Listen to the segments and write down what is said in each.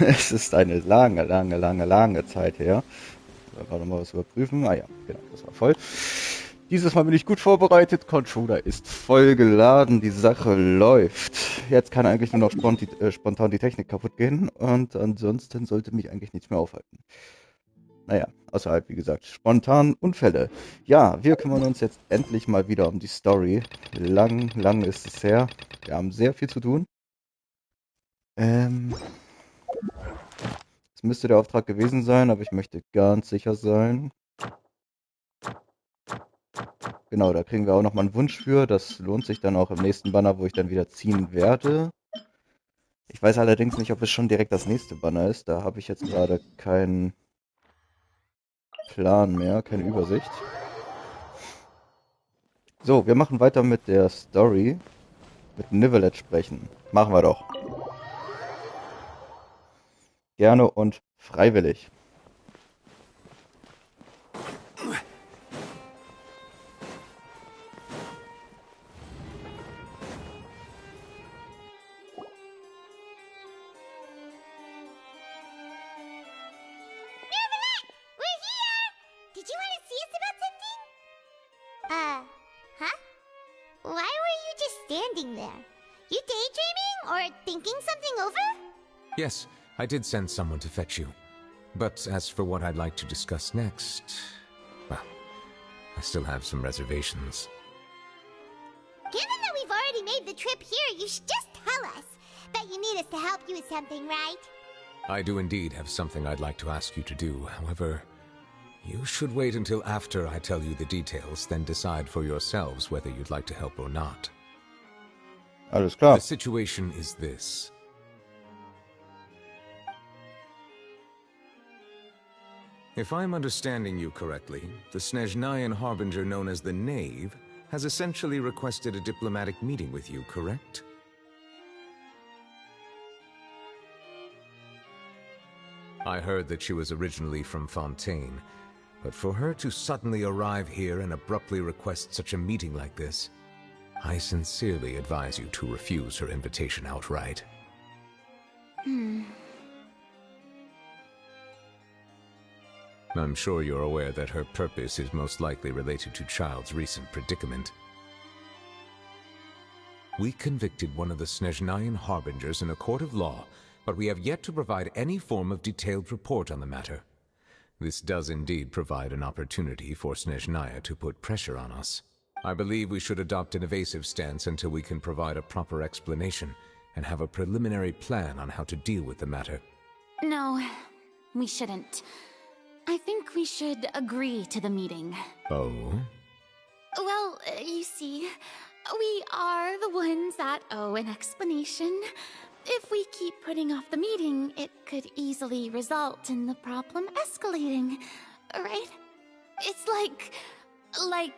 Es ist eine lange Zeit her. So, gerade mal was überprüfen. Ah ja, genau, das war voll. Dieses Mal bin ich gut vorbereitet. Controller ist voll geladen. Die Sache läuft. Jetzt kann eigentlich nur noch spontan die Technik kaputt gehen. Und ansonsten sollte mich eigentlich nichts mehr aufhalten. Naja, außer halt, wie gesagt, spontan Unfälle. Ja, wir kümmern uns jetzt endlich mal wieder um die Story. Lang ist es her. Wir haben sehr viel zu tun. Das müsste der Auftrag gewesen sein, aber ich möchte ganz sicher sein. Genau, da kriegen wir auch nochmal einen Wunsch für. Das lohnt sich dann auch im nächsten Banner, wo ich dann wieder ziehen werde. Ich weiß allerdings nicht, ob es schon direkt das nächste Banner ist. Da habe ich jetzt gerade keinen Plan mehr, keine Übersicht. So, wir machen weiter mit der Story. Mit Nivelet sprechen. Machen wir doch. Gerne und freiwillig. We're here! Did you want to see us about something? Huh? Why were you just standing there? You daydreaming or thinking something over? Yes, I did send someone to fetch you. But as for what I'd like to discuss next, well, I still have some reservations. Given that we've already made the trip here, you should just tell us. Bet you need us to help you with something, right? I do indeed have something I'd like to ask you to do. However, you should wait until after I tell you the details, then decide for yourselves whether you'd like to help or not. Alles klar. The situation is this. If I'm understanding you correctly, the Snezhnayan harbinger known as the Knave has essentially requested a diplomatic meeting with you, correct? I heard that she was originally from Fontaine, but for her to suddenly arrive here and abruptly request such a meeting like this, I sincerely advise you to refuse her invitation outright. I'm sure you're aware that her purpose is most likely related to Child's recent predicament. We convicted one of the Snezhnayan harbingers in a court of law, but we have yet to provide any form of detailed report on the matter. This does indeed provide an opportunity for Snezhnaya to put pressure on us. I believe we should adopt an evasive stance until we can provide a proper explanation and have a preliminary plan on how to deal with the matter. No, we shouldn't. I think we should agree to the meeting. Oh? Well, you see, we are the ones that owe an explanation. If we keep putting off the meeting, it could easily result in the problem escalating, right? It's like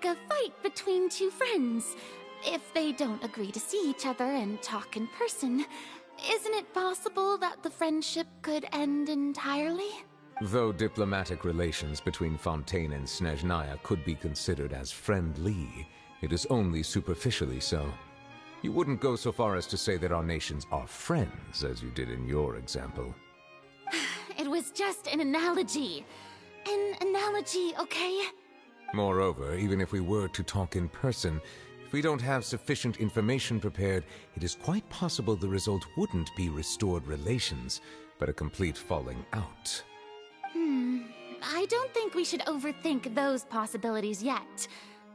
a fight between two friends. If they don't agree to see each other and talk in person, isn't it possible that the friendship could end entirely? Though diplomatic relations between Fontaine and Snezhnaya could be considered as friendly, it is only superficially so. You wouldn't go so far as to say that our nations are friends, as you did in your example. It was just an analogy. An analogy, okay? Moreover, even if we were to talk in person, if we don't have sufficient information prepared, it is quite possible the result wouldn't be restored relations, but a complete falling out. I don't think we should overthink those possibilities yet.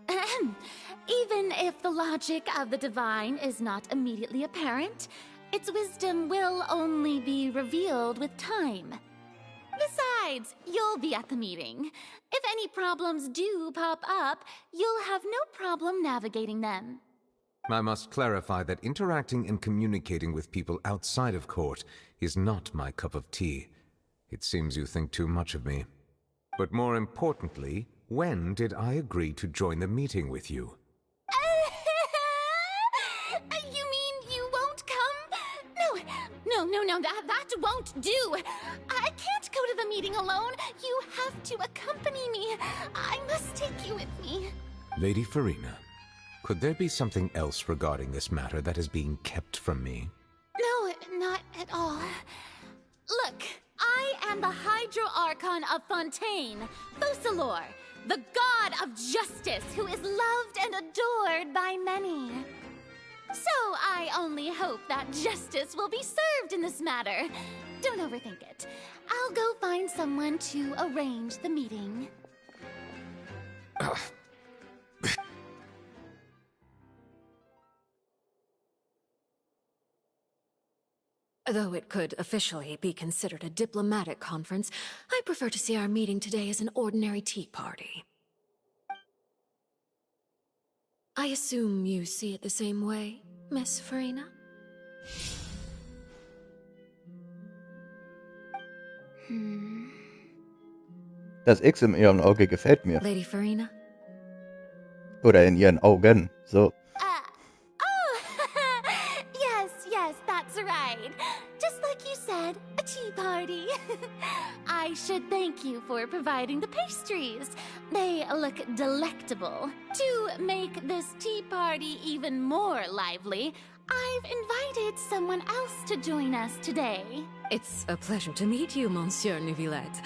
Ahem. Even if the logic of the divine is not immediately apparent, its wisdom will only be revealed with time. Besides, you'll be at the meeting. If any problems do pop up, you'll have no problem navigating them. I must clarify that interacting and communicating with people outside of court is not my cup of tea. It seems you think too much of me. But more importantly, when did I agree to join the meeting with you? You mean you won't come? No, that won't do. I can't go to the meeting alone. You have to accompany me. I must take you with me. Lady Farina, could there be something else regarding this matter that is being kept from me? No, not at all. Look, am the Hydro-Archon of Fontaine, Focalor, the god of justice who is loved and adored by many. So I only hope that justice will be served in this matter. Don't overthink it. I'll go find someone to arrange the meeting. Though it could officially be considered a diplomatic conference, I prefer to see our meeting today as an ordinary tea party. I assume you see it the same way, Miss Farina? Das X in ihrem Auge gefällt mir. Lady Farina? Oder in ihren Augen. So. Yes, that's right. Just like you said, a tea party. I should thank you for providing the pastries. They look delectable. To make this tea party even more lively, I've invited someone else to join us today. It's a pleasure to meet you, Monsieur Neuvillette.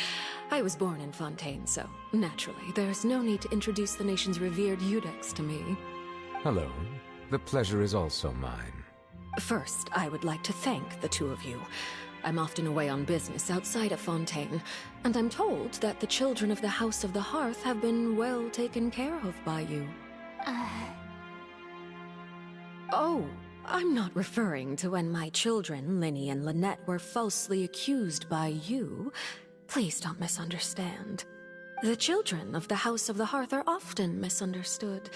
I was born in Fontaine, so naturally, there's no need to introduce the nation's revered Eudex to me. Hello. The pleasure is also mine. First, I would like to thank the two of you. I'm often away on business outside of Fontaine, and I'm told that the children of the House of the Hearth have been well taken care of by you. Oh, I'm not referring to when my children, Linny and Lynette, were falsely accused by you. Please don't misunderstand. The children of the House of the Hearth are often misunderstood,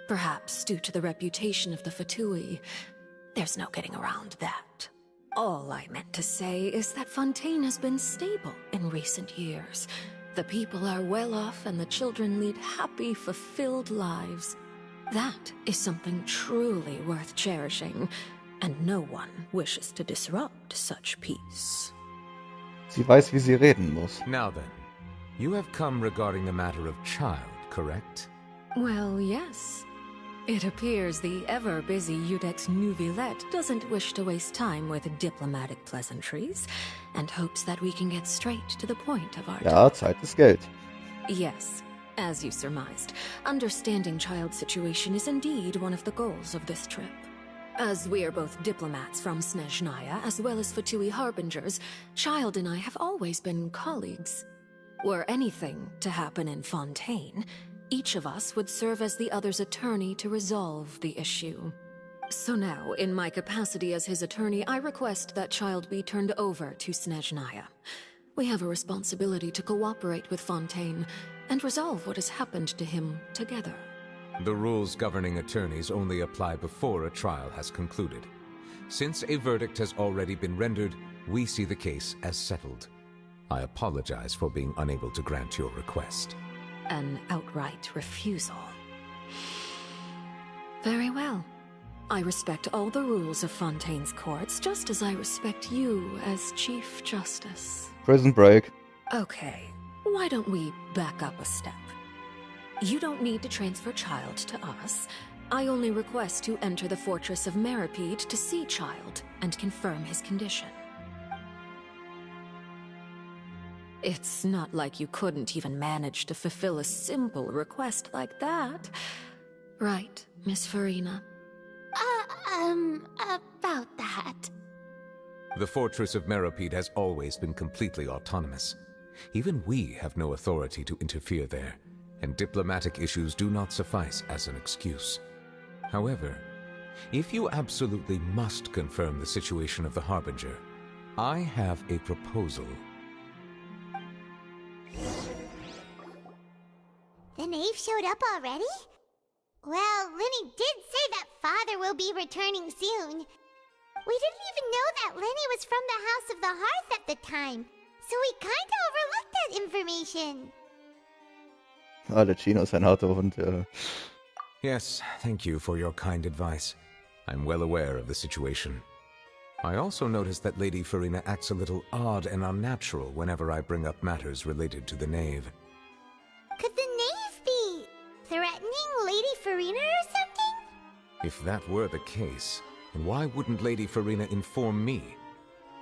perhaps due to the reputation of the Fatui. There's no getting around that. All I meant to say is that Fontaine has been stable in recent years. The people are well off and the children lead happy, fulfilled lives. That is something truly worth cherishing, and no one wishes to disrupt such peace. Sie weiß, wie sie reden muss. Now then, you have come regarding the matter of child, correct? Well, yes. It appears the ever-busy Eudex Neuvillette doesn't wish to waste time with diplomatic pleasantries, and hopes that we can get straight to the point of our Ja, Zeit ist Geld. Yes, as you surmised, understanding child's situation is indeed one of the goals of this trip. As we are both diplomats from Snezhnaya, as well as Fatui harbingers, Child and I have always been colleagues. Were anything to happen in Fontaine, each of us would serve as the other's attorney to resolve the issue. So now, in my capacity as his attorney, I request that Child be turned over to Snezhnaya. We have a responsibility to cooperate with Fontaine and resolve what has happened to him together. The rules governing attorneys only apply before a trial has concluded. Since a verdict has already been rendered, we see the case as settled. I apologize for being unable to grant your request. An outright refusal. Very well. I respect all the rules of Fontaine's courts, just as I respect you as Chief Justice. Prison break. Okay, why don't we back up a step? You don't need to transfer Child to us. I only request to enter the fortress of Meripede to see Child and confirm his condition. It's not like you couldn't even manage to fulfill a simple request like that. Right, Miss Farina? About that. The fortress of Meripede has always been completely autonomous. Even we have no authority to interfere there, and diplomatic issues do not suffice as an excuse. However, if you absolutely must confirm the situation of the Harbinger, I have a proposal. The knave showed up already? Well, Linny did say that Father will be returning soon. We didn't even know that Linny was from the House of the Hearth at the time, so we kinda overlooked that information. Ah, der Chino ist ein harter Hund, ja. Yes, thank you for your kind advice. I'm well aware of the situation. I also noticed that Lady Farina acts a little odd and unnatural whenever I bring up matters related to the knave. Could the knave be threatening Lady Farina or something? If that were the case, then why wouldn't Lady Farina inform me?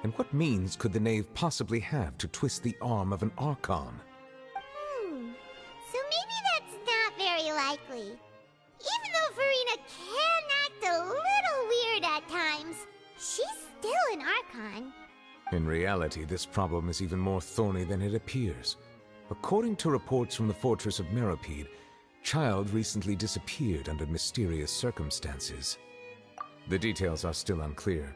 And what means could the knave possibly have to twist the arm of an Archon? So maybe that's not very likely. Even though Farina can act a little weird at times, she's still an Archon. In reality, this problem is even more thorny than it appears. According to reports from the fortress of Meropide, Child recently disappeared under mysterious circumstances. The details are still unclear.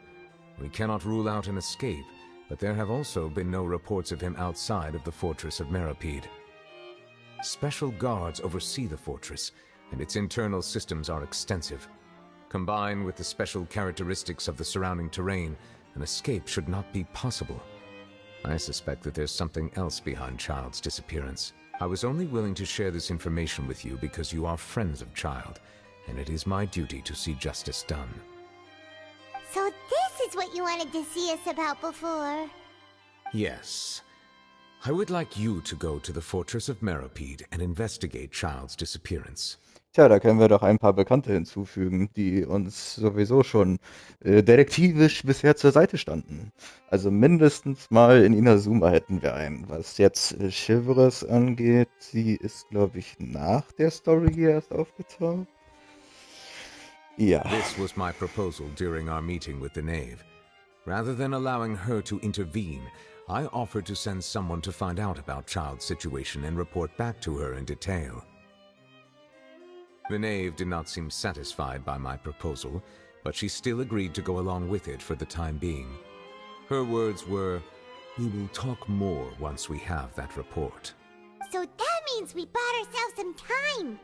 We cannot rule out an escape, but there have also been no reports of him outside of the fortress of Meropide. Special guards oversee the fortress, and its internal systems are extensive. Combined with the special characteristics of the surrounding terrain, an escape should not be possible. I suspect that there's something else behind Child's disappearance. I was only willing to share this information with you because you are friends of Child, and it is my duty to see justice done. So this is what you wanted to see us about before. Yes. I would like you to go to the fortress of Meropide and investigate Child's disappearance. Tja, da können wir doch ein paar Bekannte hinzufügen, die uns sowieso schon detektivisch bisher zur Seite standen. Also mindestens mal in Inazuma hätten wir einen. Was jetzt Chivalrous angeht, sie ist, glaube ich, nach der Story hier erst aufgetaucht. Ja. This was my proposal during our meeting with the knave. Rather than allowing her to intervene, I offered to send someone to find out about Child's situation and report back to her in detail. The knave did not seem satisfied by my proposal, but she still agreed to go along with it for the time being. Her words were, "We will talk more once we have that report." So that means we bought ourselves some time.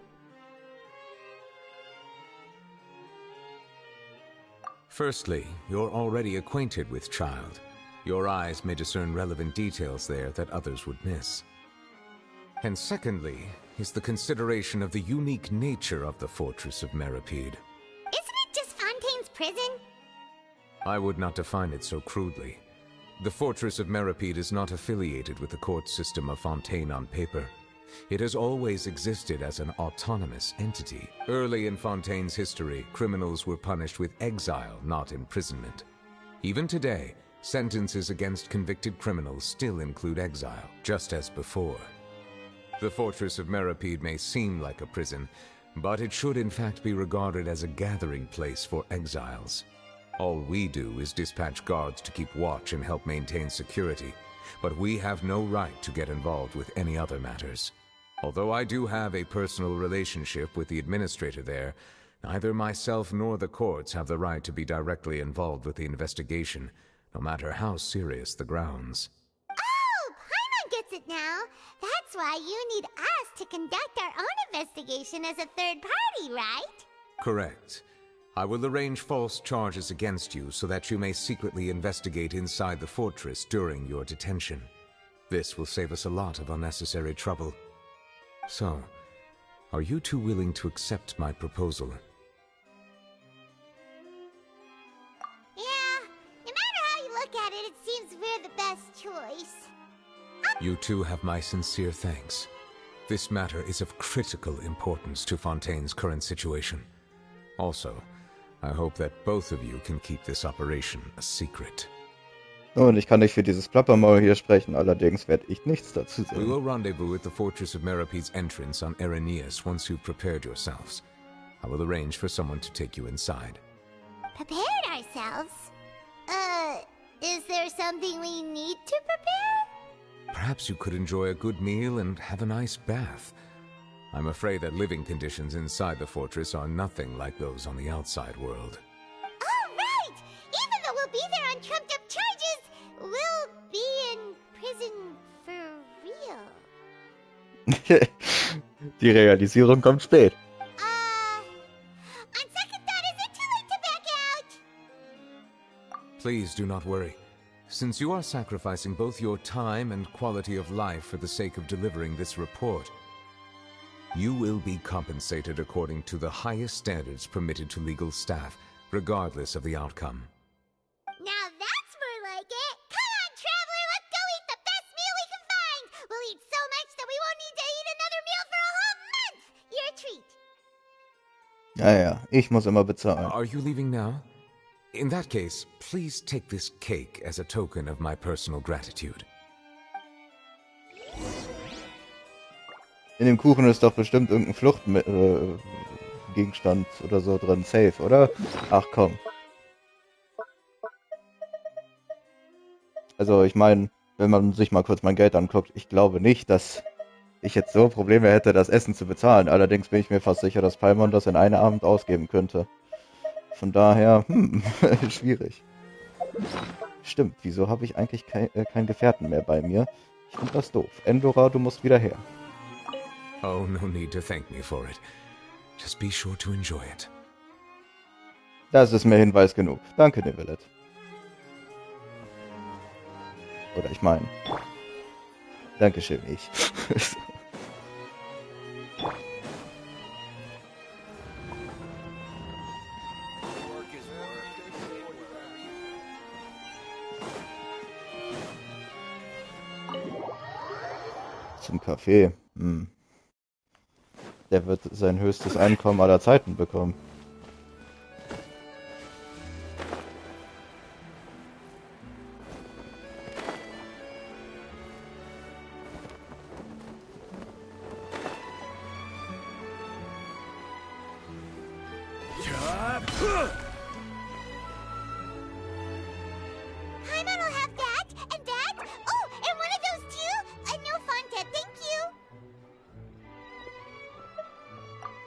Firstly, you're already acquainted with Child. Your eyes may discern relevant details there that others would miss. And secondly, is the consideration of the unique nature of the fortress of Meropide. Isn't it just Fontaine's prison? I would not define it so crudely. The fortress of Meropide is not affiliated with the court system of Fontaine on paper. It has always existed as an autonomous entity. Early in Fontaine's history, criminals were punished with exile, not imprisonment. Even today, sentences against convicted criminals still include exile, just as before. The fortress of Meropide may seem like a prison, but it should in fact be regarded as a gathering place for exiles. All we do is dispatch guards to keep watch and help maintain security, but we have no right to get involved with any other matters. Although I do have a personal relationship with the administrator there, neither myself nor the courts have the right to be directly involved with the investigation, no matter how serious the grounds. Oh, Paimon gets it now. That's why you need us to conduct our own investigation as a third party, right? Correct. I will arrange false charges against you so that you may secretly investigate inside the fortress during your detention. This will save us a lot of unnecessary trouble. So, are you two willing to accept my proposal? Yeah, no matter how you look at it, it seems we're the best choice. You two have my sincere thanks. This matter is of critical importance to Fontaine's current situation. Also, I hope that both of you can keep this operation a secret. Und ich kann nicht für dieses Plappermaul hier sprechen, allerdings werde ich nichts dazu We sagen. will rendezvous at the fortress of Meropide's entrance on Eraneus once you've prepared yourselves. I will arrange for someone to take you inside. Prepared ourselves? Is there something we need to prepare? Perhaps you could enjoy a good meal and have a nice bath. I'm afraid that living conditions inside the fortress are nothing like those on the outside world. Oh, right! Even though we'll be there on trumped-up charges, we'll be in prison for real. Die Realisierung kommt spät. On second thought, is it too late to back out? Please do not worry. Since you are sacrificing both your time and quality of life for the sake of delivering this report, you will be compensated according to the highest standards permitted to legal staff, regardless of the outcome. Now that's more like it. Come on, traveler, let's go eat the best meal we can find. We'll eat so much that we won't need to eat another meal for a whole month. You're a treat. Ja, ich muss immer bezahlen. Are you leaving now? In that case, please take this cake as a token of my personal gratitude. In dem Kuchen ist doch bestimmt irgendein Fluchtgegenstand oder so drin. Safe, oder? Ach komm. Also ich meine, wenn man sich mal kurz mein Geld anguckt, ich glaube nicht, dass ich jetzt so Probleme hätte, das Essen zu bezahlen. Allerdings bin ich mir fast sicher, dass Paimon das in einem Abend ausgeben könnte. Von daher, schwierig. Stimmt, wieso habe ich eigentlich kein Gefährten mehr bei mir? Ich finde das doof. Endora, du musst wieder her. Oh, no need to thank me for it. Just be sure to enjoy it. Das ist mir Hinweis genug. Danke, Nevelet. Oder ich meine, Dankeschön, ich. Zum Kaffee. Der wird sein höchstes Einkommen aller Zeiten bekommen. Paimon will have that, and that. Oh, and one of those too. No Fanta, thank you.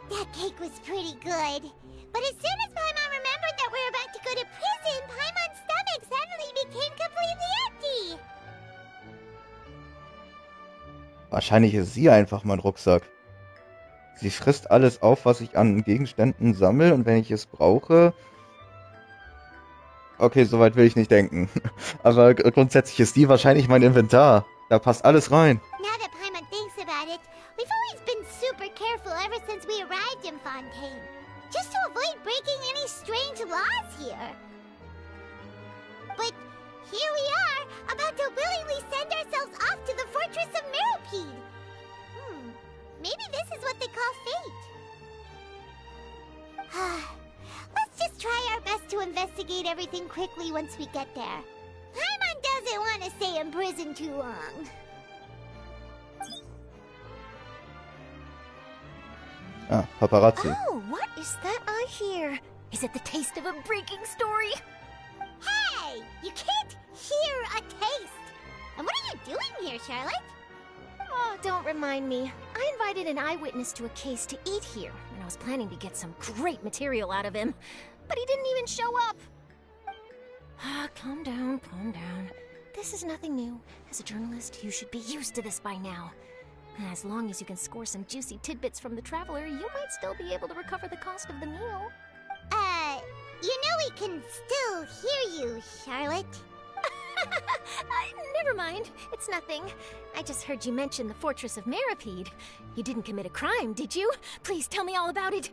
That cake was pretty good. But as soon as Paimon remembered that we were about to go to prison, Paimon's stomach suddenly became completely empty. Wahrscheinlich ist sie einfach mein Rucksack. Sie frisst alles auf, was ich an Gegenständen sammle, und wenn ich es brauche... Okay, soweit will ich nicht denken. Aber grundsätzlich ist die wahrscheinlich mein Inventar. Da passt alles rein. Now that Paimon thinks about it, we've always been super careful ever since we arrived in Fontaine. Just to avoid breaking any strange laws here. But here we are, about to willingly send ourselves off to the fortress of Meropide. Maybe this is what they call fate. Let's just try our best to investigate everything quickly once we get there. Paimon doesn't want to stay in prison too long. Ah, Paparazzi. Oh, what is that I hear? Is it the taste of a breaking story? Hey! You can't hear a taste! And what are you doing here, Charlotte? Oh, don't remind me. I invited an eyewitness to a case to eat here, and I was planning to get some great material out of him. But he didn't even show up. Calm down, calm down. This is nothing new. As a journalist, you should be used to this by now. As long as you can score some juicy tidbits from the traveler, you might still be able to recover the cost of the meal. You know we can still hear you, Charlotte. Never mind. It's nothing. I just heard you mention the Fortress of Meropide. You didn't commit a crime, did you? Please tell me all about it.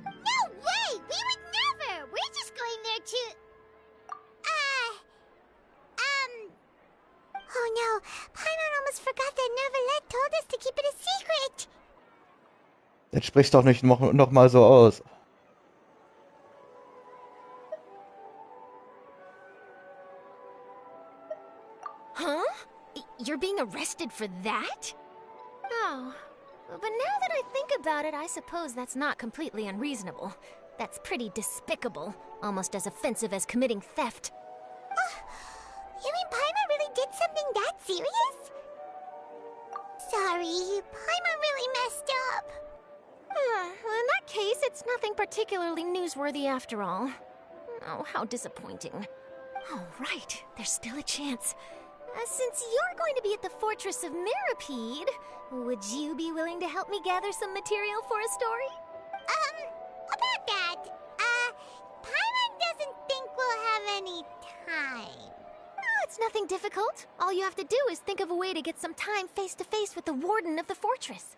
No way! We would never! We're just going there to... Oh no, Paimon almost forgot that Neverlet told us to keep it a secret! Jetzt sprich's doch nicht noch mal so aus. Huh? You're being arrested for that? Oh, but now that I think about it, I suppose that's not completely unreasonable. That's pretty despicable, almost as offensive as committing theft. You mean Paimon really did something that serious? Sorry, Paimon really messed up. Well, in that case, it's nothing particularly newsworthy after all. Oh, how disappointing. All right, there's still a chance. Since you're going to be at the Fortress of Meropide, would you be willing to help me gather some material for a story? About that, Paimon doesn't think we'll have any time. Oh, it's nothing difficult. All you have to do is think of a way to get some time face-to-face with the warden of the fortress.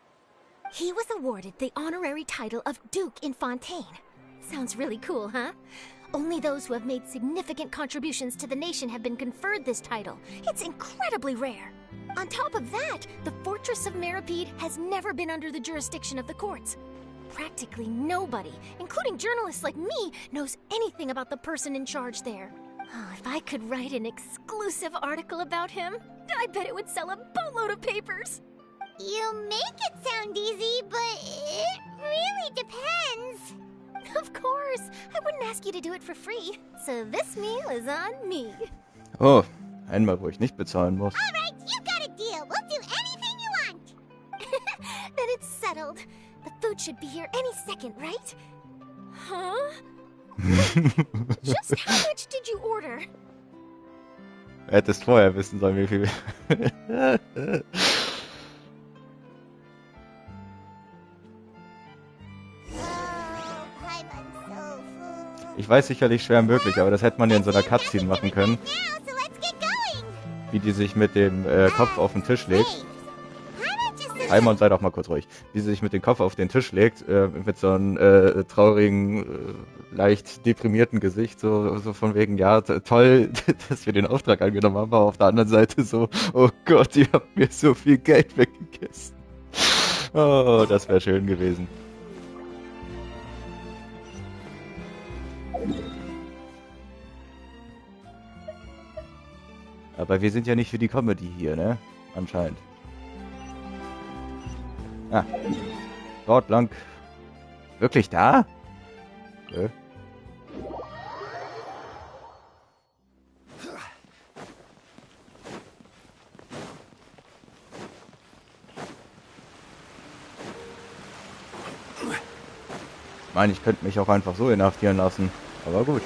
He was awarded the honorary title of Duke in Fontaine. Sounds really cool, huh? Only those who have made significant contributions to the nation have been conferred this title. It's incredibly rare. On top of that, the Fortress of Meropide has never been under the jurisdiction of the courts. Practically nobody, including journalists like me, knows anything about the person in charge there. Oh, if I could write an exclusive article about him, I bet it would sell a boatload of papers. You make it sound easy, but it really depends. Of course, I wouldn't ask you to do it for free. So this meal is on me. Oh, einmal, wo ich nicht bezahlen muss. All right, you got a deal. We'll do anything you want. Then it's settled. The food should be here any second, right? Huh? Just how much did you order? Hättest vorher wissen sollen, wie viel. Ich weiß sicherlich schwer möglich, aber das hätte man ja in so einer Cutscene machen können. Wie die sich mit dem Kopf auf den Tisch legt. Paimon, sei doch mal kurz ruhig. Wie sie sich mit dem Kopf auf den Tisch legt, mit so einem traurigen, leicht deprimierten Gesicht, so von wegen, ja, toll, dass wir den Auftrag angenommen haben, aber auf der anderen Seite so, oh Gott, ihr habt mir so viel Geld weggegessen. Oh, das wäre schön gewesen. Aber wir sind ja nicht für die Comedy hier, ne? Anscheinend. Ah. Dort lang. Wirklich da? Nö. Ich meine, ich könnte mich auch einfach so inhaftieren lassen. Aber gut.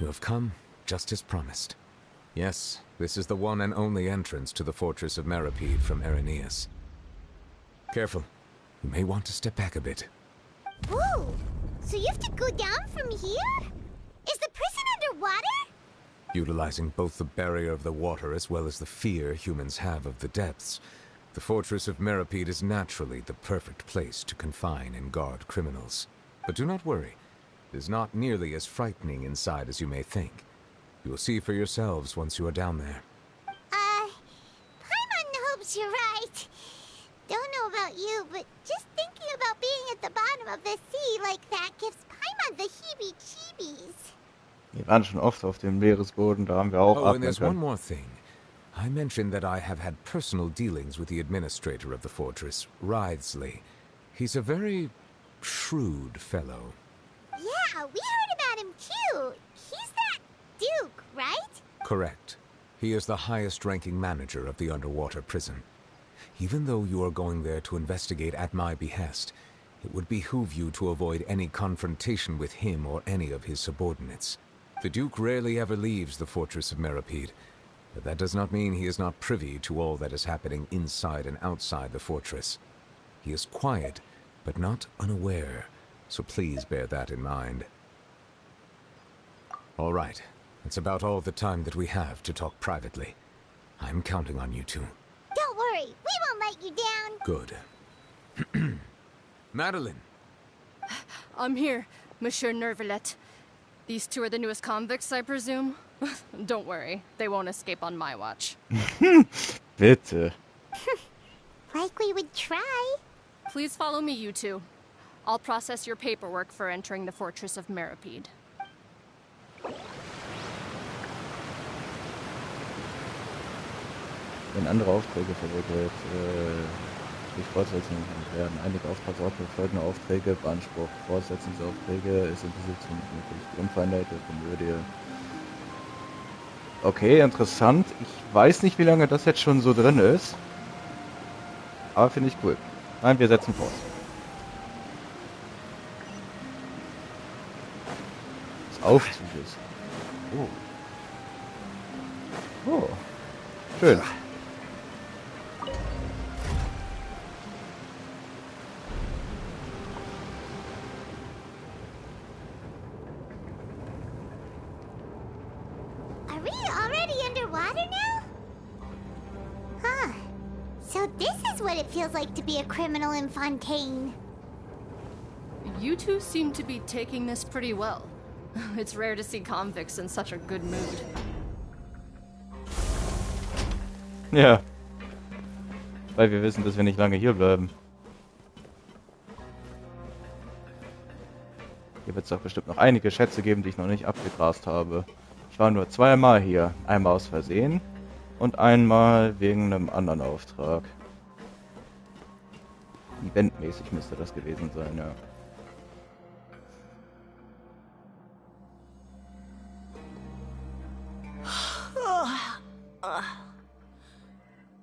You have come, just as promised. Yes, this is the one and only entrance to the fortress of Meripede from Irenaeus. Careful. You may want to step back a bit. Whoa! So you have to go down from here? Is the prison underwater? Utilizing both the barrier of the water as well as the fear humans have of the depths, the fortress of Meripede is naturally the perfect place to confine and guard criminals. But do not worry. It is not nearly as frightening inside as you may think. You will see for yourselves once you are down there. Paimon hopes you're right. Don't know about you, but just thinking about being at the bottom of the sea like that gives Paimon the heebie-jeebies. Wir waren schon oft auf dem Meeresboden, da haben wir auch and atmen there's one können. more thing. I mentioned that I have had personal dealings with the administrator of the fortress, Writhsley. He's a very shrewd fellow. Yeah, we heard about him too. He's that Duke, right? Correct. He is the highest-ranking manager of the underwater prison. Even though you are going there to investigate at my behest, it would behoove you to avoid any confrontation with him or any of his subordinates. The Duke rarely ever leaves the fortress of Meripede, but that does not mean he is not privy to all that is happening inside and outside the fortress. He is quiet, but not unaware, so please bear that in mind. All right, that's about all the time that we have to talk privately. I'm counting on you two. Don't worry, we won't let you down. Good. Madeline! I'm here, Monsieur Nervalet. These two are the newest convicts, I presume? Don't worry, they won't escape on my watch. Bitte. Like we would try. Please follow me, you two. I'll process your paperwork for entering the fortress of Meripede. Wenn andere Aufträge verwirklicht, durch Fortsetzungen werden. Einige Auftragsordnungen folgende Aufträge beansprucht. Fortsetzungsaufträge ist in dieser Zone möglich. Die Unfeinheit der Komödie. Okay, interessant. Ich weiß nicht, wie lange das jetzt schon so drin ist. Aber finde ich cool. Nein, wir setzen fort. Des Aufzuges. Oh. Oh. Schön. we already underwater now? Huh. So this is what it feels like to be a criminal in Fontaine. You two seem to be taking this pretty well. It's rare to see convicts in such a good mood. Ja. Weil wir wissen, dass wir nicht lange hier bleiben. Hier wird es doch bestimmt noch einige Schätze geben, die ich noch nicht abgegrast habe. Ich war nur zweimal hier. Einmal aus Versehen und einmal wegen einem anderen Auftrag. Eventmäßig müsste das gewesen sein, ja.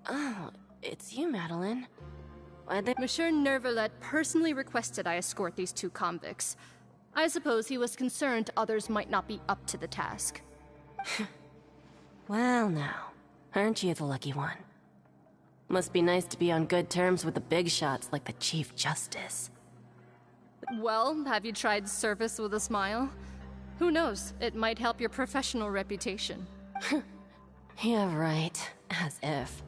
Oh, it's you, Madeline. Monsieur Nervalet personally requested I escort these two convicts. I suppose he was concerned others might not be up to the task. Well now, aren't you the lucky one? Must be nice to be on good terms with the big shots like the Chief Justice. Well, have you tried service with a smile? Who knows, it might help your professional reputation. Yeah, right. As if.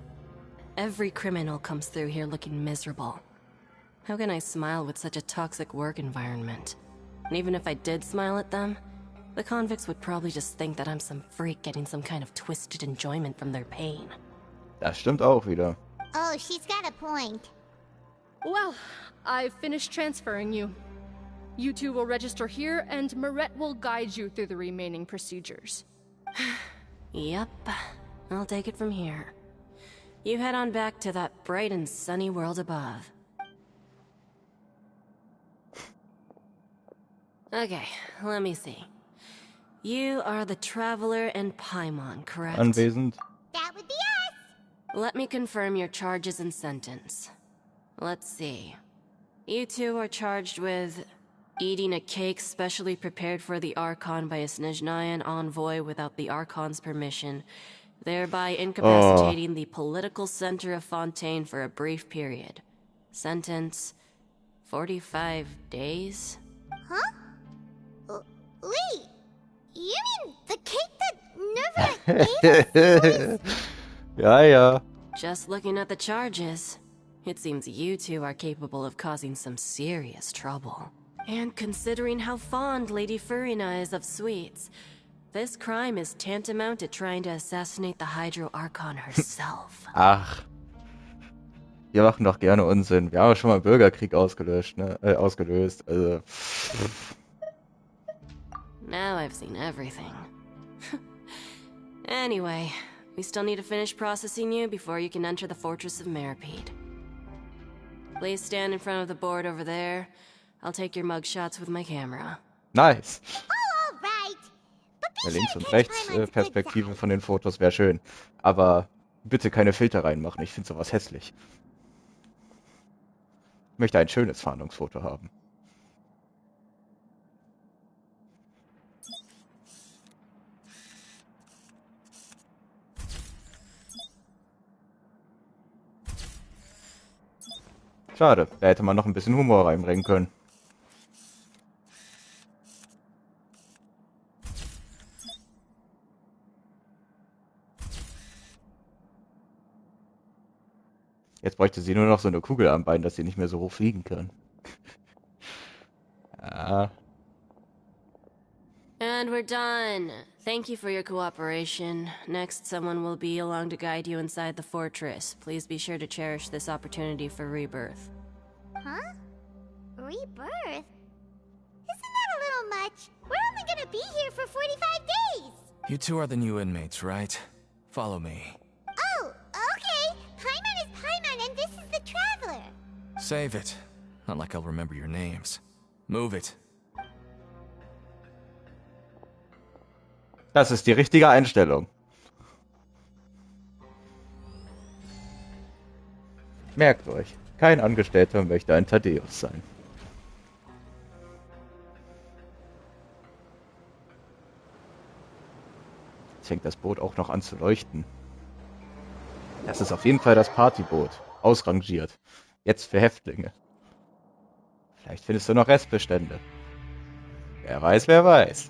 Every criminal comes through here looking miserable. How can I smile with such a toxic work environment? And even if I did smile at them, the convicts would probably just think that I'm some freak getting some kind of twisted enjoyment from their pain. Das stimmt auch wieder. Oh, she's got a point. Well, I've finished transferring you. You two will register here, and Marette will guide you through the remaining procedures. Yep, I'll take it from here. You head on back to that bright and sunny world above. Okay, let me see. You are the Traveler and Paimon, correct? Anwesend. That would be us! Let me confirm your charges and sentence. Let's see. You two are charged with eating a cake specially prepared for the Archon by a Snezhnayan envoy without the Archon's permission, thereby incapacitating the political center of Fontaine for a brief period. Sentence: 45 days? Huh? Wait, you mean the cake that Nerva gave us? Ja, ja. Just looking at the charges, it seems you two are capable of causing some serious trouble. And considering how fond Lady Furina is of sweets, this crime is tantamount to trying to assassinate the Hydro Archon herself. Ach. Wir machen doch gerne Unsinn. Wir haben ja schon mal einen Bürgerkrieg ausgelöst, ne? Ausgelöst. Also. Now I've seen everything. Anyway, we still need to finish processing you before you can enter the Fortress of Meripede. Please stand in front of the board over there. I'll take your mugshots with my camera. Nice. Oh, alright. But be Ja, sure Links- to und catch Paimon's good Rechtsperspektive side. von den Fotos wäre schön. Aber bitte keine Filter reinmachen. Ich finde sowas hässlich. Ich möchte ein schönes Fahndungsfoto haben. Schade, da hätte man noch ein bisschen Humor reinbringen können. Jetzt bräuchte sie nur noch so eine Kugel am Bein, dass sie nicht mehr so hoch fliegen kann. Ja. And we're done. Thank you for your cooperation. Next, someone will be along to guide you inside the fortress. Please be sure to cherish this opportunity for rebirth. Huh? Rebirth? Isn't that a little much? We're only gonna be here for 45 days! You two are the new inmates, right? Follow me. Oh, okay! Paimon is Paimon and this is the Traveler! Save it. Not like I'll remember your names. Move it. Das ist die richtige Einstellung. Merkt euch, kein Angestellter möchte ein Thaddeus sein. Jetzt fängt das Boot auch noch an zu leuchten. Das ist auf jeden Fall das Partyboot. Ausrangiert. Jetzt für Häftlinge. Vielleicht findest du noch Restbestände. Wer weiß, wer weiß.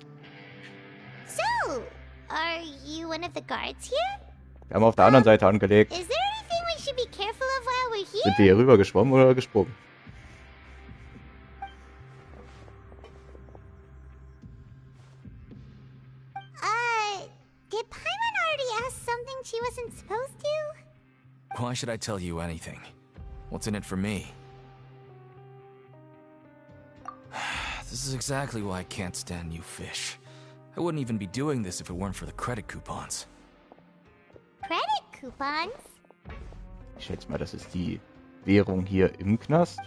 So, Are you one of the guards here? Wir haben auf der anderen Seite angelegt. Is there anything we should be careful of while we're here? Sind wir hier rüber geschwommen oder gesprungen? Did Paimon already ask something she wasn't supposed to? Why should I tell you anything? What's in it for me? This is exactly why I can't stand you fish. I wouldn't even be doing this if it weren't for the credit coupons. Credit coupons? Ich schätze mal, das ist die Währung hier im Knast.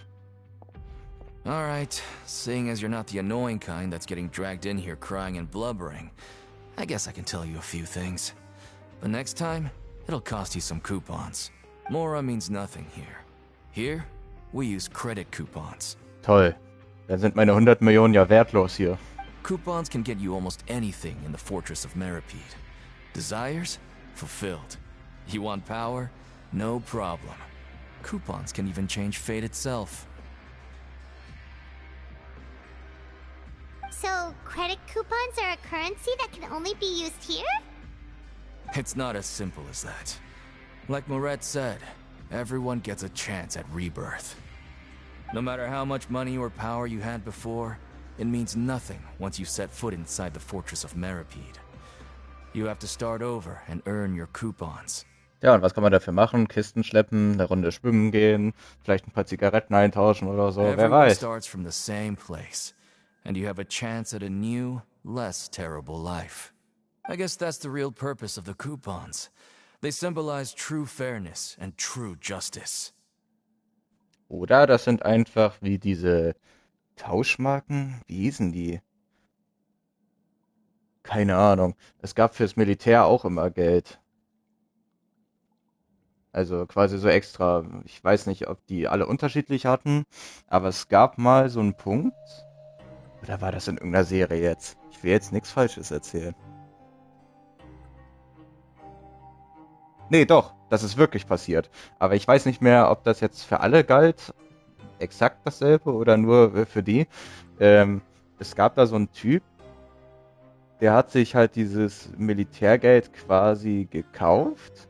Alright, seeing as you're not the annoying kind that's getting dragged in here crying and blubbering, I guess I can tell you a few things. But next time, it'll cost you some coupons. Mora means nothing here. Here, we use credit coupons. Toll. Dann sind meine 100 Millionen ja wertlos hier. Coupons can get you almost anything in the Fortress of Meripede. Desires? Fulfilled. You want power? No problem. Coupons can even change fate itself. So, credit coupons are a currency that can only be used here? It's not as simple as that. Like Moret said, everyone gets a chance at rebirth. No matter how much money or power you had before, it means nothing once you set foot inside the Fortress of Meripede. You have to start over and earn your coupons. Ja, und was kann man dafür machen? Kisten schleppen, eine Runde schwimmen gehen, vielleicht ein paar Zigaretten eintauschen oder so, wer Everyone weiß. starts from the same place, and you have a chance at a new, less terrible life. I guess that's the real purpose of the coupons. They symbolize true fairness and true justice. Oder das sind einfach wie diese Tauschmarken. Wie hießen die? Keine Ahnung. Es gab fürs Militär auch immer Geld. Also quasi so extra. Ich weiß nicht, ob die alle unterschiedlich hatten, aber es gab mal so einen Punkt. Oder war das in irgendeiner Serie jetzt? Ich will jetzt nichts Falsches erzählen. Nee, doch, das ist wirklich passiert. Aber ich weiß nicht mehr, ob das jetzt für alle galt, exakt dasselbe oder nur für die. Es gab da so einen Typ, der hat sich halt dieses Militärgeld quasi gekauft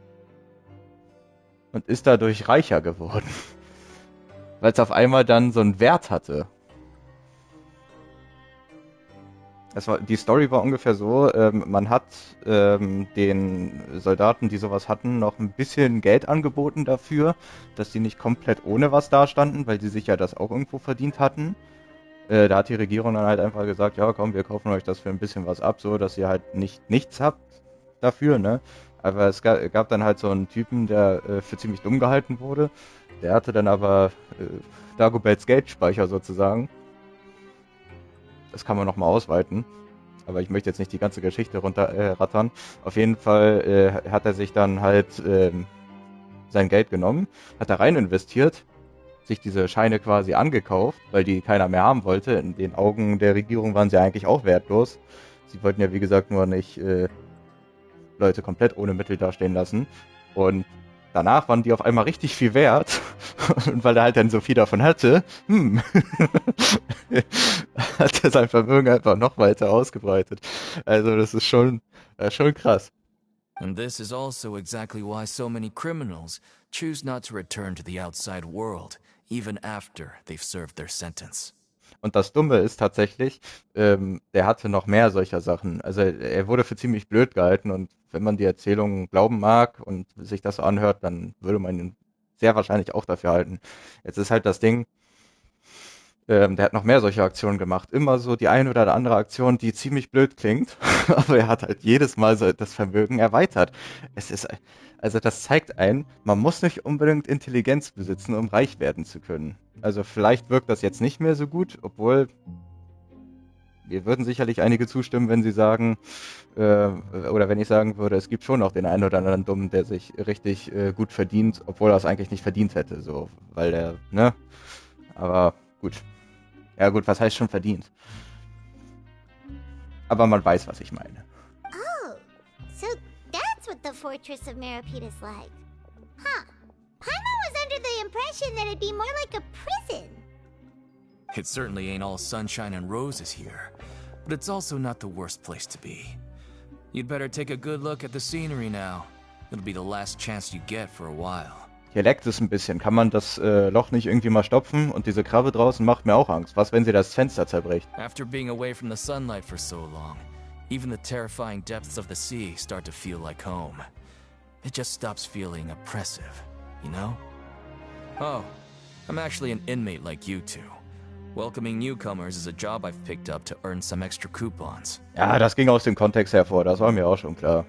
und ist dadurch reicher geworden. Weil es auf einmal dann so einen Wert hatte. Die Story war ungefähr so, man hat den Soldaten, die sowas hatten, noch ein bisschen Geld angeboten dafür, dass die nicht komplett ohne was dastanden, weil die sich ja das auch irgendwo verdient hatten. Da hat die Regierung dann halt einfach gesagt, ja komm, wir kaufen euch das für ein bisschen was ab, so dass ihr halt nichts habt dafür, ne? Aber es gab dann halt so einen Typen, der für ziemlich dumm gehalten wurde. Der hatte dann aber Dagoberts Geldspeicher sozusagen. Das kann man nochmal ausweiten. Aber ich möchte jetzt nicht die ganze Geschichte runterrattern. Auf jeden Fall hat er sich dann halt sein Geld genommen, hat da rein investiert, sich diese Scheine quasi angekauft, weil die keiner mehr haben wollte. In den Augen der Regierung waren sie eigentlich auch wertlos. Sie wollten ja wie gesagt nur nicht Leute komplett ohne Mittel dastehen lassen. Und danach waren die auf einmal richtig viel wert. Und weil er halt dann so viel davon hatte, hat er sein Vermögen einfach noch weiter ausgebreitet. Also das ist schon krass. And this is also exactly why so many criminals choose not to return to the outside world, even after they've served their sentence. Und das Dumme ist tatsächlich, der hatte noch mehr solcher Sachen. Also er wurde für ziemlich blöd gehalten und wenn man die Erzählungen glauben mag und sich das so anhört, dann würde man ihn sehr wahrscheinlich auch dafür halten. Jetzt ist halt das Ding, der hat noch mehr solche Aktionen gemacht. Immer so die eine oder andere Aktion, die ziemlich blöd klingt, aber er hat halt jedes Mal so das Vermögen erweitert. Also das zeigt einen, man muss nicht unbedingt Intelligenz besitzen, um reich werden zu können. Also vielleicht wirkt das jetzt nicht mehr so gut, obwohl wir würden sicherlich einige zustimmen, wenn sie sagen, oder wenn ich sagen würde, es gibt schon noch den einen oder anderen Dummen, der sich richtig gut verdient, obwohl er es eigentlich nicht verdient hätte, so, weil der, ne? Aber gut. Ja gut, was heißt schon verdient? Aber man weiß, was ich meine. Oh, so that's what the Fortress of Meripede is like. Huh. Paimon was under the impression that it'd be more like a prison. It certainly ain't all sunshine and roses here, but it's also not the worst place to be. You'd better take a good look at the scenery now. It'll be the last chance you get for a while. Hier leckt es ein bisschen. Kann man das Loch nicht irgendwie mal stopfen? Und diese Krabbe draußen macht mir auch Angst. Was, wenn sie das Fenster zerbricht? After being away from the sunlight for so long, even the terrifying depths of the sea start to feel like home. It just stops feeling oppressive, you know? Oh, I'm actually an inmate like you two. Welcoming newcomers is a job I've picked up to earn some extra coupons. Ja, das ging aus dem Kontext hervor. Das war mir auch schon klar.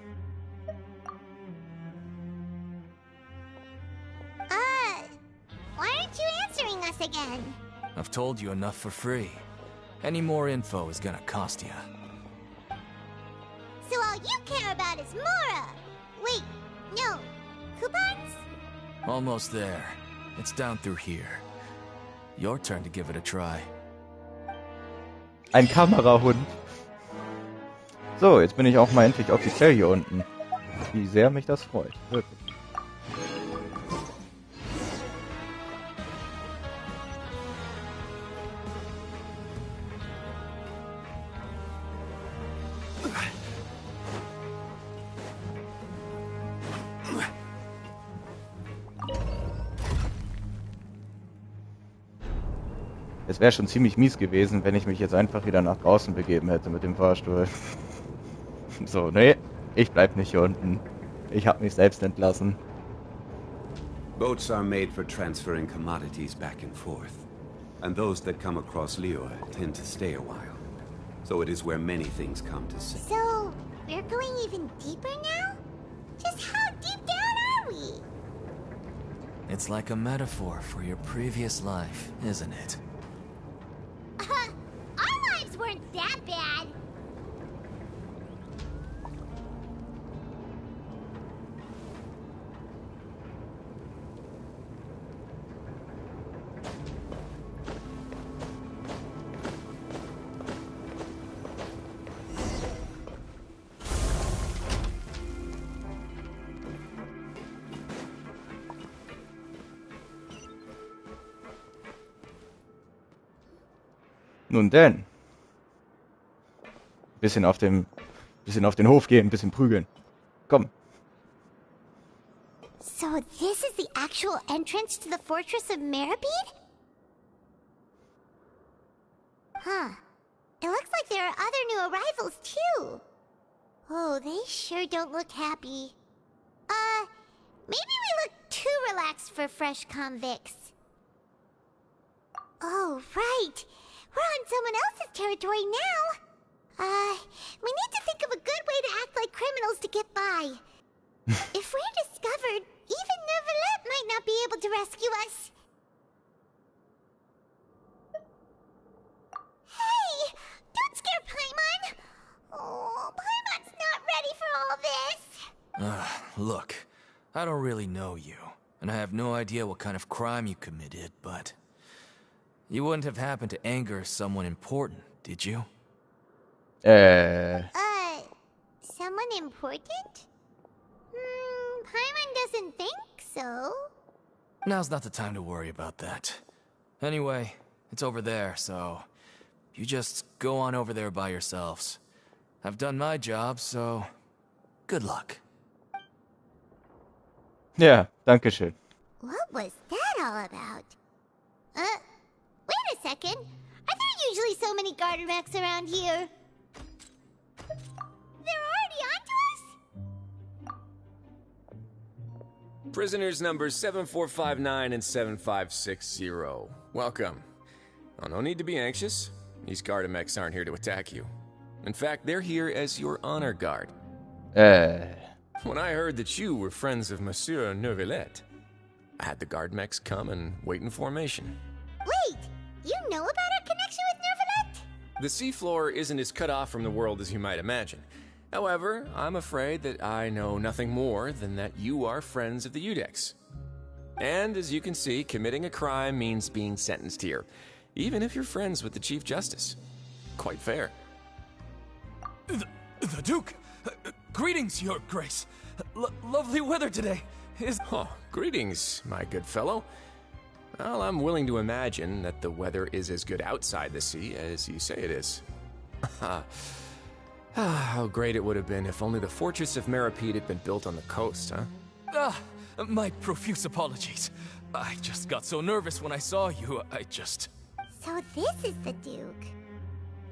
Why aren't you answering us again? I've told you enough for free. Any more info is gonna cost you. So all you care about is Mora! Wait, no. Coupons? Almost there. It's down through here. Your turn to give it a try. Ein Kamerahund. So, jetzt bin ich auch mal endlich offiziell hier unten. Wie sehr mich das freut. Wirklich. Es wäre schon ziemlich mies gewesen, wenn ich mich jetzt einfach wieder nach draußen begeben hätte mit dem Fahrstuhl. So, nee, ich bleib nicht hier unten. Ich habe mich selbst entlassen. Boats are made for transferring commodities back and forth. And those that come across Liyue tend to stay a while. So it is where many things come to sit. So, we're going even deeper now? Just how deep down are we? It's like a metaphor for your previous life, isn't it? Our lives weren't that bad. Nun denn. Bisschen auf den Hof gehen, bisschen prügeln. Komm. So this is the actual entrance to the fortress of Meribed? Huh. It looks like there are other new arrivals too. Oh, they sure don't look happy. Maybe we look too relaxed for fresh convicts. Oh, right. We're on someone else's territory now. We need to think of a good way to act like criminals to get by. If we're discovered, even Neuvillette might not be able to rescue us. Hey! Don't scare Paimon! Oh, Paimon's not ready for all this. Look, I don't really know you, and I have no idea what kind of crime you committed, but you wouldn't have happened to anger someone important, did you? Someone important? Paimon doesn't think so. Now's not the time to worry about that. Anyway, it's over there, so you just go on over there by yourselves. I've done my job, so good luck. Ja, danke schön. What was that all about? Wait a second. Are there usually so many garter mechs around here? They're already onto us? Prisoners numbers 7459 and 7560. Welcome. Oh, no need to be anxious. These Gardamex aren't here to attack you. In fact, they're here as your honor guard. When I heard that you were friends of Monsieur Neuvillette, I had the Gardamex come and wait in formation. Wait! You know about our connection with Neuvillette? The seafloor isn't as cut off from the world as you might imagine. However, I'm afraid that I know nothing more than that you are friends of the Udex. And as you can see, committing a crime means being sentenced here, even if you're friends with the Chief Justice. Quite fair. The Duke! Greetings, Your Grace. Lovely weather today. Oh, greetings, my good fellow. Well, I'm willing to imagine that the weather is as good outside the sea as you say it is. How great it would have been if only the Fortress of Meripede had been built on the coast, huh? My profuse apologies. I just got so nervous when I saw you, So this is the Duke.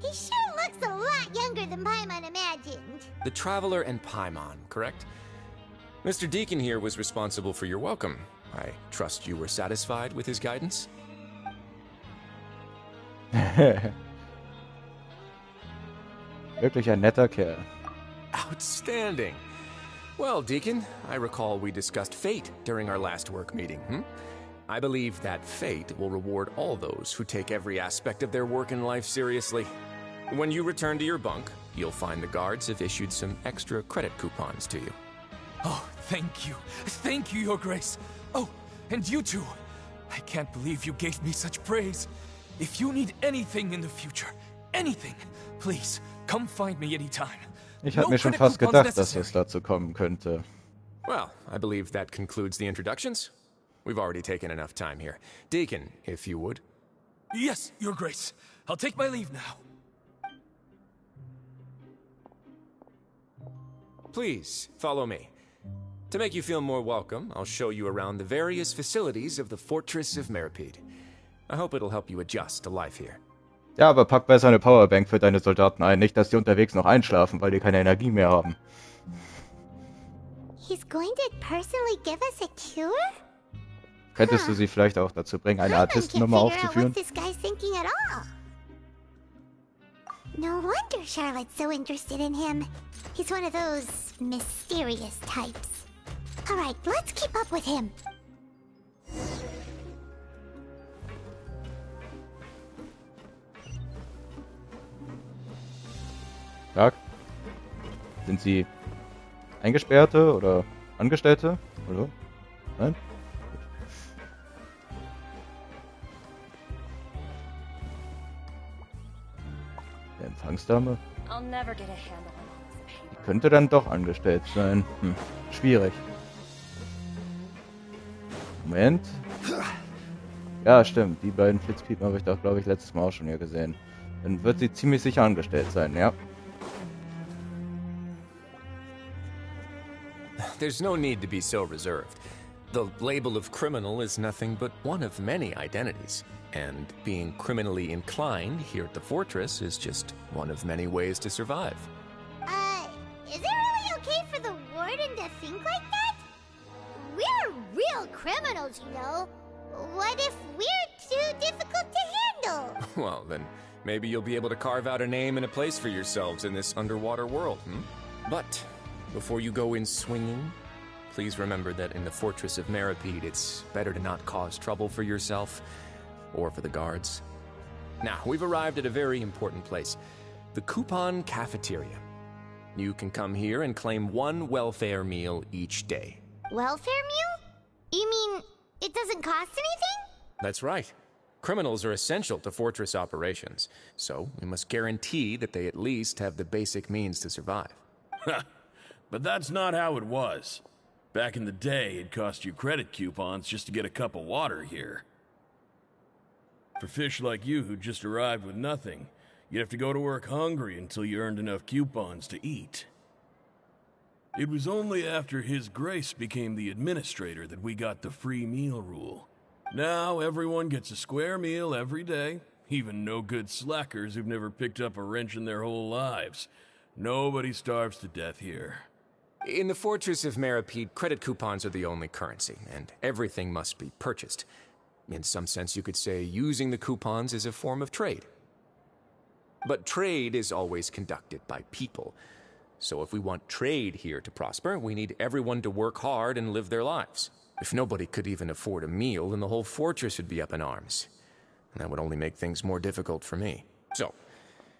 He sure looks a lot younger than Paimon imagined. The Traveler and Paimon, correct? Mr. Deacon here was responsible for your welcome. I trust you were satisfied with his guidance? Wirklich ein netter Kerl. Outstanding. Well, Deacon, I recall we discussed fate during our last work meeting, I believe that fate will reward all those who take every aspect of their work in life seriously. When you return to your bunk, you'll find the guards have issued some extra credit coupons to you. Oh, thank you. Thank you, Your Grace. Oh, and you too. I can't believe you gave me such praise. If you need anything in the future, anything, please, come find me anytime. Ich hatte mir schon fast gedacht, dass es dazu kommen könnte. Well, I believe that concludes the introductions. We've already taken enough time here. Deacon, if you would. Yes, Your Grace. I'll take my leave now. Please, follow me. To make you feel more welcome, I'll show you around the various facilities of the Fortress of Meripede. I hope it'll help you adjust to life here. Ja, aber pack besser eine Powerbank für deine Soldaten ein. Nicht, dass die unterwegs noch einschlafen, weil die keine Energie mehr haben. He's going to personally give us a cure? Könntest du sie vielleicht auch dazu bringen, eine Artistennummer aufzuführen? No wonder Charlotte's so interested in him. He's one of those mysterious types. Alright, let's keep up with him. Tag. Sind Sie Eingesperrte oder Angestellte? Oder? Nein? Der Empfangsdame? Die könnte dann doch angestellt sein. Schwierig. Moment. Ja, stimmt. Die beiden Flitzpiepen habe ich doch, glaube ich, letztes Mal auch schon hier gesehen. Dann wird sie ziemlich sicher angestellt sein, ja. There's no need to be so reserved. The label of criminal is nothing but one of many identities. And being criminally inclined here at the fortress is just one of many ways to survive. Is it really okay for the warden to think like that? We're real criminals, you know. What if we're too difficult to handle? Well, then maybe you'll be able to carve out a name and a place for yourselves in this underwater world, But before you go in swinging, please remember that in the Fortress of Meripede, it's better to not cause trouble for yourself or for the guards. Now, we've arrived at a very important place, the Coupon Cafeteria. You can come here and claim one welfare meal each day. Welfare meal? You mean it doesn't cost anything? That's right. Criminals are essential to fortress operations, so we must guarantee that they at least have the basic means to survive. But that's not how it was. Back in the day, it cost you credit coupons just to get a cup of water here. For fish like you who just arrived with nothing, you'd have to go to work hungry until you earned enough coupons to eat. It was only after His Grace became the administrator that we got the free meal rule. Now everyone gets a square meal every day, even no-good slackers who've never picked up a wrench in their whole lives. Nobody starves to death here. In the Fortress of Meripede, credit coupons are the only currency, and everything must be purchased. In some sense, you could say using the coupons is a form of trade. But trade is always conducted by people. So if we want trade here to prosper, we need everyone to work hard and live their lives. If nobody could even afford a meal, then the whole fortress would be up in arms. And that would only make things more difficult for me. So,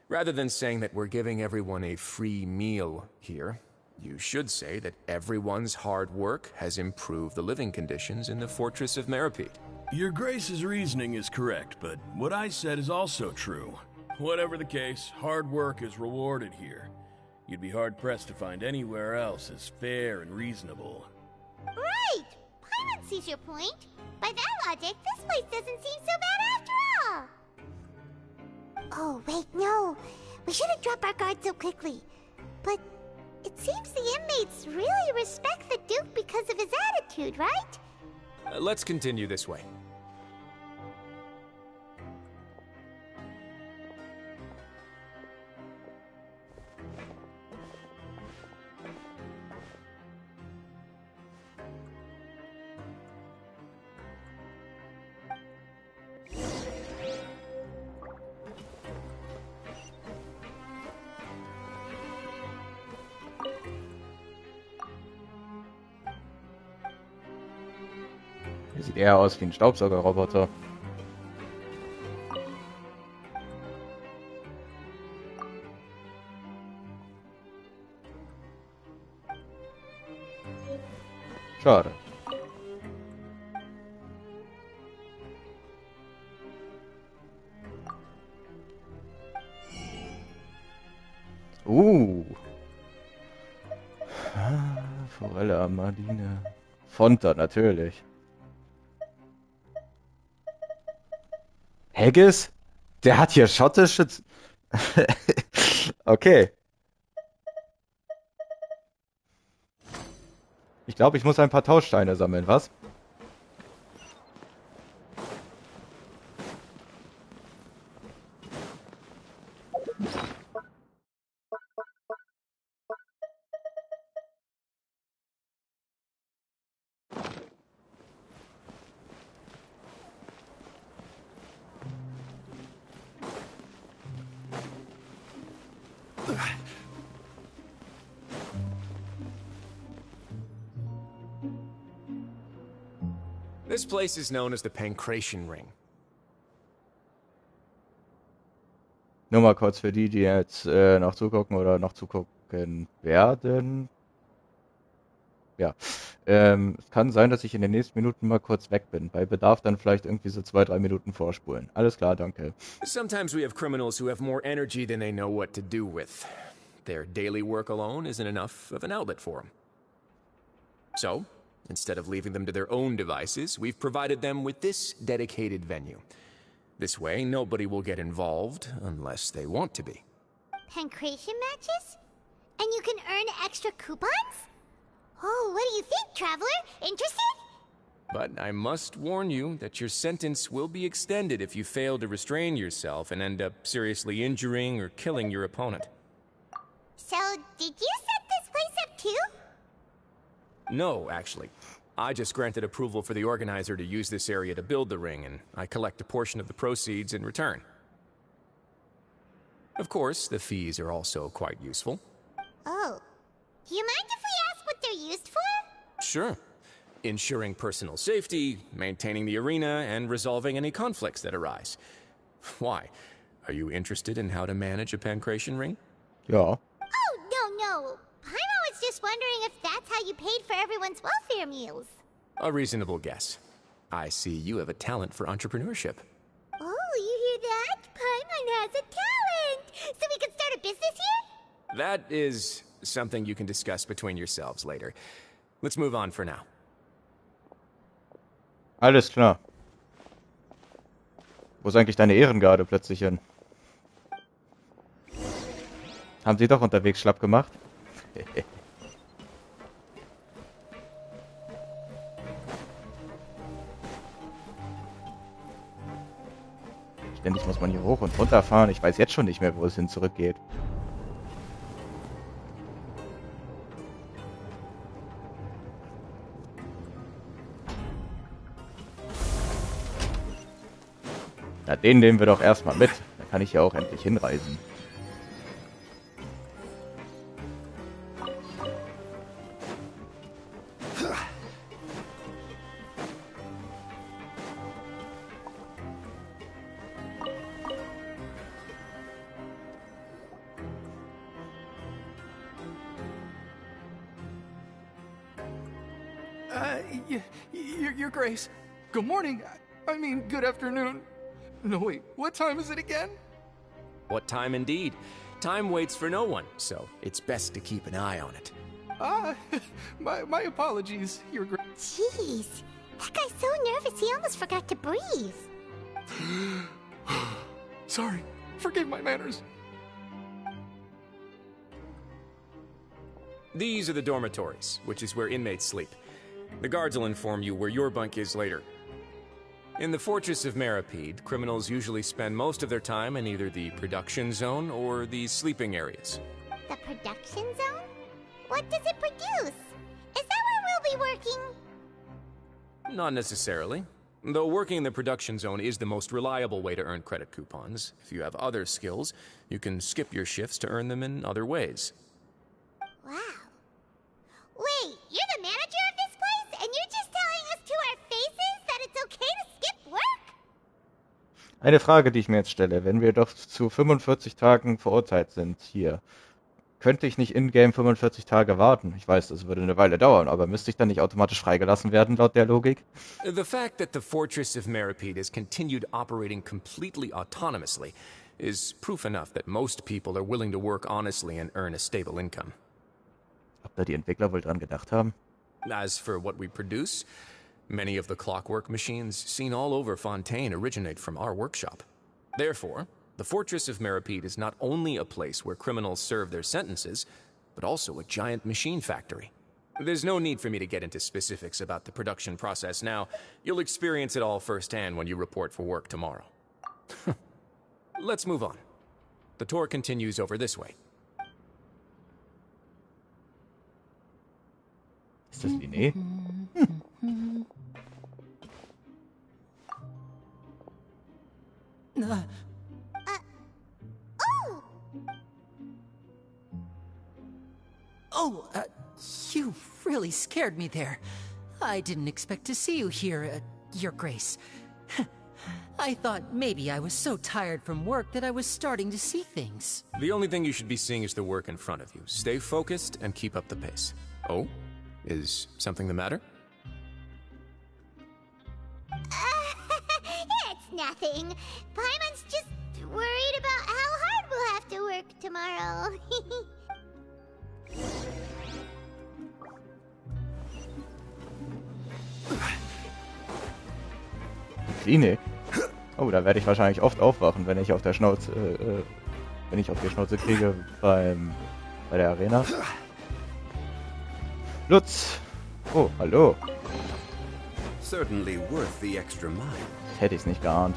rather than saying that we're giving everyone a free meal here, you should say that everyone's hard work has improved the living conditions in the Fortress of Meripede. Your Grace's reasoning is correct, but what I said is also true. Whatever the case, hard work is rewarded here. You'd be hard-pressed to find anywhere else as fair and reasonable. Right! Paimon sees your point. By that logic, this place doesn't seem so bad after all. Oh, wait, no. We shouldn't drop our guard so quickly. seems the inmates really respect the Duke because of his attitude, right? Let's continue this way. Der sieht eher aus wie ein Staubsaugerroboter. Schade. Forelle am Marine. Fonta, natürlich. Haggis? Der hat hier schottische... Okay. Ich glaube, ich muss ein paar Tauschsteine sammeln, was? This place is known as the Pancration Ring. Nur mal kurz für die, die jetzt noch zugucken oder noch zugucken werden. Ja, es kann sein, dass ich in den nächsten Minuten mal kurz weg bin. Bei Bedarf dann vielleicht irgendwie so 2-3 Minuten vorspulen. Alles klar, danke. Sometimes we have criminals who have more energy than they know what to do with. Their daily work alone isn't enough of an outlet for them. So, instead of leaving them to their own devices, we've provided them with this dedicated venue. This way, nobody will get involved unless they want to be. Pancration matches? And you can earn extra coupons? Oh, what do you think, Traveler? Interested? But I must warn you that your sentence will be extended if you fail to restrain yourself and end up seriously injuring or killing your opponent. So, did you set this place up too? No, actually. I just granted approval for the organizer to use this area to build the ring, and I collect a portion of the proceeds in return. Of course, the fees are also quite useful. Oh. Do you mind if we ask what they're used for? Sure. Ensuring personal safety, maintaining the arena, and resolving any conflicts that arise. Why? Are you interested in how to manage a pancration ring? Ja. Oh, no. Paimon was just wondering if that's how you paid for everyone's welfare meals. A reasonable guess. I see you have a talent for entrepreneurship. Oh, you hear that? Paimon has a talent! So we can start a business here? That is something you can discuss between yourselves later. Let's move on for now. Alles klar. Wo ist eigentlich deine Ehrengarde plötzlich hin? Haben sie doch unterwegs schlapp gemacht? Ständig muss man hier hoch und runter fahren. Ich weiß jetzt schon nicht mehr, wo es hin zurückgeht. Na, den nehmen wir doch erstmal mit. Da kann ich ja auch endlich hinreisen. Your Grace. Good morning. I mean, good afternoon. No, wait, what time is it again? What time indeed? Time waits for no one, so it's best to keep an eye on it. My apologies, Your Grace. Jeez, that guy's so nervous he almost forgot to breathe. Sorry, forgive my manners. These are the dormitories, which is where inmates sleep. The guards will inform you where your bunk is later. In the Fortress of Meripede, criminals usually spend most of their time in either the production zone or the sleeping areas. The production zone? What does it produce? Is that where we'll be working? Not necessarily. Though working in the production zone is the most reliable way to earn credit coupons, if you have other skills, you can skip your shifts to earn them in other ways. Wow. Wait, you're the manager of this place, and you're just telling us to our faces that it's okay to skip work? Eine Frage, die ich mir jetzt stelle. Wenn wir doch zu 45 Tagen verurteilt sind hier, könnte ich nicht in-game 45 Tage warten? Ich weiß, das würde eine Weile dauern, aber müsste ich dann nicht automatisch freigelassen werden, laut der Logik? The fact that the Fortress of Meripede has continued operating completely autonomously is proof enough that most people are willing to work honestly and earn a stable income. Ob da die Entwickler wohl dran gedacht haben? As for what we produce, many of the clockwork machines seen all over Fontaine originate from our workshop. Therefore, the Fortress of Meripede is not only a place where criminals serve their sentences, but also a giant machine factory. There's no need for me to get into specifics about the production process now. You'll experience it all firsthand when you report for work tomorrow. Let's move on. The tour continues over this way. Ist das Linné? You really scared me there. I didn't expect to see you here, Your Grace. I thought maybe I was so tired from work that I was starting to see things. The only thing you should be seeing is the work in front of you. Stay focused and keep up the pace. Oh? Is something the matter? It's nothing. Paimon's just worried about how hard we'll have to work tomorrow. Klinik? Oh, da werde ich wahrscheinlich oft aufwachen, wenn ich auf die Schnauze kriege bei der Arena. Lutz! Oh, hallo. Certainly worth the extra mile. Hätte ich's nicht geahnt.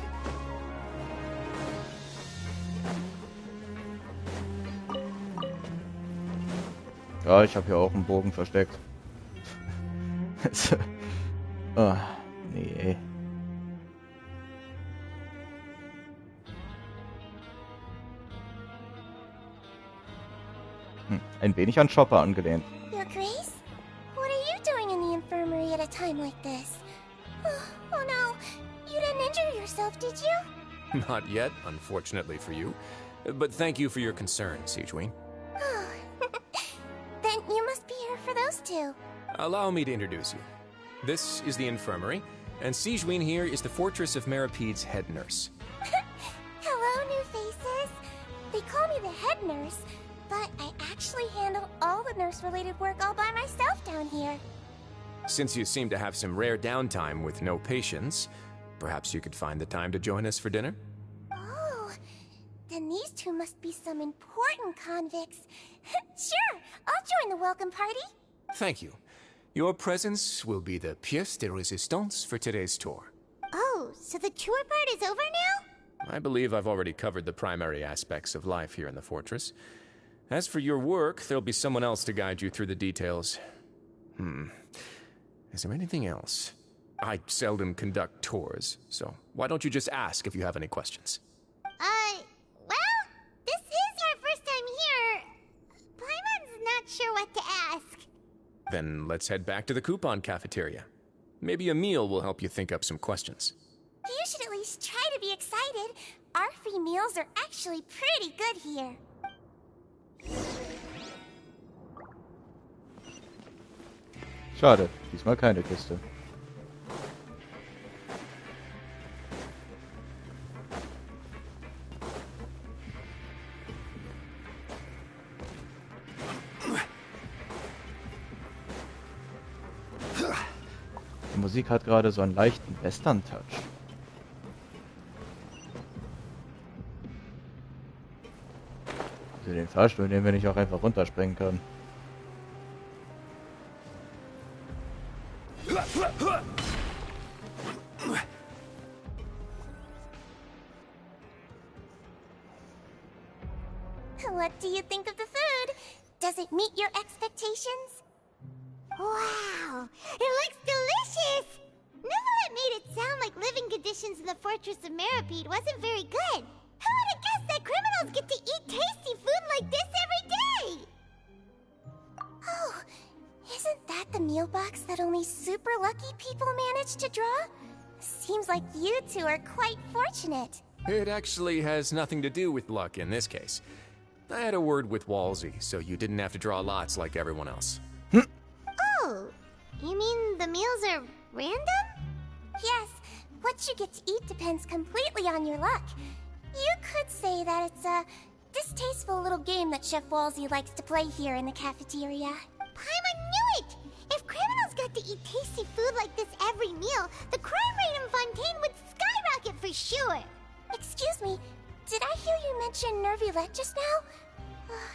Ja, ich habe hier auch einen Bogen versteckt. Oh, nee. Ein wenig an Chopper angelehnt. Your Grace? What are you doing in the infirmary at a time like this? Oh no, you didn't injure yourself, did you? Not yet, unfortunately for you. But thank you for your concern, Sigewin. Then you must be here for those two. Allow me to introduce you. This is the infirmary, and Sigewin here is the Fortress of Meripede's head nurse. Hello, new faces. They call me the head nurse, but I actually handle all the nurse-related work all by myself down here. Since you seem to have some rare downtime with no patients, perhaps you could find the time to join us for dinner? Oh, then these two must be some important convicts. Sure, I'll join the welcome party. Thank you. Your presence will be the pièce de résistance for today's tour. Oh, so the tour part is over now? I believe I've already covered the primary aspects of life here in the fortress. As for your work, there'll be someone else to guide you through the details. Is there anything else? I seldom conduct tours, so why don't you just ask if you have any questions? Well, this is our first time here. Paimon's not sure what to ask. Then let's head back to the coupon cafeteria. Maybe a meal will help you think up some questions. You should at least try to be excited. Our free meals are actually pretty good here. Schade, diesmal keine Kiste. Die Musik hat gerade so einen leichten Western-Touch. Also den Fahrstuhl, den wir nicht auch einfach runterspringen können. What do you think of the food? Does it meet your expectations? Wow, it looks delicious! Neverlet made it sound like living conditions in the Fortress of Meripede wasn't very good. Who would have guessed that criminals get to eat tasty food like this every day? Oh, isn't that the meal box that only super lucky people manage to draw? Seems like you two are quite fortunate. It actually has nothing to do with luck in this case. I had a word with Walsey, so you didn't have to draw lots like everyone else. Oh, you mean the meals are random? Yes, what you get to eat depends completely on your luck. You could say that it's a distasteful little game that Chef Walsey likes to play here in the cafeteria. Paimon knew it! If criminals got to eat tasty food like this every meal, the crime rate in Fontaine would skyrocket for sure! Excuse me, did I hear you mention Nervulette just now?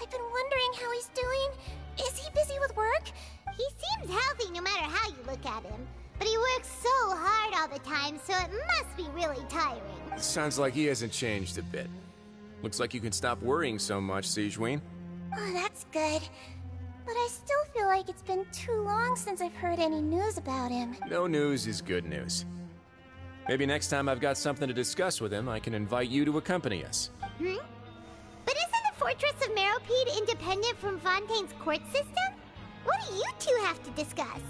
I've been wondering how he's doing. Is he busy with work? He seems healthy no matter how you look at him. But he works so hard all the time, so it must be really tiring. Sounds like he hasn't changed a bit. Looks like you can stop worrying so much, Sigewinne. Oh, that's good. But I still feel like it's been too long since I've heard any news about him. No news is good news. Maybe next time I've got something to discuss with him, I can invite you to accompany us. But isn't the Fortress of Meripede independent from Fontaine's court system? What do you two have to discuss?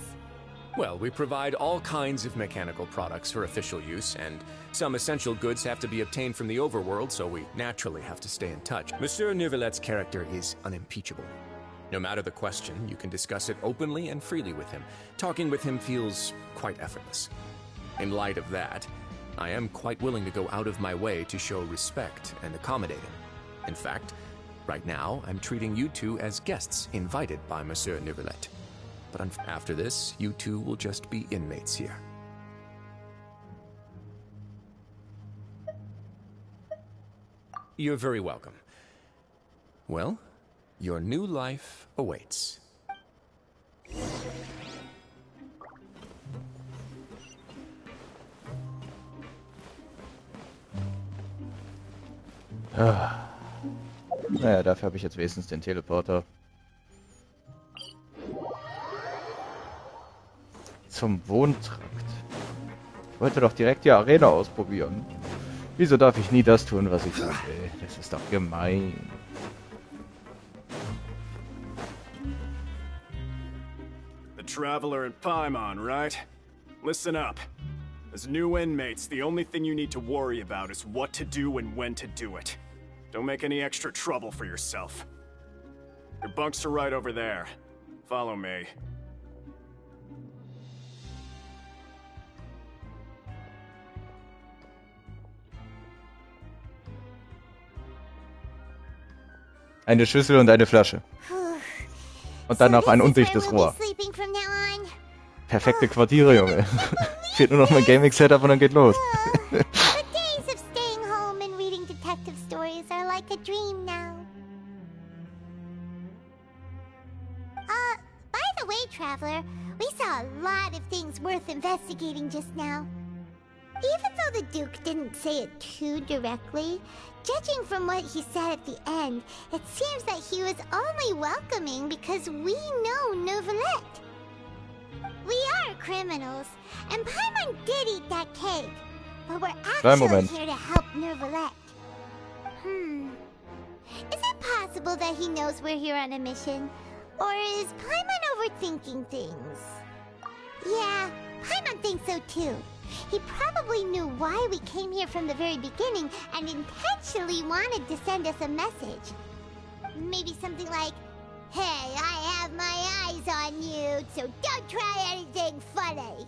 Well, we provide all kinds of mechanical products for official use, and some essential goods have to be obtained from the overworld, so we naturally have to stay in touch. Monsieur Nervulette's character is unimpeachable. No matter the question, you can discuss it openly and freely with him. Talking with him feels quite effortless. In light of that, I am quite willing to go out of my way to show respect and accommodate him. In fact, right now, I'm treating you two as guests invited by Monsieur Nervulette. But after this, you two will just be inmates here. You're very welcome. Well, your new life awaits. Naja, dafür habe ich jetzt wenigstens den Teleporter. Zum Wohntrakt. Ich wollte doch direkt die Arena ausprobieren. Wieso darf ich nie das tun, was ich will? Das ist doch gemein. The Traveler and Paimon, right? Listen up. As new inmates, the only thing you need to worry about is what to do and when to do it. Don't make any extra trouble for yourself. Your bunks are right over there. Follow me. Eine Schüssel und eine Flasche. Und dann noch ein undichtes Rohr. Perfekte Quartiere, Junge. Fehlt nur noch mein Gaming-Setup und dann geht los. The days of staying home and reading detective stories are like a dream now. By the way, Traveler, we saw a lot of things worth investigating just now. Even though the Duke didn't say it too directly, judging from what he said at the end, it seems that he was only welcoming because we know Nervulette. We are criminals, and Paimon did eat that cake, but we're actually here to help Nervulette. Is it possible that he knows we're here on a mission? Or is Paimon overthinking things? Yeah, Paimon thinks so too. He probably knew why we came here from the very beginning and intentionally wanted to send us a message. Maybe something like, "Hey, I have my eyes on you, so don't try anything funny."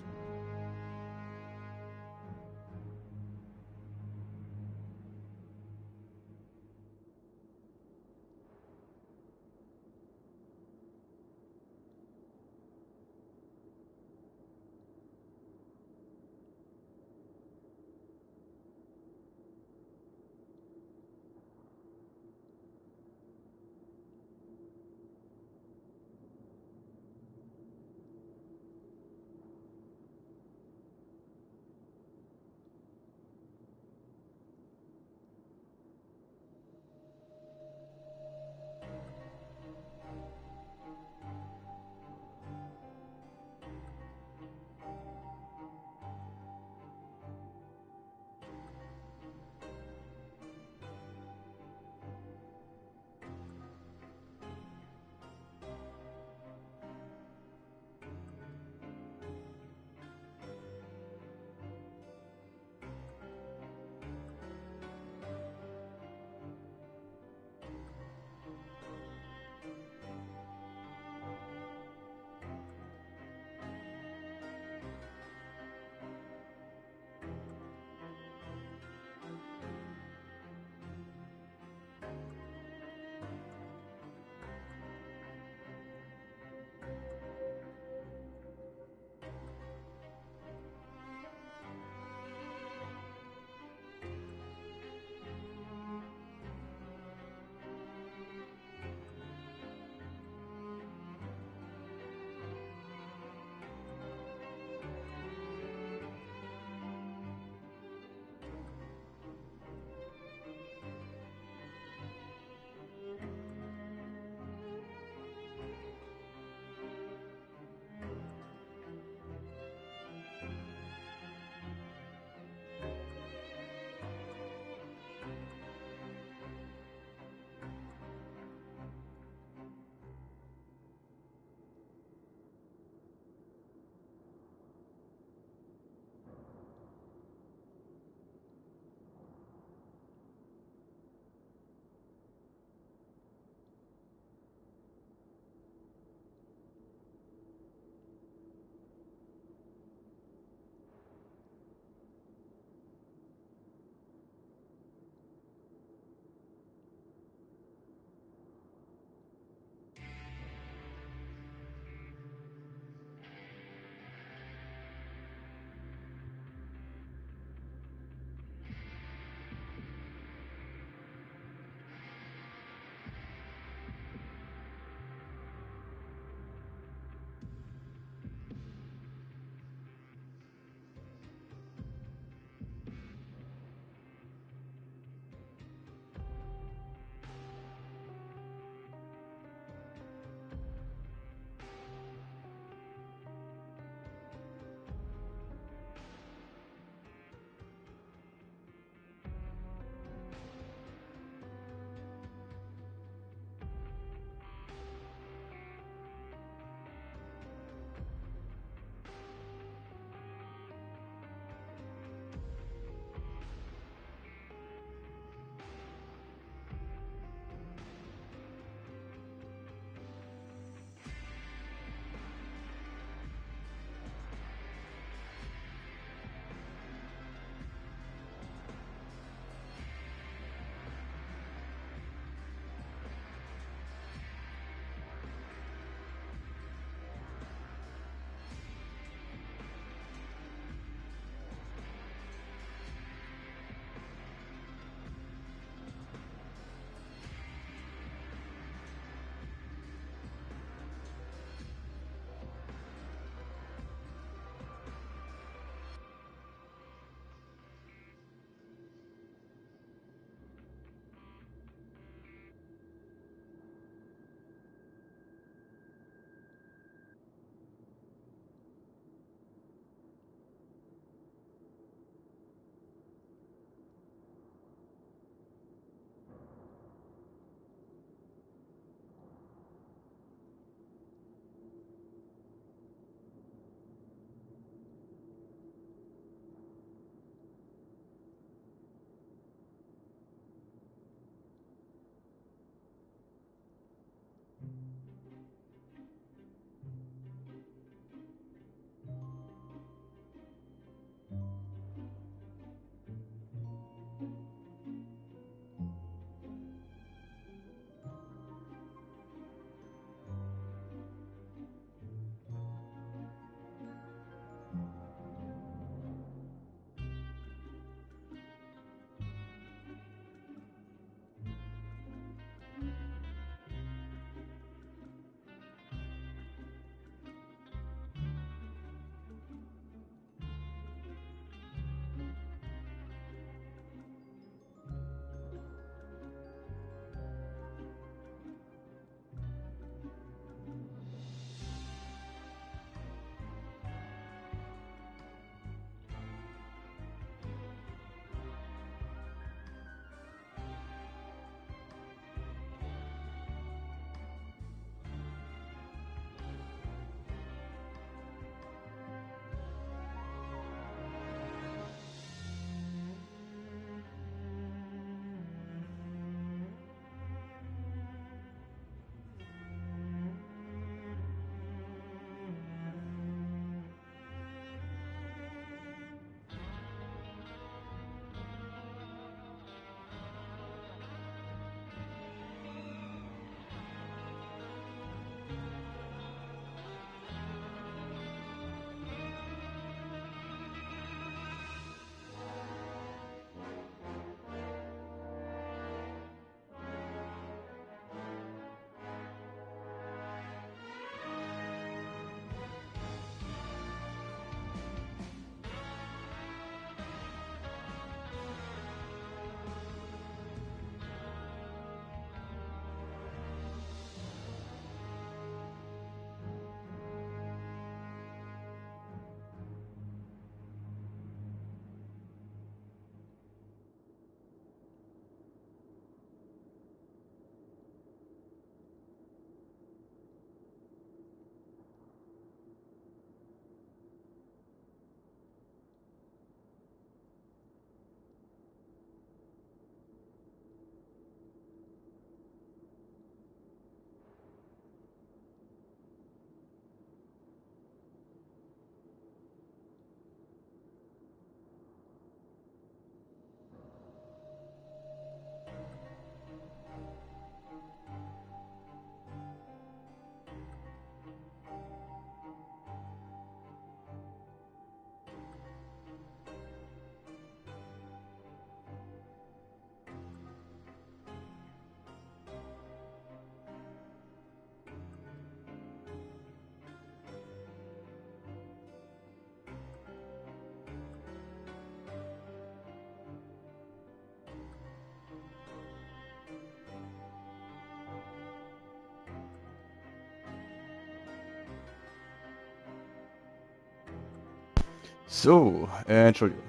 So, Entschuldigung.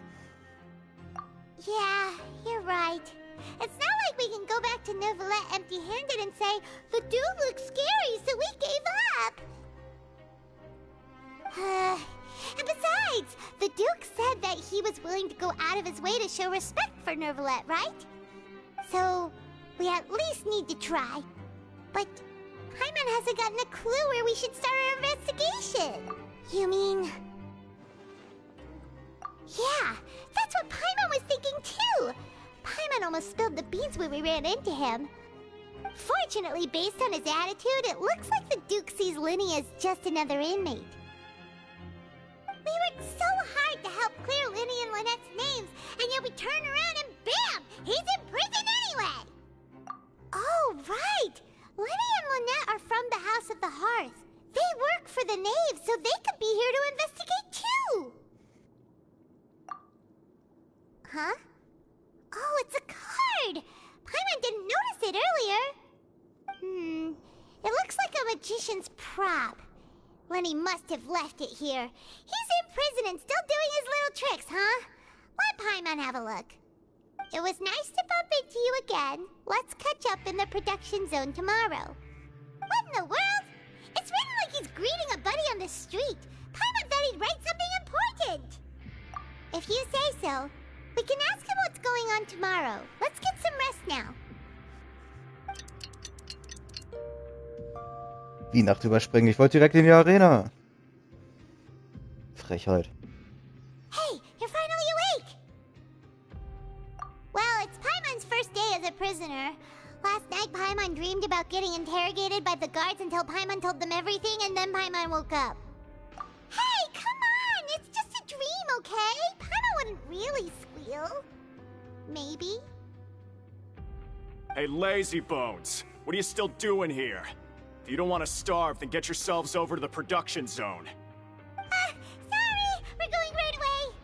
Yeah, you're right. It's not like we can go back to Neuvillette empty-handed and say, the dude looks scary, so we gave up. And besides, the Duke said that he was willing to go out of his way to show respect for Neuvillette, right? So, we at least need to try. But Paimon hasn't gotten a clue where we should start our investigation. You mean... Yeah, that's what Paimon was thinking too! Paimon almost spilled the beans when we ran into him. Fortunately, based on his attitude, it looks like the Duke sees Linny as just another inmate. We worked so hard to help clear Linny and Lynette's names, and yet we turn around and bam! He's in prison anyway! Oh, right! Linny and Lynette are from the House of the Hearth. They work for the Knave, so they could be here to investigate too! Huh? Oh, it's a card! Paimon didn't notice it earlier. It looks like a magician's prop. Linny must have left it here. He's in prison and still doing his little tricks, huh? Let Paimon have a look. It was nice to bump into you again. Let's catch up in the production zone tomorrow. What in the world? It's written like he's greeting a buddy on the street. Paimon thought he'd write something important. If you say so, we can ask him what's going on tomorrow. Let's get some rest now. Wie Nacht überspringen? Ich wollte direkt in die Arena. Frechheit. Hey, you're finally awake! Well, it's Paimon's first day as a prisoner. Last night, Paimon dreamed about getting interrogated by the guards until Paimon told them everything, and then Paimon woke up. Hey, come on! It's just a dream, okay? Paimon wouldn't really squeal. Maybe? Hey, lazy bones! What are you still doing here? If you don't want to starve, then get yourselves over to the production zone. Sorry! We're going right away!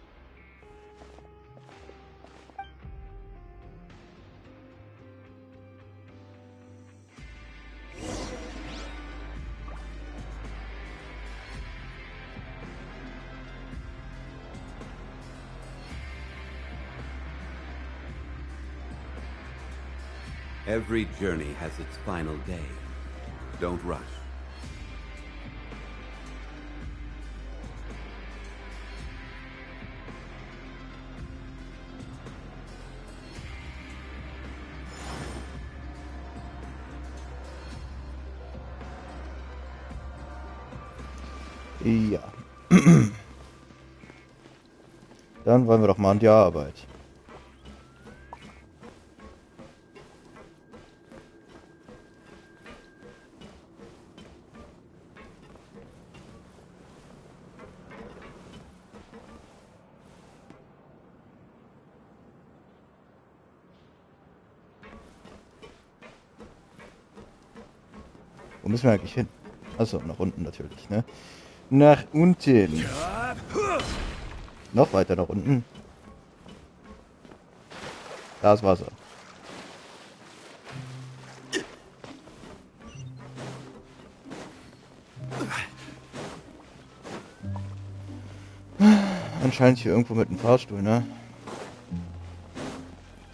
Every journey has its final day. Don't rush. Ja. Dann wollen wir doch mal an die Arbeit. Wo müssen wir eigentlich hin? Achso, nach unten natürlich, ne? Nach unten. Noch weiter nach unten. Da ist Wasser. Anscheinend hier irgendwo mit einem Fahrstuhl, ne?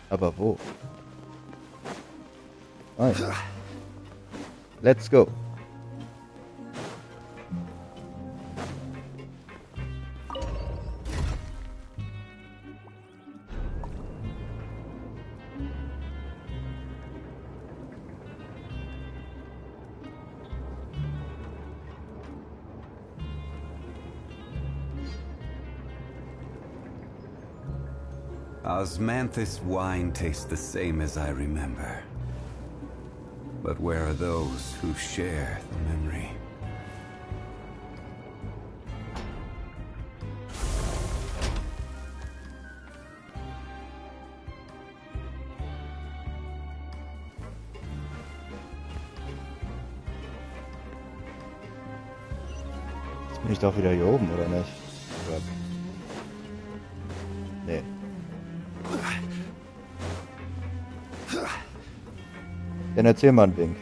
Aber wo? Ah, ja. Let's go. Osmanthus wine tastes the same as I remember. But where are those who share the memory? Jetzt bin ich doch wieder hier oben, oder nicht? Oder... Nee. Dann erzähl mal einen Wink.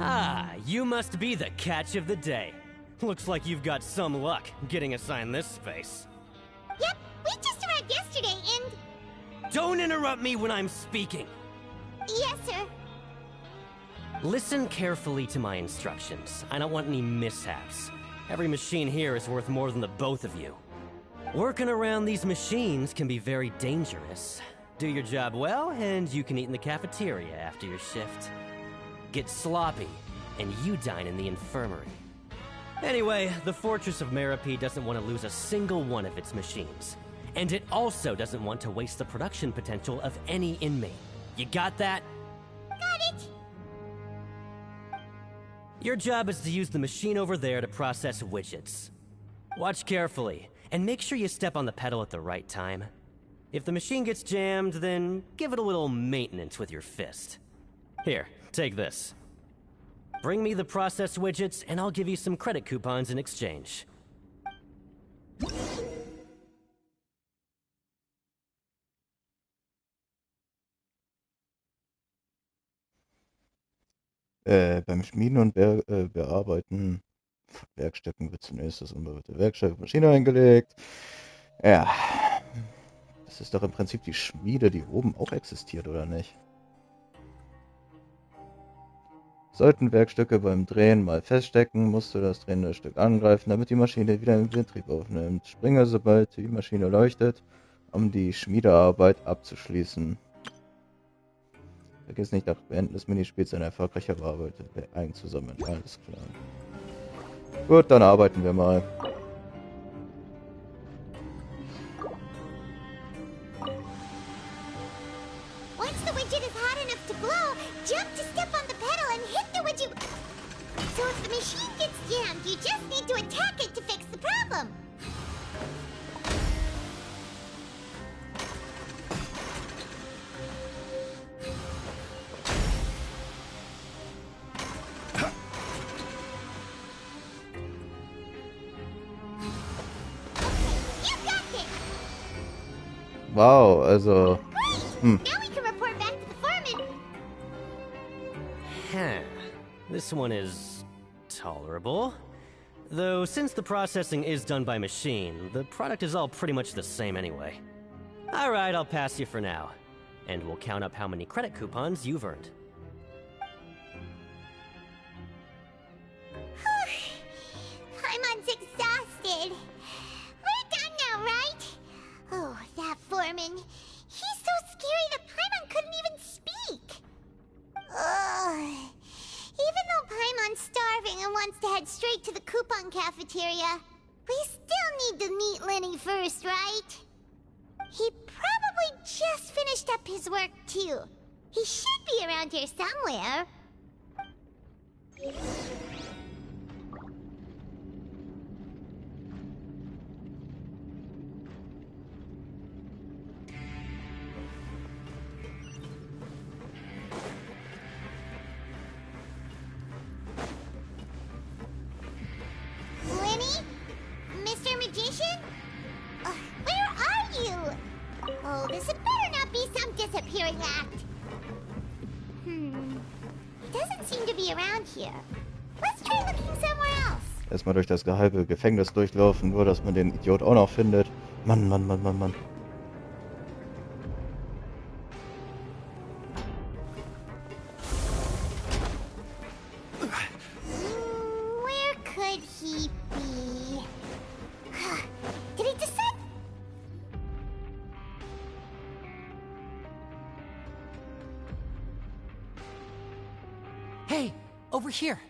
Ah, you must be the catch of the day. Looks like you've got some luck getting assigned this space. Yep, we just arrived yesterday and... Don't interrupt me when I'm speaking! Yes, sir. Listen carefully to my instructions. I don't want any mishaps. Every machine here is worth more than the both of you. Working around these machines can be very dangerous. Do your job well, and you can eat in the cafeteria after your shift. Get sloppy, and you dine in the infirmary. Anyway, the Fortress of Merope doesn't want to lose a single one of its machines. And it also doesn't want to waste the production potential of any inmate. You got that? Got it! Your job is to use the machine over there to process widgets. Watch carefully, and make sure you step on the pedal at the right time. If the machine gets jammed, then give it a little maintenance with your fist. Here, take this. Bring me the process widgets, and I'll give you some credit coupons in exchange. Beim Schmieden und Bearbeiten Werkstücken wird zunächst das unbearbeitete Werkstück in Maschine eingelegt. Ja, das ist doch im Prinzip die Schmiede, die oben auch existiert, oder nicht? Sollten Werkstücke beim Drehen mal feststecken, musst du das drehende Stück angreifen, damit die Maschine wieder in Betrieb aufnimmt. Springe, sobald die Maschine leuchtet, um die Schmiedearbeit abzuschließen. Vergiss nicht, nach Beenden des Minispiels eine erfolgreiche bearbeitete einzusammeln. Alles klar. Gut, dann arbeiten wir mal. Once the widget is hot enough to blow, jump to step on the pedal and hit the widget. So if the machine gets jammed, you just need to attack it to fix the problem. Wow, also... Now we can report back to the foreman. This one is tolerable. Though since the processing is done by machine, the product is all pretty much the same anyway. Alright, I'll pass you for now. And we'll count up how many credit coupons you've earned. Paimon's exhausted. We're done now, right? Oh, that foreman. He's so scary that Paimon couldn't even speak. Ugh. Even though Paimon's starving and wants to head straight to the coupon cafeteria, we still need to meet Lenny first, right? He probably just finished up his work, too. He should be around here somewhere. Lenny? Mr. Magician? Where are you? Oh, this had better not be some disappearing act. He doesn't seem to be around here. Let's try looking somewhere else. Erstmal durch das halbe Gefängnis durchlaufen, nur dass man den Idiot auch noch findet. Mann, Mann, Mann, Mann, Mann. Where could he be? Did he decide? Hey, over here.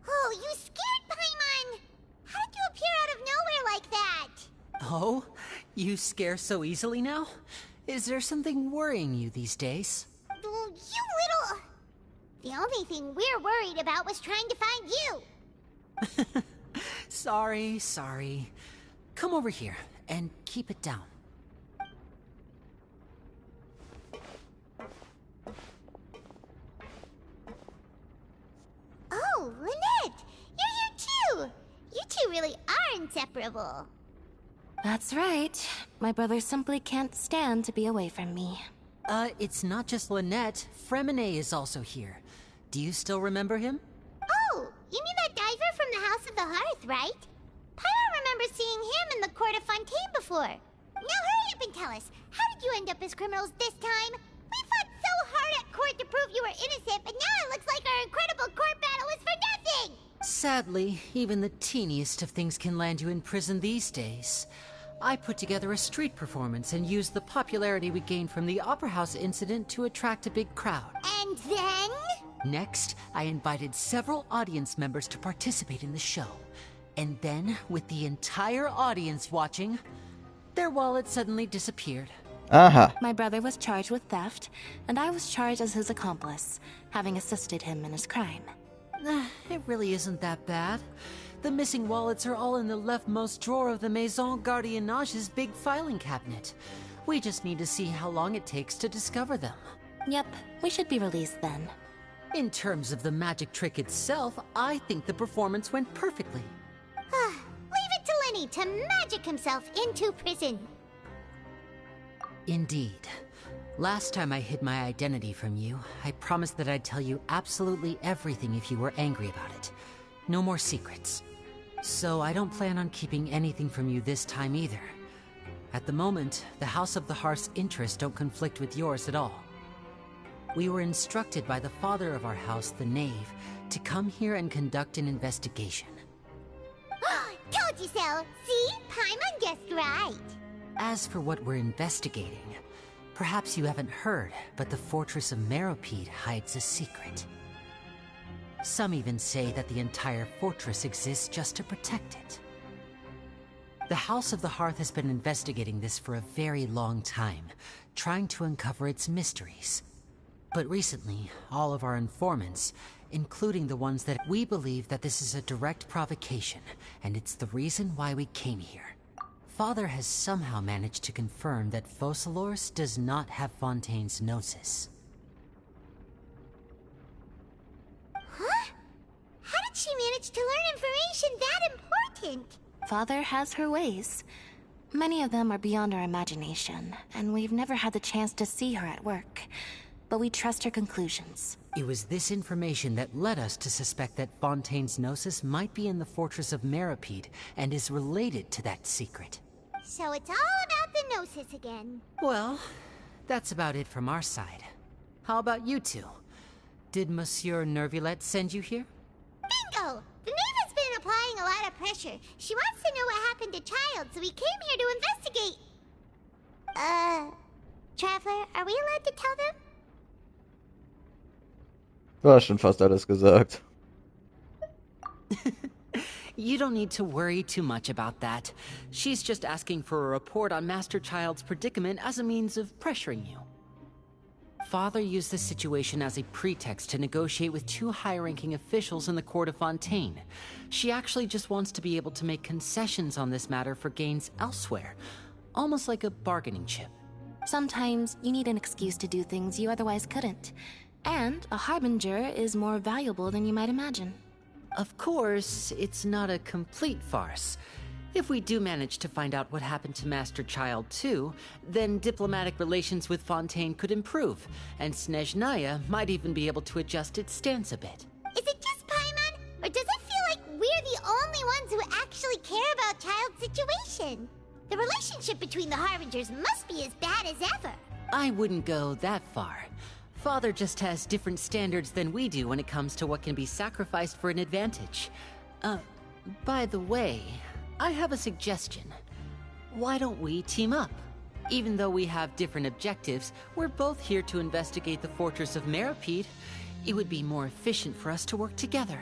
Oh, you scared Paimon! How did you appear out of nowhere like that? Oh, you scare so easily now? Is there something worrying you these days? You little... The only thing we're worried about was trying to find you. Sorry. Come over here and keep it down. Oh, Lynette! You're here too! You two really are inseparable. That's right. My brother simply can't stand to be away from me. It's not just Lynette. Fremine is also here. Do you still remember him? Oh, you mean of the Hearth, right? Paimon remembers seeing him in the court of Fontaine before. Now hurry up and tell us, how did you end up as criminals this time? We fought so hard at court to prove you were innocent, but now it looks like our incredible court battle was for nothing! Sadly, even the teeniest of things can land you in prison these days. I put together a street performance and used the popularity we gained from the Opera House incident to attract a big crowd. And then? Next, I invited several audience members to participate in the show. And then, with the entire audience watching, their wallet suddenly disappeared. Aha. My brother was charged with theft, and I was charged as his accomplice, having assisted him in his crime. It really isn't that bad. The missing wallets are all in the leftmost drawer of the Maison Gardiennage's big filing cabinet. We just need to see how long it takes to discover them. Yep, we should be released then. In terms of the magic trick itself, I think the performance went perfectly. Leave it to Lenny to magic himself into prison. Indeed. Last time I hid my identity from you, I promised that I'd tell you absolutely everything if you were angry about it. No more secrets. So I don't plan on keeping anything from you this time either. At the moment, the House of the Hearth's interests don't conflict with yours at all. We were instructed by the father of our house, the Knave, to come here and conduct an investigation. Told you so! See? Paimon guessed right. As for what we're investigating, perhaps you haven't heard, but the fortress of Meropide hides a secret. Some even say that the entire fortress exists just to protect it. The House of the Hearth has been investigating this for a very long time, trying to uncover its mysteries. But recently, all of our informants, including the ones that we believe that this is a direct provocation, and it's the reason why we came here. Father has somehow managed to confirm that Focalors does not have Fontaine's Gnosis. Huh? How did she manage to learn information that important? Father has her ways. Many of them are beyond our imagination, and we've never had the chance to see her at work. But we trust her conclusions. It was this information that led us to suspect that Fontaine's Gnosis might be in the fortress of Meropide and is related to that secret. So it's all about the Gnosis again. Well, that's about it from our side. How about you two? Did Monsieur Nervulette send you here? Bingo! The Knave has been applying a lot of pressure. She wants to know what happened to Child, so we came here to investigate. Traveler, are we allowed to tell them? Du hast schon fast alles gesagt. You don't need to worry too much about that. She's just asking for a report on Master Child's predicament as a means of pressuring you. Father used this situation as a pretext to negotiate with two high-ranking officials in the court of Fontaine. She actually just wants to be able to make concessions on this matter for gains elsewhere, almost like a bargaining chip. Sometimes you need an excuse to do things you otherwise couldn't. And a harbinger is more valuable than you might imagine. Of course, it's not a complete farce. If we do manage to find out what happened to Master Child too, then diplomatic relations with Fontaine could improve, and Snezhnaya might even be able to adjust its stance a bit. Is it just Paimon, or does it feel like we're the only ones who actually care about Child's situation? The relationship between the Harbingers must be as bad as ever. I wouldn't go that far. Father just has different standards than we do when it comes to what can be sacrificed for an advantage. By the way, I have a suggestion. Why don't we team up? Even though we have different objectives, we're both here to investigate the fortress of Meropide. It would be more efficient for us to work together.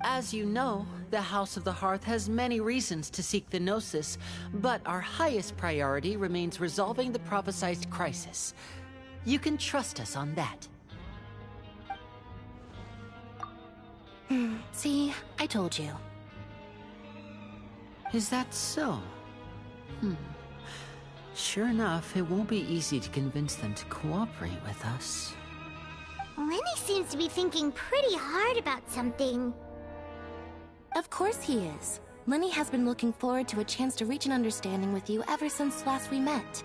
As you know, the House of the Hearth has many reasons to seek the Gnosis, but our highest priority remains resolving the prophesized crisis. You can trust us on that. See, I told you. Is that so? Sure enough, it won't be easy to convince them to cooperate with us. Lenny seems to be thinking pretty hard about something. Of course he is. Lenny has been looking forward to a chance to reach an understanding with you ever since last we met.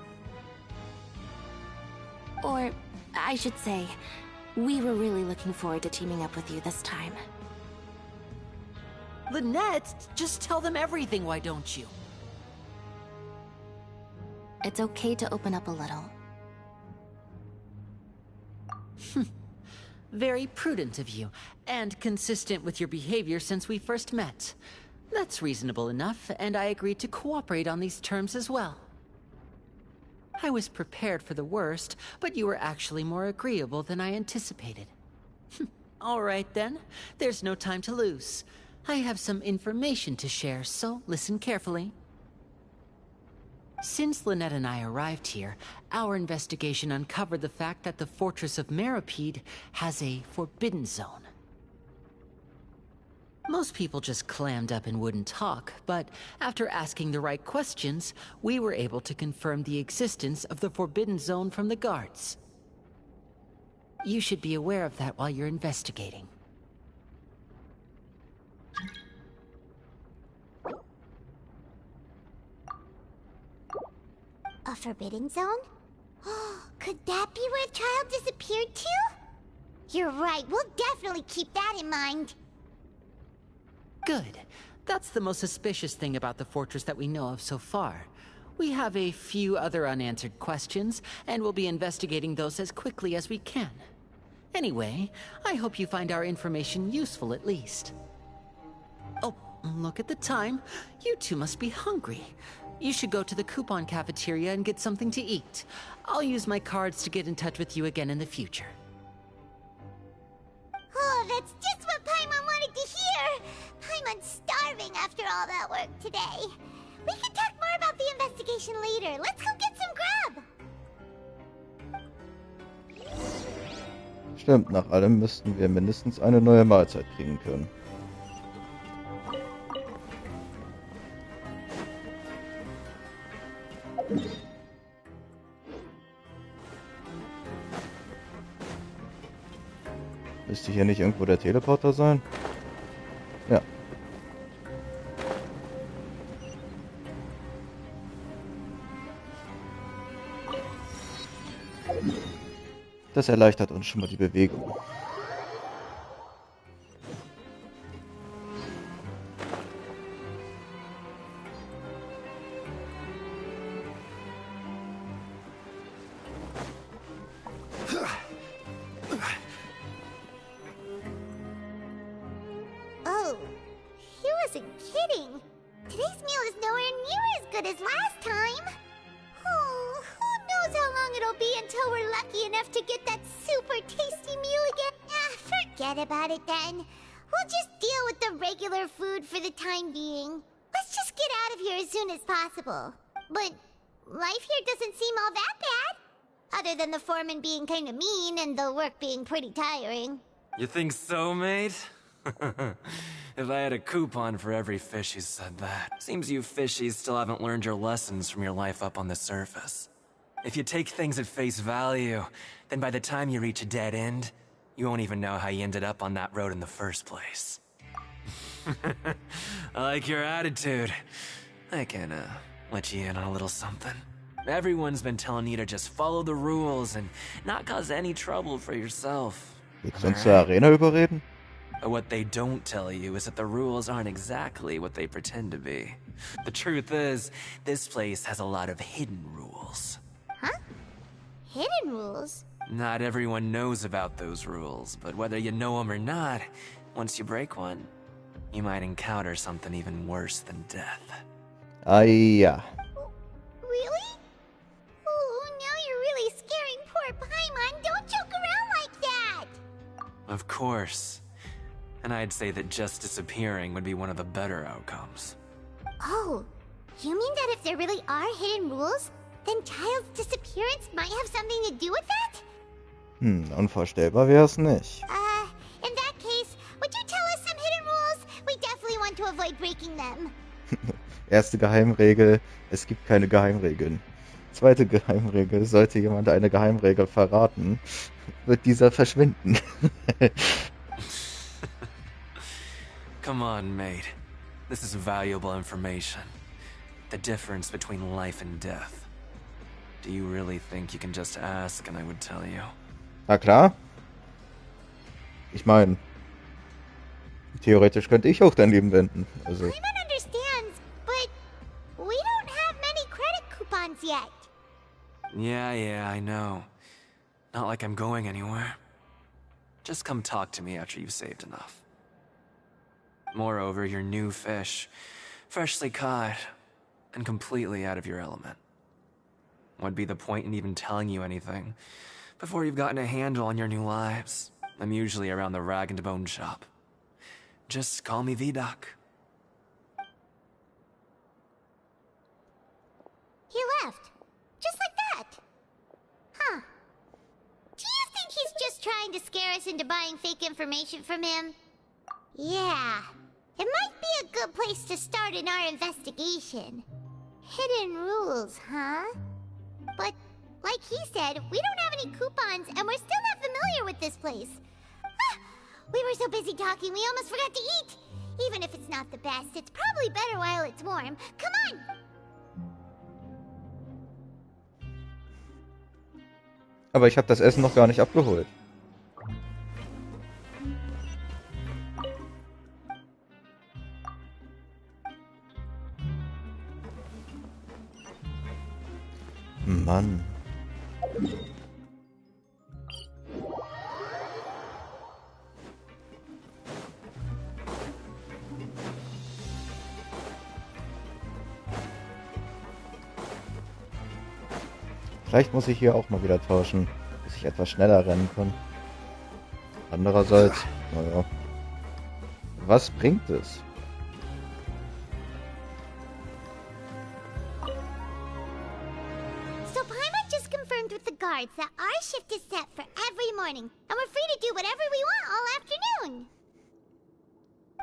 Or, I should say, we were really looking forward to teaming up with you this time. Lynette, just tell them everything, why don't you? It's okay to open up a little. Very prudent of you, and consistent with your behavior since we first met. That's reasonable enough, and I agreed to cooperate on these terms as well. I was prepared for the worst, but you were actually more agreeable than I anticipated. All right then, there's no time to lose. I have some information to share, so listen carefully. Since Lynette and I arrived here, our investigation uncovered the fact that the Fortress of Meripede has a forbidden zone. Most people just clammed up and wouldn't talk, but after asking the right questions, we were able to confirm the existence of the forbidden zone from the guards. You should be aware of that while you're investigating. A forbidden zone? Could that be where the child disappeared to? You're right, we'll definitely keep that in mind. Good. That's the most suspicious thing about the fortress that we know of so far. We have a few other unanswered questions, and we'll be investigating those as quickly as we can. Anyway, I hope you find our information useful at least. Oh, look at the time. You two must be hungry. You should go to the coupon cafeteria and get something to eat. I'll use my cards to get in touch with you again in the future. Oh, that's just what Paimon wanted to hear! Paimon's starving after all that work today. We can talk more about the investigation later. Let's go get some grub! Stimmt, nach allem müssten wir mindestens eine neue Mahlzeit kriegen können. Müsste hier nicht irgendwo der Teleporter sein? Ja. Das erleichtert uns schon mal die Bewegung. Oh, he wasn't kidding. Today's meal is nowhere near as good as last time. Oh, who knows how long it'll be until we're lucky enough to get that super tasty meal again. Forget about it then. We'll just deal with the regular food for the time being. Let's just get out of here as soon as possible. But life here doesn't seem all that bad. Other than the foreman being kind of mean and the work being pretty tiring. You think so, mate? If I had a coupon for every fish who said that. Seems you fishies still haven't learned your lessons from your life up on the surface. If you take things at face value, then by the time you reach a dead end, you won't even know how you ended up on that road in the first place. I like your attitude. I can, let you in on a little something. Everyone's been telling you to just follow the rules and not cause any trouble for yourself. Willst du uns zur Arena überreden? But what they don't tell you is that the rules aren't exactly what they pretend to be. The truth is, this place has a lot of hidden rules. Huh? Hidden rules? Not everyone knows about those rules, but whether you know them or not, once you break one, you might encounter something even worse than death. Ja. Really? Oh, now you're really scaring poor Paimon. Don't joke around like that! Of course. And I'd say that just disappearing would be one of the better outcomes. Oh, you mean that if there really are hidden rules, then Child's disappearance might have something to do with that? Unvorstellbar wär's nicht. In that case, would you tell us some hidden rules? We definitely want to avoid breaking them. Erste Geheimregel, es gibt keine Geheimregeln. Zweite Geheimregel, sollte jemand eine Geheimregel verraten, wird dieser verschwinden. Come on, mate. This is valuable information. The difference between life and death. Do you really think you can just ask and I would tell you? Na klar. Ich meine, Theoretisch könnte ich auch dein Leben wenden. Also. Paimon understands, but we don't have many credit coupons yet. Yeah, I know. Not like I'm going anywhere. Just come talk to me after you've saved enough. Moreover, you're new fish, freshly caught, and completely out of your element. What'd be the point in even telling you anything before you've gotten a handle on your new lives? I'm usually around the rag and bone shop. Just call me V-Doc. He left. Just like that. Huh. Do you think he's just trying to scare us into buying fake information from him? Yeah. It might be a good place to start in our investigation. Hidden rules, huh? But, like he said, we don't have any coupons and we're still not familiar with this place. Ah, we were so busy talking we almost forgot to eat. Even if it's not the best, it's probably better while it's warm. Come on! Aber ich habe das Essen noch gar nicht abgeholt. Mann. Vielleicht muss ich hier auch mal wieder tauschen, dass ich etwas schneller rennen kann. Andererseits, naja, was bringt es? So Paimon just confirmed with the guards that our shift is set for every morning, and we're free to do whatever we want all afternoon.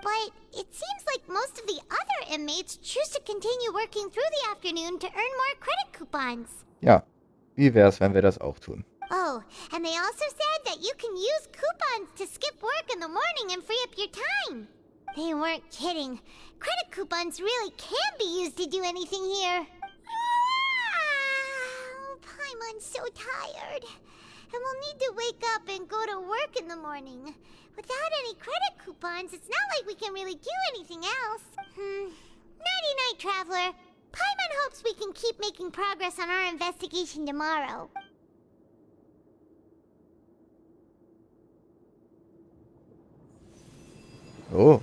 But it seems like most of the other inmates choose to continue working through the afternoon to earn more credit coupons. Ja, wie wär's, wenn wir das auch tun? Oh, and they also said that you can use coupons to skip work in the morning and free up your time. They weren't kidding. Credit coupons really can be used to do anything here. Paimon's so tired. And we'll need to wake up and go to work in the morning. Without any credit coupons, it's not like we can really do anything else. Nighty-night, Traveler. Paimon hopes we can keep making progress on our investigation tomorrow. Oh.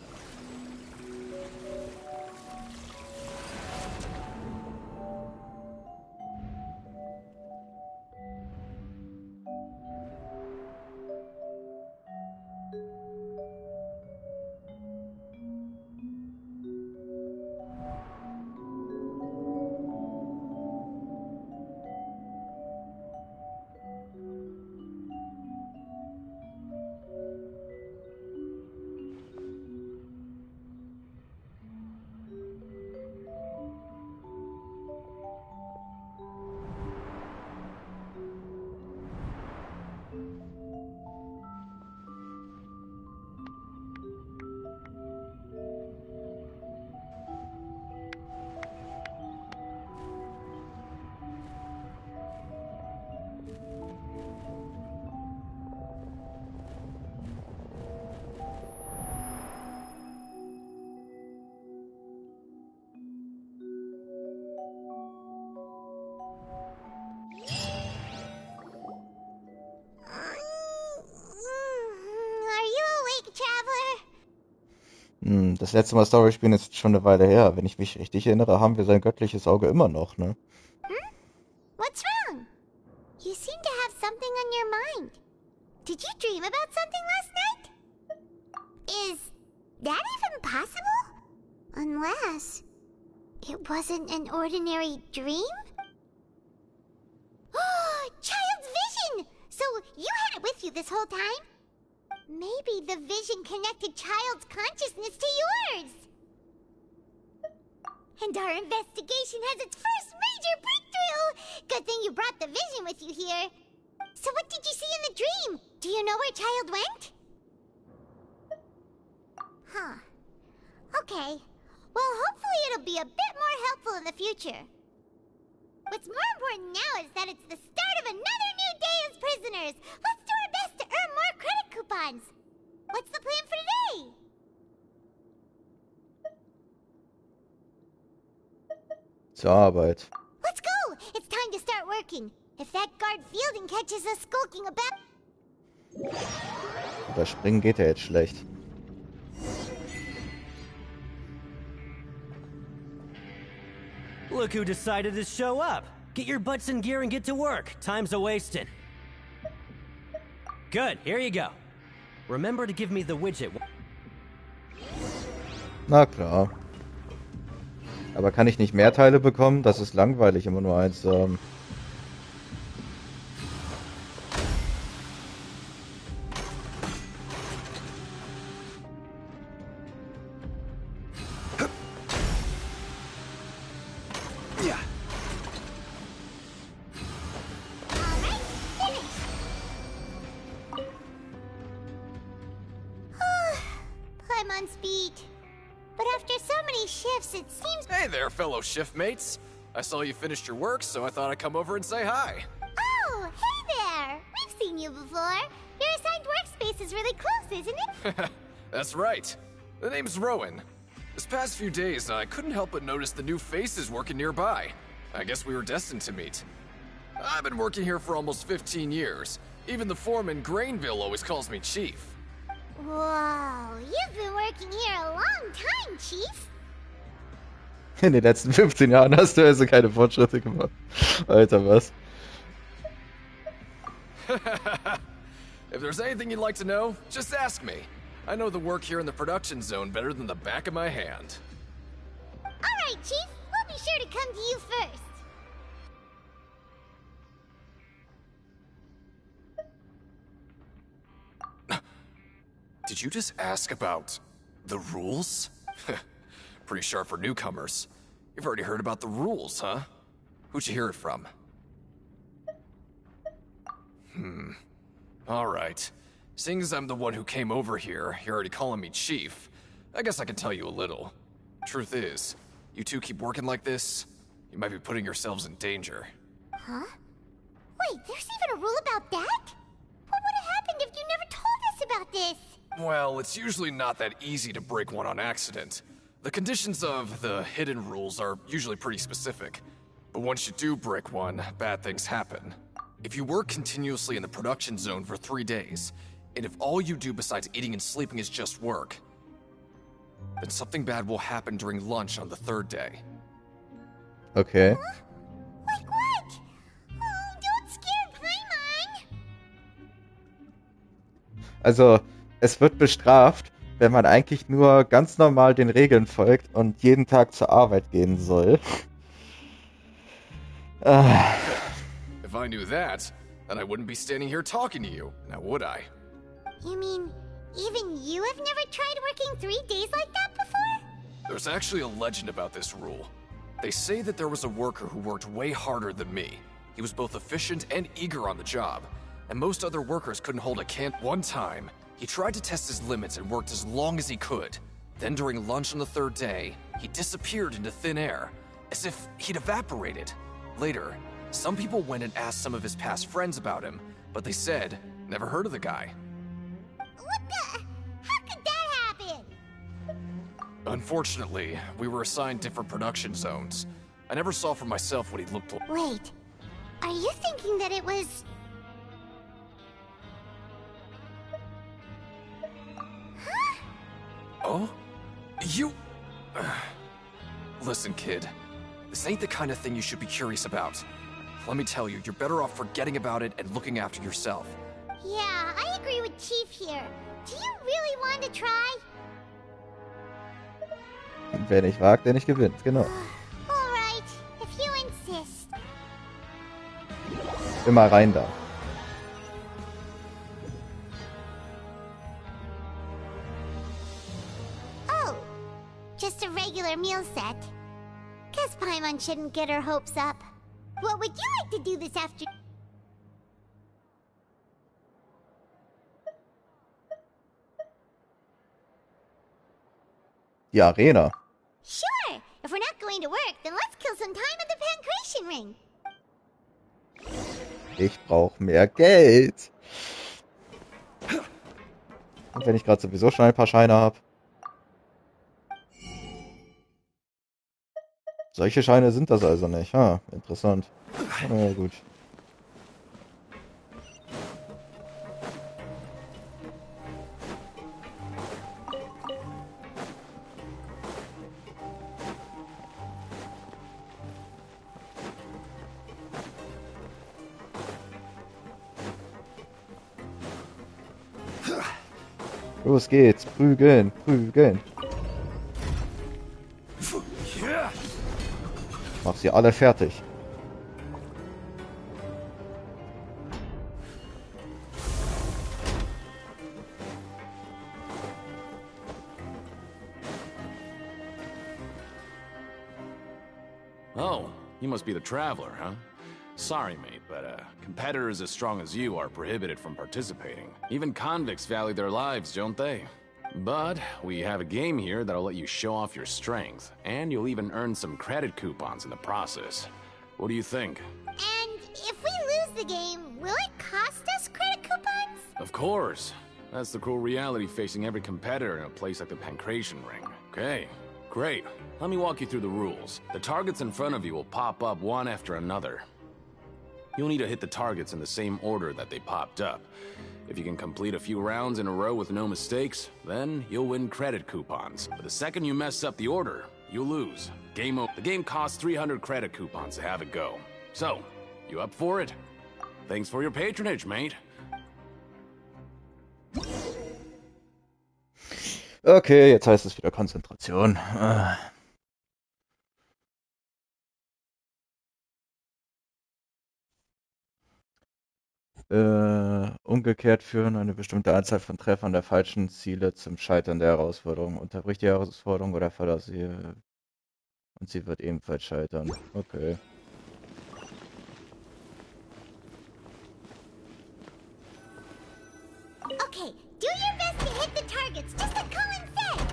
Das letzte Mal Story spielen ist schon eine Weile her. Wenn ich mich richtig erinnere, haben wir sein göttliches Auge immer noch, ne? What's wrong? You seem to have something on your mind. Did you dream about something last night? Is that even possible? Unless it wasn't an ordinary dream? Oh, Child's vision! So you had it with you this whole time? Maybe the vision connected Child's consciousness to yours. And our investigation has its first major breakthrough! Good thing you brought the vision with you here. So what did you see in the dream? Do you know where Child went? Huh. Okay. Well, hopefully it'll be a bit more helpful in the future. What's more important now is that it's the start of another new day as prisoners. Let's do our best to earn more credit coupons. What's the plan for today? Zur Arbeit. Let's go! It's time to start working. If that guard Fielding catches us skulking about... Über Springen geht ja jetzt schlecht. Look who decided to show up. Get your butts in gear and get to work. Time's a-wasting. Good, here you go. Remember to give me the widget. Na klar. Aber kann ich nicht mehr Teile bekommen? Das ist langweilig, immer nur eins zu haben. I'm on speed. But after so many shifts, it seems... Hey there, fellow shift mates. I saw you finished your work, so I thought I'd come over and say hi. Oh, hey there! We've seen you before. Your assigned workspace is really close, isn't it? That's right. The name's Rowan. This past few days, I couldn't help but notice the new faces working nearby. I guess we were destined to meet. I've been working here for almost 15 years. Even the foreman, Grainville, always calls me Chief. Wow, you've been working here a long time, Chief. In den letzten 15 Jahren hast du also keine Fortschritte gemacht. Alter, was? If there's anything you'd like to know, just ask me. I know the work here in the production zone better than the back of my hand. Alright, Chief. We'll be sure to come to you first. Did you just ask about the rules? Pretty sharp for newcomers. You've already heard about the rules, huh? Who'd you hear it from? Alright. Seeing as I'm the one who came over here, you're already calling me Chief. I guess I can tell you a little. Truth is, you two keep working like this, you might be putting yourselves in danger. Huh? Wait, there's even a rule about that? What would have happened if you never told us about this? Well, it's usually not that easy to break one on accident. The conditions of the hidden rules are usually pretty specific. But once you do break one, bad things happen. If you work continuously in the production zone for 3 days, and if all you do besides eating and sleeping is just work, then something bad will happen during lunch on the 3rd day. Okay. Huh? Like what? Oh, don't scare Paimon! Also, es wird bestraft, wenn man eigentlich nur ganz normal den Regeln folgt und jeden Tag zur Arbeit gehen soll. If I knew that, then I wouldn't be standing here talking to you, now would I? You mean, even you have never tried working 3 days like that before? There's actually a legend about this rule. They say that there was a worker who worked way harder than me. He was both efficient and eager on the job, and most other workers couldn't hold a can. One time, he tried to test his limits and worked as long as he could. Then during lunch on the 3rd day, he disappeared into thin air, as if he'd evaporated. Later, some people went and asked some of his past friends about him, but they said, never heard of the guy. What the? How could that happen? Unfortunately, we were assigned different production zones. I never saw for myself what he looked like. Wait, are you thinking that it was... Huh? Oh? You... Listen, kid. This ain't the kind of thing you should be curious about. Let me tell you, you're better off forgetting about it and looking after yourself. Yeah, I agree with Chief here. Do you really want to try? Wer nicht wagt, der nicht gewinnt, genau. Alright, if you insist. Immer rein da. Oh, just a regular meal set. Guess Paimon shouldn't get her hopes up. What would you like to do this afternoon? Die Arena. Sure! If we're not going to work, then let's kill some time at the Pancration Ring. Ich brauche mehr Geld. Und wenn ich gerade sowieso schon ein paar Scheine habe. Solche Scheine sind das also nicht. Ha, interessant. Ja, gut. Los geht's. Prügeln, prügeln. Mach sie alle fertig. Oh, you must be the Traveler, huh? Sorry, mate, but competitors as strong as you are prohibited from participating. Even convicts value their lives, don't they? But we have a game here that'll let you show off your strength, and you'll even earn some credit coupons in the process. What do you think? And if we lose the game, will it cost us credit coupons? Of course. That's the cruel reality facing every competitor in a place like the Pancration Ring. Okay, great. Let me walk you through the rules. The targets in front of you will pop up one after another. You'll need to hit the targets in the same order that they popped up. If you can complete a few rounds in a row with no mistakes, then you'll win credit coupons. But the second you mess up the order, you'll lose. Game over. The game costs 300 credit coupons to have it go. So, you up for it? Thanks for your patronage, mate. Okay, jetzt heißt es wieder Konzentration. Umgekehrt führen eine bestimmte Anzahl von Treffern der falschen Ziele zum Scheitern der Herausforderung. Unterbricht die Herausforderung oder fördert sie und sie wird ebenfalls scheitern. Okay. Okay, do your best to hit the targets, just like Colin said.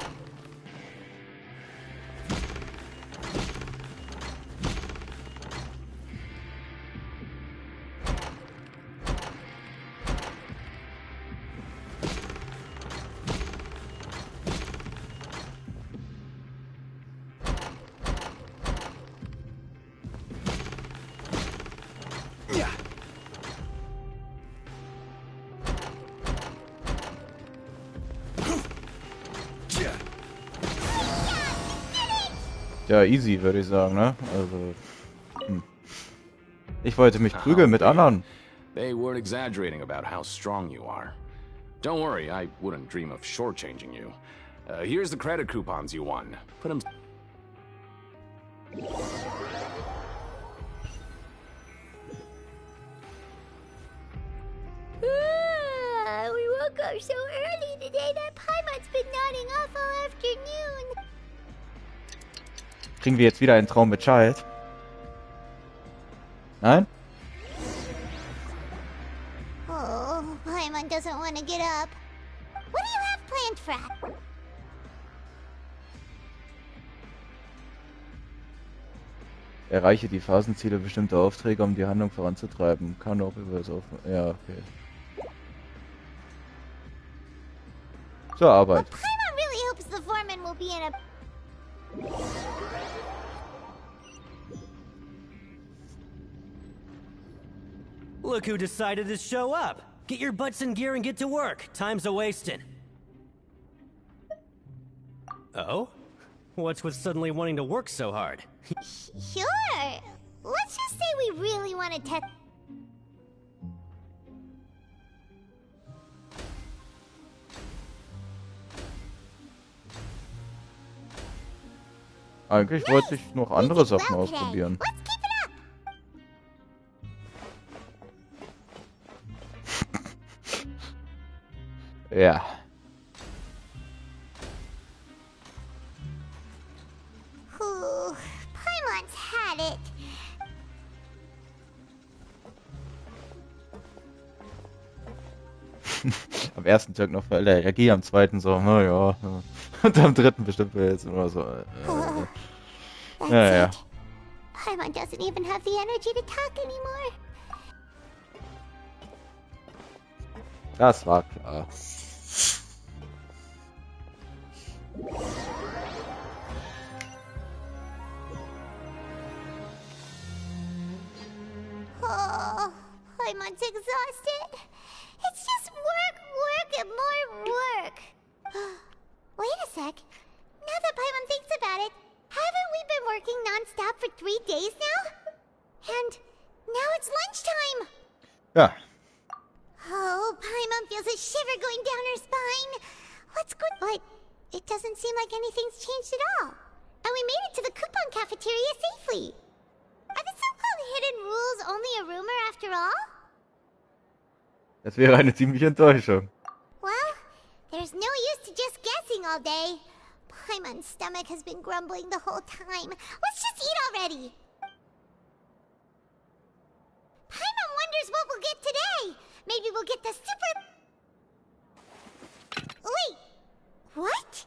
Ja, easy, würde ich sagen, ne? Also, ich wollte mich prügeln mit anderen. They weren't exaggerating about how strong you are. Don't worry, I wouldn't dream of shortchanging you. Here's the credit coupons you won. Put them... We woke up so early today that Paimon's been nodding off all afternoon. Kriegen wir jetzt wieder einen Traum mit Child? Nein? Oh, Paimon doesn't want to get up. What do you have planned for us? Erreiche die Phasenziele bestimmter Aufträge, um die Handlung voranzutreiben. Kann auch über das auf... Ja, okay. Zur Arbeit. Well, Paimon really hopes the foreman will be in a... Look who decided to show up! Get your butts in gear and get to work. Time's a-wasting. Oh? What's with suddenly wanting to work so hard? Sure. Let's just say we really want to test... Eigentlich wollte ich noch andere Sachen ausprobieren. Ja. Paimon's had it. Am ersten Tag noch voll der Energie, am zweiten so, naja. Und am dritten bestimmt wir jetzt immer so. Ja. Paimon doesn't even have the energy to talk anymore. Das war klar. Paimon's exhausted. It's just work, work, and more work. Wait a sec. Now that Paimon thinks about it, haven't we been working non-stop for 3 days now? And now it's lunchtime. Ja. Oh, Paimon feels a shiver going down her spine. What's good? But it doesn't seem like anything's changed at all. And we made it to the coupon cafeteria safely. Are the so-called hidden rules only a rumor after all? Das wäre eine ziemliche Enttäuschung. Well, there's no use to just guessing all day. Paimon's stomach has been grumbling the whole time. Let's just eat already. Paimon wonders what we'll get today. Maybe we'll get the super... Wait, what?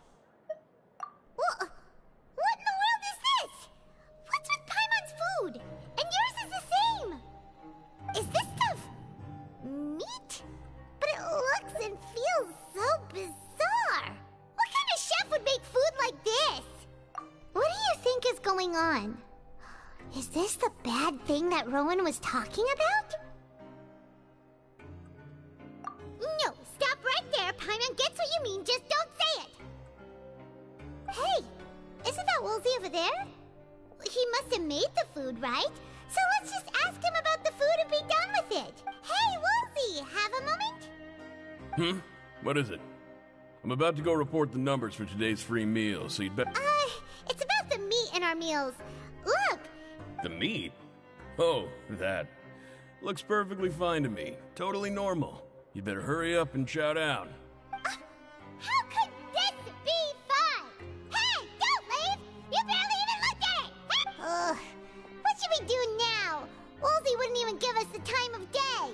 What in the world is this? What's with Paimon's food? And yours is the same. Is this stuff meat? But it looks and feels so bizarre. What kind of chef would make food like this? What do you think is going on? Is this the bad thing that Rowan was talking about? No, stop right there. Paimon gets what you mean, just don't say it. Hey, isn't that Woolsey over there? He must have made the food, right? So let's just ask him about the food and be done with it. Hey, Woolsey, have a moment? What is it? I'm about to go report the numbers for today's free meal, so you'd better... It's about the meat in our meals. Look! The meat? Oh, that. Looks perfectly fine to me. Totally normal. You'd better hurry up and chow down. How could this be fun? Hey, don't leave! You barely even looked at it! Ugh, what should we do now? Woolsey wouldn't even give us the time of day.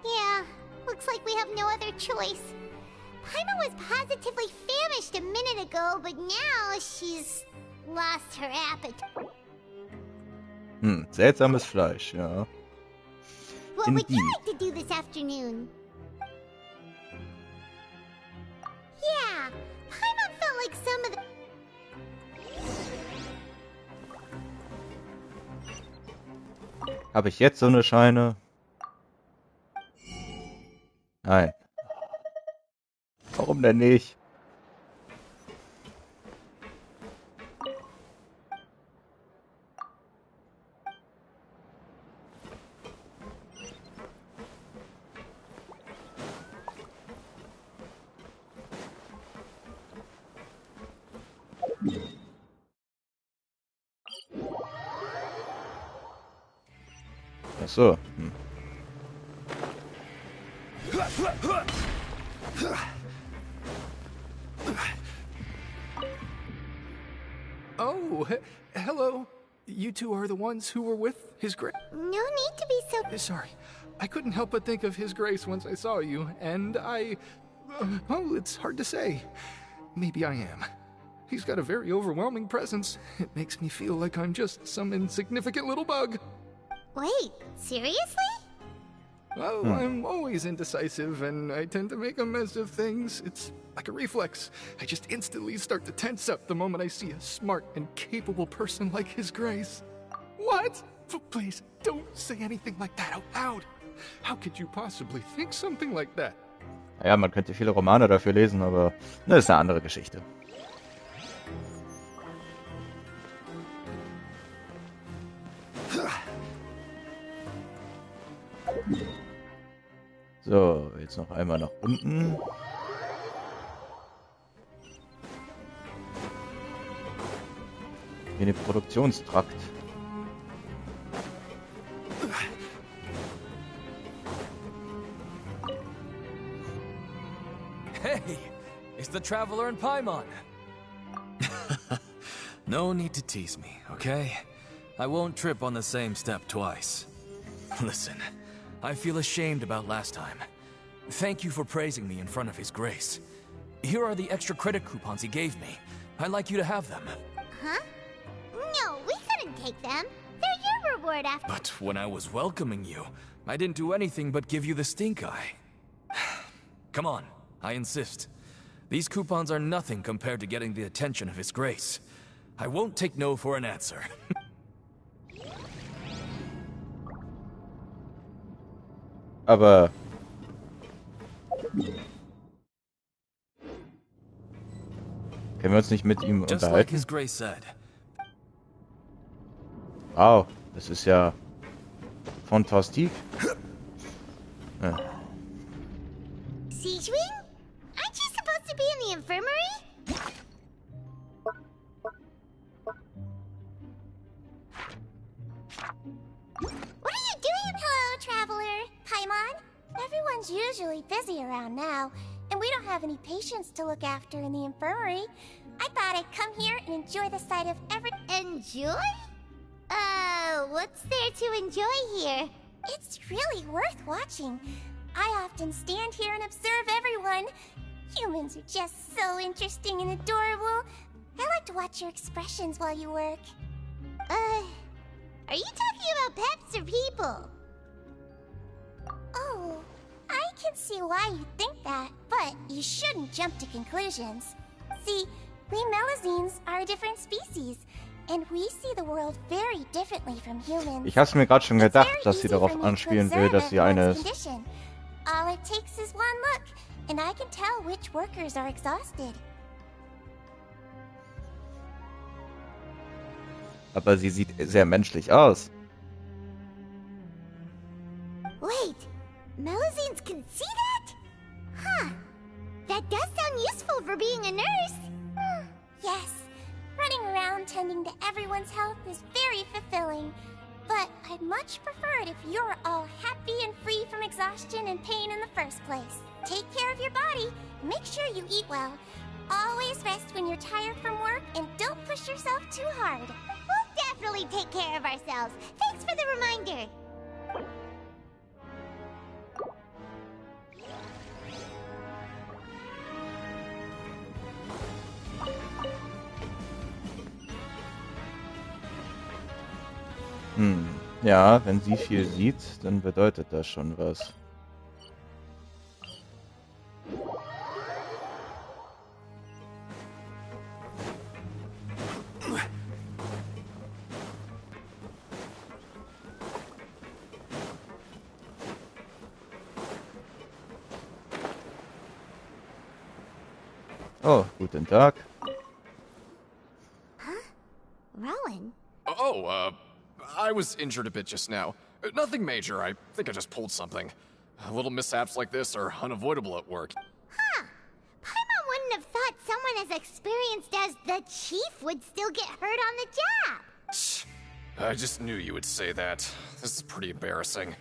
Yeah, looks like we have no other choice. Paimon was positively famished a minute ago, but now she's lost her appetite. Seltsames Fleisch, ja. What would you like to do this afternoon? Yeah, Paimon felt like some of the... Habe ich jetzt so eine Scheine? Nein. Warum denn nicht? Ach so. Oh, hello. You two are the ones who were with His Grace? No need to be so... Sorry. I couldn't help but think of His Grace once I saw you, and well, it's hard to say. Maybe I am. He's got a very overwhelming presence. It makes me feel like I'm just some insignificant little bug. Wait, seriously? Well, I'm always indecisive, and I tend to make a mess of things. It's like a reflex. I just instantly start to tense up the moment I see a smart and capable person like His Grace. What? Please, don't say anything like that out loud. How could you possibly think something like that? Ja, man könnte viele Romane dafür lesen, aber das ist eine andere Geschichte. So, jetzt noch einmal nach unten. In den Produktionstrakt. Hey, it's the Traveler and Paimon. No need to tease me, okay? I won't trip on the same step twice. Listen, I feel ashamed about last time. Thank you for praising me in front of His Grace. Here are the extra credit coupons he gave me. I'd like you to have them. Huh? No, we couldn't take them. They're your reward after... But when I was welcoming you, I didn't do anything but give you the stink eye. Come on, I insist. These coupons are nothing compared to getting the attention of His Grace. I won't take no for an answer. Aber... Können wir uns nicht mit ihm Just like unterhalten? His Grace said. Wow, das ist ja... fantastic. Ja. Siegewing? Aren't you supposed to be in the infirmary? What are you doing? Hello, traveler. Paimon? Everyone's usually busy around now, and we don't have any patients to look after in the infirmary. I thought I'd come here and enjoy the sight of every... Enjoy? What's there to enjoy here? It's really worth watching. I often stand here and observe everyone. Humans are just so interesting and adorable. I like to watch your expressions while you work. Are you talking about pets or people? Oh, I can see why you think that, but you shouldn't jump to conclusions. See, we Melazines are a different species, and we see the world very differently from humans. Ich hab's mir gerade schon gedacht, dass sie darauf anspielen will, dass sie eine ist. Condition. All it takes is one look, and I can tell which workers are exhausted. Aber sie sieht sehr menschlich aus. Wait, Melazines can see that? Huh. That does sound useful for being a nurse. Yes. Running around tending to everyone's health is very fulfilling. But I'd much prefer it if you're all happy and free from exhaustion and pain in the first place. Take care of your body, make sure you eat well. Always rest when you're tired from work, and don't push yourself too hard. We'll definitely take care of ourselves. Thanks for the reminder. Ja, wenn sie viel sieht, dann bedeutet das schon was. Oh, guten Tag. Rowan? Oh, I was injured a bit just now. Nothing major, I think I just pulled something. Little mishaps like this are unavoidable at work. Huh. Paimon wouldn't have thought someone as experienced as the Chief would still get hurt on the job. I just knew you would say that. This is pretty embarrassing.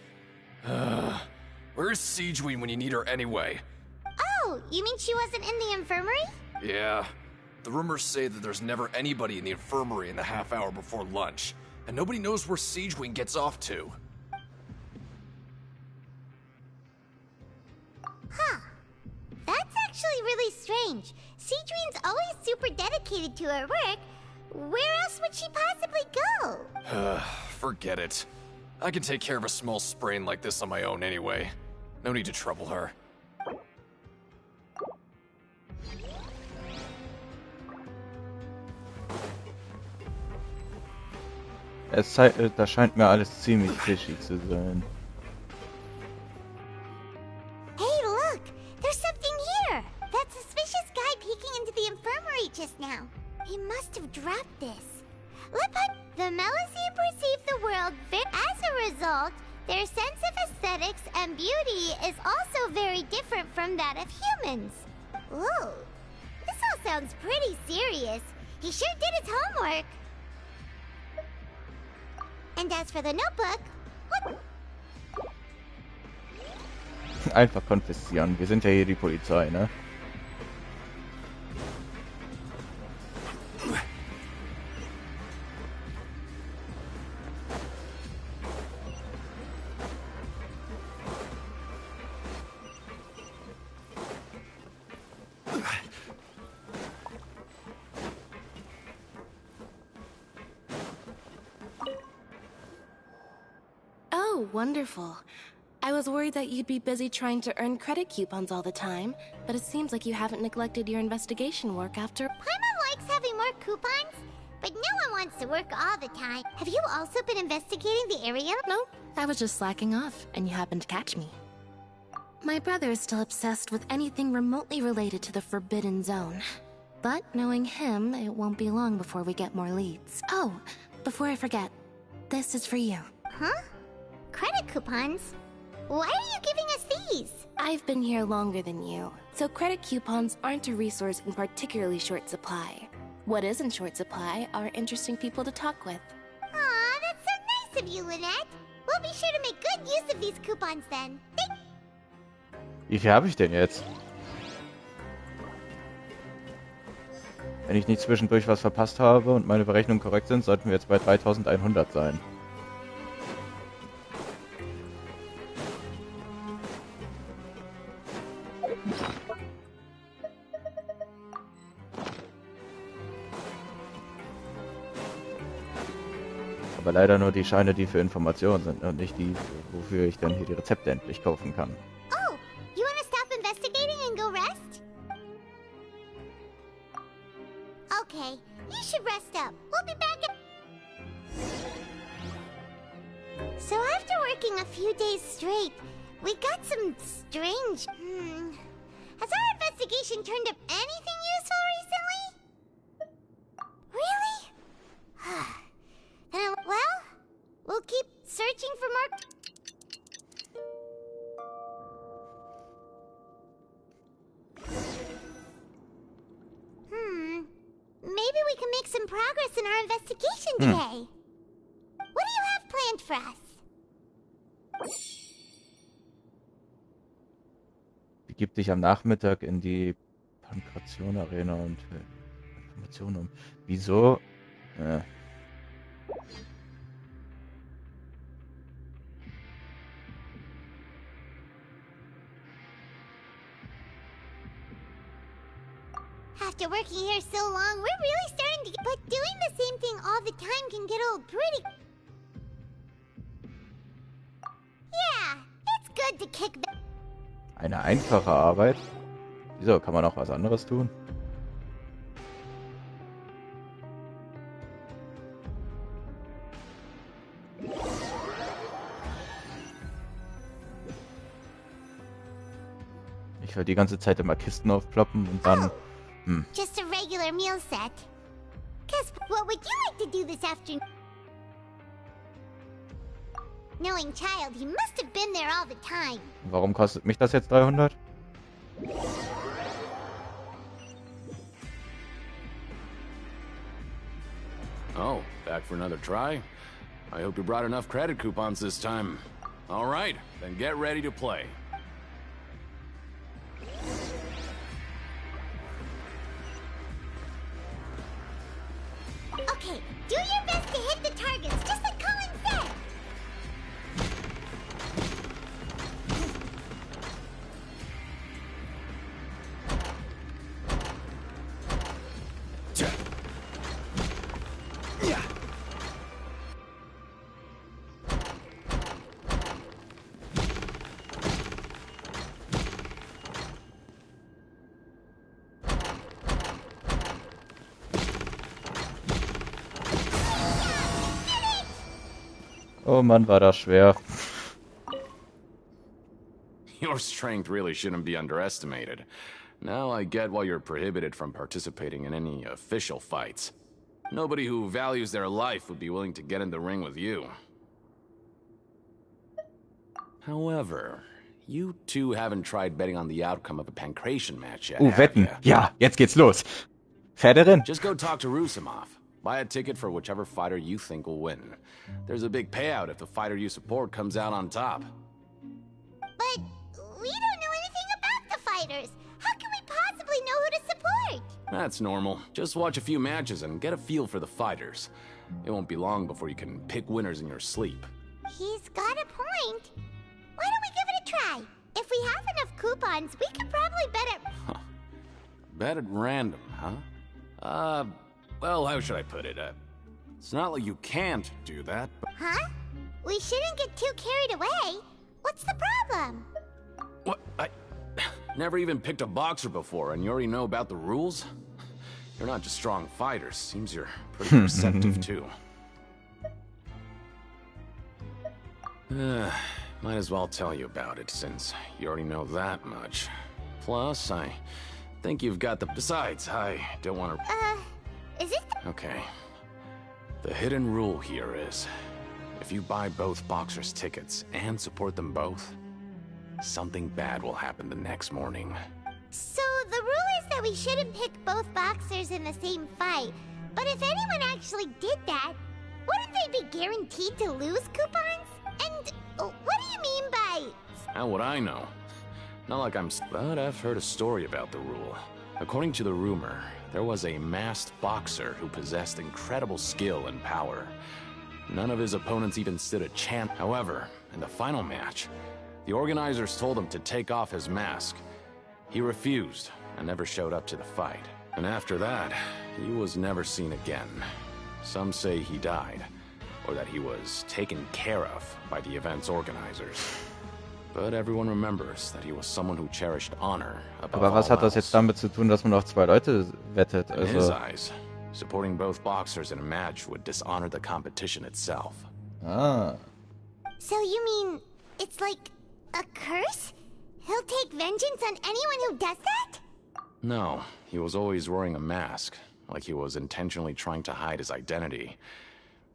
Where's Siegewing when you need her anyway? Oh, you mean she wasn't in the infirmary? Yeah. The rumors say that there's never anybody in the infirmary in the half hour before lunch. And nobody knows where Siegewing gets off to. Huh. That's actually really strange. Siegewing's always super dedicated to her work. Where else would she possibly go? Forget it. I can take care of a small sprain like this on my own anyway. No need to trouble her. Das scheint mir alles ziemlich fishy zu sein. Hey, look! There's something here! That suspicious guy peeking into the infirmary just now. He must have dropped this. The Melazine perceive the world as a result, their sense of aesthetics and beauty is also very different from that of humans. Whoa. This all sounds pretty serious. He sure did his homework. And as for the notebook, what? Einfach konfiszieren. Wir sind ja hier die Polizei, ne? Wonderful. I was worried that you'd be busy trying to earn credit coupons all the time, but it seems like you haven't neglected your investigation work after. Paimon likes having more coupons, but no one wants to work all the time. Have you also been investigating the area? No, I was just slacking off, and you happened to catch me. My brother is still obsessed with anything remotely related to the Forbidden Zone. But knowing him, it won't be long before we get more leads. Oh, before I forget, this is for you. Huh? Credit coupons? Why are you giving us these? I've been here longer than you, so credit coupons aren't a resource in particularly short supply. What is in short supply are interesting people to talk with. Aw, that's so nice of you, Lynette. We'll be sure to make good use of these coupons then. Wie viel habe ich denn jetzt? Wenn ich nicht zwischendurch was verpasst habe und meine Berechnungen korrekt sind, sollten wir jetzt bei 3100 sein. Aber leider nur die Scheine, die für Informationen sind und nicht die, wofür ich dann hier die Rezepte endlich kaufen kann. Oh, you wanna stop investigating and go rest? Okay, you should rest up. We'll be back. So after working a few days straight, we got some strange... Has our investigation turned up anything useful recently? Really? Well, we'll keep searching for more... Maybe we can make some progress in our investigation today. What do you have planned for us? Begib dich am Nachmittag in die Pankration Arena und Informationen um. Wieso? After working here so long, we're really starting to get... But doing the same thing all the time can get old pretty... Yeah, it's good to kick back. Eine einfache Arbeit? Wieso? Kann man auch was anderes tun? Ich will die ganze Zeit immer Kisten aufploppen und dann... Just a regular meal set. Guess what would you like to do this afternoon? Knowing Child, he must have been there all the time. Warum kostet mich das jetzt 300? Oh, back for another try? I hope you brought enough credit coupons this time. All right, then get ready to play. Okay, do your best to hit the targets, just like Colin said. Oh Mann, war das schwer. Your strength really shouldn't be underestimated. Now I get why you're prohibited from participating in any official fights. Nobody who values their life would be willing to get in the ring with you. However, you two haven't tried betting on the outcome of a pancration match yet, have Wetten. ya? Ja, jetzt geht's los. Pferderin. Just go talk to Rusimov. Buy a ticket for whichever fighter you think will win. There's a big payout if the fighter you support comes out on top. But we don't know anything about the fighters. How can we possibly know who to support? That's normal. Just watch a few matches and get a feel for the fighters. It won't be long before you can pick winners in your sleep. He's got a point. Why don't we give it a try? If we have enough coupons, we could probably bet it... Bet at random, huh? Well, how should I put it? It's not like you can't do that, but... Huh? We shouldn't get too carried away. What's the problem? What? I never even picked a boxer before, and you already know about the rules? You're not just strong fighters. Seems you're pretty receptive, too. Might as well tell you about it, since you already know that much. Plus, I think you've got the... Besides, I don't want to... Is it... Okay. The hidden rule here is, if you buy both boxers' tickets and support them both, something bad will happen the next morning. So the rule is that we shouldn't pick both boxers in the same fight. But if anyone actually did that, wouldn't they be guaranteed to lose coupons? And what do you mean by... How would I know? Not like I'm... But I've heard a story about the rule. According to the rumor, there was a masked boxer who possessed incredible skill and power. None of his opponents even stood a chance. However, in the final match, the organizers told him to take off his mask. He refused and never showed up to the fight. And after that, he was never seen again. Some say he died, or that he was taken care of by the event's organizers. But everyone remembers that he was someone who cherished honor above Aber was all hat das jetzt damit zu tun, dass man auf zwei Leute wettet? In his eyes, supporting both boxers in a match would dishonor the competition itself. Ah. So you mean it's like a curse? He'll take vengeance on anyone who does that? No, he was always wearing a mask, like he was intentionally trying to hide his identity.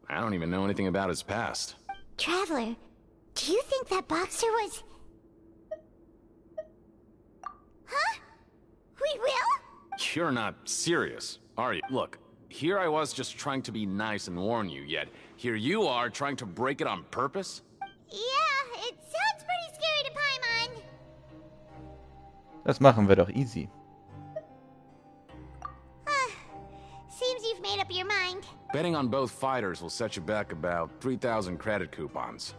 I don't even know anything about his past. Traveler, do you think that boxer was... Huh? We will? You're not serious, are you? Look, here I was just trying to be nice and warn you, yet here you are trying to break it on purpose? Yeah, it sounds pretty scary to Paimon. Das machen wir doch easy. Seems you've made up your mind. Betting on both fighters will set you back about 3,000 credit coupons.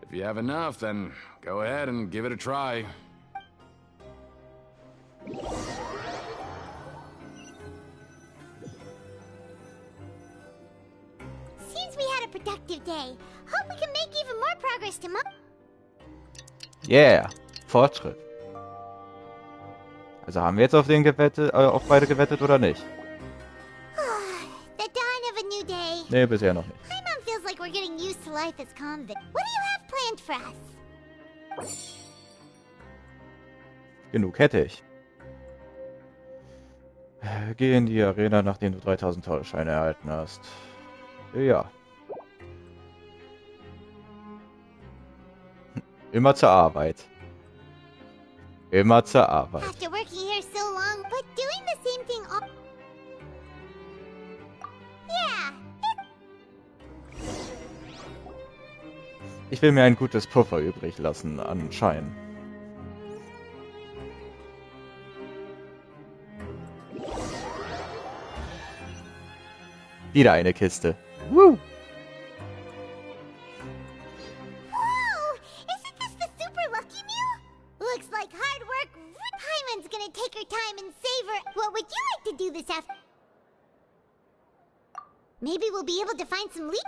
If you have enough, then go ahead and give it a try. Seems we had a productive day. Hope we can make even more progress tomorrow. Yeah, Fortschritt. Also haben wir jetzt auf den gewettet, auf beide gewettet oder nicht? The dawn of a new day. Nee, bisher noch nicht. Paimon feels like we're getting used to life as convicts. What do you have planned for us? Genug hätte ich. Geh in die Arena, nachdem du 3000 Tauschscheine erhalten hast. Ja. Immer zur Arbeit. Immer zur Arbeit. After working here so long, but doing the same thing all... Yeah. Ich will mir ein gutes Puffer übrig lassen an Schein. Wieder eine Kiste. Woo! Whoa! Isn't this the super lucky meal? Looks like hard work. Paimon's gonna take her time and savor. What would you like to do this afternoon? Maybe we'll be able to find some leads.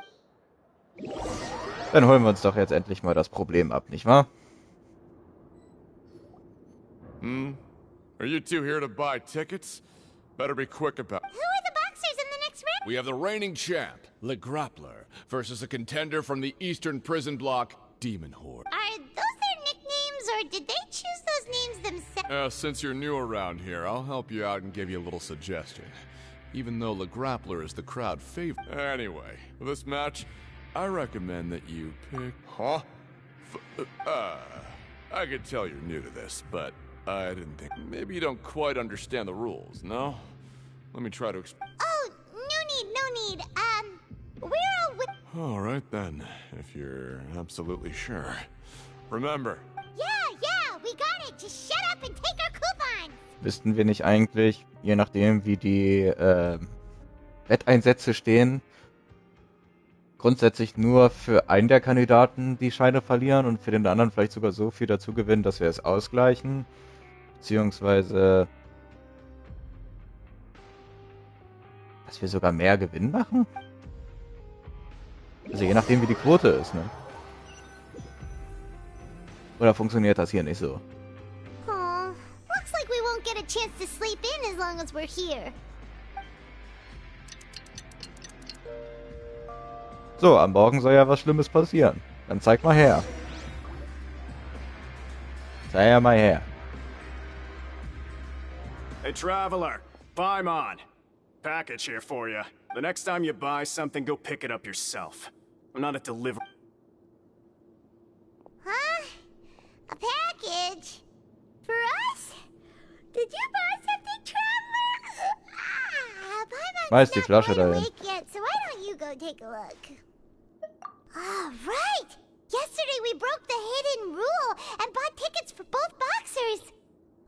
Dann holen wir uns doch jetzt endlich mal das Problem ab, nicht wahr? Are you two here to buy tickets? Better be quick about it. Who are the boxers in the next round? We have the reigning champ, Le Grappler, versus a contender from the Eastern Prison Block, Demon Horde. Are those their nicknames, or did they choose those names themselves? Since you're new around here, I'll help you out and give you a little suggestion. Even though Le Grappler is the crowd favorite. Anyway, for this match, I recommend that you pick... Huh? I could tell you're new to this, but I didn't think... Maybe you don't quite understand the rules, no? Let me try to explain. Oh, no need. We're all with... All right then, if you're absolutely sure. Remember. Yeah, we got it. Just shut up and take our coupons. Wüssten wir nicht eigentlich, je nachdem wie die Wetteinsätze stehen, grundsätzlich nur für einen der Kandidaten die Scheine verlieren und für den anderen vielleicht sogar so viel dazu gewinnen, dass wir es ausgleichen, beziehungsweise dass wir sogar mehr Gewinn machen? Also je nachdem wie die Quote ist, ne? Oder funktioniert das hier nicht so? Oh, looks like we won't get a chance to sleep in as long as we're here. So, am Morgen soll ja was Schlimmes passieren. Dann zeig mal her. Sei mal her. Hey, traveler. Paimon. Package here for you. The next time you buy something, go pick it up yourself. I'm not a delivery. Huh? A package? For us? Did you buy something, traveler? Schmeiß die Paimon's Flasche not wide dahin. awake yet, so why don't you go take a look? Oh, right! Yesterday we broke the hidden rule and bought tickets for both boxers.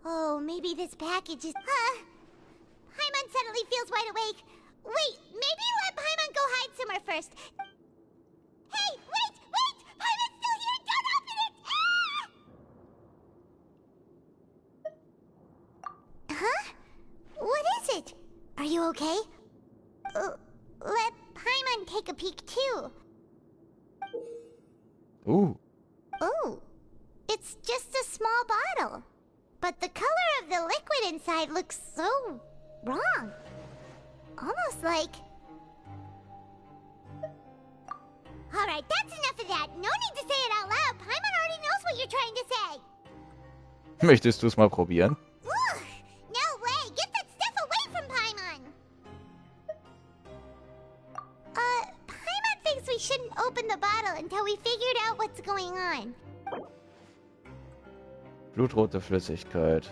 Oh, maybe this package is... Paimon suddenly feels wide awake. Wait, maybe let Paimon go hide somewhere first. Hey, wait! Paimon's still here! Don't open it! Huh? What is it? Are you okay? Let Paimon take a peek too. Ooh. Oh, it's just a small bottle. But the color of the liquid inside looks so wrong. Almost like... Alright, that's enough of that. No need to say it out loud. Paimon already knows what you're trying to say. Möchtest du es mal probieren? Ugh, no way. Get that stuff away from Paimon. Paimon thinks we shouldn't open the bottle until we figured out what's going on. Blutrote Flüssigkeit.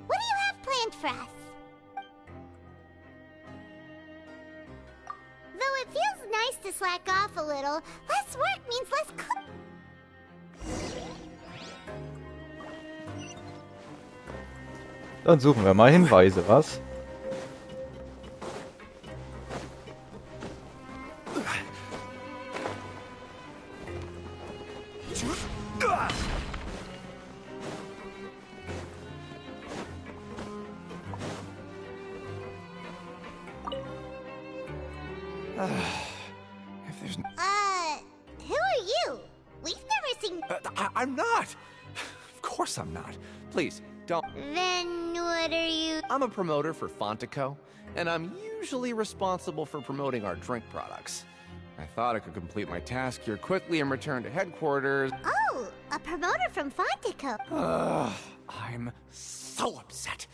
What do you have planned for us? Though it feels nice to slack off a little, less work means less Dann suchen wir mal Hinweise, was? Who are you? We've never seen... I'm not! Of course I'm not. Please, don't... Then what are you... I'm a promoter for Fontico, and I'm usually responsible for promoting our drink products. I thought I could complete my task here quickly and return to headquarters. Oh, a promoter from Fontico. I'm so upset.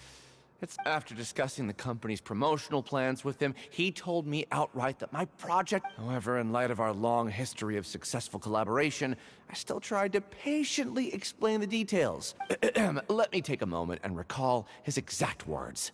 It's after discussing the company's promotional plans with him, he told me outright that my project... However, in light of our long history of successful collaboration, I still tried to patiently explain the details. Let me take a moment and recall his exact words.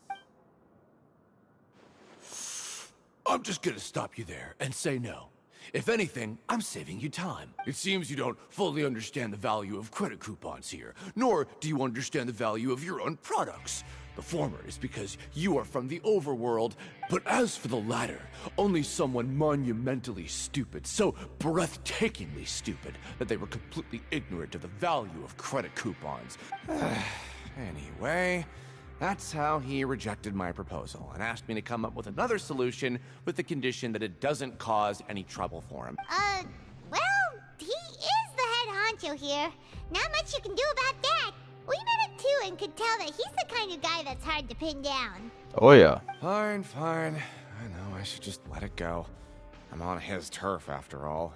I'm just gonna stop you there and say no. If anything, I'm saving you time. It seems you don't fully understand the value of credit coupons here, nor do you understand the value of your own products. The former is because you are from the overworld, but as for the latter, only someone monumentally stupid, so breathtakingly stupid, that they were completely ignorant of the value of credit coupons. Anyway, that's how he rejected my proposal and asked me to come up with another solution with the condition that it doesn't cause any trouble for him. Well, he is the head honcho here. Not much you can do about that. We met him too and could tell that he's the kind of guy that's hard to pin down. Oh yeah. Fine. I know, I should just let it go. I'm on his turf after all.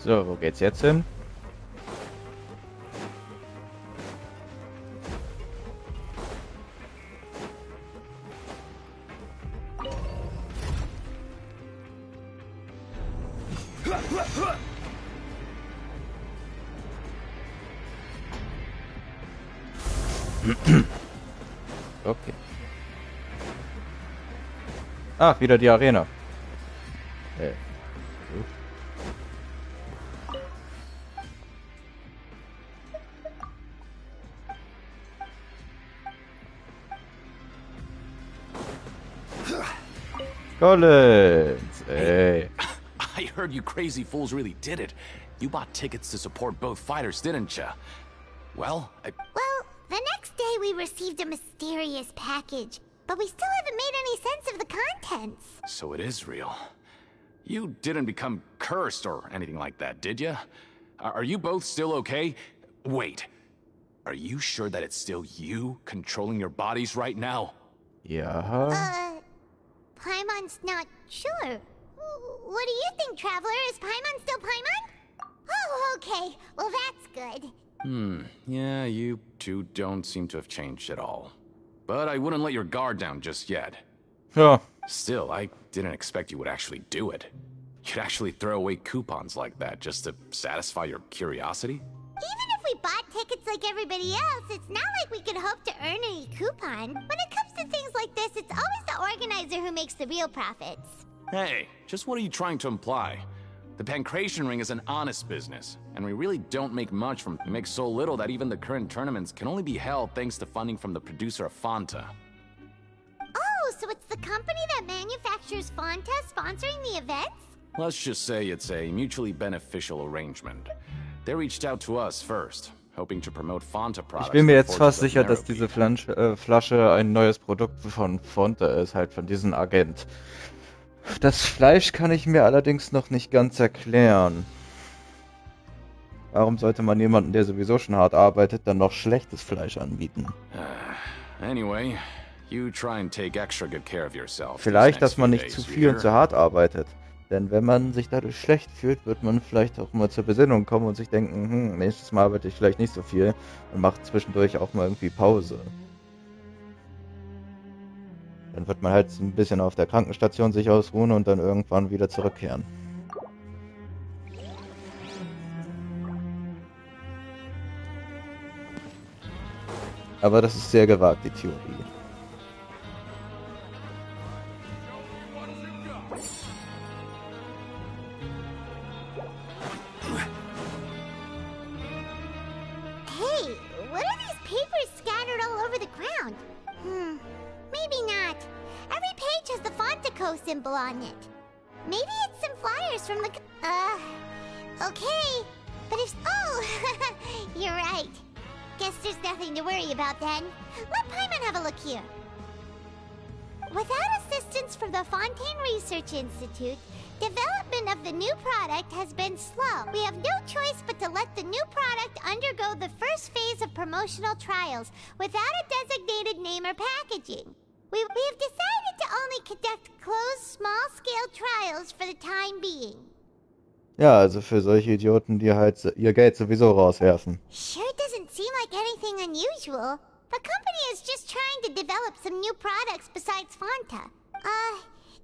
So, wo geht's jetzt hin? Okay. Ach, wieder die Arena. Gut. Collins, hey. I heard you crazy fools really did it. You bought tickets to support both fighters, didn't ya? Well, Well, the next day we received a mysterious package, but we still haven't made any sense of the contents. So it is real. You didn't become cursed or anything like that, did ya? Are you both still okay? Wait. Are you sure that it's still you controlling your bodies right now? Ja. Paimon's not sure. What do you think, Traveler? Is Paimon still Paimon? Oh, okay. Well, that's good. Yeah, you two don't seem to have changed at all. But I wouldn't let your guard down just yet. Ja. Still, I didn't expect you would actually do it. You'd actually throw away coupons like that just to satisfy your curiosity? Even if we bought tickets like everybody else, it's not like we could hope to earn any coupon. When it comes to things like this, it's always the organizer who makes the real profits. Hey, just what are you trying to imply? The Pancration Ring is an honest business, and we really don't make much from it. We make so little that even the current tournaments can only be held thanks to funding from the producer of Fanta. Oh, so it's the company that manufactures Fanta sponsoring the events? Let's just say it's a mutually beneficial arrangement. They reached out to us first, hoping to promote Fanta products. Ich bin mir jetzt fast sicher, dass diese Flasche ein neues Produkt von Fanta ist, halt von diesem Agent. Das Fleisch kann ich mir allerdings noch nicht ganz erklären. Warum sollte man jemanden, der sowieso schon hart arbeitet, dann noch schlechtes Fleisch anbieten? Anyway, you try and take extra good care of yourself. Vielleicht, dass man nicht zu viel und zu hart arbeitet. Denn wenn man sich dadurch schlecht fühlt, wird man vielleicht auch mal zur Besinnung kommen und sich denken, nächstes Mal arbeite ich vielleicht nicht so viel und mache zwischendurch auch mal irgendwie Pause. Dann wird man halt ein bisschen auf der Krankenstation sich ausruhen und dann irgendwann wieder zurückkehren. Aber das ist sehr gewagt, die Theorie. Hey, what are these papers scattered all over the ground? Maybe not. Every page has the Fontaco symbol on it. Maybe it's some flyers from the... okay. But if... Oh, you're right. Guess there's nothing to worry about then. Let Paimon have a look here. Without assistance from the Fontaine Research Institute, development of the new product has been slow. We have no choice but to let the new product undergo the first phase of promotional trials without a designated name or packaging. We have decided to only conduct closed, small-scale trials for the time being. Ja, also für solche Idioten, die halt ihr Geld sowieso rauswerfen. Sure doesn't seem like anything unusual. The company is just trying to develop some new products besides Fanta.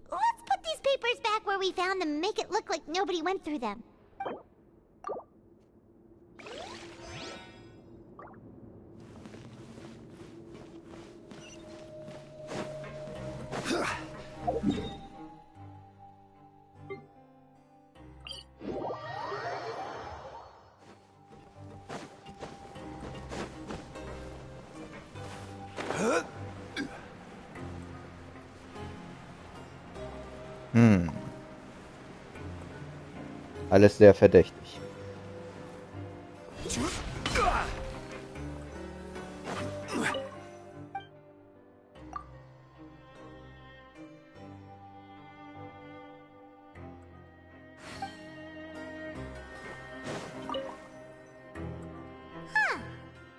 Let's put these papers back where we found them and make it look like nobody went through them. Alles sehr verdächtig.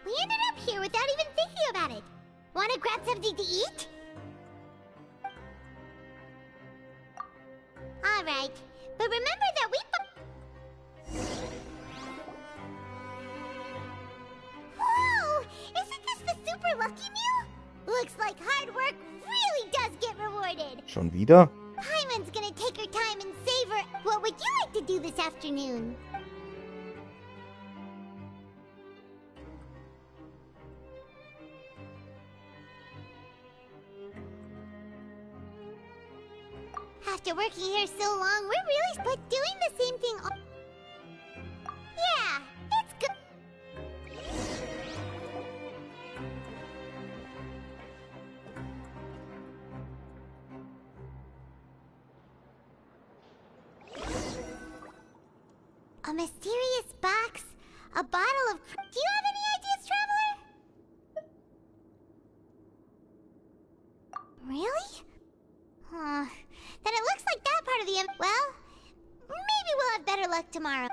We ended up here without even thinking about it. Wanna grab something to eat? Alright, but remember that we... Whoa! Isn't this the super lucky meal? Looks like hard work really does get rewarded. Schon wieder? Paimon's gonna take her time and savor... What would you like to do this afternoon? After working here so long, we're really but doing the same thing all... Yeah, it's good. A mysterious box, a bottle of... Do you have any ideas, Traveler? Really? Then it looks like that part of the... Well, maybe we'll have better luck tomorrow.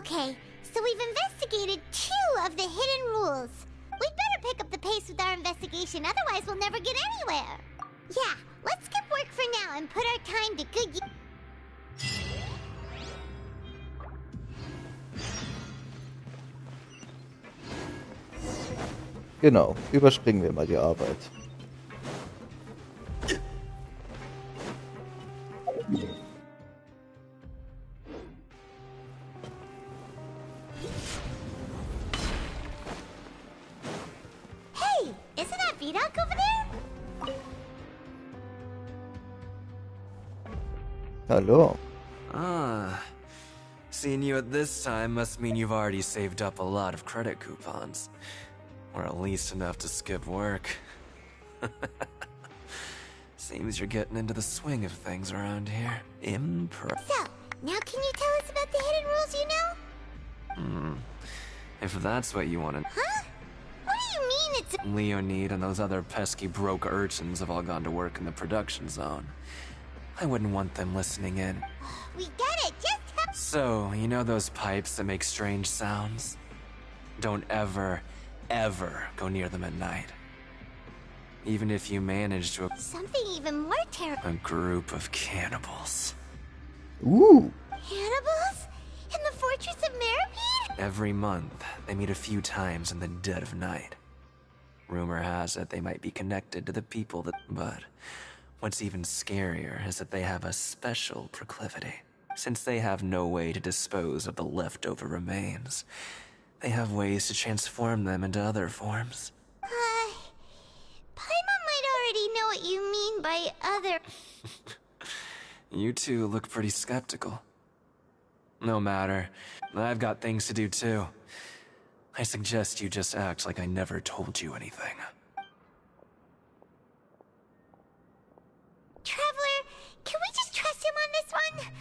Okay, so we've investigated 2 of the hidden rules. We'd better pick up the pace with our investigation, otherwise we'll never get anywhere. Yeah, let's skip work for now and put our time to good use. Genau, überspringen wir mal die Arbeit. Hey, isn't that Vidoc over there? Hallo. Ah. Seeing you at this time must mean you've already saved up a lot of credit coupons. Or at least enough to skip work. Seems you're getting into the swing of things around here. So, now can you tell us about the hidden rules you know? If that's what you wanted. Huh? What do you mean it's... Leonid and those other pesky broke urchins have all gone to work in the production zone. I wouldn't want them listening in. We get it, just tell... So, you know those pipes that make strange sounds? Don't ever go near them at night. Even if you manage to... Something even more terrible. A group of cannibals. Ooh. Cannibals? In the Fortress of Meripede? Every month, they meet a few times in the dead of night. Rumor has it they might be connected to the people that... But what's even scarier is that they have a special proclivity. Since they have no way to dispose of the leftover remains, they have ways to transform them into other forms. Paimon might already know what you mean by other... You two look pretty skeptical. No matter. I've got things to do too. I suggest you just act like I never told you anything. Traveler, can we just trust him on this one?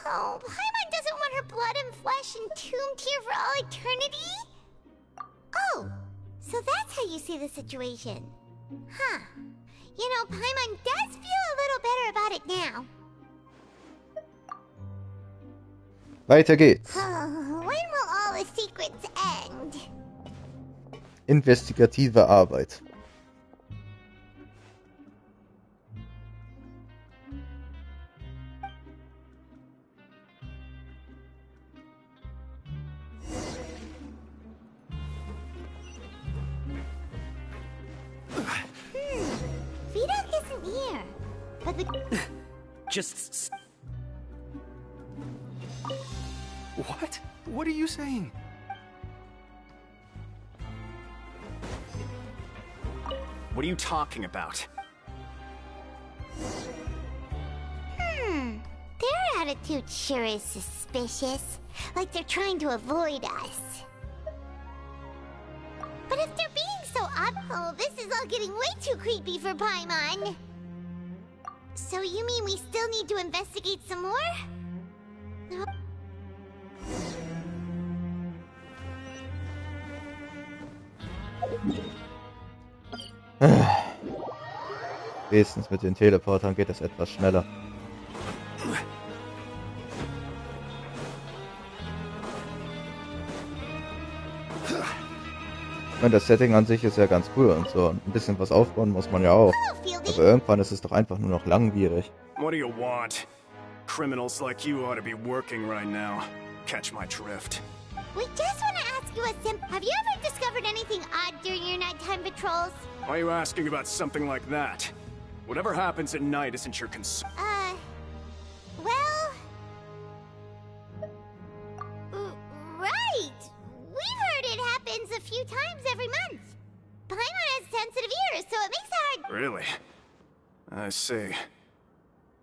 Oh, Paimon doesn't want her blood and flesh entombed here for all eternity? Oh, so that's how you see the situation. Huh. You know, Paimon does feel a little better about it now. Weiter geht's. When will all the secrets end? Investigative Arbeit. Vidoc isn't here. But the... Just... What? What are you saying? What are you talking about? Their attitude sure is suspicious. Like they're trying to avoid us. But if they're being so oh, this is all getting way too creepy for Paimon. So you mean we still need to investigate some more? No. Wenigstens mit den Teleportern geht es etwas schneller. Ich meine, das Setting an sich ist ja ganz cool und so. Ein bisschen was aufbauen muss man ja auch. Aber irgendwann ist es doch einfach nur noch langwierig. What do you want? Criminals like you ought to be working right now. Catch my drift. We just want to ask you a have you ever discovered anything odd during your nighttime patrols? Why are you asking about something like that? Whatever happens at night isn't your concern. Well... right! We've heard it happens a few times every month. Paimon has sensitive ears, so it makes it hard... Really? I see.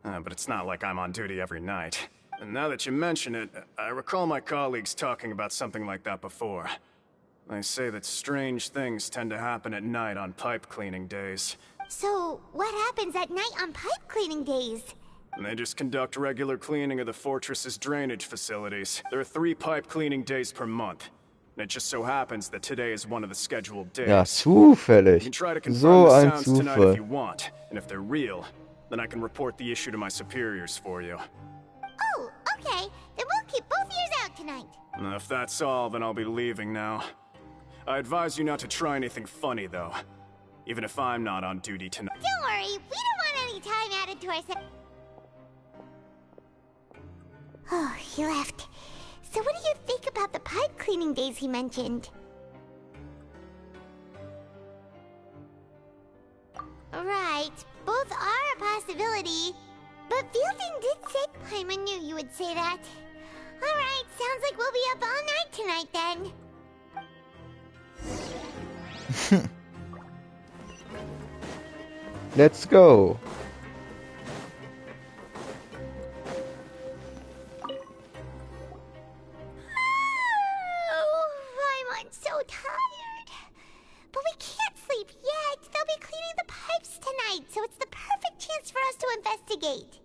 But it's not like I'm on duty every night. And now that you mention it, I recall my colleagues talking about something like that before. They say that strange things tend to happen at night on pipe cleaning days. So, what happens at night on pipe cleaning days? And they just conduct regular cleaning of the fortress's drainage facilities. There are 3 pipe cleaning days per month. And it just so happens that today is one of the scheduled days. Ja, zufällig. You can try to confirm So the ein sounds tonight if Zufall. you want. And if they're real, then I can report the issue to my superiors for you. Oh, okay. Then we'll keep both ears out tonight. If that's all, then I'll be leaving now. I advise you not to try anything funny, though. Even if I'm not on duty tonight. Don't worry, we don't want any time added to our Oh, he left. So what do you think about the pipe cleaning days he mentioned? Right, both are a possibility. But Fielding did say Paimon knew you would say that. Alright, sounds like we'll be up all night tonight then. Let's go. Oh, I'm so tired. But we can't sleep yet. They'll be cleaning the pipes tonight, so it's the perfect chance for us to investigate.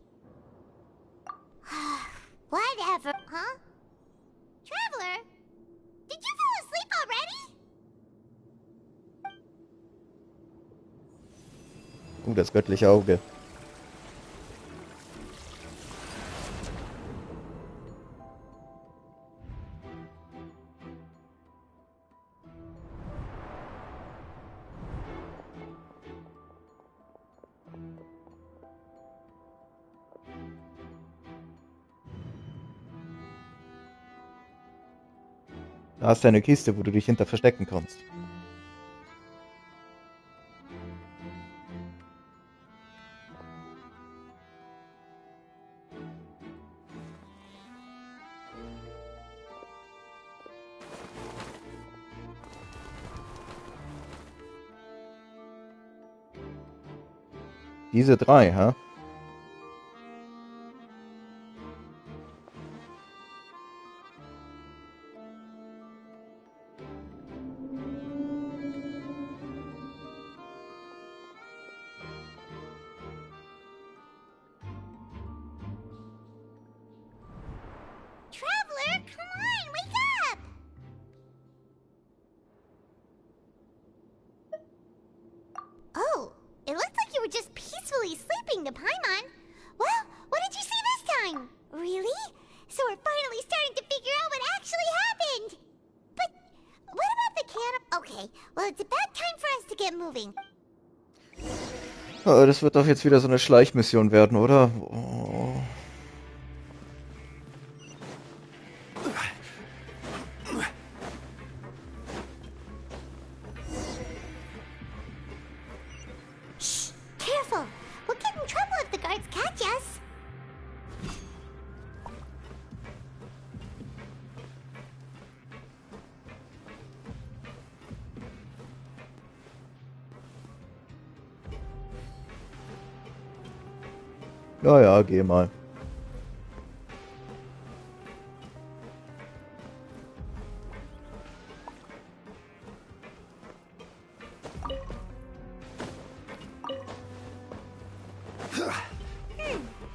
Whatever. Huh? Traveler? Did you fall asleep already? Das göttliche Auge. Da hast du eine Kiste, wo du dich hinter verstecken kannst. Diese drei, hä? Traveler, come on, wake up! Oh, it looked like you were just peacefully sleeping to Paimon. Well, what did you see this time? Really? So we're finally starting to figure out what actually happened. But what about the can of... Okay, well, it's about time for us to get moving. Oh, das wird doch jetzt wieder so eine Schleichmission werden, oder? Oh. Careful! We'll get in trouble if the guards catch us. Ja, ja, geh mal.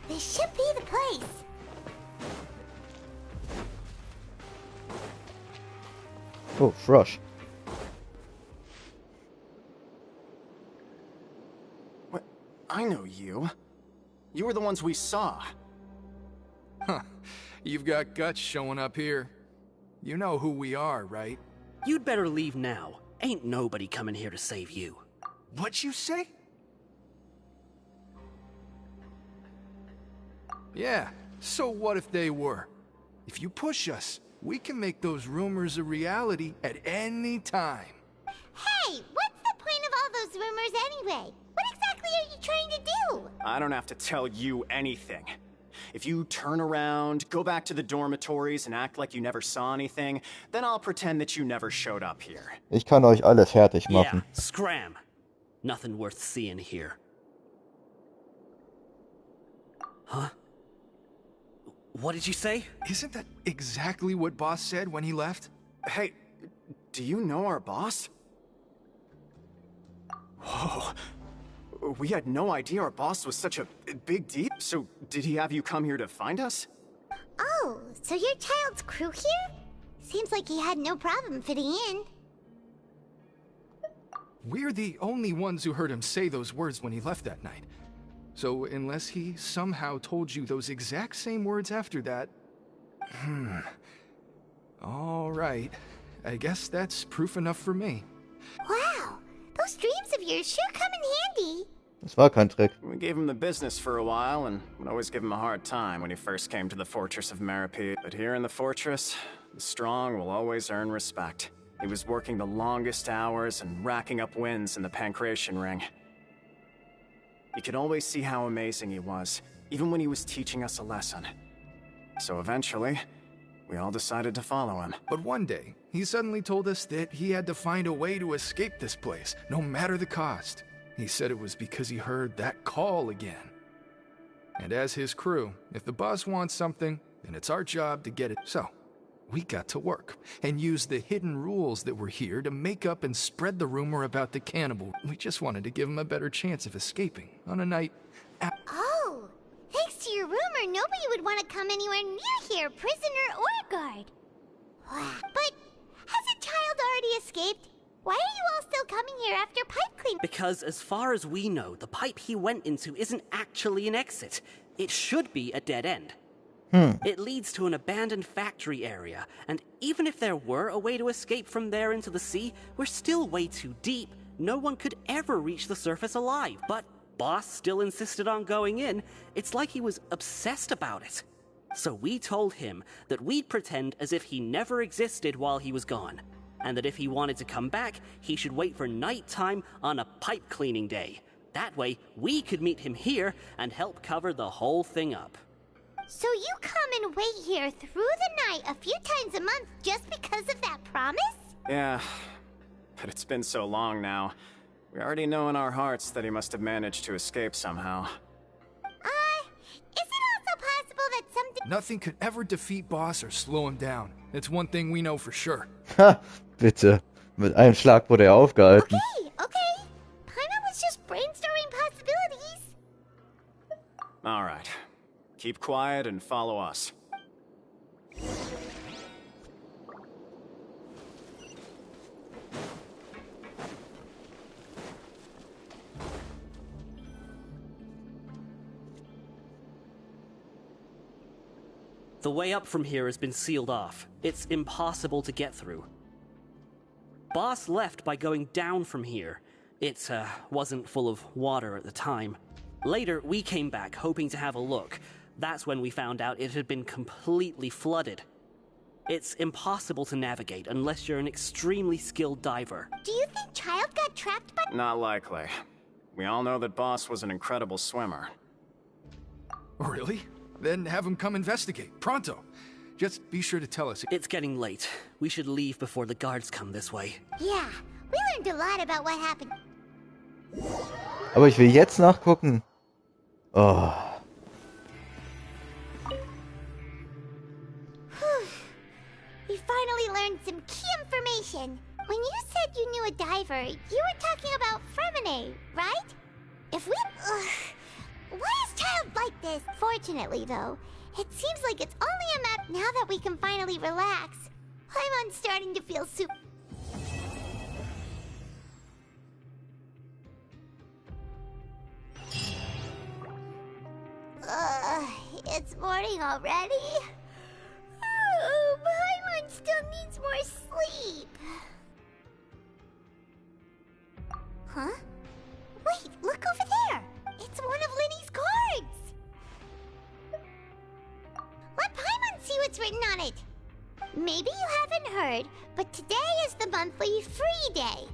This should be the place. Oh, Frosch. What? I know you. You were the ones we saw. Huh. You've got guts showing up here. You know who we are, right? You'd better leave now. Ain't nobody coming here to save you. What'd you say? Yeah, so what if they were? If you push us, we can make those rumors a reality at any time. Hey, what's the point of all those rumors anyway? What exactly are you trying to do? I don't have to tell you anything. If you turn around, go back to the dormitories and act like you never saw anything, then I'll pretend that you never showed up here. Ich kann euch alle fertig machen. Yeah, scram. Nothing worth seeing here. Huh? What did you say? Isn't that exactly what Boss said when he left? Hey, do you know our boss? Whoa. We had no idea our boss was such a big deal. So, did he have you come here to find us? Oh, so your child's crew here? Seems like he had no problem fitting in. We're the only ones who heard him say those words when he left that night. So, unless he somehow told you those exact same words after that... All right. I guess that's proof enough for me. Wow, those dreams of yours sure come in handy. Das war kein Trick. We gave him the business for a while and would always give him a hard time when he first came to the fortress of Maripede. But here in the fortress, the strong will always earn respect. He was working the longest hours and racking up wins in the Pancration Ring. You could always see how amazing he was, even when he was teaching us a lesson. So eventually, we all decided to follow him. But one day, he suddenly told us that he had to find a way to escape this place, no matter the cost. He said it was because he heard that call again. And as his crew, if the boss wants something, then it's our job to get it. So, we got to work and used the hidden rules that were here to make up and spread the rumor about the cannibal. We just wanted to give him a better chance of escaping on a night. Oh, thanks to your rumor, nobody would want to come anywhere near here, prisoner or guard. But has a child already escaped? Why are you all still coming here after pipe cleaning? Because as far as we know, the pipe he went into isn't actually an exit. It should be a dead end. It leads to an abandoned factory area, and even if there were a way to escape from there into the sea, we're still way too deep. No one could ever reach the surface alive, but Boss still insisted on going in. It's like he was obsessed about it. So we told him that we'd pretend as if he never existed while he was gone, and that if he wanted to come back, he should wait for nighttime on a pipe cleaning day. That way, we could meet him here and help cover the whole thing up. So you come and wait here through the night a few times a month just because of that promise? Yeah, but it's been so long now. We already know in our hearts that he must have managed to escape somehow. Is it also possible that something... Nothing could ever defeat Boss or slow him down. It's one thing we know for sure. Ha, bitte. Mit einem Schlag wurde er aufgehalten. Okay. Paimon was just brainstorming possibilities. All right. Keep quiet and follow us. The way up from here has been sealed off. It's impossible to get through. Boss left by going down from here. It wasn't full of water at the time. Later, we came back hoping to have a look. That's when we found out it had been completely flooded. It's impossible to navigate unless you're an extremely skilled diver. Do you think Child got trapped by... Not likely. We all know that Boss was an incredible swimmer. Really? Then have him come investigate. Pronto. Just be sure to tell us. It's getting late. We should leave before the guards come this way. Yeah, we learned a lot about what happened. Aber ich will jetzt nachgucken. Oh. We finally learned some key information. When you said you knew a diver, you were talking about Fremine, right? If we... Why is Child like this? Fortunately, though, it seems like it's only a map now that we can finally relax. I'm starting to feel super... It's morning already? Oh, Paimon still needs more sleep. Huh? Wait, look over there! It's one of Linny's cards! Let Paimon see what's written on it! Maybe you haven't heard, but today is the monthly free day.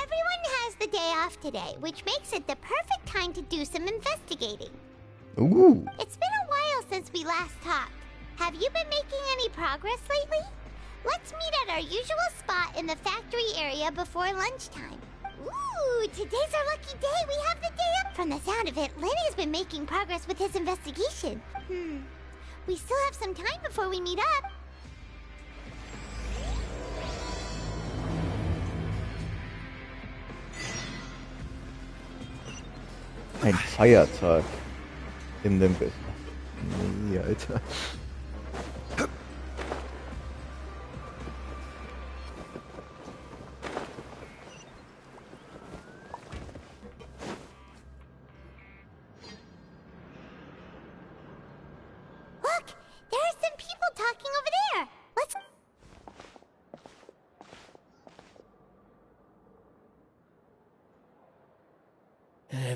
Everyone has the day off today, which makes it the perfect time to do some investigating. Ooh. It's been a while since we last talked. Have you been making any progress lately? Let's meet at our usual spot in the factory area before lunchtime. Ooh, today's our lucky day. We have the day up. From the sound of it, Lenny's been making progress with his investigation. We still have some time before we meet up. Ein Feiertag. In dem Bild. Nee, Alter. Look, there are some people talking over there. Let's...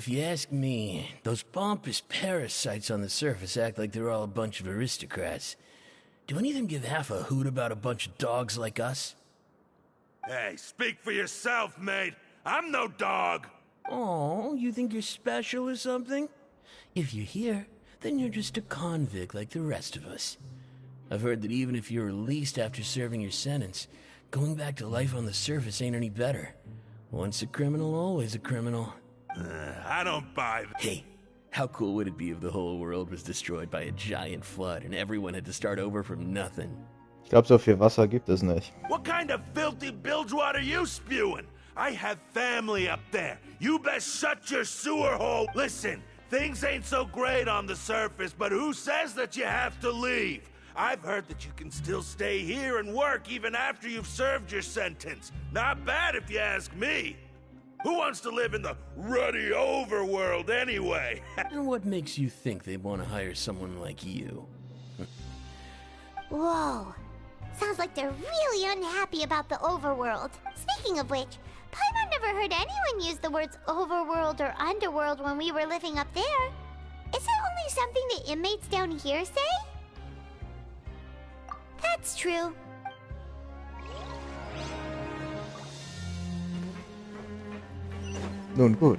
if you ask me, those pompous parasites on the surface act like they're all a bunch of aristocrats. Do any of them give half a hoot about a bunch of dogs like us? Hey, speak for yourself, mate. I'm no dog. Oh, you think you're special or something? If you're here, then you're just a convict like the rest of us. I've heard that even if you're released after serving your sentence, going back to life on the surface ain't any better. Once a criminal, always a criminal. I don't buy that. Hey, how cool would it be if the whole world was destroyed by a giant flood and everyone had to start over from nothing? Ich glaube, so viel Wasser gibt es nicht. What kind of filthy bilge water you spewing? I have family up there. You best shut your sewer hole. Listen, things ain't so great on the surface, but who says that you have to leave? I've heard that you can still stay here and work even after you've served your sentence. Not bad if you ask me. Who wants to live in the ruddy overworld anyway? And what makes you think they want to hire someone like you? Whoa. Sounds like they're really unhappy about the overworld. Speaking of which, Paimon never heard anyone use the words overworld or underworld when we were living up there. Is it only something the inmates down here say? That's true. Nun gut.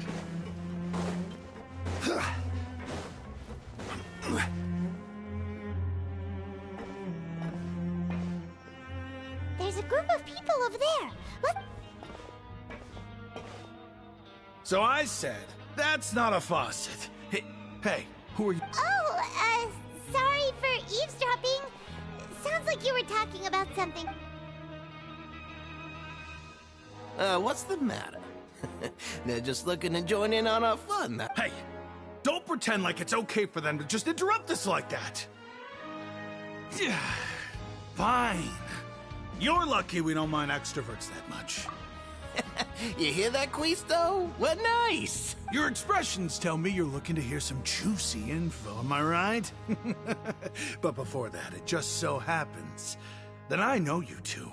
There's a group of people over there. So I said, that's not a faucet. Hey, who are you? Oh, sorry for eavesdropping. Sounds like you were talking about something. What's the matter? They're just looking to join in on our fun. Hey, don't pretend like it's okay for them to just interrupt us like that. Fine. You're lucky we don't mind extroverts that much. You hear that, Quisto? What nice! Your expressions tell me you're looking to hear some juicy info, am I right? But before that, it just so happens that I know you two.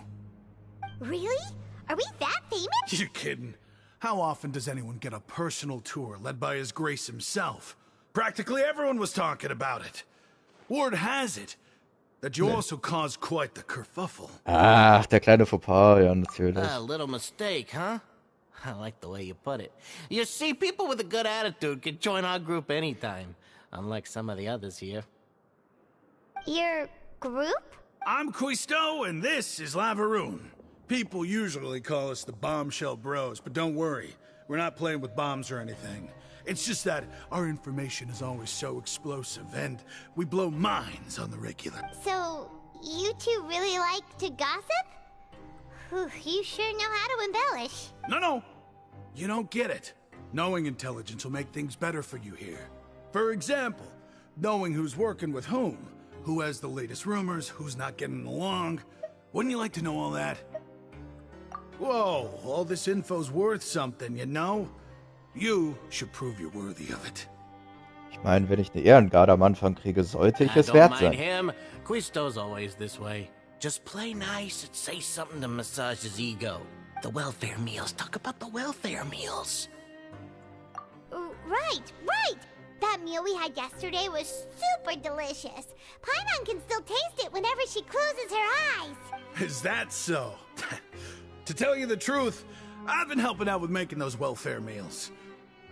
Really? Are we that famous? You're kidding. How often does anyone get a personal tour led by His Grace himself? Practically everyone was talking about it. Word has it that you also caused quite the kerfuffle. Ach, der kleine Fauxpas, ja, natürlich. A little mistake, huh? I like the way you put it. You see, people with a good attitude can join our group anytime, unlike some of the others here. Your group? I'm Quisto, and this is Lavaroon. People usually call us the Bombshell Bros, but don't worry. We're not playing with bombs or anything. It's just that our information is always so explosive, and we blow minds on the regular. So, you two really like to gossip? Whew, you sure know how to embellish. No. You don't get it. Knowing intelligence will make things better for you here. For example, knowing who's working with whom, who has the latest rumors, who's not getting along. Wouldn't you like to know all that? Whoa, all this info's worth something, you know? You should prove you're worthy of it. Ich meine, wenn ich eine Ehrengarde am Anfang kriege, sollte ich es wert sein. Him. Quisto's always this way. Just play nice and say something to massage his ego. The welfare meals. Talk about the welfare meals. Right. That meal we had yesterday was super delicious. Paimon can still taste it whenever she closes her eyes. Is that so? To tell you the truth, I've been helping out with making those welfare meals.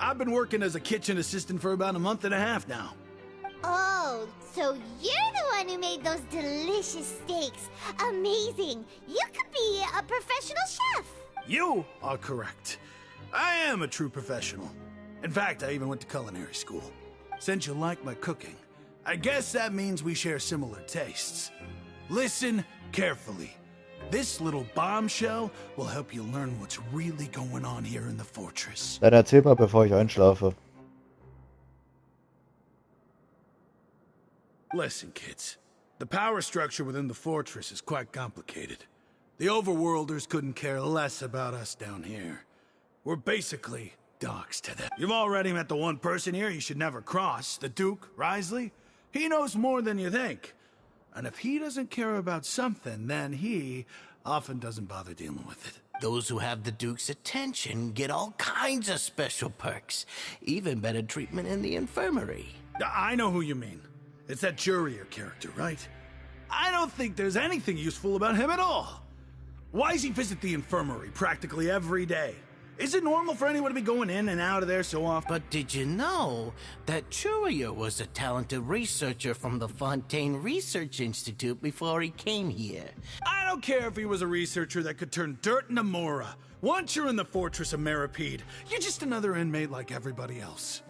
I've been working as a kitchen assistant for about a month and a half now. Oh, so you're the one who made those delicious steaks. Amazing. You could be a professional chef. You are correct. I am a true professional. In fact, I even went to culinary school. Since you like my cooking, I guess that means we share similar tastes. Listen carefully. This little bombshell will help you learn what's really going on here in the fortress. Dann erzähl mal, bevor ich einschlafe. Listen, kids. The power structure within the fortress is quite complicated. The overworlders couldn't care less about us down here. We're basically dogs to them. You've already met the one person here you should never cross, the Duke, Risley. He knows more than you think. And if he doesn't care about something, then he often doesn't bother dealing with it. Those who have the Duke's attention get all kinds of special perks, even better treatment in the infirmary. I know who you mean. It's that Jurier character, right? I don't think there's anything useful about him at all. Why does he visit the infirmary practically every day? Is it normal for anyone to be going in and out of there so often? But did you know that Jurier was a talented researcher from the Fontaine Research Institute before he came here? I don't care if he was a researcher that could turn dirt into Mora. Once you're in the fortress of Meripede, you're just another inmate like everybody else.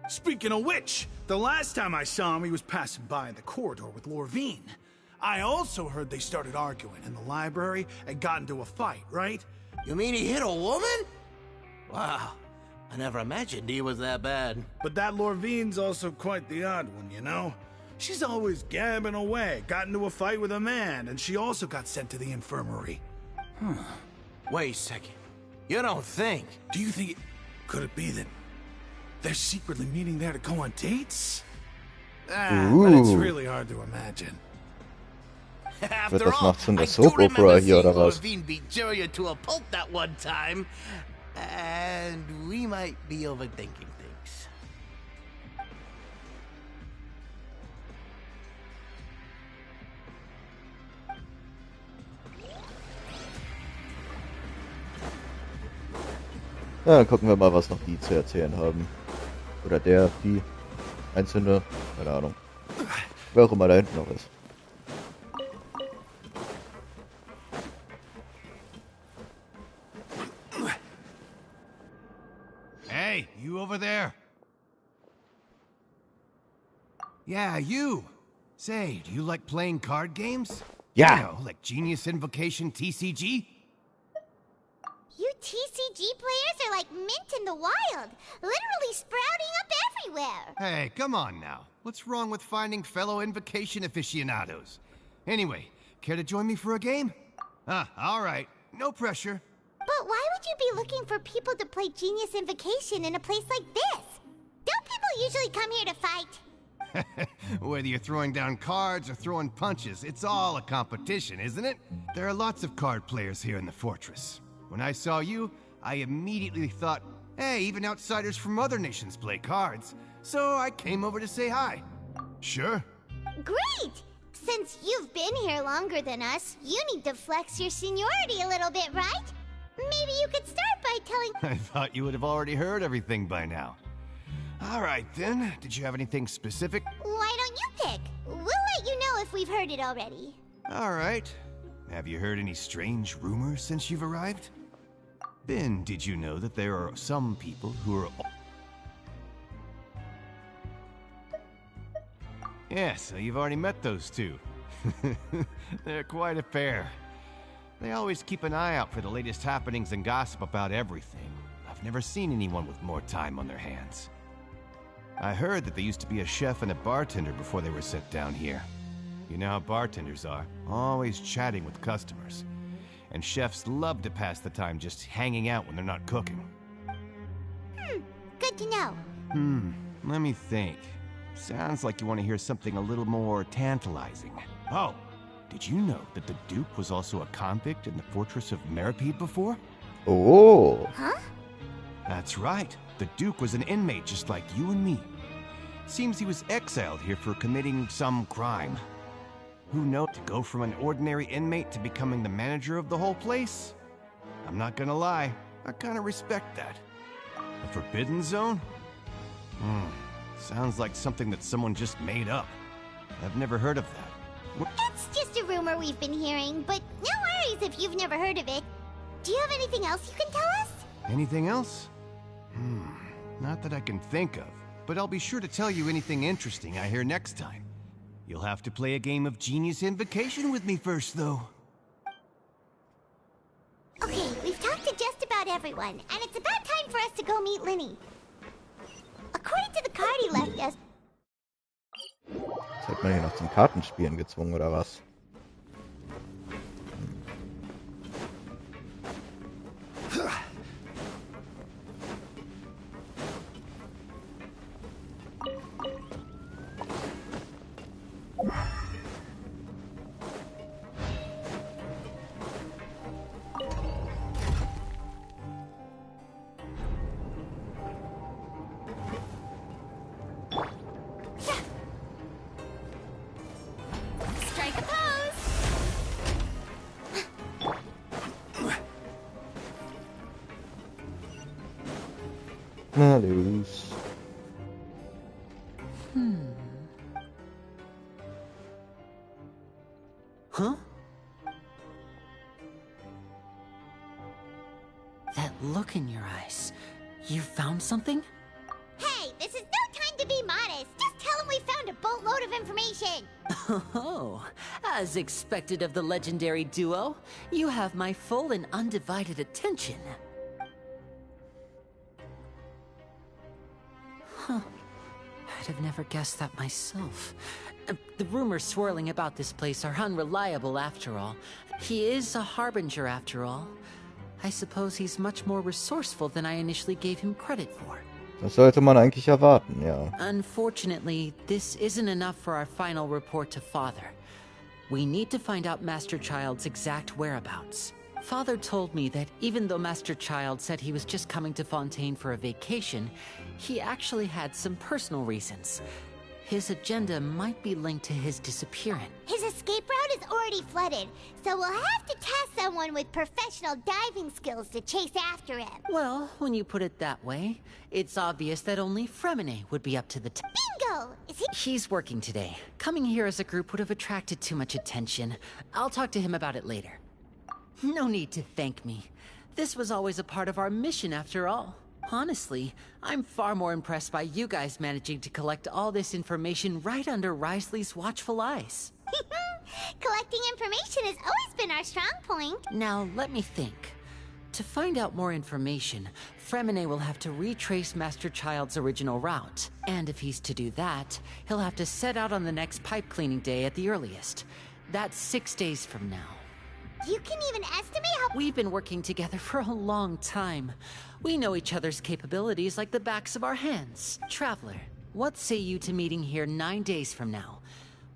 Speaking of which, the last time I saw him, he was passing by in the corridor with Lorvine. I also heard they started arguing in the library and got into a fight, right? You mean he hit a woman? Wow, I never imagined he was that bad. But that Lorvine's also quite the odd one, you know? She's always gabbing away, got into a fight with a man, and she also got sent to the infirmary. Wait a second. You don't think? Do you think could it be that they're secretly meeting there to go on dates? But it's really hard to imagine. Wird das noch zu einer Soap Opera hier oder was? Lorvine beat Jurier to a pulp that one time, and we might be overthinking things. Ja, dann gucken wir mal, was noch die zu erzählen haben. Oder die Einzelne, keine Ahnung. Wer auch immer da hinten noch ist. Hey, you over there? Yeah, you. Say, do you like playing card games? Yeah. You know, like Genius Invocation TCG? You TCG players are like mint in the wild, literally sprouting up everywhere. Hey, come on now. What's wrong with finding fellow Invocation aficionados? Anyway, care to join me for a game? All right. No pressure. But why would you be looking for people to play Genius Invocation in a place like this? Don't people usually come here to fight? Whether you're throwing down cards or throwing punches, it's all a competition, isn't it? There are lots of card players here in the fortress. When I saw you, I immediately thought, hey, even outsiders from other nations play cards. So I came over to say hi. Sure. Great! Since you've been here longer than us, you need to flex your seniority a little bit, right? Maybe you could start by telling— I thought you would have already heard everything by now. All right, then. Did you have anything specific? Why don't you pick? We'll let you know if we've heard it already. All right. Have you heard any strange rumors since you've arrived? Ben, did you know that there are some people who are— Yeah, so you've already met those two. They're quite a pair. They always keep an eye out for the latest happenings and gossip about everything. I've never seen anyone with more time on their hands. I heard that there used to be a chef and a bartender before they were sent down here. You know how bartenders are, always chatting with customers. And chefs love to pass the time just hanging out when they're not cooking. Good to know. Let me think. Sounds like you want to hear something a little more tantalizing. Oh, did you know that the Duke was also a convict in the fortress of Meripede before? Oh. Huh? That's right. The Duke was an inmate just like you and me. Seems he was exiled here for committing some crime. Who knows, to go from an ordinary inmate to becoming the manager of the whole place? I'm not gonna lie, I kinda respect that. A forbidden zone? Sounds like something that someone just made up. I've never heard of that. It's just a rumor we've been hearing, but no worries if you've never heard of it. Do you have anything else you can tell us? Anything else? Not that I can think of, but I'll be sure to tell you anything interesting I hear next time. You'll have to play a game of Genius Invocation with me first, though. Okay, we've talked to just about everyone, and it's about time for us to go meet Linny. According to the card he left us... Jetzt hat man hier noch zum Kartenspielen gezwungen, oder was? Na los. Huh? That look in your eyes. You found something? Hey, this is no time to be modest. Just tell him we found a boatload of information. Oh, as expected of the legendary duo, you have my full and undivided attention. Huh. I'd have never guessed that myself. The rumors swirling about this place are unreliable after all. He is a harbinger after all. I suppose he's much more resourceful than I initially gave him credit for. Das sollte man eigentlich erwarten, ja. Unfortunately, this isn't enough for our final report to Father. We need to find out Master Child's exact whereabouts. Father told me that even though Master Child said he was just coming to Fontaine for a vacation, he actually had some personal reasons. His agenda might be linked to his disappearance. His escape route is already flooded, so we'll have to task someone with professional diving skills to chase after him. Well, when you put it that way, it's obvious that only Fremine would be up to the Bingo! Is he— He's working today. Coming here as a group would have attracted too much attention. I'll talk to him about it later. No need to thank me. This was always a part of our mission after all. Honestly, I'm far more impressed by you guys managing to collect all this information right under Risley's watchful eyes. Collecting information has always been our strong point. Now, let me think. To find out more information, Fremine will have to retrace Master Child's original route. And if he's to do that, he'll have to set out on the next pipe cleaning day at the earliest. That's 6 days from now. You can even estimate how— We've been working together for a long time. We know each other's capabilities like the backs of our hands. Traveler, what say you to meeting here 9 days from now?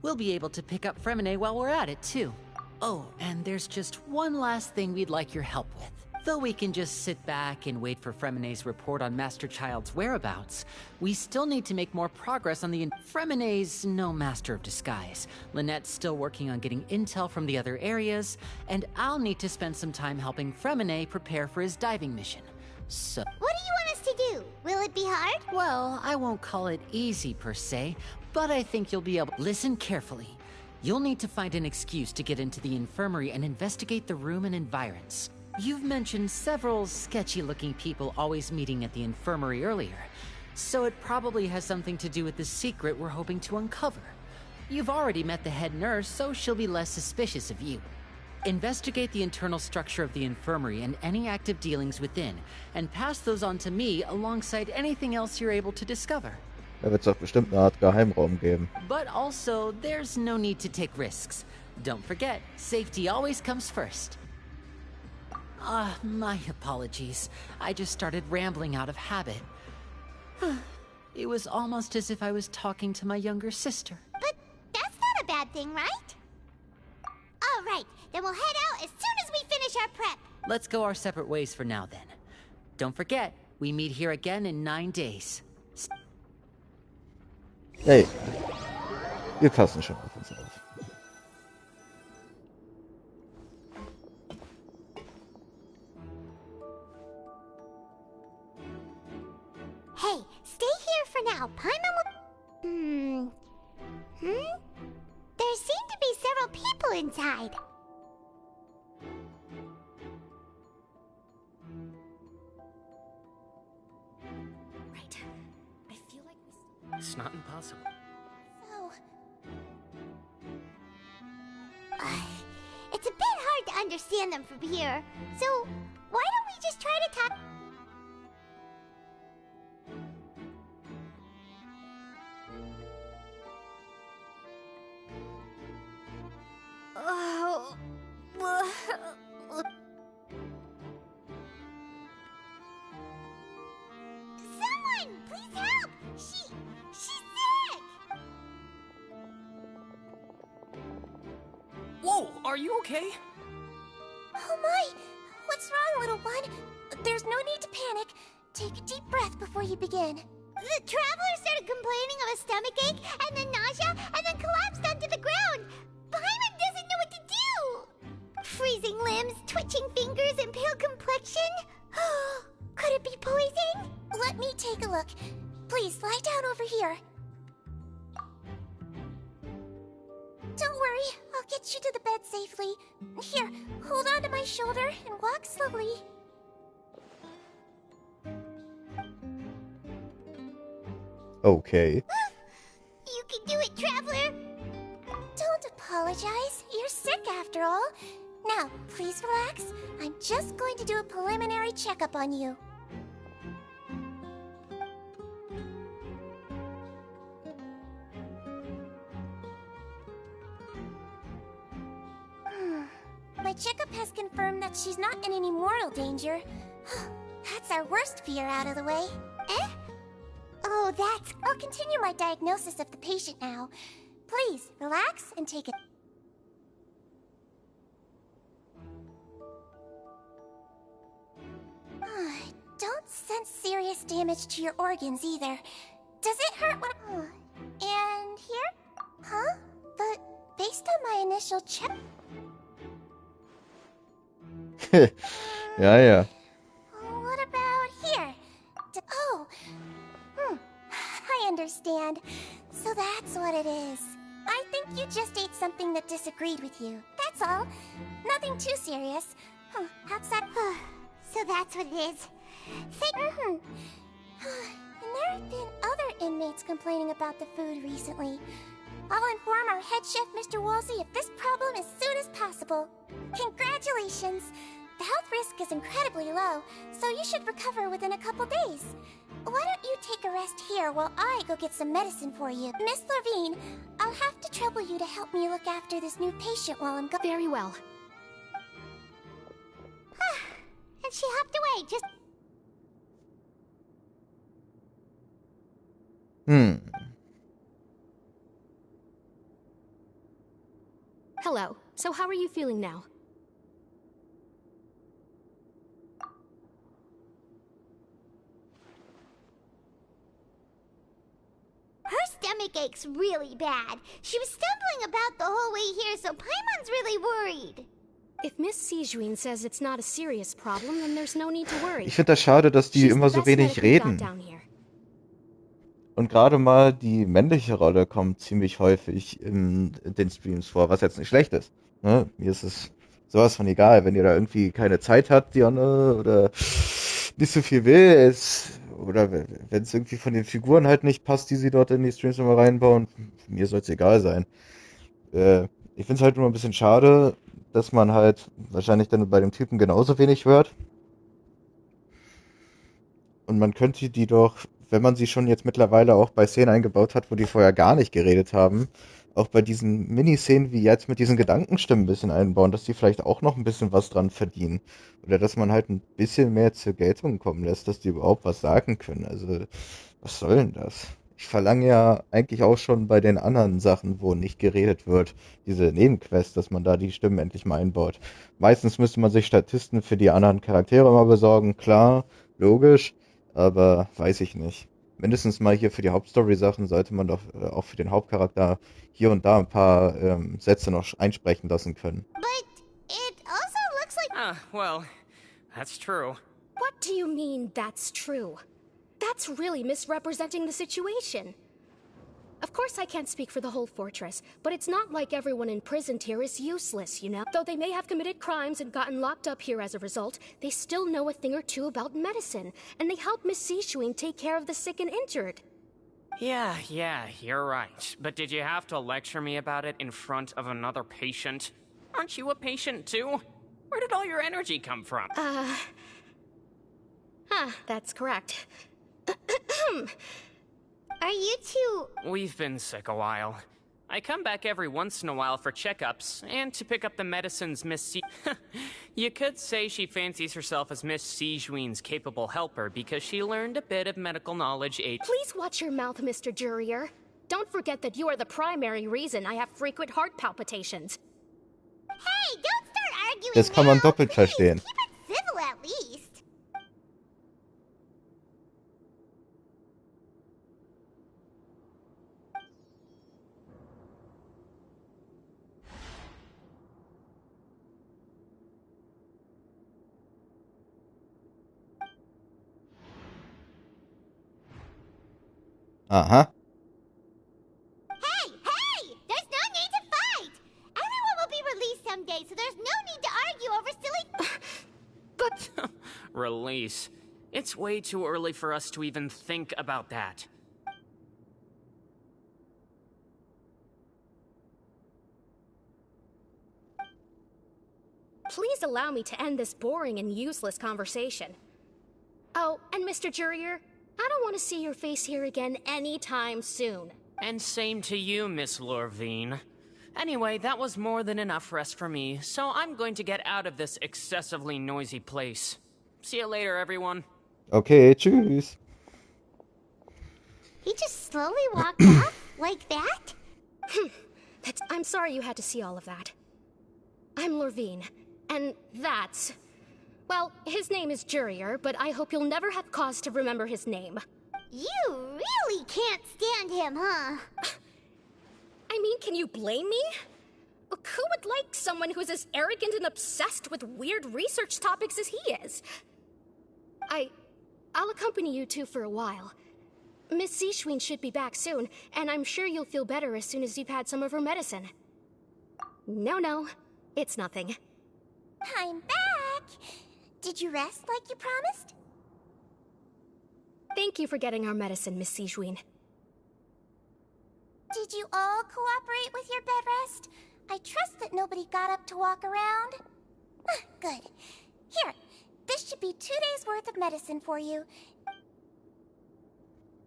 We'll be able to pick up Fremine while we're at it, too. Oh, and there's just one last thing we'd like your help with. Though we can just sit back and wait for Fremine's report on Master Child's whereabouts, we still need to make more progress on the— Fremine's no master of disguise. Lynette's still working on getting intel from the other areas, and I'll need to spend some time helping Fremine prepare for his diving mission. So— What do you want us to do? Will it be hard? Well, I won't call it easy per se, but I think you'll be able— Listen carefully. You'll need to find an excuse to get into the infirmary and investigate the room and environs. You've mentioned several sketchy-looking people always meeting at the infirmary earlier, so it probably has something to do with the secret we're hoping to uncover. You've already met the head nurse, so she'll be less suspicious of you. Investigate the internal structure of the infirmary and any active dealings within, and pass those on to me alongside anything else you're able to discover. Da wird es doch bestimmt eine Art Geheimraum geben. But also, there's no need to take risks. Don't forget, safety always comes first. My apologies. I just started rambling out of habit. It was almost as if I was talking to my younger sister. But that's not a bad thing, right? All right, then we'll head out as soon as we finish our prep. Let's go our separate ways for now, then. Don't forget, we meet here again in 9 days. Hey, wir passen schon auf uns auf. Hey, stay here for now. Paimon will— There seem to be several people inside. Right. I feel like it's not impossible. So— it's a bit hard to understand them from here. So, why don't we just try to talk— Someone, please help! She's sick! Whoa, are you okay? Oh my! What's wrong, little one? There's no need to panic. Take a deep breath before you begin. The traveler started complaining of a stomachache, and then nausea, and then collapsed onto the ground. Paimon doesn't know what to do! Freezing limbs, twitching fingers, and pale complexion? Could it be poison? Let me take look. Please, lie down over here. Don't worry, I'll get you to the bed safely. Here, hold on to my shoulder and walk slowly. Okay. You can do it, Traveler! Don't apologize. You're sick after all. Now, please relax. I'm just going to do a preliminary checkup on you. My checkup has confirmed that she's not in any mortal danger. That's our worst fear out of the way. Eh? Oh, that's... I'll continue my diagnosis of the patient now. Please, relax and take it. Don't sense serious damage to your organs either. Does it hurt when... And here? Huh? But based on my initial check... Ja. What about here? I understand. So that's what it is. I think you just ate something that disagreed with you. That's all. Nothing too serious. Outside... So that's what it is. And there have been other inmates complaining about the food recently. I'll inform our head chef, Mr. Woolsey, of this problem as soon as possible. Congratulations! The health risk is incredibly low, so you should recover within a couple days. Why don't you take a rest here while I go get some medicine for you? Miss Levine, I'll have to trouble you to help me look after this new patient while I'm gone. Very well. And she hopped away, just... Hello. So how are you feeling now? Her stomach aches really bad. She was stumbling about the whole way here, so Paimon's really worried. If Miss Sijuin says it's not a serious problem, then there's no need to worry. Ich finde das schade, dass die immer so wenig reden. Und gerade mal die männliche Rolle kommt ziemlich häufig in den Streams vor, was jetzt nicht schlecht ist. Ne? Mir ist es sowas von egal, wenn ihr da irgendwie keine Zeit habt, Dionne, oder nicht so viel will, oder wenn es irgendwie von den Figuren halt nicht passt, die sie dort in die Streams immer reinbauen, mir soll es egal sein. Ich finde es halt nur ein bisschen schade, dass man halt wahrscheinlich dann bei dem Typen genauso wenig hört. Und man könnte die doch, wenn man sie schon jetzt mittlerweile auch bei Szenen eingebaut hat, wo die vorher gar nicht geredet haben, auch bei diesen Miniszenen wie jetzt mit diesen Gedankenstimmen ein bisschen einbauen, dass die vielleicht auch noch ein bisschen was dran verdienen. Oder dass man halt ein bisschen mehr zur Geltung kommen lässt, dass die überhaupt was sagen können. Also, was soll denn das? Ich verlange ja eigentlich auch schon bei den anderen Sachen, wo nicht geredet wird, diese Nebenquests, dass man da die Stimmen endlich mal einbaut. Meistens müsste man sich Statisten für die anderen Charaktere mal besorgen, klar, logisch, aber weiß ich nicht. Mindestens mal hier für die Hauptstory-Sachen sollte man doch auch für den Hauptcharakter hier und da ein paar Sätze noch einsprechen lassen können. But it also looks like... well, that's true. What do you mean, that's true? That's really misrepresenting the situation. Of course I can't speak for the whole fortress, but it's not like everyone imprisoned here is useless, you know? Though they may have committed crimes and gotten locked up here as a result, they still know a thing or two about medicine, and they help Miss Sishuin take care of the sick and injured. Yeah, you're right. But did you have to lecture me about it in front of another patient? Aren't you a patient too? Where did all your energy come from? That's correct. Are you two... We've been sick a while. I come back every once in a while for checkups, and to pick up the medicines Miss Si... You could say she fancies herself as Miss Sijuin's capable helper because she learned a bit of medical knowledge Please watch your mouth, Mr. Jurier. Don't forget that you are the primary reason I have frequent heart palpitations. Hey, don't start arguing Das kann man now. doppelt verstehen. Keep it civil at least. Aha. Hey! Hey! There's no need to fight! Everyone will be released someday, so there's no need to argue over silly... But... Release. It's way too early for us to even think about that. Please allow me to end this boring and useless conversation. Oh, and Mr. Jurier, I don't want to see your face here again anytime soon. And same to you, Miss Lorvine. Anyway, that was more than enough rest for me, so I'm going to get out of this excessively noisy place. See you later, everyone. Okay, tschüss. He just slowly walked off like that? I'm sorry you had to see all of that. I'm Lorvine, and that's... Well, his name is Jurier, but I hope you'll never have cause to remember his name. You really can't stand him, huh? I mean, can you blame me? Who would like someone who's as arrogant and obsessed with weird research topics as he is? I'll accompany you two for a while. Miss Zishwin should be back soon, and I'm sure you'll feel better as soon as you've had some of her medicine. No, it's nothing. I'm back! Did you rest like you promised? Thank you for getting our medicine, Miss Zishwin. Did you all cooperate with your bed rest? I trust that nobody got up to walk around. Good. Here, this should be 2 days' worth of medicine for you.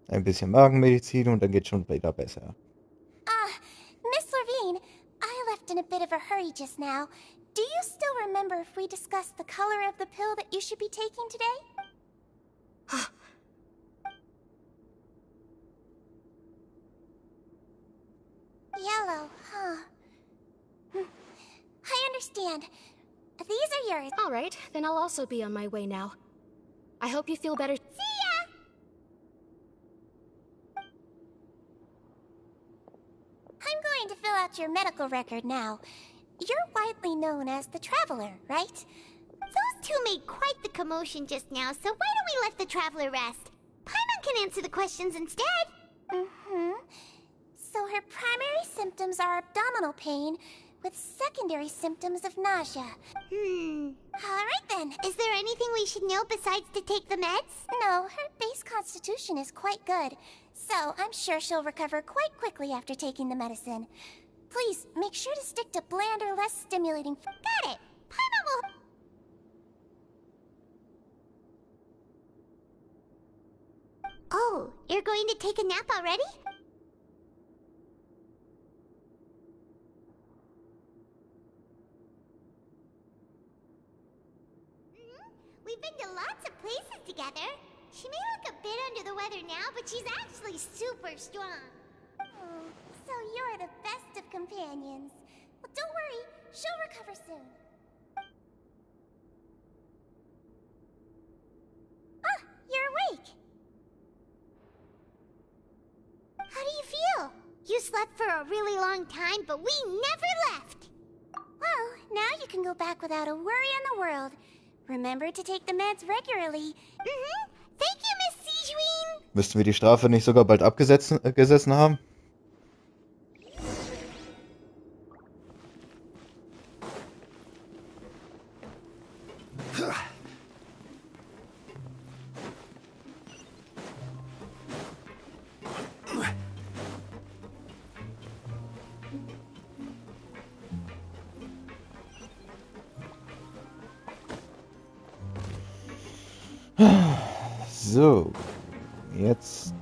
Ein bisschen Magenmedizin und dann geht's schon wieder besser. Miss Lorvine, I left in a bit of a hurry just now. Do you still remember if we discussed the color of the pill that you should be taking today? Yellow, huh? I understand. These are yours. All right, then I'll also be on my way now. I hope you feel better. See ya! I'm going to fill out your medical record now. You're widely known as the Traveler, right? Those two made quite the commotion just now, so why don't we let the Traveler rest? Paimon can answer the questions instead. So her primary symptoms are abdominal pain, with secondary symptoms of nausea. Alright then. Is there anything we should know besides to take the meds? No, her base constitution is quite good, so I'm sure she'll recover quite quickly after taking the medicine. Please, make sure to stick to bland or less stimulating... Got it! Paimon will... Oh, you're going to take a nap already? We've been to lots of places together. She may look a bit under the weather now, but she's actually super strong. Oh, so you're the best of companions. Well, don't worry, she'll recover soon. Ah, you're awake. How do you feel? You slept for a really long time, but we never left. Well, now you can go back without a worry in the world. Remember to take the meds regularly. Thank you, Miss Zishwin. Müssten wir die Strafe nicht sogar bald abgesessen haben? So, jetzt.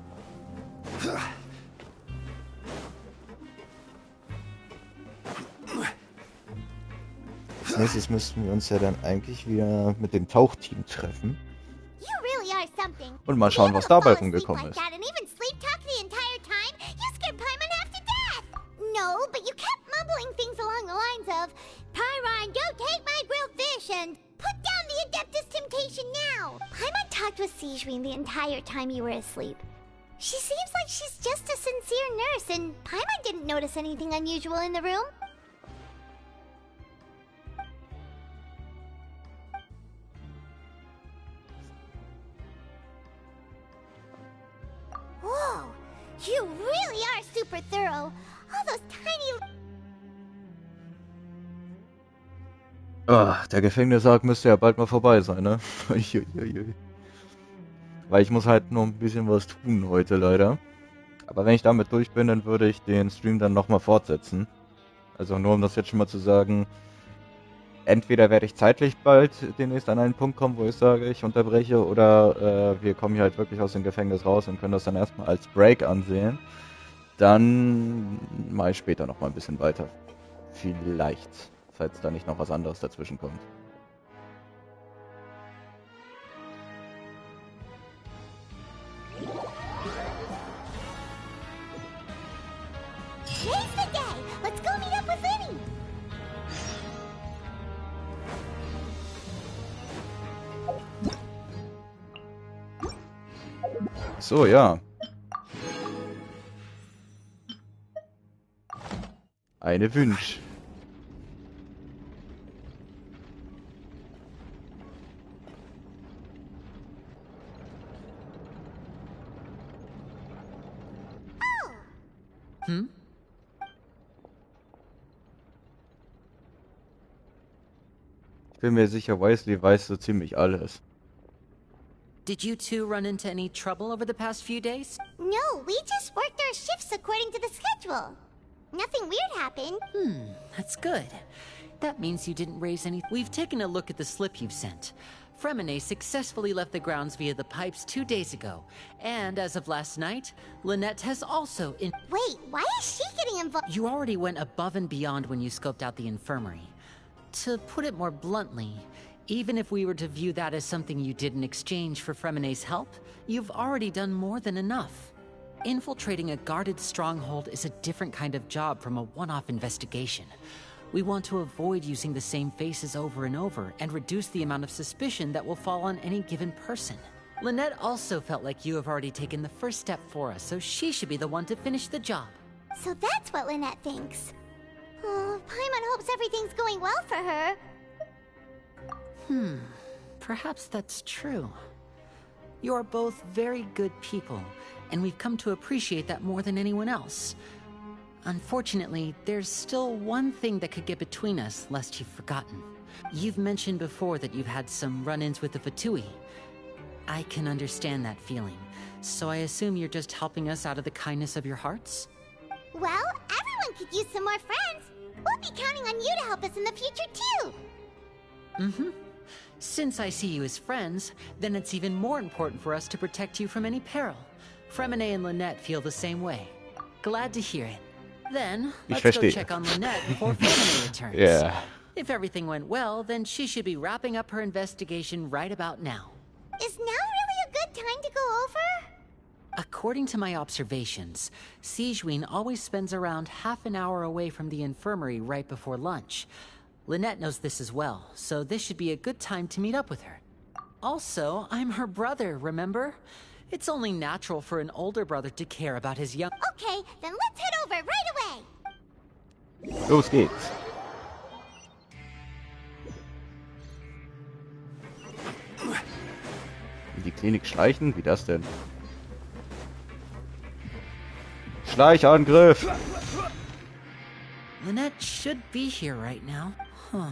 Als nächstes müssten wir uns ja dann eigentlich wieder mit dem Tauchteam treffen. Und mal schauen, was dabei rumgekommen ist. No, but you kept mumbling things along the lines of, Pyron, don't take my grilled fish, and put down the Adeptus Temptation now. Paimon talked with Zishwin the entire time you were asleep. She seems like she's just a sincere nurse, and Paimon didn't notice anything unusual in the room. Whoa, You really are super thorough. All those tiny... Der Gefängnistag müsste ja bald mal vorbei sein, ne? Uiuiui. Weil ich muss halt noch ein bisschen was tun heute leider. Aber wenn ich damit durch bin, dann würde ich den Stream dann nochmal fortsetzen. Also nur um das jetzt schon mal zu sagen, entweder werde ich zeitlich bald demnächst an einen Punkt kommen, wo ich sage, ich unterbreche, oder wir kommen hier halt wirklich aus dem Gefängnis raus und können das dann erstmal als Break ansehen. Dann mache ich später nochmal ein bisschen weiter. Vielleicht, falls da nicht noch was anderes dazwischen kommt. Today's the day! Let's go meet up with Lenny! So, ja. Eine Wünsch. Hm? Ich bin mir sicher, Weasley weiß so ziemlich alles. Did you two run into any trouble over the past few days? No, we just worked our shifts according to the schedule. Nothing weird happened. That's good. That means you didn't raise any... We've taken a look at the slip you've sent. Fremine successfully left the grounds via the pipes 2 days ago. And as of last night, Lynette has also... Wait, why is she getting involved? You already went above and beyond when you scoped out the infirmary. To put it more bluntly, even if we were to view that as something you did in exchange for Fremine's help, you've already done more than enough. Infiltrating a guarded stronghold is a different kind of job from a one-off investigation. We want to avoid using the same faces over and over and reduce the amount of suspicion that will fall on any given person. Lynette also felt like you have already taken the first step for us, so she should be the one to finish the job. So that's what Lynette thinks. Oh, Paimon hopes everything's going well for her. Perhaps that's true. You're both very good people, and we've come to appreciate that more than anyone else. Unfortunately, there's still one thing that could get between us, lest you've forgotten. You've mentioned before that you've had some run-ins with the Fatui. I can understand that feeling, so I assume you're just helping us out of the kindness of your hearts? Well, everyone could use some more friends. We'll be counting on you to help us in the future, too. Since I see you as friends, then it's even more important for us to protect you from any peril. Fremine and Lynette feel the same way. Glad to hear it. Then, let's go check on Lynette before Fremine returns. Yeah. If everything went well, then she should be wrapping up her investigation right about now. Is now really a good time to go over? According to my observations, Sigewinne always spends around half an hour away from the infirmary right before lunch. Lynette knows this as well, so this should be a good time to meet up with her. Also, I'm her brother, remember? It's only natural for an older brother to care about his young... Okay, then let's head over right away. Los geht's. In die Klinik schleichen? Wie das denn? Schleichangriff! Lynette should be here right now. Huh.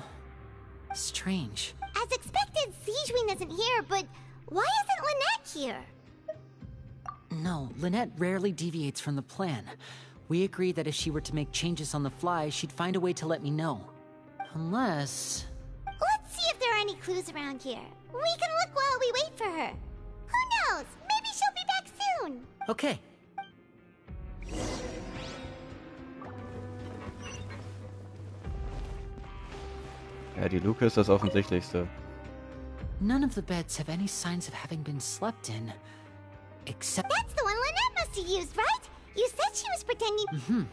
Strange. As expected, Sigewinne isn't here, but why isn't Lynette here? No, Lynette rarely deviates from the plan. We agreed that if she were to make changes on the fly, she'd find a way to let me know. Unless... Let's see if there are any clues around here. We can look while we wait for her. Who knows? Maybe she'll be back soon. Okay. Ja, die Luke ist das Offensichtlichste. None of the beds have any signs of having been slept in. Except... That's the one Lynette must have used, right? You said she was pretending...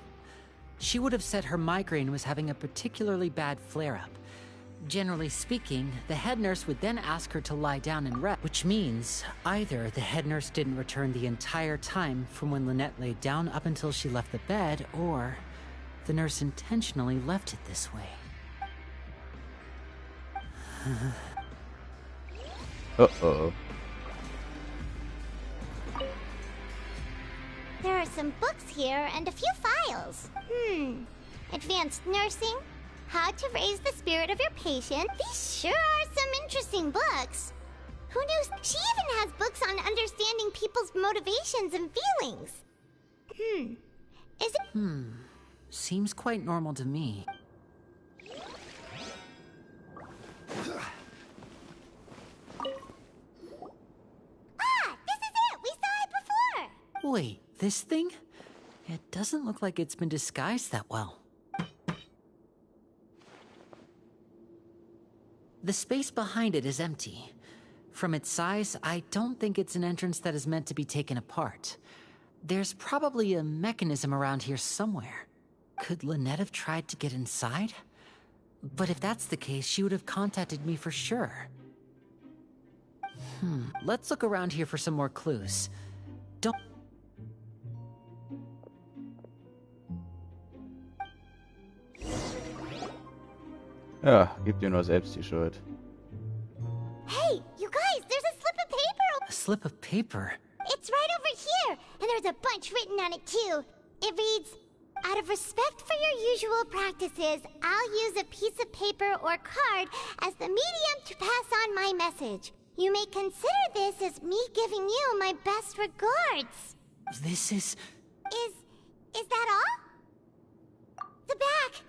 She would have said her migraine was having a particularly bad flare-up. Generally speaking, the head nurse would then ask her to lie down and rest, which means either the head nurse didn't return the entire time from when Lynette laid down up until she left the bed, or the nurse intentionally left it this way. Uh-oh. There are some books here and a few files. Advanced nursing, how to raise the spirit of your patient. These sure are some interesting books. Who knew? She even has books on understanding people's motivations and feelings. Is it? Seems quite normal to me. This is it! We saw it before! Wait, this thing? It doesn't look like it's been disguised that well. The space behind it is empty. From its size, I don't think it's an entrance that is meant to be taken apart. There's probably a mechanism around here somewhere. Could Lynette have tried to get inside? But if that's the case, she would have contacted me for sure. Let's look around here for some more clues. Don't... Ja, gib dir nur selbst die Schuld. Hey, you guys, there's a slip of paper! A slip of paper? It's right over here! And there's a bunch written on it too. It reads, out of respect for your usual practices, I'll use a piece of paper or card as the medium to pass on my message. You may consider this as me giving you my best regards. This is... Is that all? The back.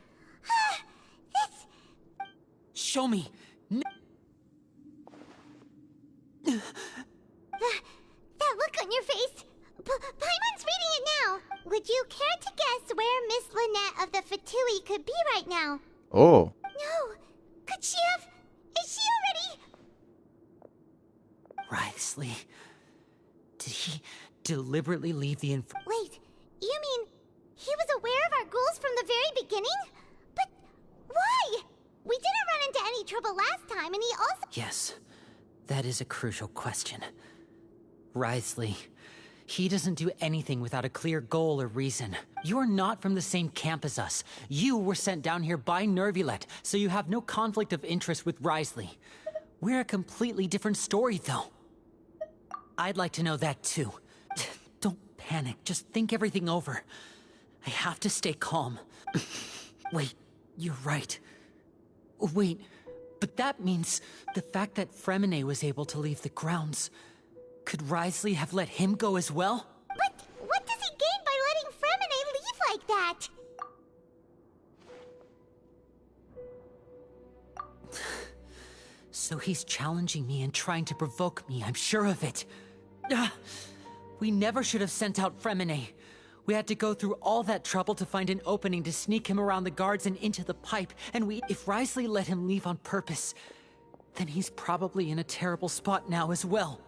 This... Show me. That look on your face. Paimon's reading it now. Would you care to guess where Miss Lynette of the Fatui could be right now? Oh. No. Could she have... Is she already... Wriothesley. Did he deliberately leave the Wait, you mean he was aware of our goals from the very beginning? But why? We didn't run into any trouble last time, and he also... Yes, that is a crucial question. Wriothesley, he doesn't do anything without a clear goal or reason. You're not from the same camp as us. You were sent down here by Nervulette, so you have no conflict of interest with Wriothesley. We're a completely different story, though. I'd like to know that, too. Don't panic, just think everything over. I have to stay calm. Wait, you're right. Wait, but that means the fact that Fremine was able to leave the grounds. Could Wriothesley have let him go as well? But what does he gain by letting Fremine leave like that? So he's challenging me and trying to provoke me, I'm sure of it. We never should have sent out Fremine. We had to go through all that trouble to find an opening to sneak him around the guards and into the pipe, and if Wriothesley let him leave on purpose, then he's probably in a terrible spot now as well.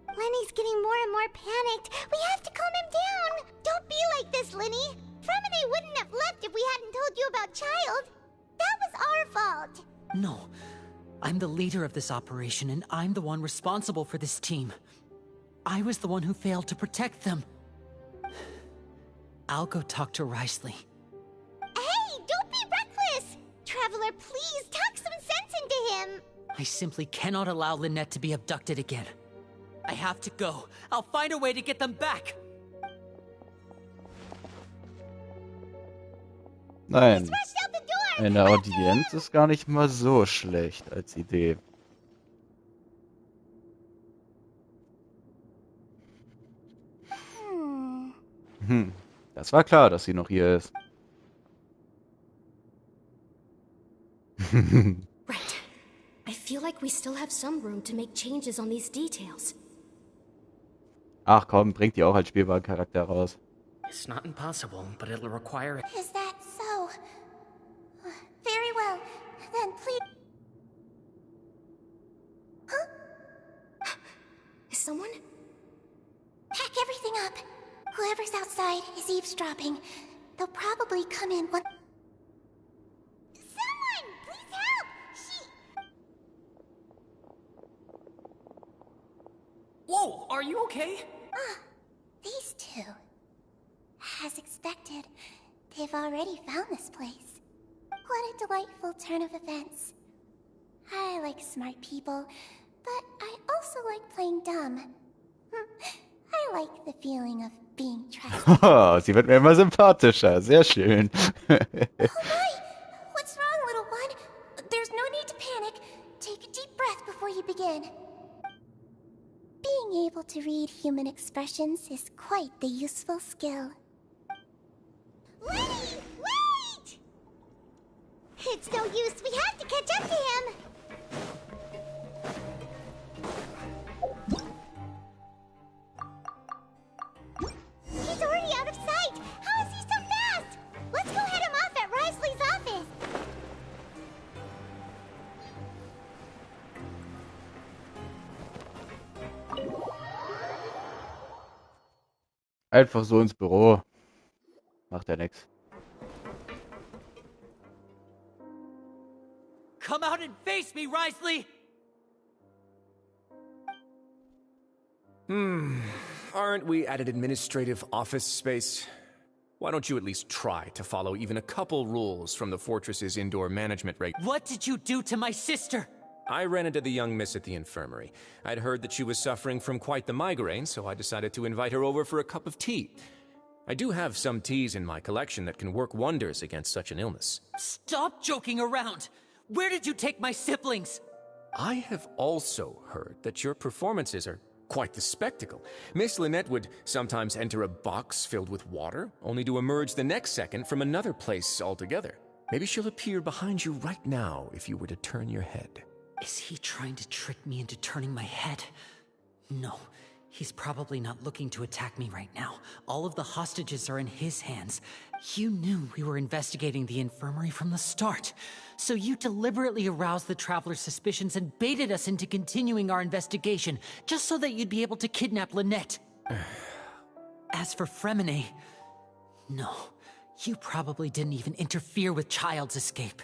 Lenny's getting more and more panicked. We have to calm him down. Don't be like this, Lenny. Fremine wouldn't have left if we hadn't told you about Child. That was our fault. No, I'm the leader of this operation, and I'm the one responsible for this team. I was the one who failed to protect them. I'll go talk to Wriothesley. Hey, don't be reckless! Traveler, please, talk some sense into him! I simply cannot allow Lynette to be abducted again. I have to go. I'll find a way to get them back! Nein, eine Audienz ist gar nicht mal so schlecht als Idee. Das war klar, dass sie noch hier ist. Right. I feel like we still have some room to make changes on these details. Ach komm, bringt die auch als spielbaren Charakter raus. It's not impossible, but it'll require... Is that so? Very well. Then please... Huh? Is someone? Pack everything up. Whoever's outside is eavesdropping. They'll probably come in one... Someone! Please help! Whoa, are you okay? These two. As expected, they've already found this place. What a delightful turn of events. I like smart people, but I also like playing dumb. I like the feeling of being trusted. Oh, sie wird mir immer sympathischer. Sehr schön. Oh my! What's wrong, little one? There's no need to panic. Take a deep breath before you begin. Being able to read human expressions is quite the useful skill. Lenny! Wait! It's no use. We have to catch up to him. He's already out of sight. How is he so fast? Let's go head him off at Risley's office. Einfach so ins Büro. Macht ja nix. Come out and face me, Risley! Aren't we at an administrative office space? Why don't you at least try to follow even a couple rules from the fortress's indoor management rate? What did you do to my sister? I ran into the young miss at the infirmary. I'd heard that she was suffering from quite the migraine, so I decided to invite her over for a cup of tea. I do have some teas in my collection that can work wonders against such an illness. Stop joking around! Where did you take my siblings? I have also heard that your performances are quite the spectacle. Miss Lynette would sometimes enter a box filled with water, only to emerge the next second from another place altogether. Maybe she'll appear behind you right now if you were to turn your head. Is he trying to trick me into turning my head? No, he's probably not looking to attack me right now. All of the hostages are in his hands. You knew we were investigating the infirmary from the start. So you deliberately aroused the Traveler's suspicions and baited us into continuing our investigation, just so that you'd be able to kidnap Lynette. As for Fremine, no, you probably didn't even interfere with Child's escape.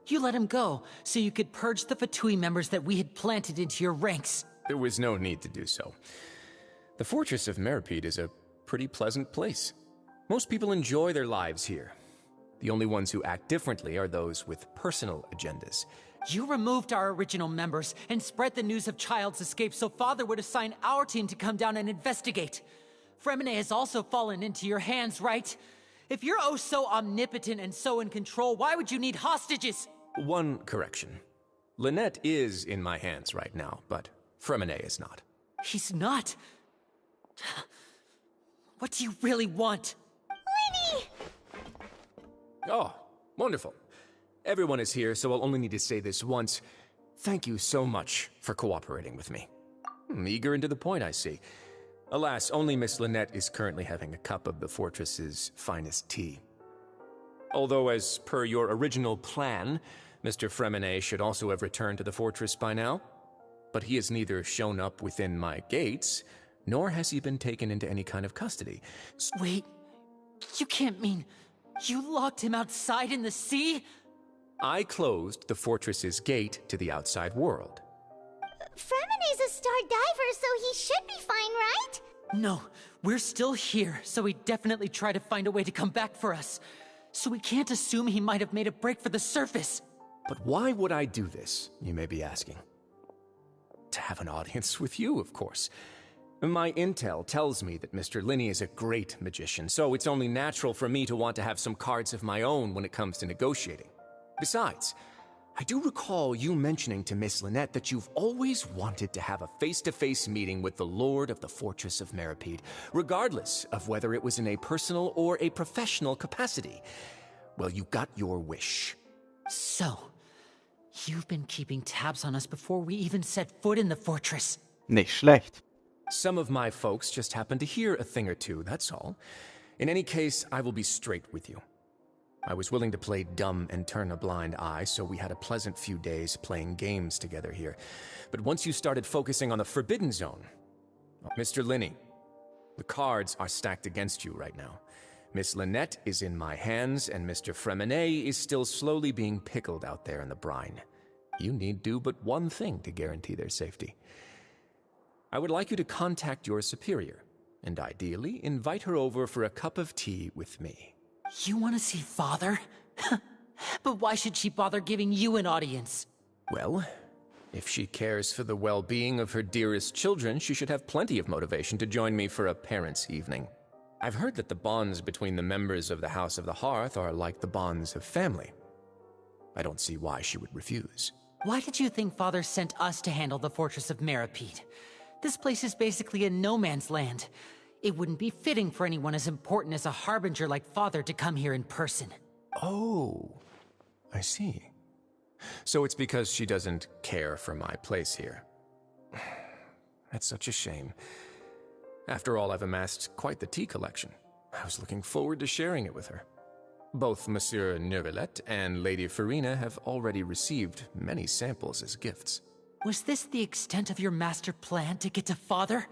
You let him go, so you could purge the Fatui members that we had planted into your ranks. There was no need to do so. The Fortress of Meripede is a pretty pleasant place. Most people enjoy their lives here. The only ones who act differently are those with personal agendas. You removed our original members and spread the news of Child's escape so Father would assign our team to come down and investigate. Fremine has also fallen into your hands, right? If you're oh so omnipotent and so in control, why would you need hostages? One correction. Lynette is in my hands right now, but Fremine is not. He's not? What do you really want? Lenny! Oh, wonderful. Everyone is here, so I'll only need to say this once. Thank you so much for cooperating with me. Eager and to the point, I see. Alas, only Miss Lynette is currently having a cup of the fortress's finest tea. Although, as per your original plan, Mr. Fremine should also have returned to the fortress by now. But he has neither shown up within my gates, nor has he been taken into any kind of custody. Wait, you can't mean you locked him outside in the sea? I closed the fortress's gate to the outside world. Fremine's a star diver, so he should be fine, right? No, we're still here, so he definitely tried to find a way to come back for us. So we can't assume he might have made a break for the surface. But why would I do this, you may be asking? To have an audience with you, of course. My intel tells me that Mr. Linney is a great magician, so it's only natural for me to want to have some cards of my own when it comes to negotiating. Besides, I do recall you mentioning to Miss Lynette that you've always wanted to have a face-to-face meeting with the Lord of the Fortress of Meripede, regardless of whether it was in a personal or a professional capacity. Well, you got your wish. So, you've been keeping tabs on us before we even set foot in the fortress. Nicht schlecht. Some of my folks just happened to hear a thing or two, that's all. In any case, I will be straight with you. I was willing to play dumb and turn a blind eye, so we had a pleasant few days playing games together here. But once you started focusing on the Forbidden Zone... Mr. Linney, the cards are stacked against you right now. Miss Lynette is in my hands, and Mr. Fremine is still slowly being pickled out there in the brine. You need do but one thing to guarantee their safety. I would like you to contact your superior, and ideally invite her over for a cup of tea with me. You want to see Father? But why should she bother giving you an audience? Well, If she cares for the well-being of her dearest children, she should have plenty of motivation to join me for a parents' evening. I've heard that the bonds between the members of the House of the Hearth are like the bonds of family. I don't see why she would refuse. Why did you think Father sent us to handle the Fortress of Meripede? This place is basically a no-man's land. It wouldn't be fitting for anyone as important as a harbinger like Father to come here in person. Oh, I see. So it's because she doesn't care for my place here. That's such a shame. After all, I've amassed quite the tea collection. I was looking forward to sharing it with her. Both Monsieur Neuvillette and Lady Farina have already received many samples as gifts. Was this the extent of your master plan to get to Father?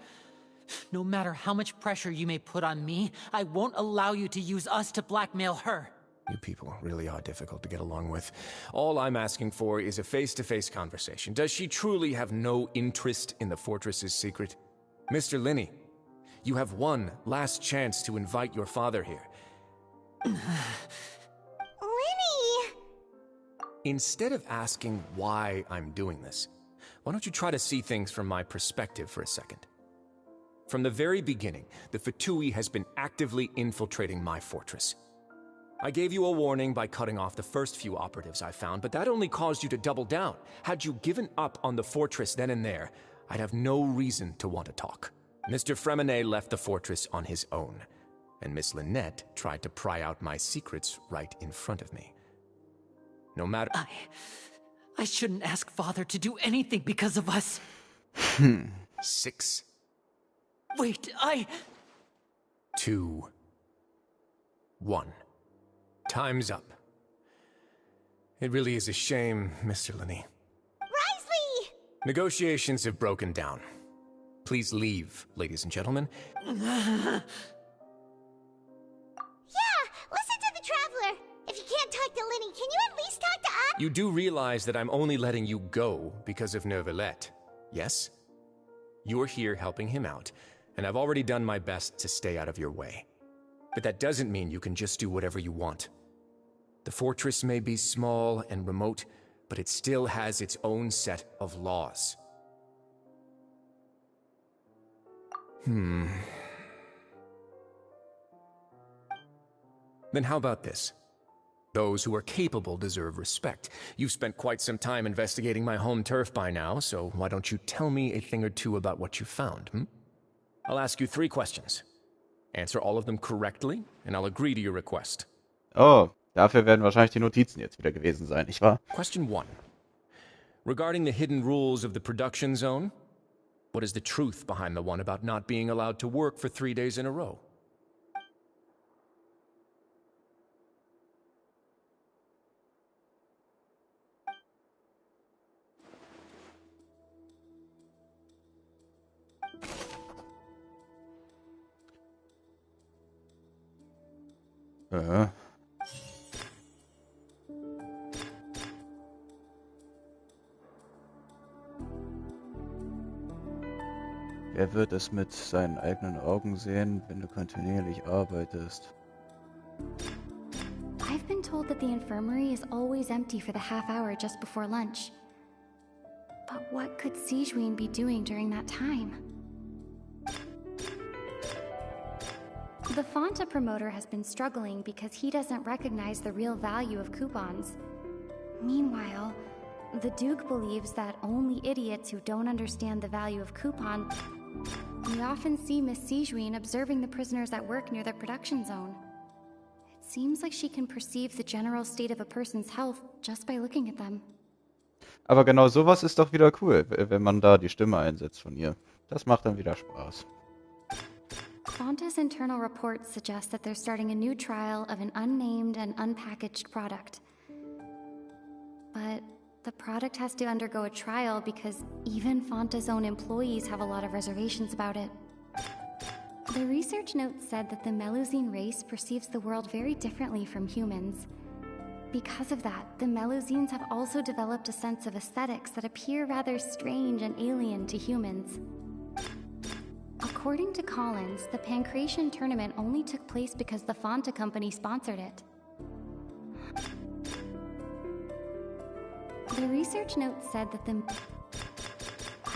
No matter how much pressure you may put on me, I won't allow you to use us to blackmail her. You people really are difficult to get along with. All I'm asking for is a face-to-face conversation. Does she truly have no interest in the fortress's secret? Mr. Linney, you have one last chance to invite your father here. Linny! Instead of asking why I'm doing this, why don't you try to see things from my perspective for a second? From the very beginning, the Fatui has been actively infiltrating my fortress. I gave you a warning by cutting off the first few operatives I found, but that only caused you to double down. Had you given up on the fortress then and there, I'd have no reason to want to talk. Mr. Fremenet left the fortress on his own, and Miss Lynette tried to pry out my secrets right in front of me. No matter— I shouldn't ask Father to do anything because of us. 6. Wait, 2. 1. Time's up. It really is a shame, Mr. Linney. Risley! Negotiations have broken down. Please leave, ladies and gentlemen. Yeah, listen to the Traveler. If you can't talk to Linny, can you at least talk to us? You do realize that I'm only letting you go because of Neuvillette, yes? You're here helping him out, and I've already done my best to stay out of your way. But that doesn't mean you can just do whatever you want. The fortress may be small and remote, but it still has its own set of laws. Then how about this? Those who are capable deserve respect. You've spent quite some time investigating my home turf by now, so why don't you tell me a thing or two about what you found, I'll ask you 3 questions. Answer all of them correctly, and I'll agree to your request. Oh, dafür werden wahrscheinlich die Notizen jetzt wieder gewesen sein, nicht wahr? Question 1. Regarding the hidden rules of the production zone, what is the truth behind the one about not being allowed to work for 3 days in a row? Wer wird es mit seinen eigenen Augen sehen, wenn du kontinuierlich arbeitest? I've been told that the infirmary is always empty for the half hour just before lunch. But what could Sijuin be doing during that time? The Fanta promoter has been struggling because he doesn't recognize the real value of coupons. Meanwhile, the Duke believes that only idiots who don't understand the value of coupons. We often see Miss Sijuin observing the prisoners at work near the production zone. It seems like she can perceive the general state of a person's health just by looking at them. Aber genau sowas ist doch wieder cool, wenn man da die Stimme einsetzt von ihr. Das macht dann wieder Spaß. Fanta's internal reports suggest that they're starting a new trial of an unnamed and unpackaged product. But the product has to undergo a trial because even Fanta's own employees have a lot of reservations about it. The research note said that the Melusine race perceives the world very differently from humans. Because of that, the Melusines have also developed a sense of aesthetics that appear rather strange and alien to humans. According to Collins, the Pancration tournament only took place because the Fanta company sponsored it. The research note said that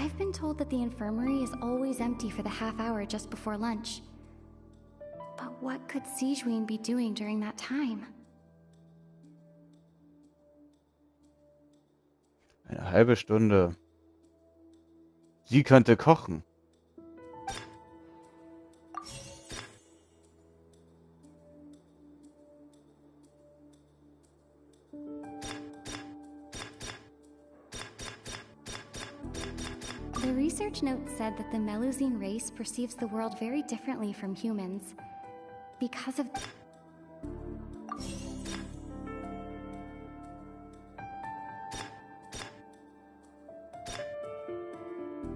I've been told that the infirmary is always empty for the half hour just before lunch. But what could Sigewinne be doing during that time? Eine halbe Stunde. Sie könnte kochen. The research note said that the Melusine race perceives the world very differently from humans. Because of...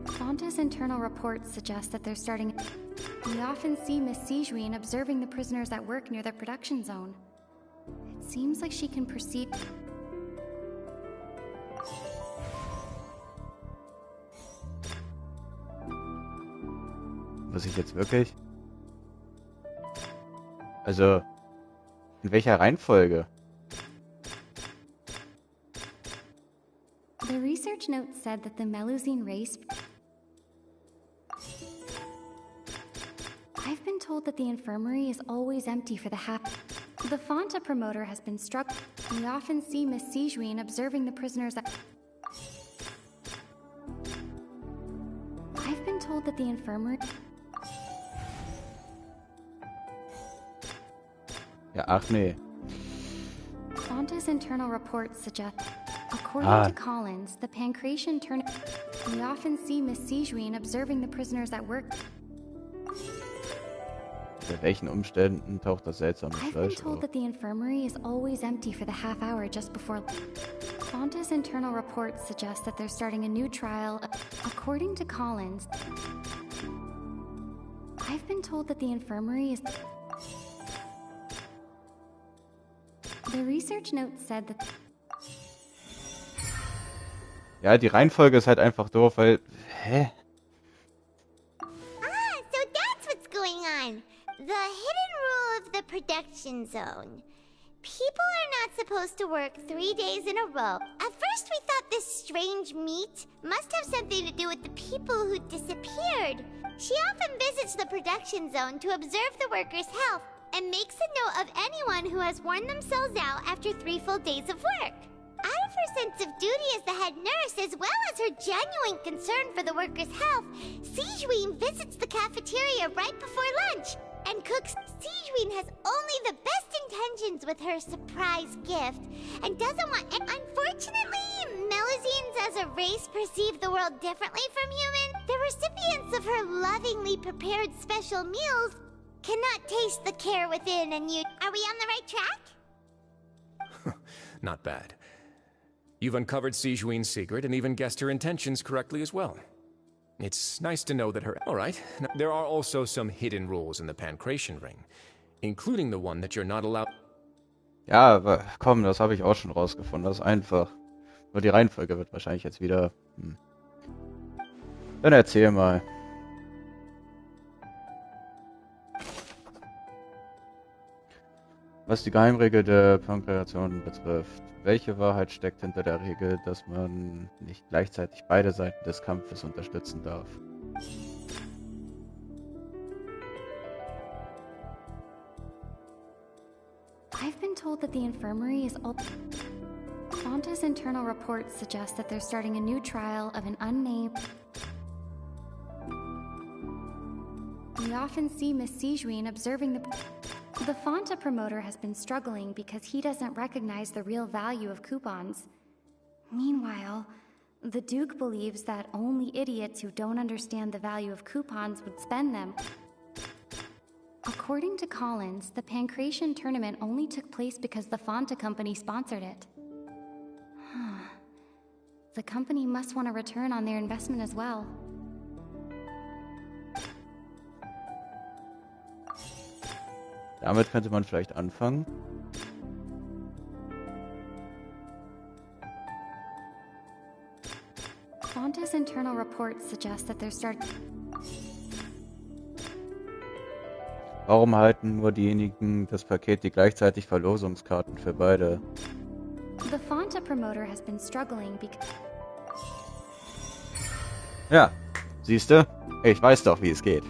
Fonta's internal reports suggest that they're starting... We often see Miss Sigewinne observing the prisoners at work near the production zone. It seems like she can perceive... Muss ich jetzt wirklich? Also, in welcher Reihenfolge? The research note said that the Melusine race... I've been told that the infirmary is always empty for the half... The Fonta promoter has been struck. We often see Miss Sigewinne observing the prisoners at... I've been told that the infirmary... Ja, ach nee. Fonta's internal reports suggest... According to Collins, the pancreation turn... We often see Miss Sigewinne observing the prisoners at work... Unter welchen Umständen taucht das seltsame I've been Fleisch told auf? that the infirmary is always empty for the half hour just before... Fonta's internal reports suggest that they're starting a new trial... According to Collins... I've been told that the infirmary is... The research note said that... Ja, die Reihenfolge ist halt einfach doof, weil... Hä? So that's what's going on. The hidden rule of the production zone. People are not supposed to work 3 days in a row. At first we thought this strange meat must have something to do with the people who disappeared. She often visits the production zone to observe the workers' health and makes a note of anyone who has worn themselves out after 3 full days of work. Out of her sense of duty as the head nurse, as well as her genuine concern for the workers' health, Sigewinne visits the cafeteria right before lunch and cooks. Sigewinne has only the best intentions with her surprise gift and doesn't want... Unfortunately, Melusines as a race perceive the world differently from humans. The recipients of her lovingly prepared special meals cannot taste the care within and you... Are we on the right track? Not bad. You've uncovered Sigewinne's secret and even guessed her intentions correctly as well. It's nice to know that her... Alright, there are also some hidden rules in the Pancration Ring, including the one that you're not allowed... Ja, aber komm, das habe ich auch schon rausgefunden. Das ist einfach. Nur die Reihenfolge wird wahrscheinlich jetzt wieder... Dann erzähl mal. Was die Geheimregel der Pankreation betrifft, welche Wahrheit steckt hinter der Regel, dass man nicht gleichzeitig beide Seiten des Kampfes unterstützen darf? I've been told that the infirmary is all... Fonta's internal reports suggest that they're starting a new trial of an unnamed... We often see Miss Sigewinne observing the... The Fonta promoter has been struggling because he doesn't recognize the real value of coupons. Meanwhile, the Duke believes that only idiots who don't understand the value of coupons would spend them. According to Collins, the Pancration tournament only took place because the Fonta company sponsored it. The company must want a return on their investment as well. Damit könnte man vielleicht anfangen. Fonta's internal reports suggest that they're starting... Warum halten nur diejenigen das Paket, die gleichzeitig Verlosungskarten für beide? The Fonta promoter has been struggling because... Ja, siehste, ich weiß doch, wie es geht.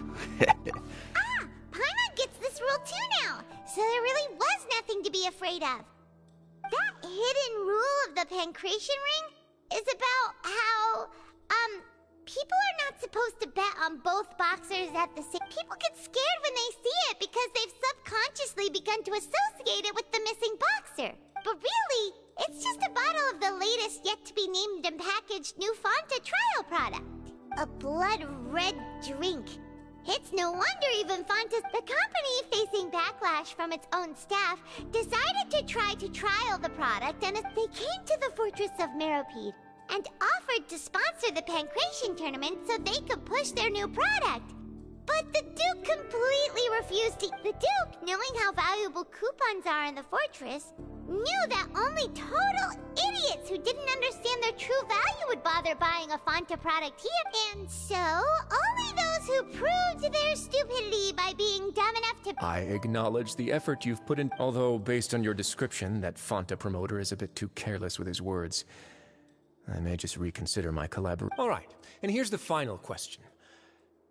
Paimon gets this rule too now, so there really was nothing to be afraid of. That hidden rule of the pancration ring is about how, people are not supposed to bet on both boxers at the same. People get scared when they see it because they've subconsciously begun to associate it with the missing boxer. But really, it's just a bottle of the latest yet-to-be-named and packaged new Fanta trial product. A blood red drink. It's no wonder even Fanta's, the company facing backlash from its own staff, decided to try to trial the product, and they came to the fortress of Meropide and offered to sponsor the pancration tournament so they could push their new product. But the Duke completely refused to. The Duke, knowing how valuable coupons are in the fortress, knew that only total idiots who didn't understand their true value would bother buying a Fanta product here. And so, only those who proved their stupidity by being dumb enough to... I acknowledge the effort you've put in, although based on your description, that Fanta promoter is a bit too careless with his words. I may just reconsider my collaboration. All right, and here's the final question.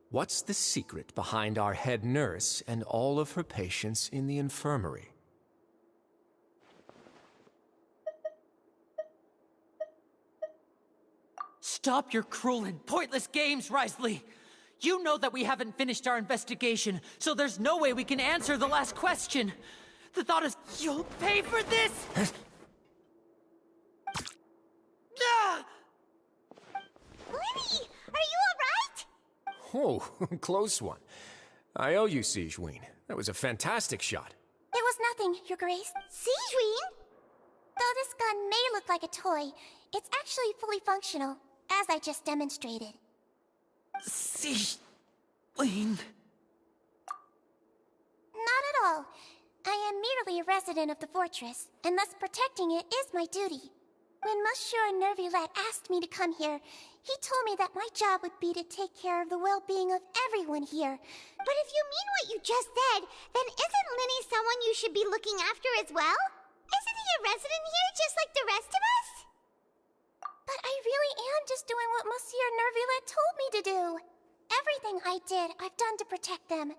What's the secret behind our head nurse and all of her patients in the infirmary? Stop your cruel and pointless games, Risley! You know that we haven't finished our investigation, so there's no way we can answer the last question. The thought is, you'll pay for this! Lenny, are you alright? Oh, close one. I owe you, Sigeween. That was a fantastic shot. There was nothing, Your Grace. Sigeween? Though this gun may look like a toy, it's actually fully functional, as I just demonstrated. Sigeween... Not at all. I am merely a resident of the fortress, and thus protecting it is my duty. When Monsieur Nervulette asked me to come here, he told me that my job would be to take care of the well-being of everyone here. But if you mean what you just said, then isn't Linny someone you should be looking after as well? Isn't he a resident here just like the rest of us? But I really am just doing what Monsieur Nervulette told me to do. Everything I did, I've done to protect them.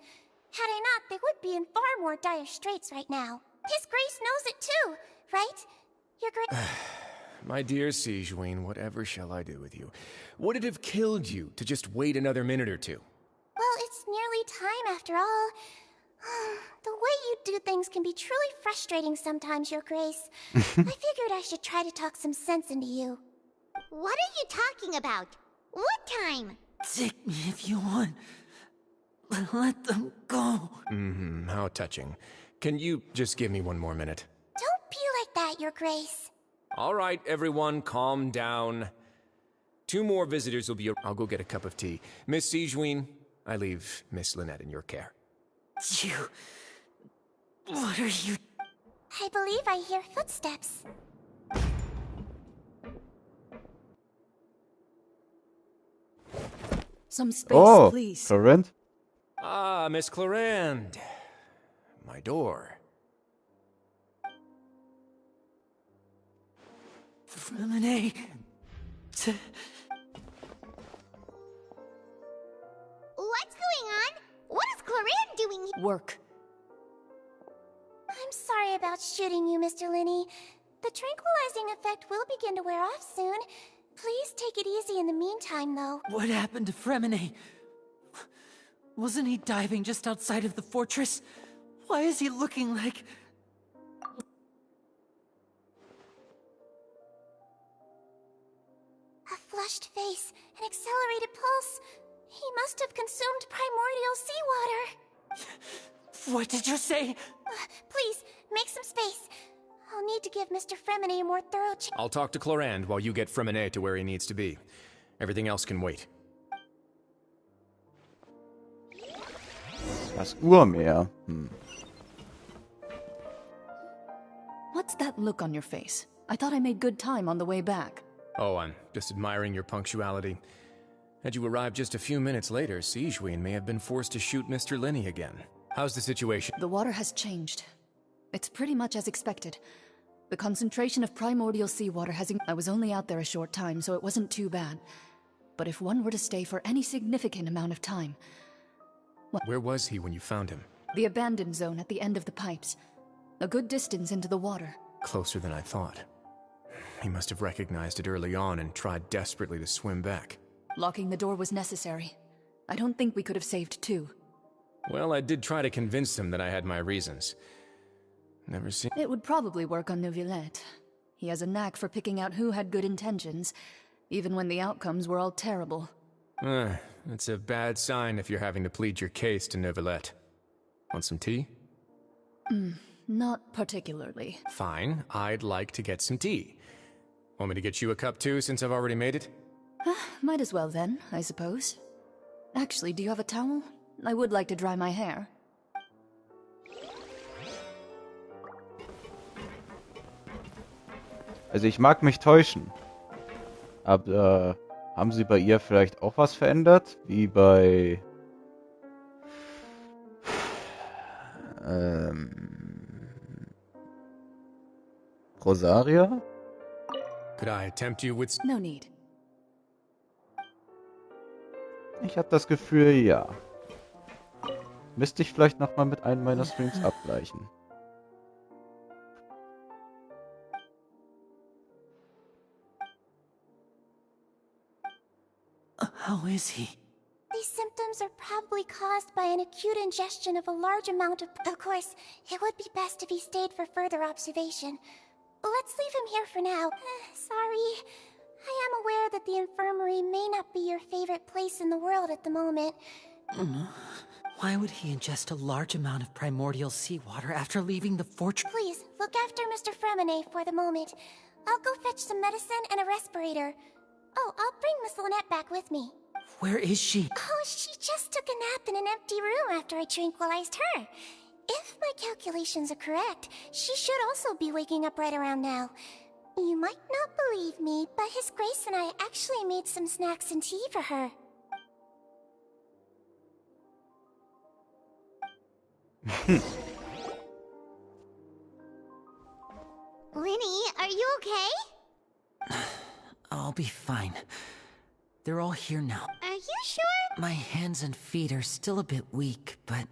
Had I not, they would be in far more dire straits right now. His Grace knows it too, right? Your Grace... My dear Sigeween, whatever shall I do with you? Would it have killed you to just wait another minute or two? Well, it's nearly time after all. The way you do things can be truly frustrating sometimes, Your Grace. I figured I should try to talk some sense into you. What are you talking about? What time? Take me if you want. Let them go. How touching. Can you just give me one more minute? Don't be like that, Your Grace. All right, everyone, calm down. 2 more visitors will be... I'll go get a cup of tea. Miss Sigeween, I leave Miss Lynette in your care. You... What are you... I believe I hear footsteps. Some space, please. Clarend? Ah, Miss Clarend. My door. Freminet... What's going on? What is Clarend doing here? Work. I'm sorry about shooting you, Mr. Linney. The tranquilizing effect will begin to wear off soon. Please take it easy in the meantime, though. What happened to Freminet? Wasn't he diving just outside of the fortress? Why is he looking like... A flushed face, an accelerated pulse. He must have consumed primordial seawater. What did you say? Please, make some space. I'll need to give Mr. Freminet a more thorough check. I'll talk to Clarend while you get Freminet to where he needs to be. Everything else can wait. Das Urmeer. What's that look on your face? I thought I made good time on the way back. Oh, I'm just admiring your punctuality. Had you arrived just a few minutes later, Sigeween may have been forced to shoot Mr. Linney again. How's the situation? The water has changed. It's pretty much as expected. The concentration of primordial seawater has... I was only out there a short time, so it wasn't too bad. but if one were to stay for any significant amount of time... Where was he when you found him? The abandoned zone at the end of the pipes. A good distance into the water. Closer than I thought. He must have recognized it early on and tried desperately to swim back. Locking the door was necessary. I don't think we could have saved two. Well, I did try to convince him that I had my reasons. Never seen... It would probably work on Neuvillette. He has a knack for picking out who had good intentions, even when the outcomes were all terrible. That's a bad sign if you're having to plead your case to Neuvillette. Want some tea? Not particularly. Fine, I'd like to get some tea. Want me to get you a cup too, since I've already made it? Might as well then, I suppose. Actually, do you have a towel? I would like to dry my hair. Also ich mag mich täuschen. Aber haben Sie bei ihr vielleicht auch was verändert? Wie bei... Rosaria? Could I tempt you with... No need. Ich habe das Gefühl, ja. Müsste ich vielleicht nochmal mit einem meiner Streams abgleichen. How is he? These symptoms are probably caused by an acute ingestion of a large amount of... Of course, it would be best if he stayed for further observation. Let's leave him here for now. Sorry. I am aware that the infirmary may not be your favorite place in the world at the moment. Why would he ingest a large amount of primordial seawater after leaving the fortress? Please, look after Mr. Fremine for the moment. I'll go fetch some medicine and a respirator. Oh, I'll bring Miss Lynette back with me. Where is she? Oh, she just took a nap in an empty room after I tranquilized her. If my calculations are correct, she should also be waking up right around now. You might not believe me, but His Grace and I actually made some snacks and tea for her. Linny, are you okay? I'll be fine. They're all here now. Are you sure? My hands and feet are still a bit weak, but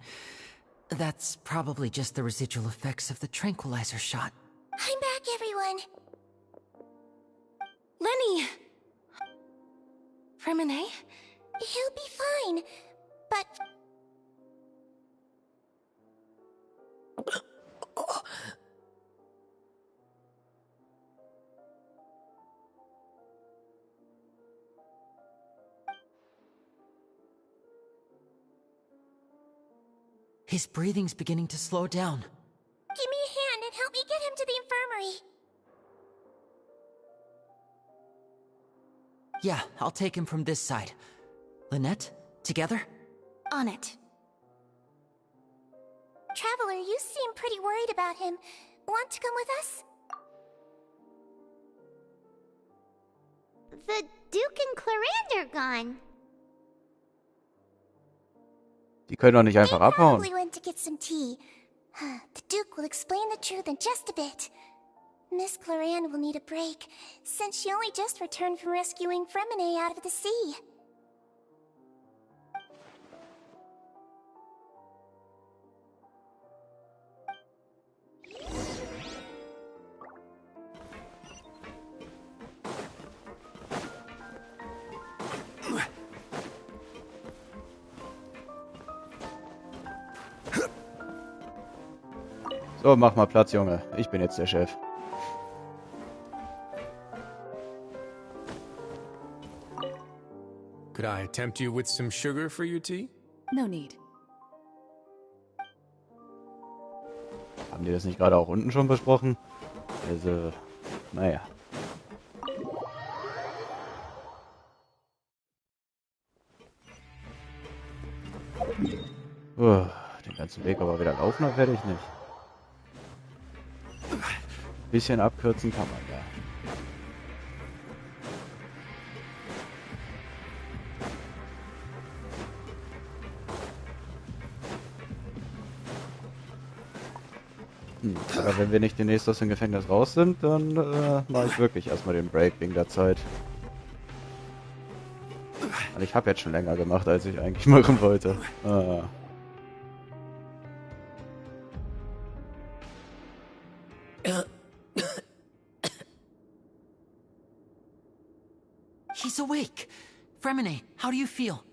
that's probably just the residual effects of the tranquilizer shot. I'm back, everyone. Lenny! Fremine? He'll be fine, but... His breathing's beginning to slow down. Give me a hand and help me get him to the infirmary. Yeah, I'll take him from this side. Lynette, together? On it. Traveler, you seem pretty worried about him. Want to come with us? The Duke and Clarande are gone. Die können doch nicht einfach abhauen. Probably went to get some tea. The Duke will explain the truth in just a bit. Miss Clarande will need a break, since she only just returned from rescuing Fremine out of the sea. So, mach mal Platz, Junge. Ich bin jetzt der Chef. Could I tempt you with some sugar for your tea? No need. Haben die das nicht gerade auch unten schon besprochen? Also, naja. Den ganzen Weg aber wieder laufen, das werde ich nicht. Bisschen abkürzen kann man ja. Aber wenn wir nicht demnächst aus dem Gefängnis raus sind, dann mache ich wirklich erstmal den Break wegen der Zeit. Also ich habe jetzt schon länger gemacht, als ich eigentlich machen wollte. Ah. He's awake. Fremine, how do you feel?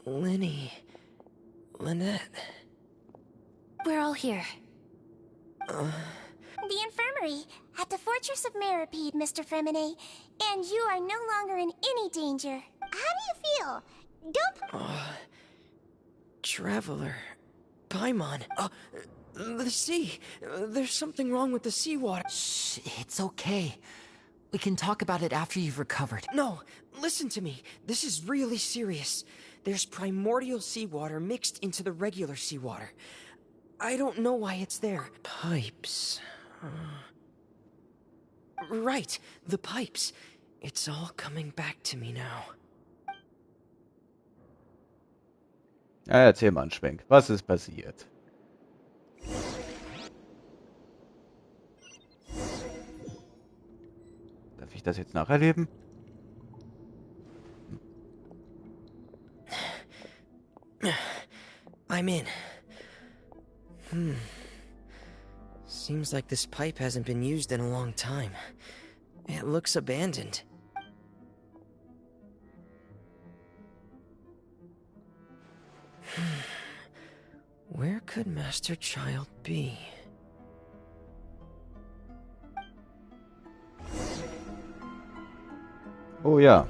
Lenny... Lynette... We're all here. The infirmary, at the Fortress of Meripede, Mr. Fremine. And you are no longer in any danger. How do you feel? Don't... Traveler... Paimon... the sea... There's something wrong with the seawater. Shh, it's okay. We can talk about it after you've recovered. No, listen to me. This is really serious. There's primordial seawater mixed into the regular seawater. I don't know why it's there. Pipes... Right, the pipes. It's all coming back to me now. Ja, erzähl mal einen Schwenk. Was ist passiert? Darf ich das jetzt nacherleben? I'm in. Seems like this pipe hasn't been used in a long time. It looks abandoned. Where could Master Child be? Oh ja.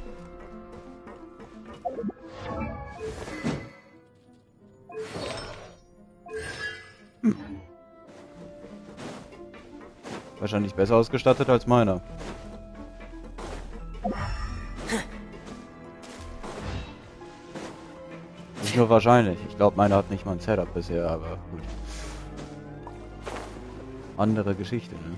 Wahrscheinlich besser ausgestattet als meiner. Nicht nur wahrscheinlich. Ich glaube, meiner hat nicht mal ein Setup bisher, aber gut. Andere Geschichte, ne?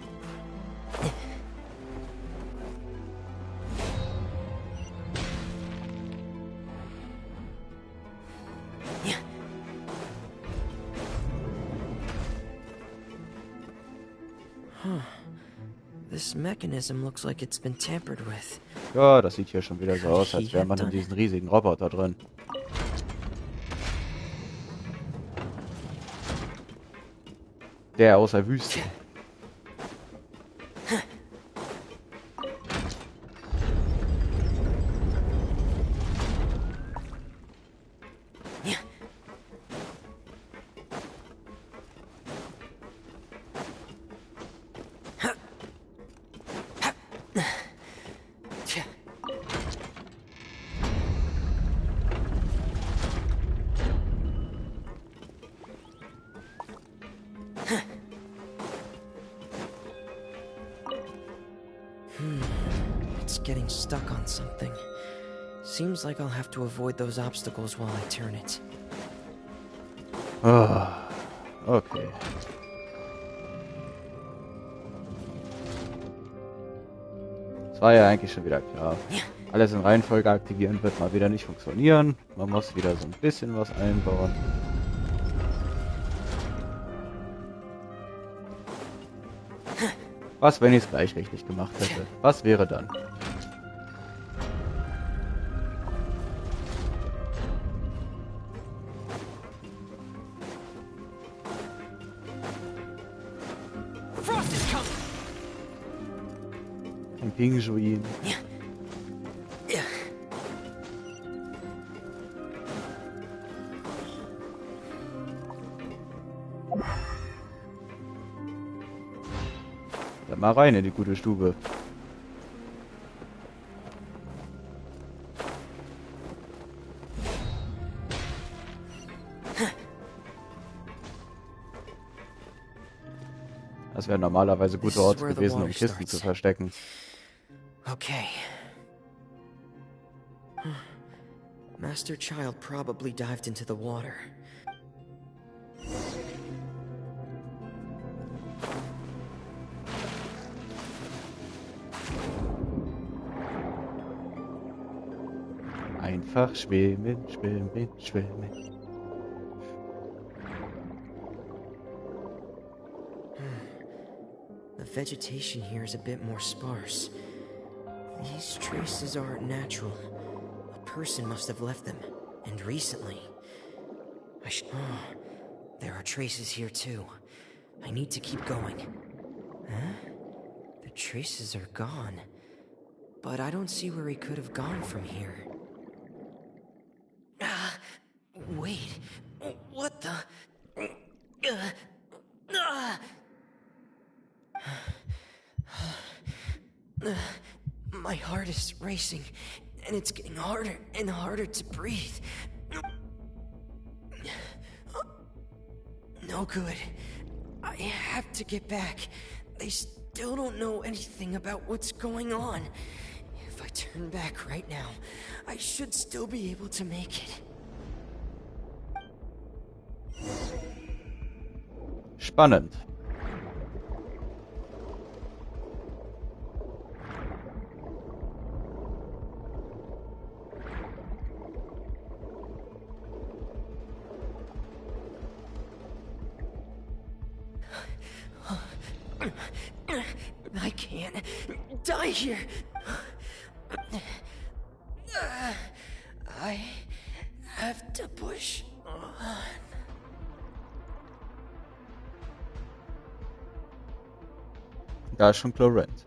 This mechanism looks like it's been tampered with. Ja, das sieht hier schon wieder so aus, als wäre man in diesen riesigen Roboter drin. Der aus der Wüste. It's getting stuck on something. Seems like I'll have to avoid those obstacles while I turn it. Ah, okay. Das war ja eigentlich schon wieder klar. Alles in Reihenfolge aktivieren wird mal wieder nicht funktionieren. Man muss wieder so ein bisschen was einbauen. Was, wenn ich es gleich richtig gemacht hätte? Was wäre dann? Ein Pinguin. Dann mal rein in die gute Stube. Das wäre normalerweise guter Ort gewesen, um Kisten zu verstecken. Okay. Master Child probably dived into the water. Einfach schwimmen, schwimmen, schwimmen. The vegetation here is a bit more sparse. These traces aren't natural. person must have left them, and recently. There are traces here too. I need to keep going. Huh? The traces are gone. But I don't see where he could have gone from here. Wait. What the? My heart is racing, and it's getting harder and harder to breathe. No good. I have to get back. They still don't know anything about what's going on. If I turn back right now, I should still be able to make it. Spannend. I can't die here. I have to push on. Da ist schon Chlorant.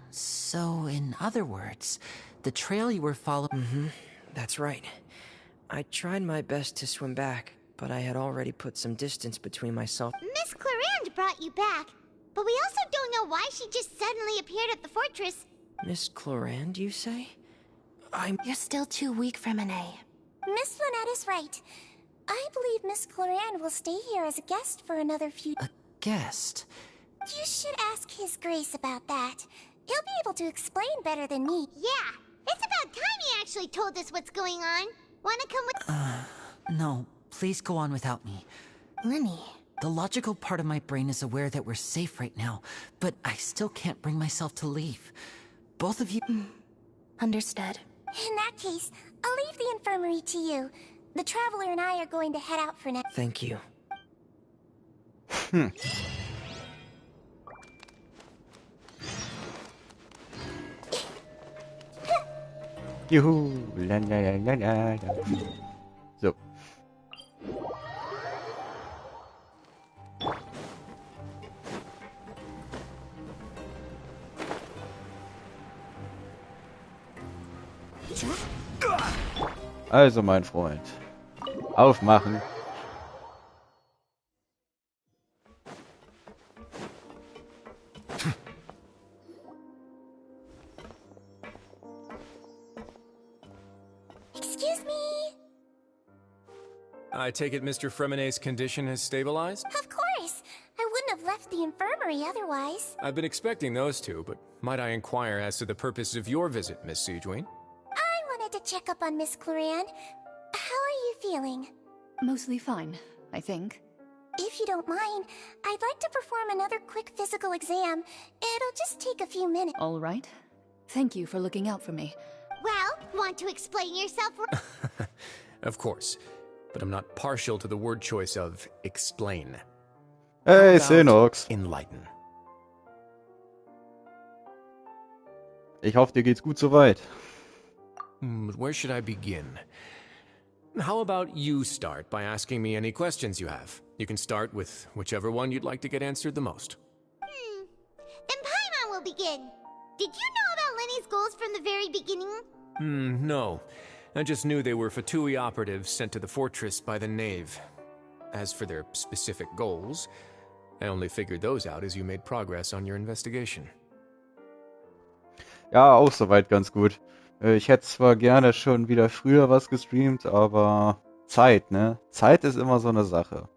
So, in other words, the trail you were following... That's right. I tried my best to swim back, but I had already put some distance between myself. Miss Clarand brought you back, but we also don't know why she just suddenly appeared at the fortress. Miss Clarand, you say? You're still too weak for Monet. Miss Lynette is right. I believe Miss Clarand will stay here as a guest for another few... A guest? You should ask His Grace about that. He'll be able to explain better than me. Yeah, it's about time he actually told us what's going on. Wanna come with... No, please go on without me. Lenny. The logical part of my brain is aware that we're safe right now, but I still can't bring myself to leave. Both of you... Understood. In that case, I'll leave the infirmary to you. The Traveler and I are going to head out for now. Thank you. Juhu, la la la la la la. So. Also, mein Freund, aufmachen. Excuse me? I take it Mr. Fremonet's condition has stabilized? Of course. I wouldn't have left the infirmary otherwise. I've been expecting those two, but might I inquire as to the purpose of your visit, Miss Siegewien? I wanted to check up on Miss Clarand. How are you feeling? Mostly fine, I think. If you don't mind, I'd like to perform another quick physical exam. It'll just take a few minutes. All right. Thank you for looking out for me. Well, want to explain yourself? Of course, but I'm not partial to the word choice of explain. Hey, Xenox. Enlighten. Ich hoffe, dir geht's gut soweit. But where should I begin? How about you start by asking me any questions you have? You can start with whichever one you'd like to get answered the most. Then Paimon will begin. Did you know about Lenny's goals from the very beginning? No. I just knew they were Fatui operatives sent to the fortress by the Knave. As for their specific goals, I only figured those out as you made progress on your investigation. Ja, auch soweit ganz gut. Ich hätte zwar gerne schon wieder früher was gestreamt, aber Zeit, ne? Zeit ist immer so eine Sache.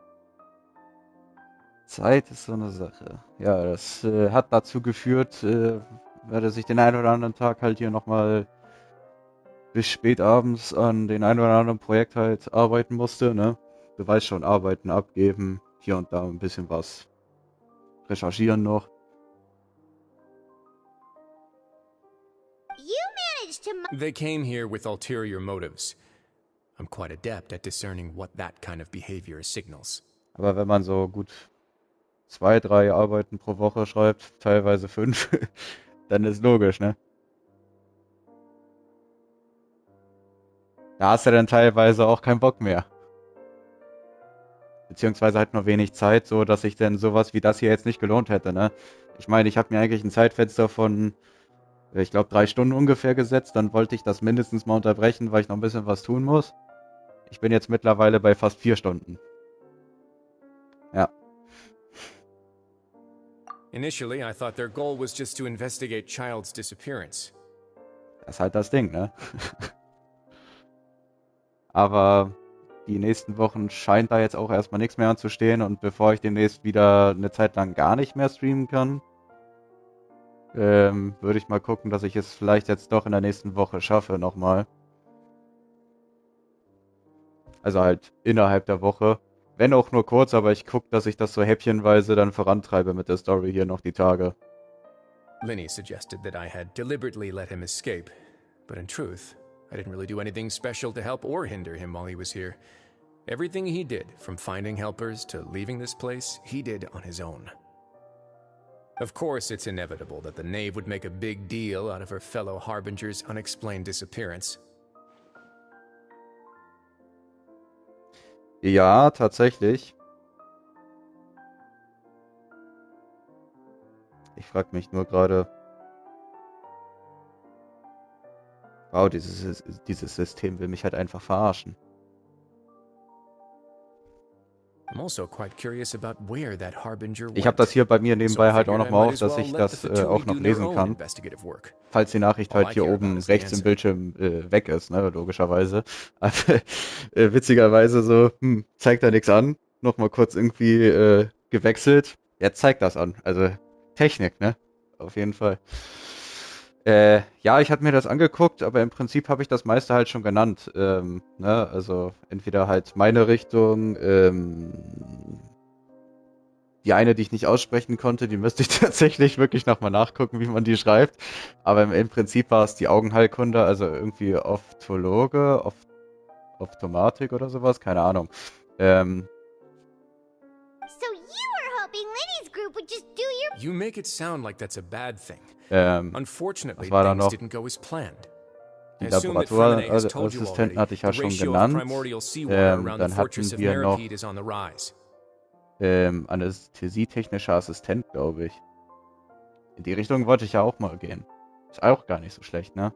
Zeit ist so eine Sache. Ja, das hat dazu geführt, dass ich den einen oder anderen Tag halt hier nochmal bis spät abends an den einen oder anderen Projekt halt arbeiten musste, ne? Du weißt schon, arbeiten, abgeben, hier und da ein bisschen was recherchieren noch. You managed to... They came here with ulterior motives. I'm quite adept at discerning what that kind of behavior signals. Aber wenn man so gut 2, 3 Arbeiten pro Woche schreibt, teilweise 5, dann ist logisch, ne? Da hast du dann teilweise auch keinen Bock mehr. Beziehungsweise halt nur wenig Zeit, so dass sich denn sowas wie das hier jetzt nicht gelohnt hätte, ne? Ich meine, ich habe mir eigentlich ein Zeitfenster von, ich glaube, 3 Stunden ungefähr gesetzt. Dann wollte ich das mindestens mal unterbrechen, weil ich noch ein bisschen was tun muss. Ich bin jetzt mittlerweile bei fast 4 Stunden. Ja. Initially, I thought their goal was just to investigate Child's disappearance. Das ist halt das Ding, ne? Aber die nächsten Wochen scheint da jetzt auch erstmal nichts mehr anzustehen. Und bevor ich demnächst wieder eine Zeit lang gar nicht mehr streamen kann, würde ich mal gucken, dass ich es vielleicht jetzt doch in der nächsten Woche schaffe nochmal. Also halt innerhalb der Woche. Wenn auch nur kurz, aber ich gucke, dass ich das so häppchenweise dann vorantreibe mit der Story hier noch die Tage. Linny suggested that I had deliberately let him escape, but in truth, I didn't really do anything special to help or hinder him while he was here. Everything he did, from finding helpers to leaving this place, he did on his own. Of course, it's inevitable that the knave would make a big deal out of her fellow Harbinger's unexplained disappearance. Ja, tatsächlich. Ich frage mich nur gerade. Wow, dieses System will mich halt einfach verarschen. I'm also quite curious about where that Harbinger went. Ich habe das hier bei mir nebenbei So halt auch figured I nochmal might auf, as dass well ich let das the Fatui auch noch do their lesen own kann. investigative work. Falls die Nachricht All halt I hier care about oben is the rechts im answer. Bildschirm weg ist, ne, logischerweise. Aber witzigerweise so, zeigt da nichts an. Nochmal kurz irgendwie gewechselt. Jetzt zeigt das an. Also Technik, ne? Auf jeden Fall. Ja, ich hatte mir das angeguckt, aber im Prinzip habe ich das meiste halt schon genannt. Ne? Also entweder halt meine Richtung, die eine, die ich nicht aussprechen konnte, die müsste ich tatsächlich wirklich nochmal nachgucken, wie man die schreibt. Aber im Prinzip war es die Augenheilkunde, also irgendwie Ophtologe, Optomatik oder sowas, keine Ahnung. So you were hoping Linny's group would just do your... You make it sound like that's a bad thing. Unfortunately, was war da things noch? didn't go as planned. Die I assume that Fremenei has told you Laboratorieassistenten already. hatte ich ja The schon ratio of genannt. primordial seawater around the Dann fortress hatten of wir noch Meripede is on the rise. Anästhesietechnischer Assistent, glaube ich. In die Richtung wollte ich ja auch mal gehen. Ist auch gar nicht so schlecht, ne?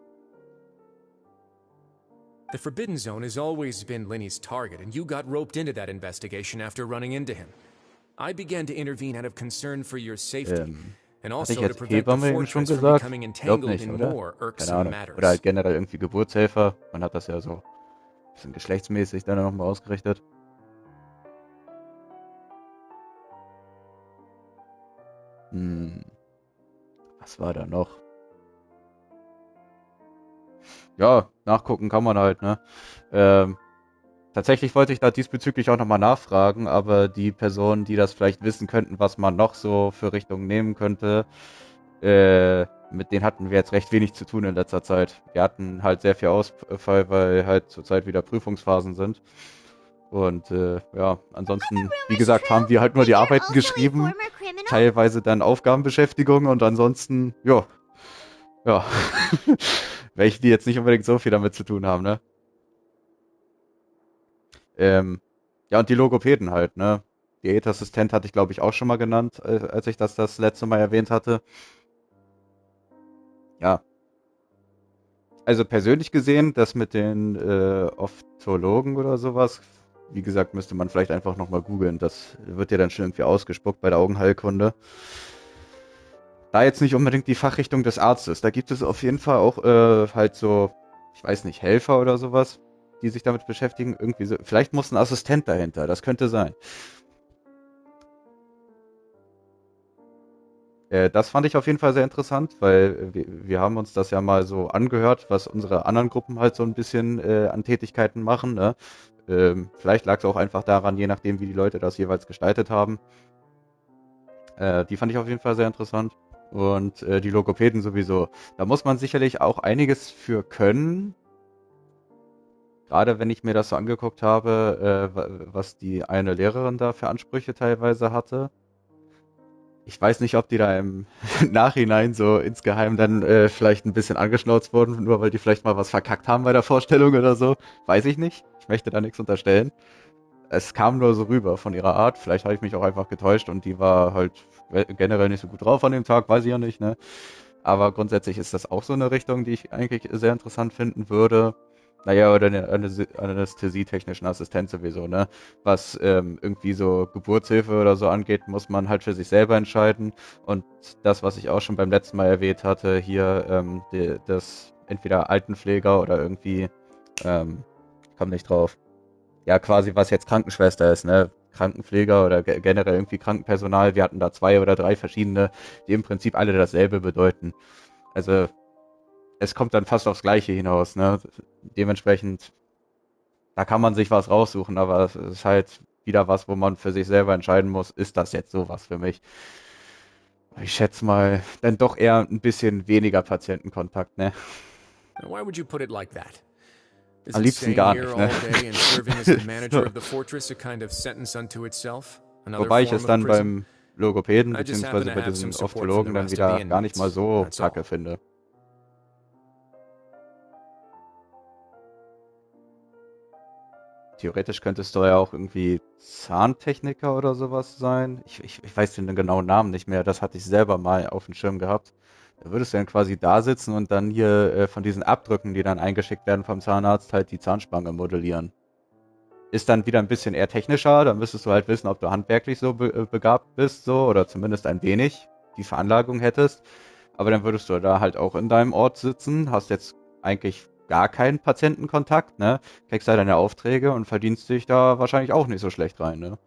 The Forbidden Zone has always been Linny's target, and you got roped into that investigation after running into him. I began to intervene out of concern for your safety, and Hatte ich also to jetzt prevent the Hebamme eben schon fortress from gesagt? becoming Glaub entangled nicht, in oder? more Keine irksome Ahnung. matters. Oder halt generell irgendwie Geburtshelfer. Man hat das ja so ein bisschen geschlechtsmäßig dann nochmal ausgerichtet. Was war da noch? Ja, nachgucken kann man halt, ne? Tatsächlich wollte ich da diesbezüglich auch nochmal nachfragen, aber die Personen, die das vielleicht wissen könnten, was man noch so für Richtungen nehmen könnte, mit denen hatten wir jetzt recht wenig zu tun in letzter Zeit. Wir hatten halt sehr viel Ausfall, weil halt zurzeit wieder Prüfungsphasen sind. Und ja, ansonsten, wie gesagt, haben wir halt nur die Arbeiten geschrieben, teilweise dann Aufgabenbeschäftigungen und ansonsten, ja, welche, die jetzt nicht unbedingt so viel damit zu tun haben, ne? Ja, und die Logopäden halt, ne? Diätassistent hatte ich, glaube ich, auch schon mal genannt, als ich das letzte Mal erwähnt hatte. Ja. Also persönlich gesehen, das mit den Ophtologen oder sowas, wie gesagt, müsste man vielleicht einfach nochmal googeln. Das wird ja dann schon irgendwie ausgespuckt bei der Augenheilkunde. Da jetzt nicht unbedingt die Fachrichtung des Arztes. Da gibt es auf jeden Fall auch halt so, ich weiß nicht, Helfer oder sowas, die sich damit beschäftigen. Irgendwie so. Vielleicht muss ein Assistent dahinter, das könnte sein. Das fand ich auf jeden Fall sehr interessant, weil wir haben uns das ja mal so angehört, was unsere anderen Gruppen halt so ein bisschen an Tätigkeiten machen. Ne? Vielleicht lag es auch einfach daran, je nachdem, wie die Leute das jeweils gestaltet haben. Die fand ich auf jeden Fall sehr interessant. Und die Logopäden sowieso. Da muss man sicherlich auch einiges für können. Gerade wenn ich mir das so angeguckt habe, was die eine Lehrerin da für Ansprüche teilweise hatte. Ich weiß nicht, ob die da im Nachhinein so insgeheim dann vielleicht ein bisschen angeschnauzt wurden, nur weil die vielleicht mal was verkackt haben bei der Vorstellung oder so. Weiß ich nicht. Ich möchte da nichts unterstellen. Es kam nur so rüber von ihrer Art. Vielleicht habe ich mich auch einfach getäuscht und die war halt generell nicht so gut drauf an dem Tag, weiß ich ja nicht, ne? Aber grundsätzlich ist das auch so eine Richtung, die ich eigentlich sehr interessant finden würde. Naja, oder eine anästhesietechnischen Assistent sowieso, ne? Was irgendwie so Geburtshilfe oder so angeht, muss man halt für sich selber entscheiden. Und das, was ich auch schon beim letzten Mal erwähnt hatte, hier das entweder Altenpfleger oder irgendwie, ich komme nicht drauf, ja quasi was jetzt Krankenschwester ist, ne? Krankenpfleger oder generell irgendwie Krankenpersonal. Wir hatten da 2 oder 3 verschiedene, die im Prinzip alle dasselbe bedeuten. Also es kommt dann fast aufs Gleiche hinaus, ne? Dementsprechend, da kann man sich was raussuchen, aber es ist halt wieder was, wo man für sich selber entscheiden muss, ist das jetzt sowas für mich? Ich schätze mal, dann doch eher ein bisschen weniger Patientenkontakt, ne? Why would you put it like that? Is Am it liebsten staying gar here nicht, all ne? day and serving as the manager of the fortress a kind of sentence unto itself? Another Wobei ich form es of dann prison? beim Logopäden I just happen beziehungsweise to bei have some diesen support from the Ophtologen dann rest of the wieder gar nicht mal inmates. so That's all. kacke finde. Theoretisch könntest du ja auch irgendwie Zahntechniker oder sowas sein. Ich weiß den genauen Namen nicht mehr. Das hatte ich selber mal auf dem Schirm gehabt. Da würdest du dann quasi da sitzen und dann hier von diesen Abdrücken, die dann eingeschickt werden vom Zahnarzt, halt die Zahnspange modellieren. Ist dann wieder ein bisschen eher technischer. Dann müsstest du halt wissen, ob du handwerklich so begabt bist, so, oder zumindest ein wenig die Veranlagung hättest. Aber dann würdest du da halt auch in deinem Ort sitzen, hast jetzt eigentlich gar keinen Patientenkontakt, ne? Kriegst da deine Aufträge und verdienst dich da wahrscheinlich auch nicht so schlecht rein, ne?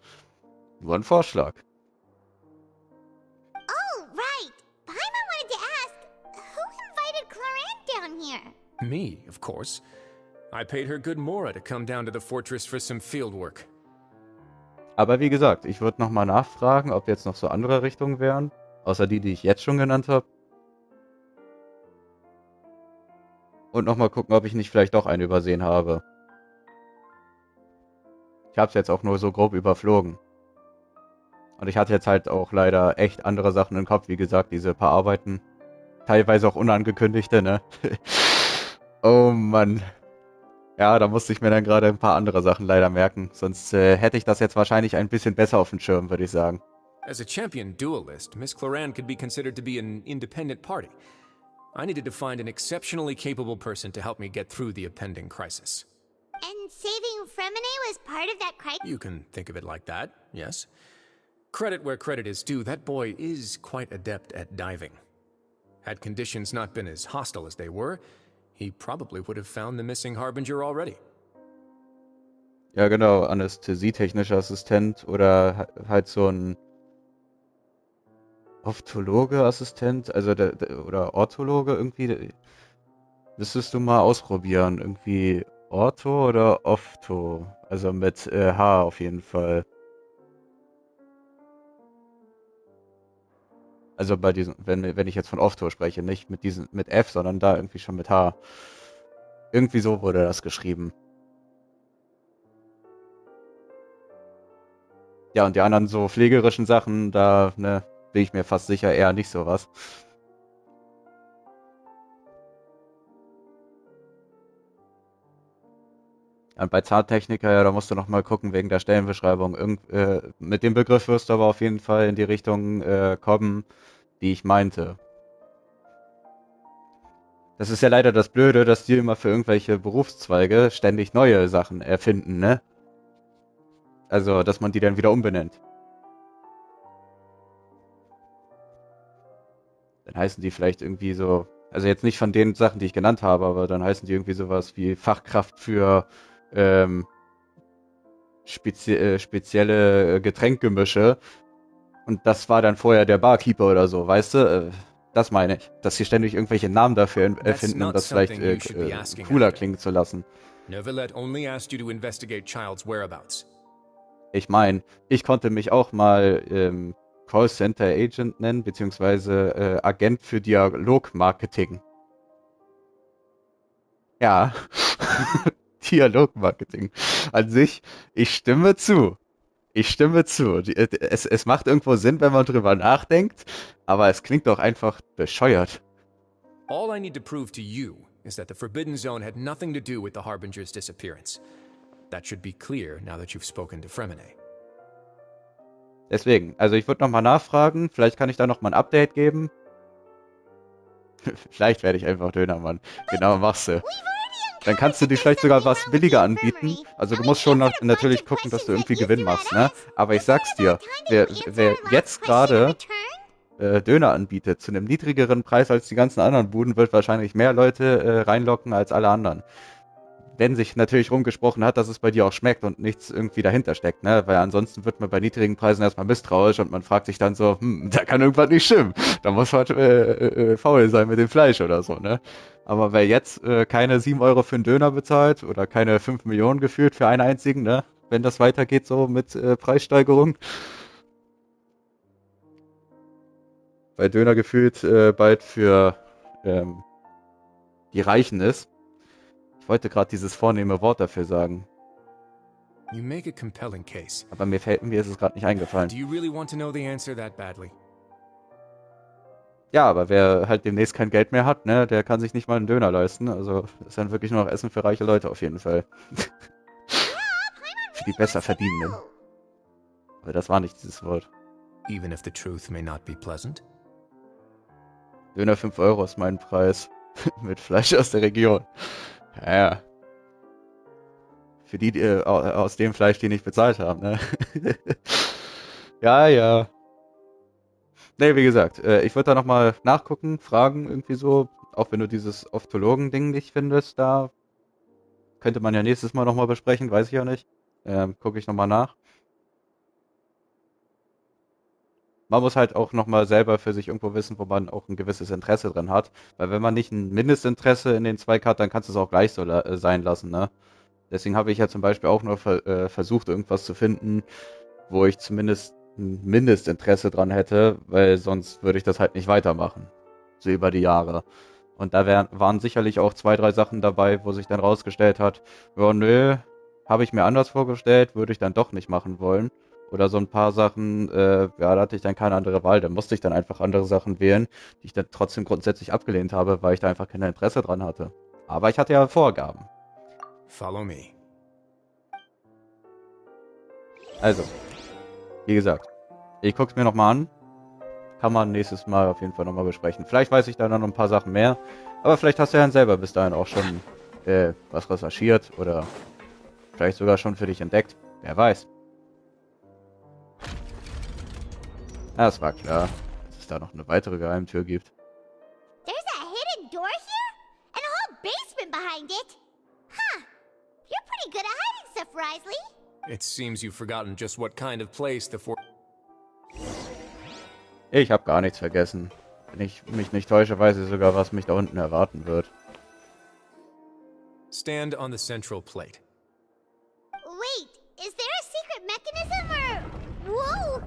Nur ein Vorschlag. Oh, right. Paimon wanted to ask, who invited Cloran down here? Me, of course. I paid her good mora to come down to the fortress for some field work. Aber wie gesagt, ich würde nochmal nachfragen, ob jetzt noch so andere Richtungen wären, außer die ich jetzt schon genannt habe. Und nochmal gucken, ob ich nicht vielleicht doch eine übersehen habe. Ich habe es jetzt auch nur so grob überflogen. Und ich hatte jetzt halt auch leider echt andere Sachen im Kopf. Wie gesagt, diese paar Arbeiten. Teilweise auch unangekündigte, ne? Oh Mann. Ja, da musste ich mir dann gerade ein paar andere Sachen leider merken. Sonst hätte ich das jetzt wahrscheinlich ein bisschen besser auf dem Schirm, würde ich sagen. As a champion duelist, Miss Cloran could be considered to be an independent party. I needed to find an exceptionally capable person to help me get through the impending crisis. And saving Fremine was part of that crisis? You can think of it like that, yes. Credit where credit is due, that boy is quite adept at diving. Had conditions not been as hostile as they were, he probably would have found the missing Harbinger already. Ja, genau, anästhesietechnischer Assistent oder halt so ein Ophtologe-Assistent, also oder Orthologe irgendwie. Müsstest du mal ausprobieren. Irgendwie Ortho oder Ophtho. Also mit H auf jeden Fall. Also bei diesen, wenn ich jetzt von Ophtho spreche, nicht mit F, sondern da irgendwie schon mit H. Irgendwie so wurde das geschrieben. Ja, und die anderen so pflegerischen Sachen, da, ne, bin ich mir fast sicher eher nicht sowas. Und bei Zahntechniker, ja, da musst du noch mal gucken wegen der Stellenbeschreibung. Mit dem Begriff wirst du aber auf jeden Fall in die Richtung kommen, die ich meinte. Das ist ja leider das Blöde, dass die immer für irgendwelche Berufszweige ständig neue Sachen erfinden, ne? Also, dass man die dann wieder umbenennt. Dann heißen die vielleicht irgendwie so, also jetzt nicht von den Sachen, die ich genannt habe, aber dann heißen die irgendwie sowas wie Fachkraft für spezielle Getränkgemische. Und das war dann vorher der Barkeeper oder so, weißt du? Das meine ich. Dass sie ständig irgendwelche Namen dafür erfinden, um das vielleicht cooler klingen zu lassen. Neuvillette only asked you to investigate Child's whereabouts. Ich meine, ich konnte mich auch mal Callcenter Agent nennen, beziehungsweise Agent für Dialogmarketing. Ja, Dialogmarketing an sich, ich stimme zu. Ich stimme zu. Es macht irgendwo Sinn, wenn man drüber nachdenkt, aber es klingt doch einfach bescheuert. All I need to prove to you is that the Forbidden Zone had nothing to do with the Harbinger's disappearance. That should be clear now that you've spoken to Fremine. Deswegen, also ich würde nochmal nachfragen, vielleicht kann ich da nochmal ein Update geben. Vielleicht werde ich einfach Dönermann. Genau, machst du. Dann kannst du dir vielleicht sogar was billiger anbieten. Also du musst schon natürlich gucken, dass du irgendwie Gewinn machst, ne? Aber ich sag's dir, wer jetzt gerade Döner anbietet zu einem niedrigeren Preis als die ganzen anderen Buden, wird wahrscheinlich mehr Leute reinlocken als alle anderen. Wenn sich natürlich rumgesprochen hat, dass es bei dir auch schmeckt und nichts irgendwie dahinter steckt, ne? Weil ansonsten wird man bei niedrigen Preisen erstmal misstrauisch und man fragt sich dann so, da kann irgendwas nicht stimmen. Da muss halt faul sein mit dem Fleisch oder so, ne? Aber wer jetzt keine 7 Euro für einen Döner bezahlt oder keine 5 Millionen gefühlt für einen einzigen, ne? Wenn das weitergeht so mit Preissteigerung. Weil Döner gefühlt bald für die Reichen ist. Ich wollte gerade dieses vornehme Wort dafür sagen. You make a compelling case. Aber mir ist es gerade nicht eingefallen. Do you really want to know the answer that badly? Ja, aber wer halt demnächst kein Geld mehr hat, ne, der kann sich nicht mal einen Döner leisten. Also ist dann wirklich nur noch Essen für reiche Leute auf jeden Fall. Für die Besserverdienenden. Aber das war nicht dieses Wort. Even if the truth may not be pleasant? Döner 5 Euro ist mein Preis. Mit Fleisch aus der Region. Ja. Für die aus dem Fleisch, die nicht bezahlt haben, ne? Ja. Ne, wie gesagt, ich würde da nochmal nachgucken, fragen, irgendwie so. Auch wenn du dieses Ophtologen-Ding nicht findest, da könnte man ja nächstes Mal nochmal besprechen, weiß ich ja nicht. Gucke ich nochmal nach. Man muss halt auch nochmal selber für sich irgendwo wissen, wo man auch ein gewisses Interesse drin hat. Weil wenn man nicht ein Mindestinteresse in den Zweig hat, dann kannst du es auch gleich so sein lassen, ne? Deswegen habe ich ja zum Beispiel auch nur versucht, irgendwas zu finden, wo ich zumindest ein Mindestinteresse dran hätte, weil sonst würde ich das halt nicht weitermachen. So über die Jahre. Und da waren sicherlich auch 2, 3 Sachen dabei, wo sich dann rausgestellt hat, ja, nö, habe ich mir anders vorgestellt, würde ich dann doch nicht machen wollen. Oder so ein paar Sachen, ja, da hatte ich dann keine andere Wahl. Da musste ich dann einfach andere Sachen wählen, die ich dann trotzdem grundsätzlich abgelehnt habe, weil ich da einfach kein Interesse dran hatte. Aber ich hatte ja Vorgaben. Follow me. Also, wie gesagt, ich guck's mir nochmal an. Kann man nächstes Mal auf jeden Fall nochmal besprechen. Vielleicht weiß ich da noch ein paar Sachen mehr. Aber vielleicht hast du ja selber bis dahin auch schon was recherchiert oder vielleicht sogar schon für dich entdeckt. Wer weiß. Das war klar, dass es da noch eine weitere Geheimtür gibt. There's a hidden door here? And a whole basement behind it? Huh. You're pretty good at hiding stuff, Risley. It seems you've forgotten just what kind of place the Ich habe gar nichts vergessen. Wenn ich mich nicht täusche, weiß ich sogar, was mich da unten erwarten wird. Stand on the central plate. Wait, is there a secret mechanism or... Whoa!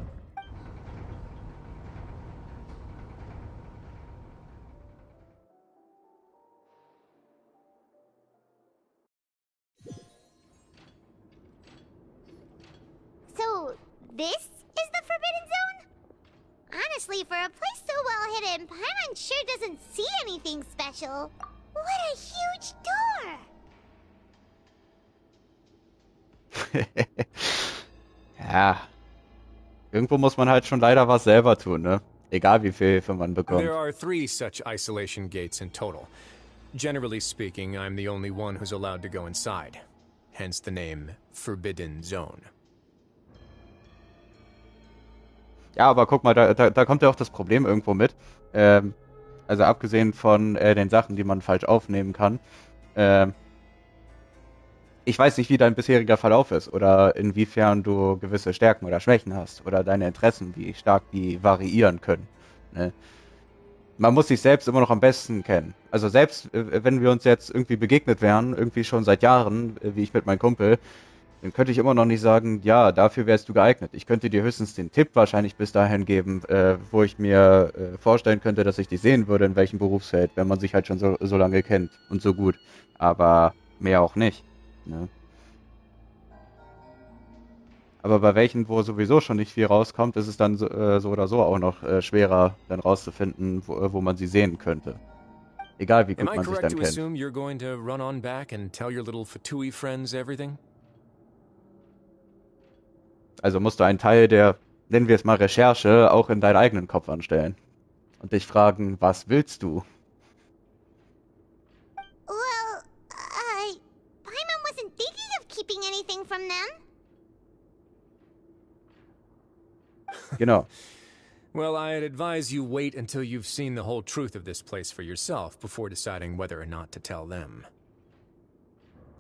So, this is the Forbidden Zone? Honestly, for a place so well hidden, Paimon sure doesn't see anything special. What a huge door! Ja. Irgendwo muss man halt schon leider was selber tun, ne? Egal wie viel Hilfe man bekommt. There are 3 such isolation gates in total. Generally speaking, I'm the only one who's allowed to go inside. Hence the name Forbidden Zone. Ja, aber guck mal, da kommt ja auch das Problem irgendwo mit. Also abgesehen von den Sachen, die man falsch aufnehmen kann. Ich weiß nicht, wie dein bisheriger Verlauf ist oder inwiefern du gewisse Stärken oder Schwächen hast oder deine Interessen, wie stark die variieren können. Ne? Man muss sich selbst immer noch am besten kennen. Also selbst wenn wir uns jetzt irgendwie begegnet wären, irgendwie schon seit Jahren, wie ich mit meinem Kumpel, dann könnte ich immer noch nicht sagen, ja, dafür wärst du geeignet. Ich könnte dir höchstens den Tipp wahrscheinlich bis dahin geben, wo ich mir vorstellen könnte, dass ich dich sehen würde, in welchem Berufsfeld, wenn man sich halt schon so lange kennt und so gut. Aber mehr auch nicht. Ne? Aber bei welchen, wo sowieso schon nicht viel rauskommt, ist es dann so oder so auch noch schwerer, dann rauszufinden, wo man sie sehen könnte. Egal wie Am gut I man sich correct dann to kennt. assume you're going to run on back and tell your little Fatui friends everything? Also musst du einen Teil der, nennen wir es mal Recherche, auch in deinen eigenen Kopf anstellen. Und dich fragen, was willst du? Well, Paimon wasn't thinking of keeping anything from them. Genau. Well, I'd advise you wait until you've seen the whole truth of this place for yourself before deciding whether or not to tell them.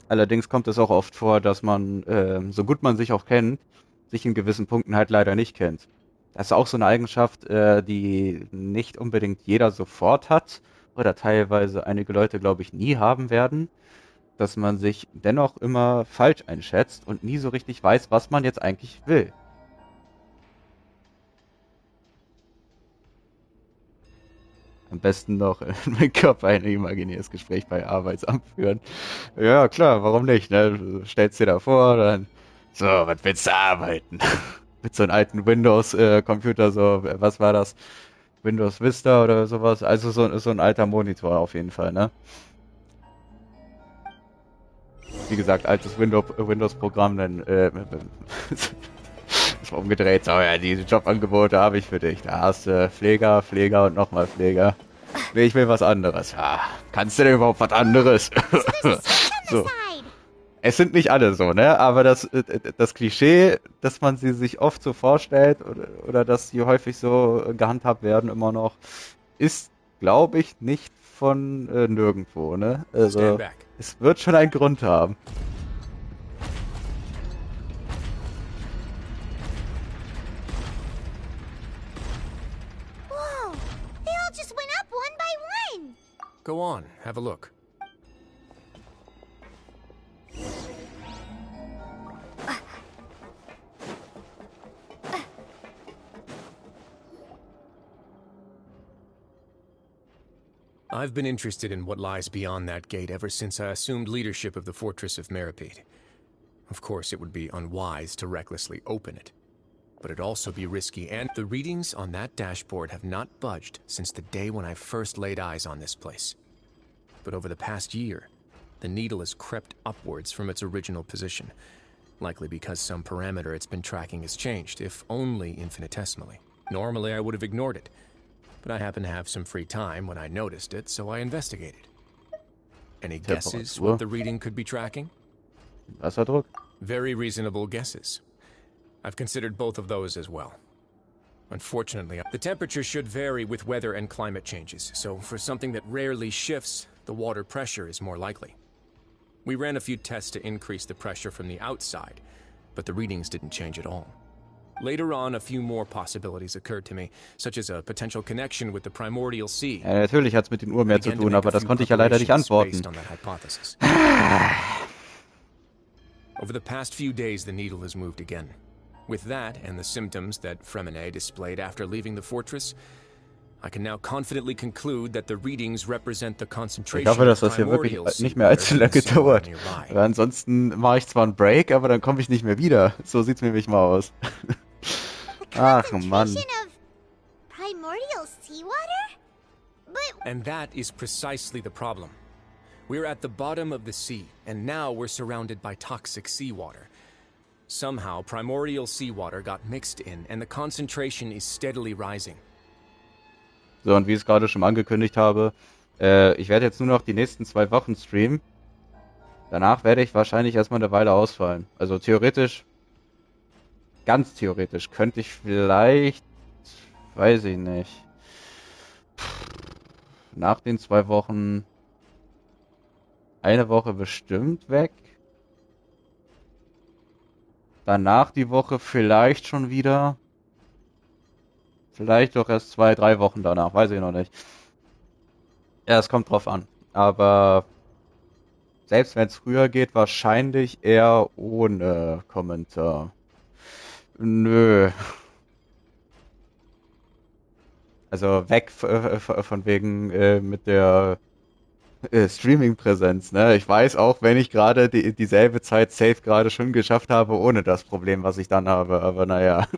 Allerdings kommt es auch oft vor, dass man, so gut man sich auch kennt, sich in gewissen Punkten halt leider nicht kennt. Das ist auch so eine Eigenschaft, die nicht unbedingt jeder sofort hat oder teilweise einige Leute, glaube ich, nie haben werden, dass man sich dennoch immer falsch einschätzt und nie so richtig weiß, was man jetzt eigentlich will. Am besten noch in meinem Kopf ein imaginäres Gespräch bei Arbeitsamt führen. Ja, klar, warum nicht? Ne? Du stellst dir da vor, dann so, was willst du arbeiten? Mit so einem alten Windows-Computer, so, was war das? Windows Vista oder sowas. Also so ein alter Monitor auf jeden Fall, ne? Wie gesagt, altes Windows-Programm, dann ist mal umgedreht. So, ja, diese Jobangebote habe ich für dich. Da hast du Pfleger, Pfleger und nochmal Pfleger. Nee, ich will was anderes. Ah, kannst du denn überhaupt was anderes? So. Es sind nicht alle so, ne? Aber das Klischee, dass man sie sich oft so vorstellt oder dass sie häufig so gehandhabt werden immer noch, ist, glaube ich, nicht von nirgendwo, ne? Also, es wird schon einen Grund haben. Whoa! They all just went up one by one! Go on, have a look. I've been interested in what lies beyond that gate ever since I assumed leadership of the Fortress of Meripede. Of course, it would be unwise to recklessly open it. But it'd also be risky, and the readings on that dashboard have not budged since the day when I first laid eyes on this place. But over the past year, the needle has crept upwards from its original position, likely because some parameter it's been tracking has changed, if only infinitesimally. Normally, I would have ignored it. But I happened to have some free time when I noticed it, so I investigated. Any guesses what the reading could be tracking? Wasserdruck? Very reasonable guesses. I've considered both of those as well. Unfortunately, the temperature should vary with weather and climate changes, so for something that rarely shifts, the water pressure is more likely. We ran a few tests to increase the pressure from the outside, but the readings didn't change at all. Later on, a few more possibilities occurred to me, such as a potential connection with the primordial sea. Ja, natürlich hat's mit den Urmeer zu tun, aber das konnte ich ja leider nicht antworten. Over the past few days, the needle has moved again. With that, and the symptoms that Fremine displayed after leaving the fortress, I can now confidently conclude that the readings represent the concentration Ich hoffe, dass das hier wirklich nicht mehr allzu lange dauert. Weil ansonsten mache ich zwar einen Break, aber dann komme ich nicht mehr wieder. So sieht's nämlich mal aus. Ach Mann. Primordial seawater? But And that is precisely the problem. We're at the bottom of the sea, and now we're surrounded by toxic seawater. Somehow, primordial seawater got mixed in, and the concentration is steadily rising. So, und wie ich es gerade schon angekündigt habe, ich werde jetzt nur noch die nächsten 2 Wochen streamen. Danach werde ich wahrscheinlich erstmal eine Weile ausfallen. Also theoretisch, ganz theoretisch, könnte ich vielleicht, weiß ich nicht, nach den 2 Wochen eine Woche bestimmt weg. Danach die Woche vielleicht schon wieder. Vielleicht doch erst 2, 3 Wochen danach, weiß ich noch nicht. Ja, es kommt drauf an. Aber selbst wenn es früher geht, wahrscheinlich eher ohne Kommentar. Nö. Also weg von wegen mit der Streaming-Präsenz, ne? Ich weiß auch, wenn ich gerade dieselbe Zeit safe gerade schon geschafft habe, ohne das Problem, was ich dann habe, aber naja.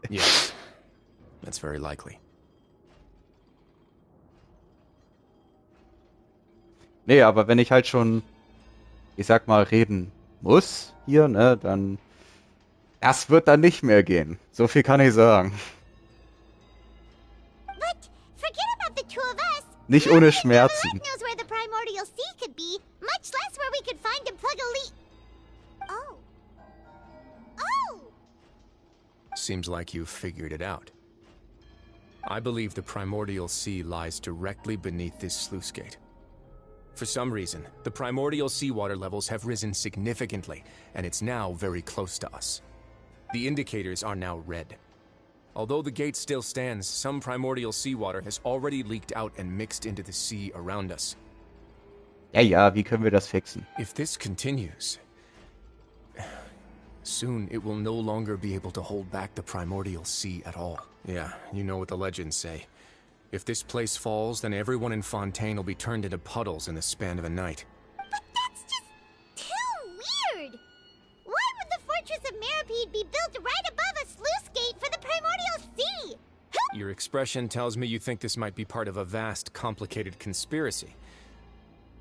Yes, that's very likely. Nee, aber wenn ich halt schon, ich sag mal, reden muss hier, ne, dann das wird dann nicht mehr gehen. So viel kann ich sagen. But forget about the two of us. Nicht ohne Schmerzen. Lord knows where the primordial sea could be, much less where we could find and plug a leak. Oh. Oh! Seems like you've figured it out. I believe the primordial sea lies directly beneath this sluice gate. For some reason, the primordial seawater levels have risen significantly, and it's now very close to us. The indicators are now red. Although the gate still stands, some primordial seawater has already leaked out and mixed into the sea around us. Ja, wie können wir das fixen? If this continues, soon it will no longer be able to hold back the primordial sea at all. Yeah, you know what the legends say. If this place falls, then everyone in Fontaine will be turned into puddles in the span of a night. But that's just too weird! Why would the Fortress of Meripede be built right above a sluice gate for the primordial sea? Your expression tells me you think this might be part of a vast, complicated conspiracy.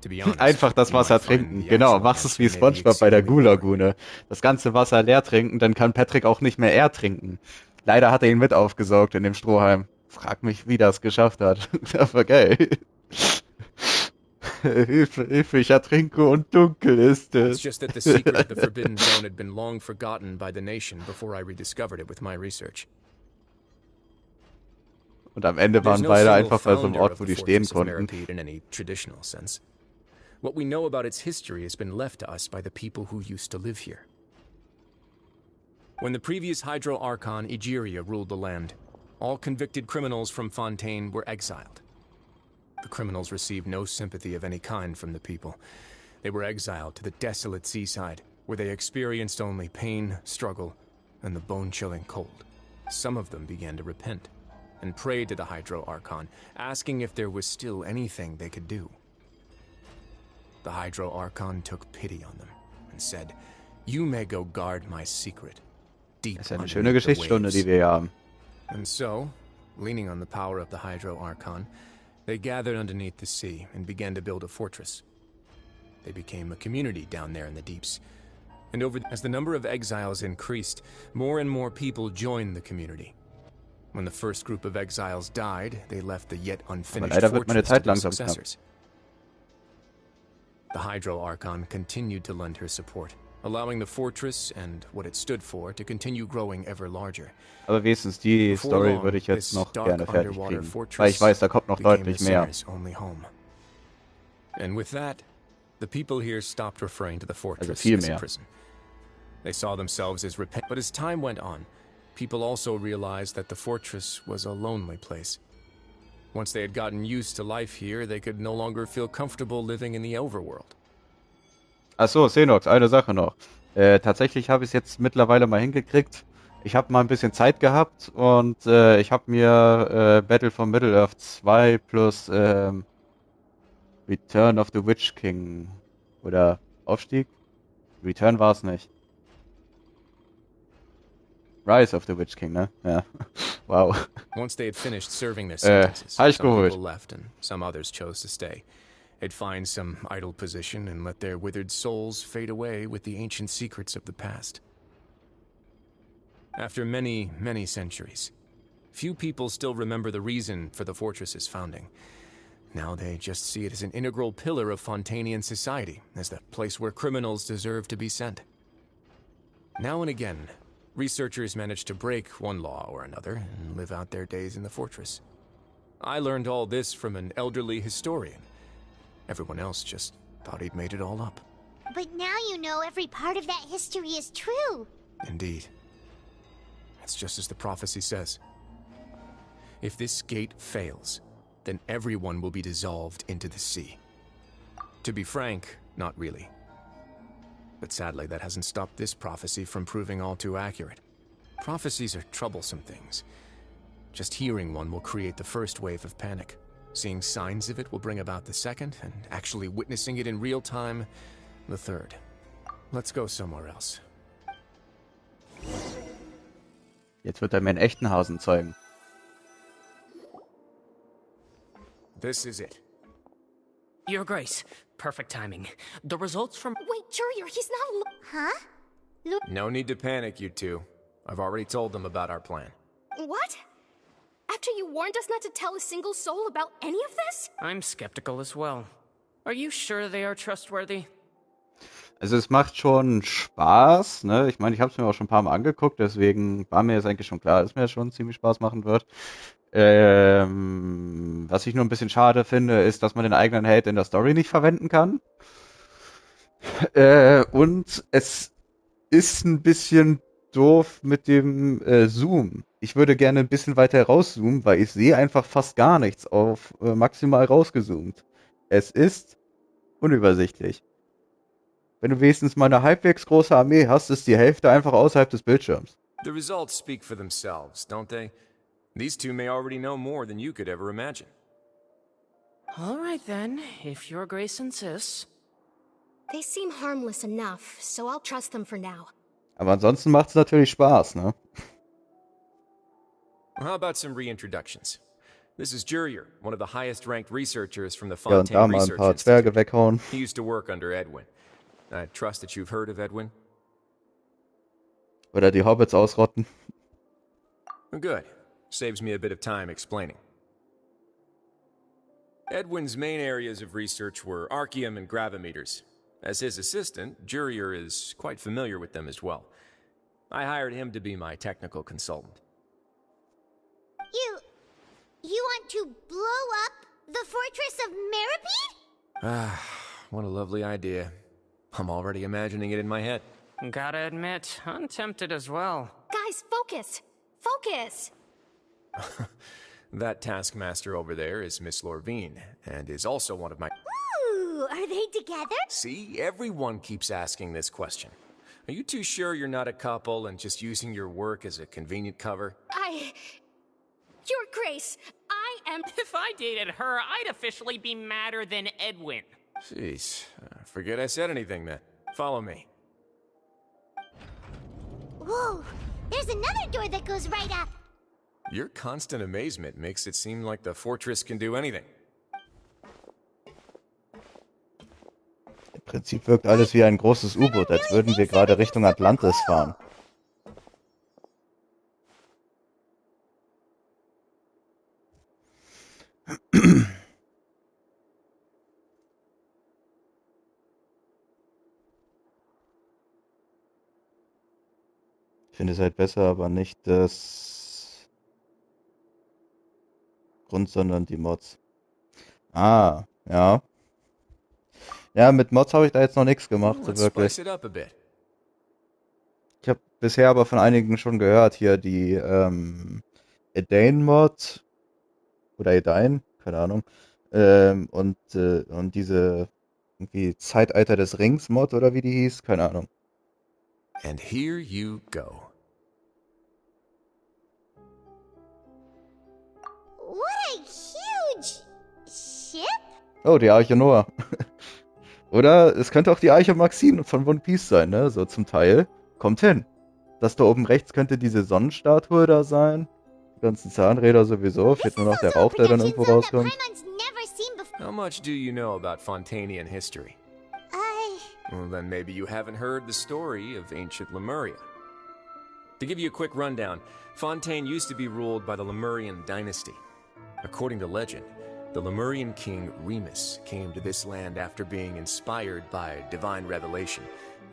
To be honest, Einfach das Wasser trinken. Genau, machst es wie SpongeBob bei der Goo-Lagune. Das ganze Wasser leer trinken, dann kann Patrick auch nicht mehr trinken. Leider hat er ihn mit aufgesaugt in dem Strohhalm. Frag mich, wie das geschafft hat. Aber geil. Hilfe, ich ertrinke und dunkel ist es. It's just that the secret of the Forbidden Zone had been long forgotten by the nation before I rediscovered it with my research. Und am Ende waren beide einfach bei so einem Ort, wo die stehen konnten. In any traditional sense. What we know about its history has been left to us by the people who used to live here. When the previous Hydro Archon, Egeria, ruled the land, all convicted criminals from Fontaine were exiled. The criminals received no sympathy of any kind from the people. They were exiled to the desolate seaside, where they experienced only pain, struggle, and the bone-chilling cold. Some of them began to repent, and prayed to the Hydro Archon, asking if there was still anything they could do. The Hydro Archon took pity on them, and said, "You may go guard my secret, deep Das ist eine underneath schöne the Geschichtsstunde, waves." die wir hier haben. And so, leaning on the power of the Hydro Archon, they gathered underneath the sea and began to build a fortress. They became a community down there in the deeps. And as the number of exiles increased, more and more people joined the community. When the first group of exiles died, they left the yet unfinished fortress to their successors. The Hydro Archon continued to lend her support, allowing the fortress and what it stood for to continue growing ever larger. Aber wenigstens die Story würde ich jetzt noch gerne fertig kriegen, weil ich weiß, da kommt noch deutlich mehr. And with that, the people here stopped referring to the fortress Also as a prison. They saw themselves as repentant. But as time went on, people also realized that the fortress was a lonely place. Once they had gotten used to life here, they could no longer feel comfortable living in the Overworld. Achso, Xenox, eine Sache noch. Tatsächlich habe ich es jetzt mittlerweile mal hingekriegt. Ich habe mal ein bisschen Zeit gehabt und ich habe mir Battle for Middle-earth 2 plus Return of the Witch King oder Aufstieg? Return war es nicht. Rise of the Witch King, ne? Ja. Wow. Once they had finished serving their sentences, some people left and some others chose to stay. They'd find some idle position and let their withered souls fade away with the ancient secrets of the past. After many, many centuries, few people still remember the reason for the fortress's founding. Now they just see it as an integral pillar of Fontainian society, as the place where criminals deserve to be sent. Now and again, researchers manage to break one law or another and live out their days in the fortress. I learned all this from an elderly historian. Everyone else just thought he'd made it all up. But now you know every part of that history is true. Indeed. It's just as the prophecy says. If this gate fails, then everyone will be dissolved into the sea. To be frank, not really. But sadly, that hasn't stopped this prophecy from proving all too accurate. Prophecies are troublesome things. Just hearing one will create the first wave of panic. Seeing signs of it will bring about the second, and actually witnessing it in real time, the third. Let's go somewhere else. Jetzt wird er mir einen echten Hasen zeigen. This is it. Your Grace, perfect timing. The results from— Wait, Jurier, he's not— Huh? No need to panic, you two. I've already told them about our plan. What? After you warned us not to tell a single soul about any of this? I'm skeptical as well. Are you sure they are trustworthy? Also es macht schon Spaß, ne? Ich meine, ich habe es mir auch schon ein paar Mal angeguckt, deswegen war mir jetzt eigentlich schon klar, dass mir das schon ziemlich Spaß machen wird. Was ich nur ein bisschen schade finde, ist, dass man den eigenen Held in der Story nicht verwenden kann. Und es ist ein bisschen doof mit dem Zoom. Ich würde gerne ein bisschen weiter rauszoomen, weil ich sehe einfach fast gar nichts auf maximal rausgezoomt. Es ist unübersichtlich. Wenn du wenigstens mal eine halbwegs große Armee hast, ist die Hälfte einfach außerhalb des Bildschirms. The results speak for themselves, don't they? These two may already know more than you could ever imagine. All right then, if Your Grace insists. They seem harmless enough, so I'll trust them for now. Aber ansonsten macht es natürlich Spaß, ne? How about some reintroductions? This is Jurier, one of the highest-ranked researchers from the Ja, und da Fontaine mal ein Research paar Institute. Zwerge weghauen. He used to work under Edwin. I trust that you've heard of Edwin. Oder die Hobbits ausrotten. Good. Saves me a bit of time explaining. Edwin's main areas of research were Archeum and gravimeters. As his assistant, Jurier is quite familiar with them as well. I hired him to be my technical consultant. You want to blow up the fortress of Meripede? Ah, what a lovely idea. I'm already imagining it in my head. Gotta admit, I'm tempted as well. Guys, focus! Focus! That taskmaster over there is Miss Lorvine, and is also one of my— Ooh, are they together? See, everyone keeps asking this question. Are you too sure you're not a couple and just using your work as a convenient cover? Your Grace, I am— If I dated her, I'd officially be madder than Edwin. Jeez, forget I said anything then. Follow me. Whoa, there's another door that goes right up. Your constant amazement makes it seem like the fortress can do anything. Im Prinzip wirkt alles wie ein großes U-Boot, als würden wir gerade Richtung Atlantis fahren. Ich finde es halt besser, aber nicht das Grund, sondern die Mods. Ah, ja. Ja, mit Mods habe ich da jetzt noch nichts gemacht, so Let's wirklich. spice it up a bit. Ich habe bisher aber von einigen schon gehört, hier die Edain-Mod oder Edain, keine Ahnung, und diese irgendwie Zeitalter des Rings-Mod oder wie die hieß, keine Ahnung. And here you go. What a huge ship? Oh, die Arche Noah. Oder es könnte auch die Arche Maxine von One Piece sein, ne? So zum Teil. Kommt hin. Das da oben rechts könnte diese Sonnenstatue da sein. Die ganzen Zahnräder sowieso. Fehlt nur noch der Rauch, der dann irgendwo rauskommt. How much do you know about Fontanian history? Well, then maybe you haven't heard the story of ancient Lemuria. To give you a quick rundown, Fontaine used to be ruled by the Lemurian dynasty. According to legend, the Lemurian king Remus came to this land after being inspired by divine revelation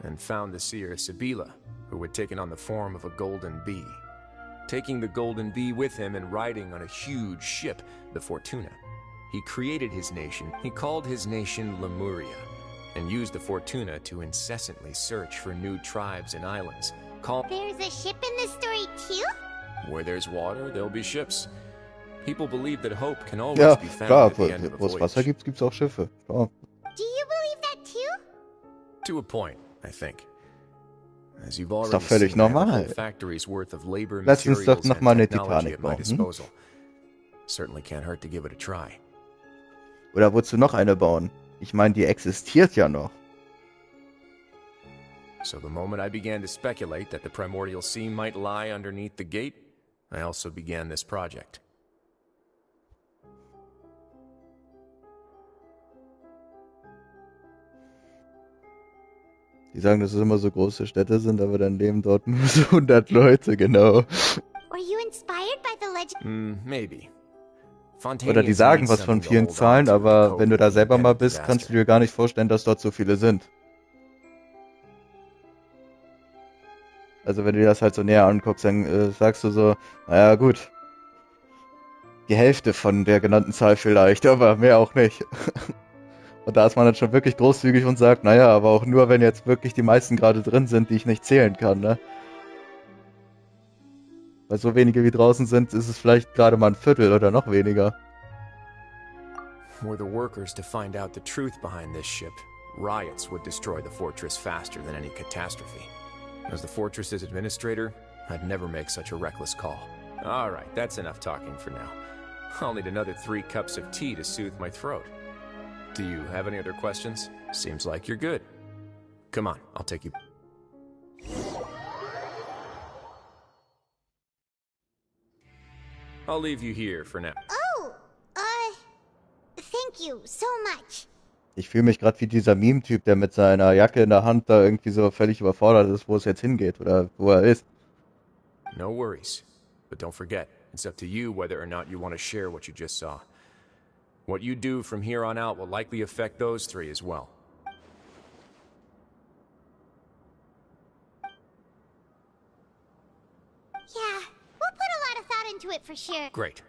and found the seer Sibila, who had taken on the form of a golden bee. Taking the golden bee with him and riding on a huge ship, the Fortuna, he created his nation. He called his nation Lemuria, and used the Fortuna to incessantly search for new tribes and islands. There's a ship in this story too? Where there's water, there'll be ships. People believe that hope can always Ja, be found klar, at the end of a wo es Wasser voyage. gibt, gibt's auch Schiffe. Klar. Do you believe that too? To a point, I think. As you've Ist already doch völlig seen, I have a normal. whole factory's worth of labor, Lass uns doch materials, noch and mal eine technology Titanic at my bauen. Hm? disposal. Certainly can't hurt to give it a try. Oder wozu noch eine bauen? Ich meine, die existiert ja noch. So the moment I began to speculate that the primordial sea might lie underneath the gate, I also began this project. Die sagen, dass es immer so große Städte sind, aber dann leben dort nur so 100 Leute, genau. Were you inspired by the legend? Maybe. Oder die sagen was von vielen Zahlen, aber wenn du da selber mal bist, kannst du dir gar nicht vorstellen, dass dort so viele sind. Also wenn du dir das halt so näher anguckst, dann sagst du so, naja gut, die Hälfte von der genannten Zahl vielleicht, aber mehr auch nicht. Und da ist man dann schon wirklich großzügig und sagt, naja, aber auch nur, wenn jetzt wirklich die meisten gerade drin sind, die ich nicht zählen kann, ne? Weil so wenige wie draußen sind, ist es vielleicht gerade mal ein Viertel oder noch weniger. Were the workers to find out the truth behind this ship, riots would destroy the fortress faster than any catastrophe. As the fortress's administrator, I'd never make such a reckless call. Alright, that's enough talking for now. I'll need another 3 cups of tea to soothe my throat. Do you have any other questions? Seems like you're good. Come on, I'll take you. I'll leave you here for now. Oh, thank you so much. Ich fühle mich gerade wie dieser Meme-Typ, der mit seiner Jacke in der Hand da irgendwie so völlig überfordert ist, wo es jetzt hingeht oder wo er ist. No worries. But don't forget, it's up to you whether or not you want to share what you just saw. What you do from here on out will likely affect those 3 as well. Yeah, we'll put a lot of thought into it for sure. Great.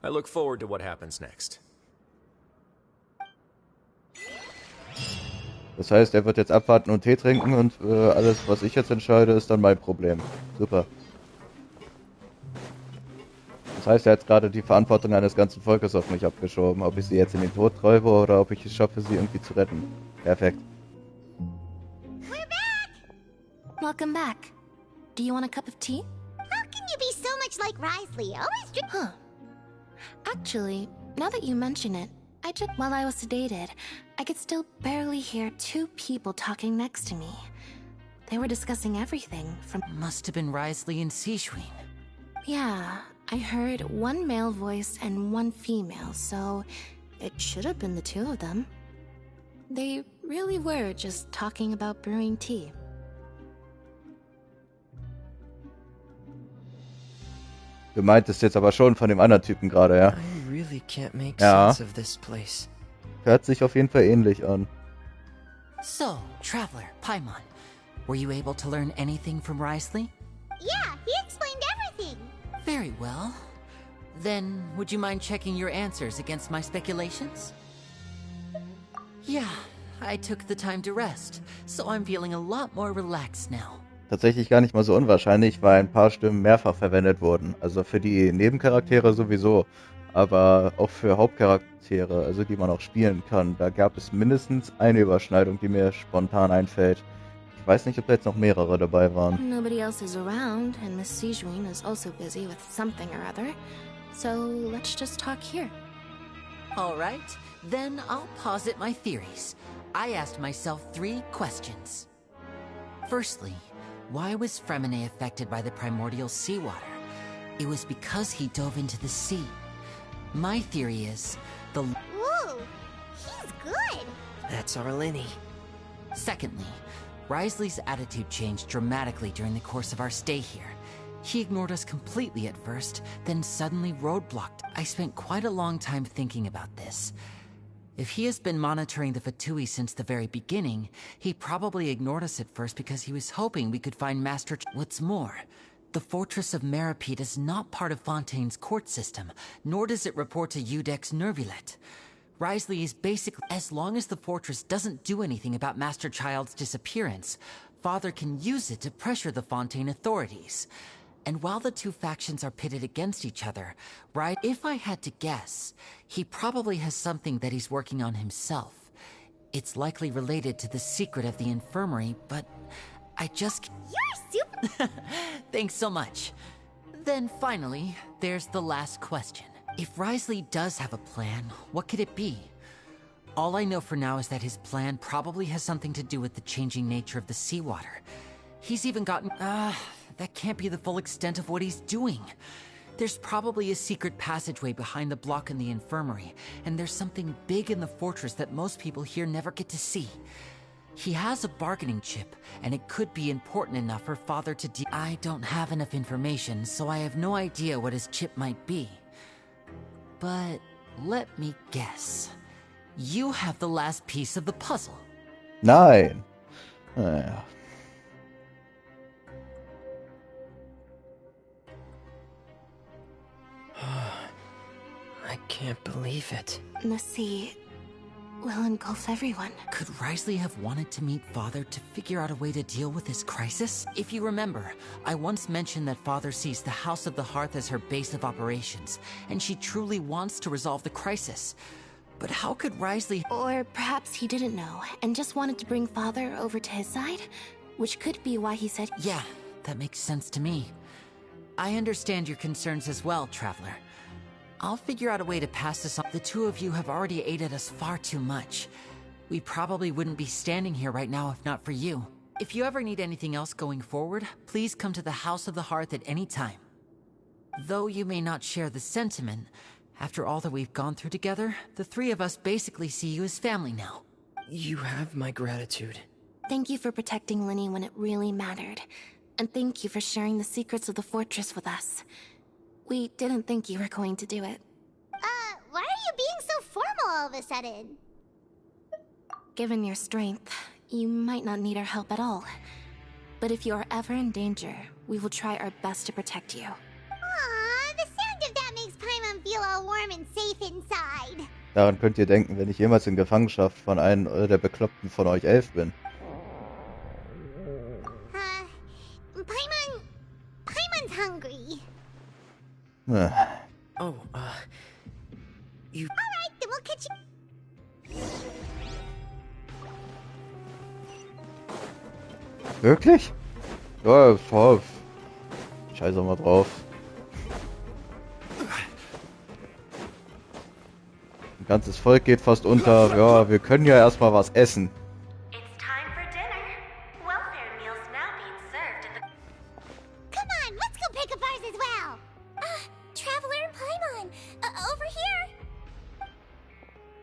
I look forward to what happens next. Das heißt, er wird jetzt abwarten und Tee trinken und alles, was ich jetzt entscheide, ist dann mein Problem. Super. Das heißt, er hat gerade die Verantwortung eines ganzen Volkes auf mich abgeschoben, ob ich sie jetzt in den Tod treibe oder ob ich es schaffe, sie irgendwie zu retten. Perfekt. We're back! Welcome back. Do you want a cup of tea? How can you be so much like Risley? Always drink. Huh. Actually, now that you mention it, while I was sedated, I could still barely hear 2 people talking next to me. They were discussing everything from... Must have been Risley and Sijween. Yeah, I heard 1 male voice and 1 female, so it should have been the 2 of them. They really were just talking about brewing tea. Du meintest jetzt aber schon von dem anderen Typen gerade, ja? I really can't make Ja. sense of this place. Hört sich auf jeden Fall ähnlich an. So, Traveler, Paimon, were you able to learn anything from Risley? Yeah, he explained everything. Very well. Then, would you mind checking your answers against my speculations? Yeah, I took the time to rest, so I'm feeling a lot more relaxed now. Tatsächlich gar nicht mal so unwahrscheinlich, weil ein paar Stimmen mehrfach verwendet wurden. Also für die Nebencharaktere sowieso, aber auch für Hauptcharaktere, also die man auch spielen kann. Da gab es mindestens eine Überschneidung, die mir spontan einfällt. Ich weiß nicht, ob da jetzt noch mehrere dabei waren. Nobody else is around, and Miss Sijween is also busy with something or other. So let's just talk here. All right, then I'll posit my theories. I asked myself 3 questions. Firstly, why was Fremine affected by the primordial seawater? It was because he dove into the sea. My theory is Ooh, he's good. That's our Lenny. Secondly, Risley's attitude changed dramatically during the course of our stay here. He ignored us completely at first, then suddenly roadblocked. I spent quite a long time thinking about this. If he has been monitoring the Fatui since the very beginning, he probably ignored us at first because he was hoping we could find Master What's more, the Fortress of Meripede is not part of Fontaine's court system, nor does it report to Udex Nervulet. Risley is basically, as long as the fortress doesn't do anything about Master Child's disappearance, Father can use it to pressure the Fontaine authorities. And while the 2 factions are pitted against each other, if I had to guess, he probably has something that he's working on himself. It's likely related to the secret of the infirmary, but I just... You're super... Thanks so much. Then finally, there's the last question. If Risley does have a plan, what could it be? All I know for now is that his plan probably has something to do with the changing nature of the seawater. He's even gotten... that can't be the full extent of what he's doing. There's probably a secret passageway behind the block in the infirmary, and there's something big in the fortress that most people here never get to see. He has a bargaining chip, and it could be important enough for Father to I don't have enough information, so I have no idea what his chip might be. But let me guess. You have the last piece of the puzzle. Nein. Naja. I can't believe it. The sea will engulf everyone. Could Risley have wanted to meet Father to figure out a way to deal with this crisis? If you remember, I once mentioned that Father sees the House of the Hearth as her base of operations, and she truly wants to resolve the crisis. But how could Risley... Or perhaps he didn't know, and just wanted to bring Father over to his side? Which could be why he said... Yeah, that makes sense to me. I understand your concerns as well, Traveler. I'll figure out a way to pass this on. The two of you have already aided us far too much. We probably wouldn't be standing here right now if not for you. If you ever need anything else going forward, please come to the House of the Hearth at any time. Though you may not share the sentiment, after all that we've gone through together, the three of us basically see you as family now. You have my gratitude. Thank you for protecting Linny when it really mattered. And thank you for sharing the secrets of the fortress with us. We didn't think you were going to do it. Why are you being so formal all of a sudden? Given your strength, you might not need our help at all. But if you are ever in danger, we will try our best to protect you. Aww, the sound of that makes Paimon feel all warm and safe inside. Daran könnt ihr denken, wenn ich jemals in Gefangenschaft von einem der Bekloppten von euch 11 bin. Paimon's hungry. You... Alright, then we'll catch you... Wirklich? Ja, voll. Scheiße mal drauf. Ein ganzes Volk geht fast unter. Ja, wir können ja erstmal was essen. Come on, let's go pick up ours as well. Traveler and Paimon, over here.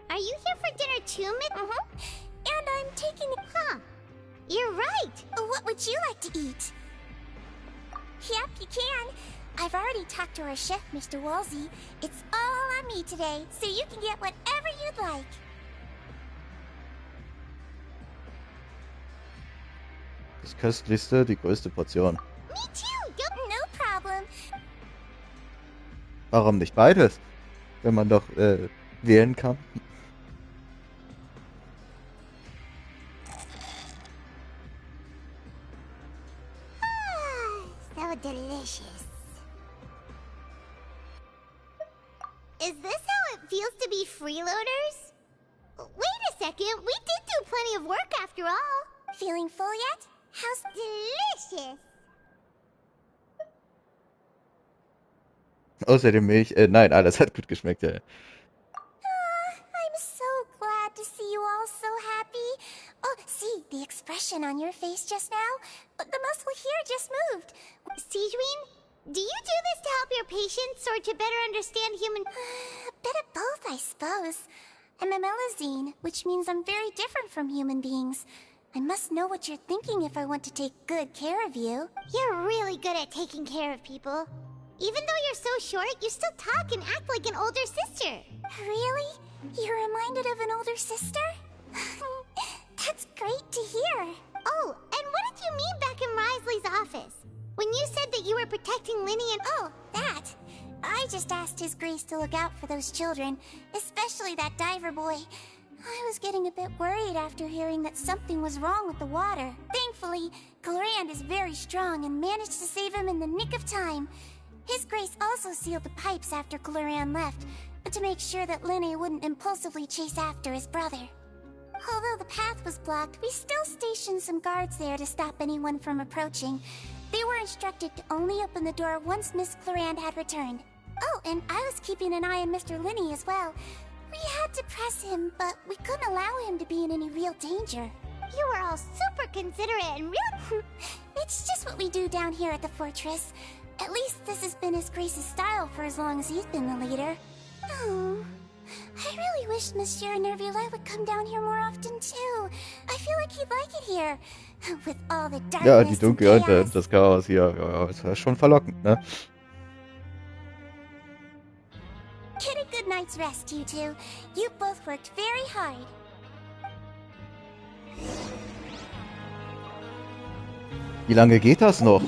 Are you here for dinner too, And I'm taking... Huh. You're right. What would you like to eat? Yep, you can. I've already talked to our chef, Mr. Wolsey. It's all on me today, so you can get whatever you'd like. Das Köstlichste, die größte Portion. Me too. No problem. Warum nicht beides? Wenn man doch wählen kann. So delicious. Is this how it feels to be freeloaders? Wait a second, we did do plenty of work after all. Feeling full yet? How's delicious? Außerdem Milch, nein, alles hat gut geschmeckt, ja. I'm so glad to see you all so happy. Oh, see, the expression on your face just now? The muscle here just moved. Sigewinne, do you do this to help your patients or to better understand human... A bit of both, I suppose. I'm a Melazine, which means I'm very different from human beings. I must know what you're thinking if I want to take good care of you. You're really good at taking care of people. Even though you're so short, you still talk and act like an older sister. Really? You're reminded of an older sister? That's great to hear. Oh, and what did you mean back in Risley's office? When you said that you were protecting Linny and... Oh, that. I just asked His Grace to look out for those children, especially that diver boy. I was getting a bit worried after hearing that something was wrong with the water. Thankfully, Colorand is very strong and managed to save him in the nick of time. His Grace also sealed the pipes after Colorand left, to make sure that Linny wouldn't impulsively chase after his brother. Although the path was blocked, we still stationed some guards there to stop anyone from approaching. They were instructed to only open the door once Miss Colorand had returned. Oh, and I was keeping an eye on Mr. Linney as well. We had to press him, but we couldn't allow him to be in any real danger. You were all super considerate and real. It's just what we do down here at the fortress. At least this has been His Grace's style for as long as he's been the leader. Oh, I really wish Monsieur Nervulette would come down here more often too. I feel like he'd like it here. With all the darkness Ja, die and Dunkelheit, chaos. das Chaos hier, ja, das war schon verlockend, ne? Get a good night's rest, you two. You both worked very hard. Wie lange geht das noch?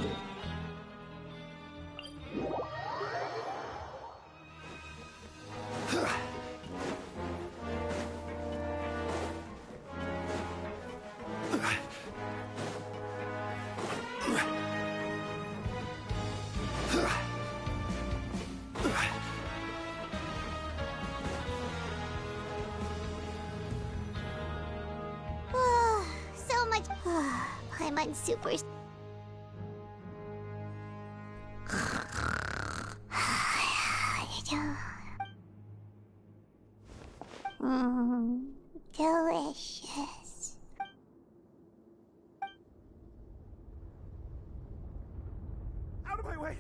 So much. I'm on super. Delicious. Out of my way!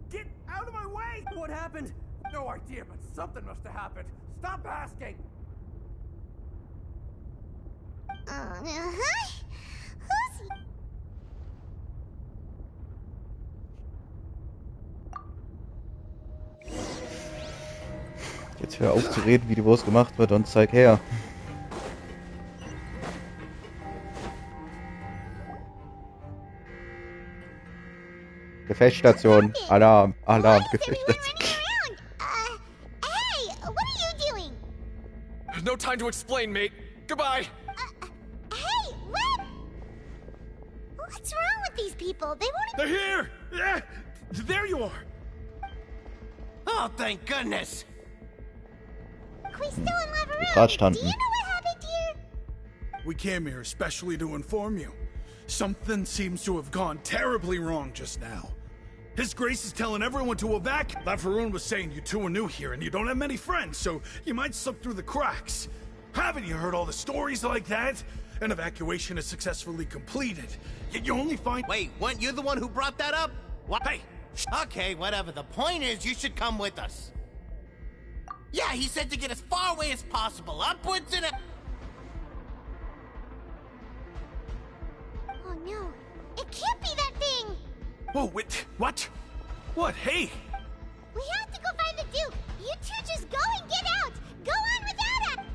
Get out of my way! What happened? No idea, but something must have happened. Stop asking! Who's... Jetzt hör auf zu reden, wie die Wurst gemacht wird und zeig her. Gefechtsstation. Alarm, Alarm, Gefechtsstation. Hey, what are you doing? There's no time to explain, mate. Goodbye. Hey, what? What's wrong with these people? They won't. They're here! Yeah! There you are! Oh, thank goodness! We still in Lavaroon. Ratstanden. Do you know what happened here? We came here especially to inform you. Something seems to have gone terribly wrong just now. His Grace is telling everyone to evac. Lavaroon was saying you two are new here and you don't have many friends, so you might slip through the cracks. Haven't you heard all the stories like that? An evacuation is successfully completed, yet you only find— Wait, weren't you the one who brought that up? What? Hey! Okay, whatever. The point is, you should come with us. Yeah, he said to get as far away as possible, upwards and up. Oh no, it can't be that thing. Whoa, wait, what? What? Hey! We have to go find the Duke. You two just go and get out. Go on without us.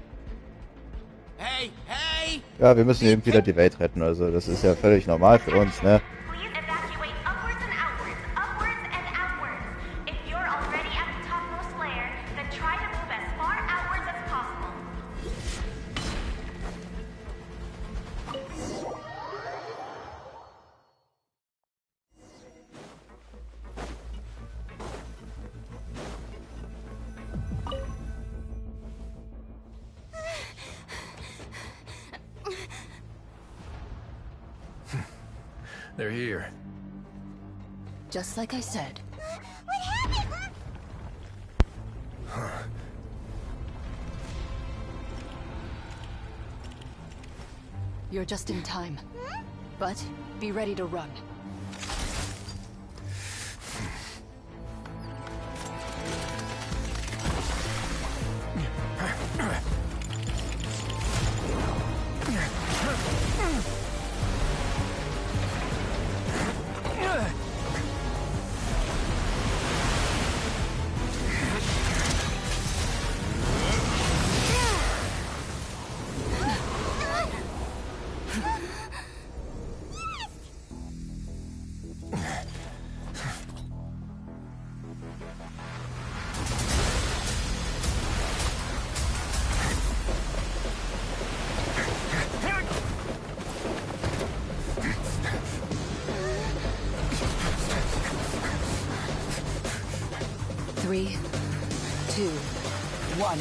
Hey, hey! Ja, wir müssen eben wieder die Welt retten, also das ist ja völlig normal für uns, ne? They're here. Just like I said. What happened? You're just in time. But be ready to run. Three, 2, 1.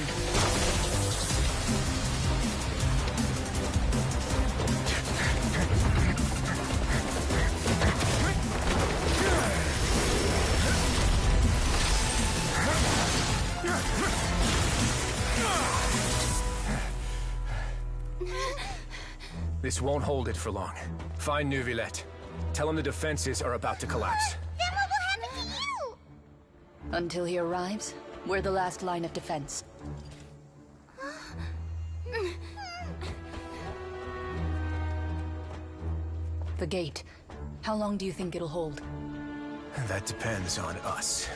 This won't hold it for long. Find Neuvillette. Tell him the defenses are about to collapse. Then what will happen to you? Until he arrives, we're the last line of defense. The gate. How long do you think it'll hold? That depends on us.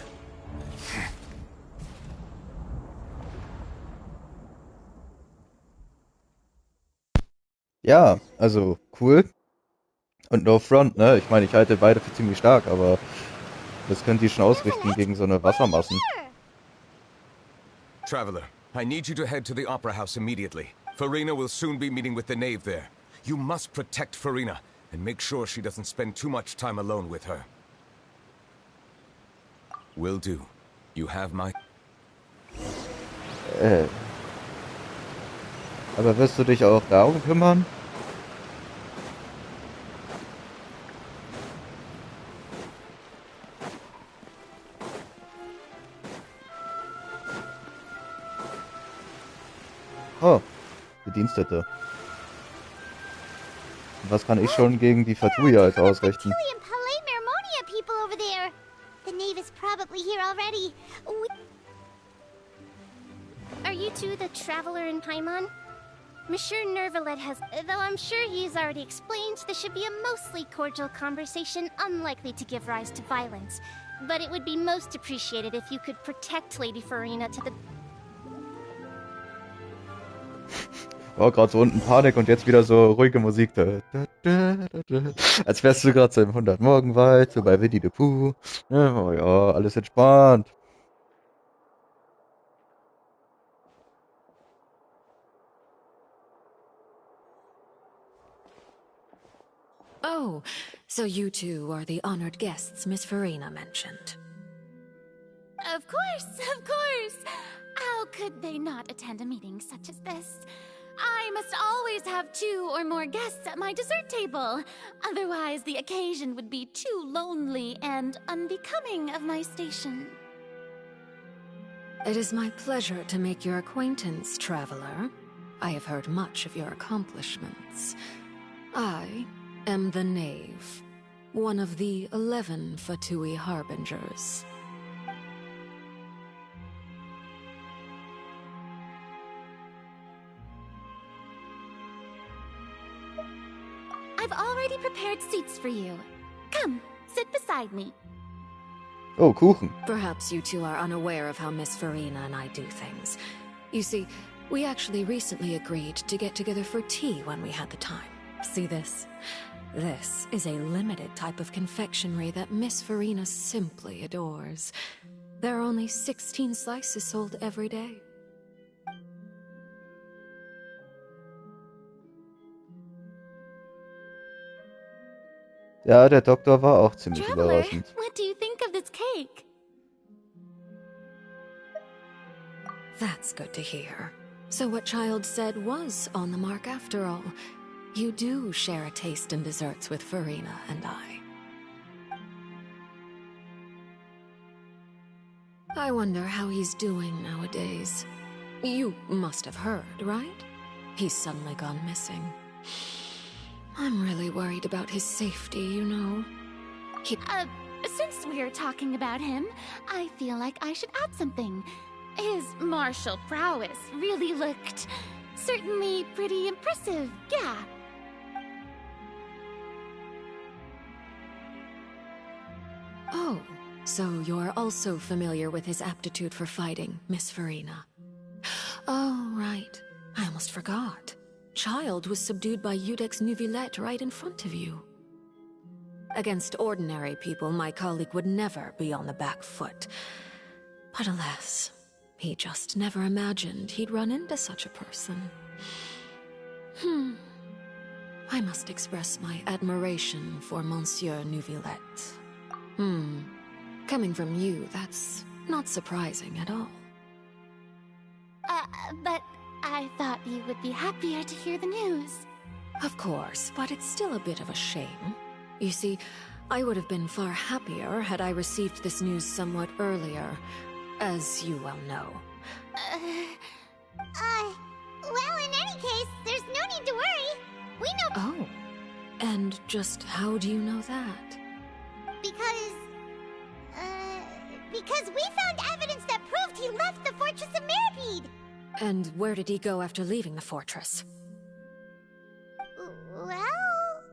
Ja, also cool. Und no front, ne? Ich meine, ich halte beide für ziemlich stark, aber das können die schon ausrichten gegen so eine Wassermassen. Traveler, I need you to head to the Opera House immediately. Farina will soon be meeting with the knave there. You must protect Farina, and make sure she doesn't spend too much time alone with her. Will do. You have my... Aber wirst du dich auch darum kümmern? Oh, Bedienstete. Und was kann ich schon gegen die Fatuia als ausrichten? People over there. The knave is probably here already. Are you two the traveler in Paimon? Monsieur Neuvillette has... Though I'm sure he's already explained, this should be a mostly cordial conversation, unlikely to give rise to violence. But it would be most appreciated if you could protect Lady Farina to the... War gerade so unten Panik und jetzt wieder so ruhige Musik. Als wärst du gerade so im 100-Morgenwald, so bei Winnie the Pooh. Oh ja, alles entspannt. Oh, so you two are the honored guests Miss Farina mentioned. Of course, of course. How could they not attend a meeting such as this? I must always have 2 or more guests at my dessert table. Otherwise, the occasion would be too lonely and unbecoming of my station. It is my pleasure to make your acquaintance, traveler. I have heard much of your accomplishments. I am the Knave, one of the 11 Fatui Harbingers. I've already prepared seats for you. Come, sit beside me. Oh, Kuchen. Perhaps you two are unaware of how Miss Farina and I do things. You see, we actually recently agreed to get together for tea when we had the time. See this? This is a limited type of confectionery that Miss Farina simply adores. There are only 16 slices sold every day. Ja, der Doktor war auch ziemlich überraschend. What do you think of this cake? That's good to hear. So what Child said was on the mark after all. You do share a taste in desserts with Farina and I. I wonder how he's doing nowadays. You must have heard, right? He's suddenly gone missing. I'm really worried about his safety, you know. Since we're talking about him, I feel like I should add something. His martial prowess really looked certainly pretty impressive, yeah. Oh, so you're also familiar with his aptitude for fighting, Miss Farina. Oh, right. I almost forgot. Child was subdued by Udex Neuvillette right in front of you. Against ordinary people, my colleague would never be on the back foot. But alas, he just never imagined he'd run into such a person. I must express my admiration for Monsieur Neuvillette. Coming from you, that's not surprising at all. But I thought you would be happier to hear the news. Of course, but it's still a bit of a shame. You see, I would have been far happier had I received this news somewhat earlier, as you well know. Well, in any case, there's no need to worry. We know. Oh. And just how do you know that? Because we found evidence that proved he left the Fortress of Mirapede! And where did he go after leaving the fortress? Well...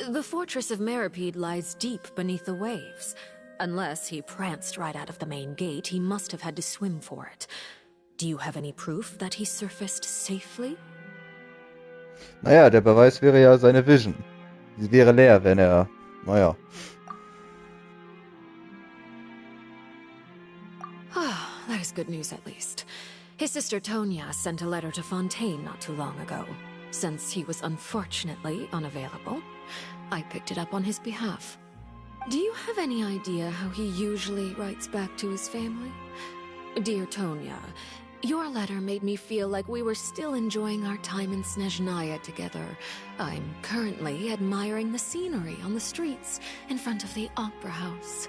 The Fortress of Mirapede lies deep beneath the waves. Unless he pranced right out of the main gate, he must have had to swim for it. Do you have any proof that he surfaced safely? Naja, der Beweis wäre ja seine Vision. Sie wäre leer, wenn er... Naja. That is good news, at least. His sister Tonya sent a letter to Fontaine not too long ago. Since he was unfortunately unavailable, I picked it up on his behalf. Do you have any idea how he usually writes back to his family? Dear Tonya, your letter made me feel like we were still enjoying our time in Snezhnaya together. I'm currently admiring the scenery on the streets in front of the Opera House.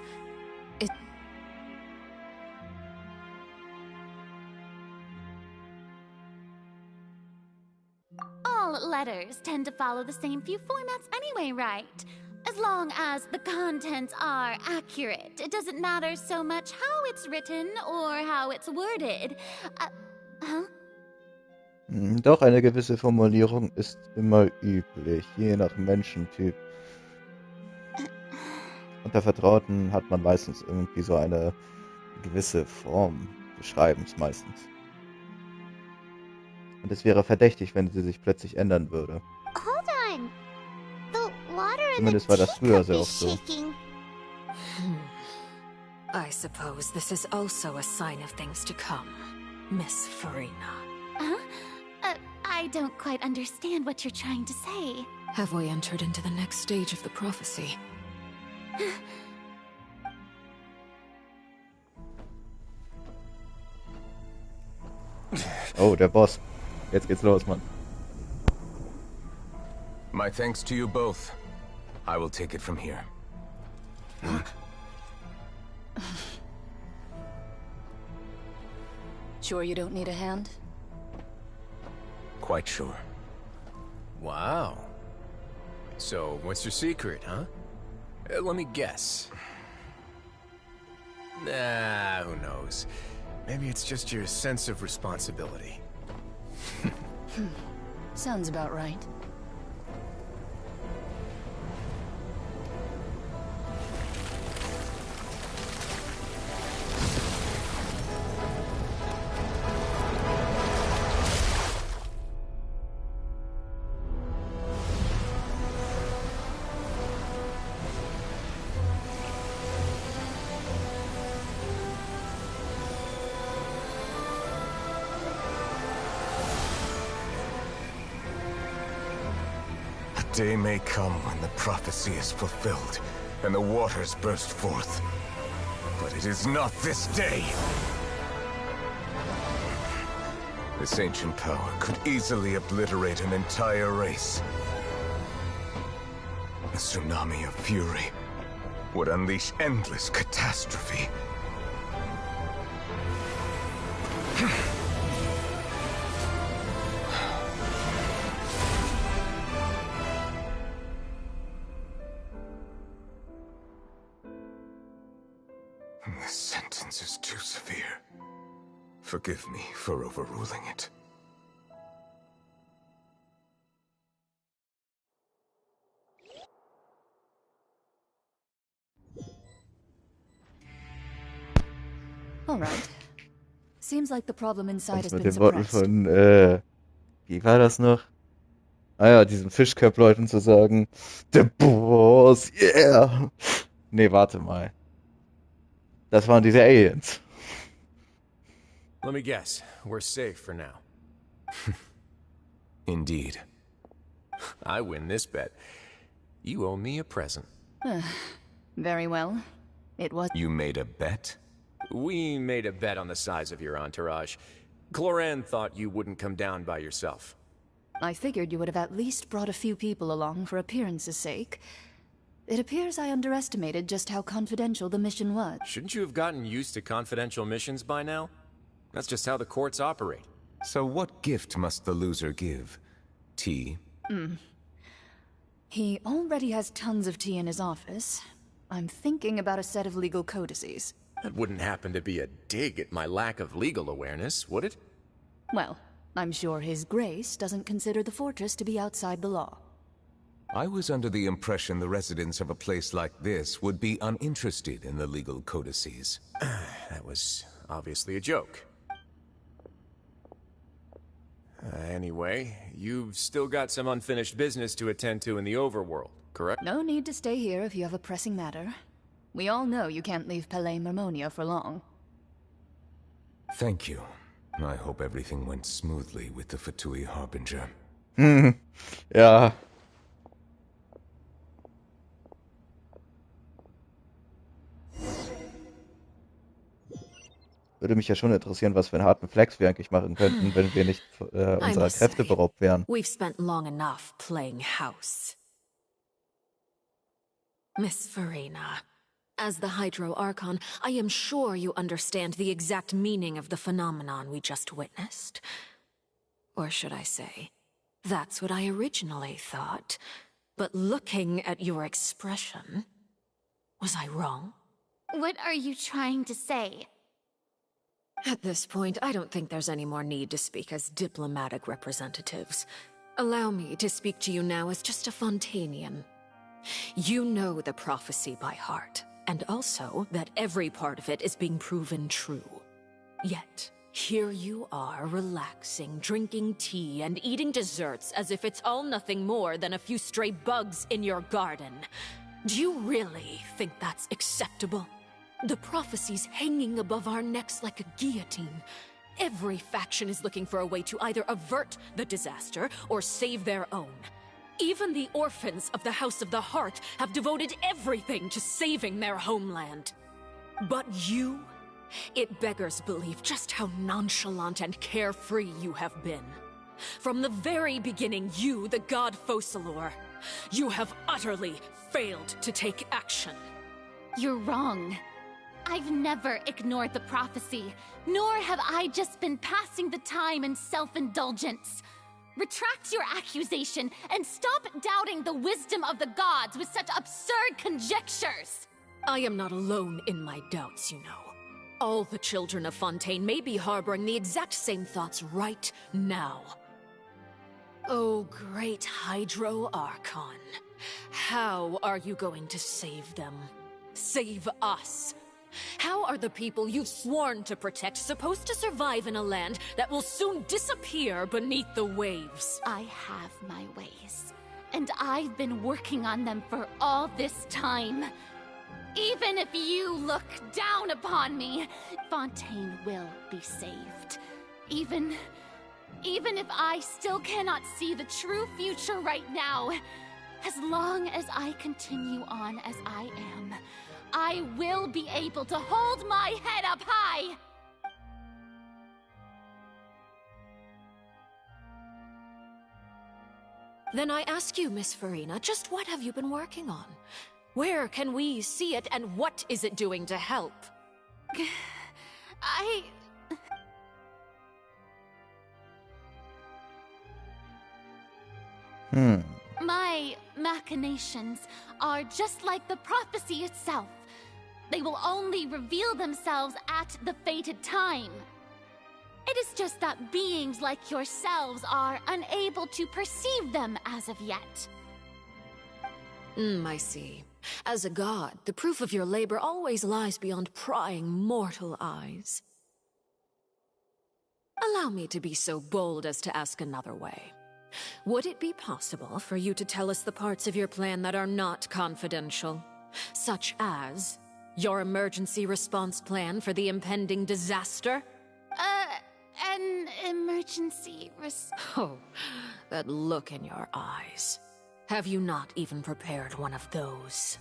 All letters tend to follow the same few formats anyway, right? As long as the contents are accurate, it doesn't matter so much how it's written or how it's worded. Doch, eine gewisse Formulierung ist immer üblich, je nach Menschentyp. Unter Vertrauten hat man meistens irgendwie so eine gewisse Form des Schreibens meistens. Und es wäre verdächtig, wenn sie sich plötzlich ändern würde. Hold on. The water in Zumindest the war das früher teacup sehr is oft so. shaking. I suppose this is also a sign of things to come, Miss Farina. I don't quite understand what you're trying to say. Have we entered into the next stage of the prophecy? Oh, der Boss. Jetzt geht's los, Mann. My thanks to you both. I will take it from here. Sure you don't need a hand? Quite sure. Wow. So, what's your secret, huh? Let me guess. Nah, who knows? Maybe it's just your sense of responsibility. Sounds about right. Day may come when the prophecy is fulfilled, and the waters burst forth. But it is not this day! This ancient power could easily obliterate an entire race. A tsunami of fury would unleash endless catastrophe. This sentence is too severe. Forgive me for overruling it. All right. Seems like the problem inside has Mit been den Worten suppressed. von, wie war das noch? Ah ja, diesen Fischköpfleuten zu sagen, the boss, yeah! Nee, warte mal. Das waren diese Aliens. Let me guess. We're safe for now. Indeed. I win this bet. You owe me a present. Very well. It was... You made a bet? We made a bet on the size of your entourage. Cloran thought you wouldn't come down by yourself. I figured you would have at least brought a few people along for appearance's sake. It appears I underestimated just how confidential the mission was. Shouldn't you have gotten used to confidential missions by now? That's just how the courts operate. So what gift must the loser give? Tea? He already has tons of tea in his office. I'm thinking about a set of legal codices. That wouldn't happen to be a dig at my lack of legal awareness, would it? Well, I'm sure His Grace doesn't consider the fortress to be outside the law. I was under the impression the residents of a place like this would be uninterested in the legal codices. That was obviously a joke. Anyway, you've still got some unfinished business to attend to in the overworld, correct? No need to stay here if you have a pressing matter. We all know you can't leave Palais Mermonia for long. Thank you. I hope everything went smoothly with the Fatui Harbinger. Ja. Würde mich ja schon interessieren, was für einen harten Flex wir eigentlich machen könnten, wenn wir nicht unserer Kräfte beraubt wären. We've spent long enough playing house. Miss Farina, as the Hydro Archon, I am sure you understand the exact meaning of the phenomenon we just witnessed. Or should I say, that's what I originally thought. But looking at your expression, was I wrong? What are you trying to say? At this point, I don't think there's any more need to speak as diplomatic representatives. Allow me to speak to you now as just a Fontanian. You know the prophecy by heart, and also that every part of it is being proven true. Yet, here you are relaxing, drinking tea, and eating desserts as if it's all nothing more than a few stray bugs in your garden. Do you really think that's acceptable? The prophecy's hanging above our necks like a guillotine. Every faction is looking for a way to either avert the disaster or save their own. Even the orphans of the House of the Heart have devoted everything to saving their homeland. But you? It beggars belief just how nonchalant and carefree you have been. From the very beginning, you, the god Focalor, you have utterly failed to take action. You're wrong. I've never ignored the prophecy, nor have I just been passing the time in self-indulgence. Retract your accusation and stop doubting the wisdom of the gods with such absurd conjectures! I am not alone in my doubts, you know. All the children of Fontaine may be harboring the exact same thoughts right now. Oh, great Hydro Archon. How are you going to save them? Save us? How are the people you've sworn to protect supposed to survive in a land that will soon disappear beneath the waves? I have my ways, and I've been working on them for all this time. Even if you look down upon me, Fontaine will be saved. Even if I still cannot see the true future right now, as long as I continue on as I am, I will be able to hold my head up high! Then I ask you, Miss Farina, just what have you been working on? Where can we see it, and what is it doing to help? My machinations are just like the prophecy itself. They will only reveal themselves at the fated time. It is just that beings like yourselves are unable to perceive them as of yet. I see. As a god, the proof of your labor always lies beyond prying mortal eyes. Allow me to be so bold as to ask another way. Would it be possible for you to tell us the parts of your plan that are not confidential? Such as your emergency response plan for the impending disaster? An emergency Oh, that look in your eyes. Have you not even prepared one of those?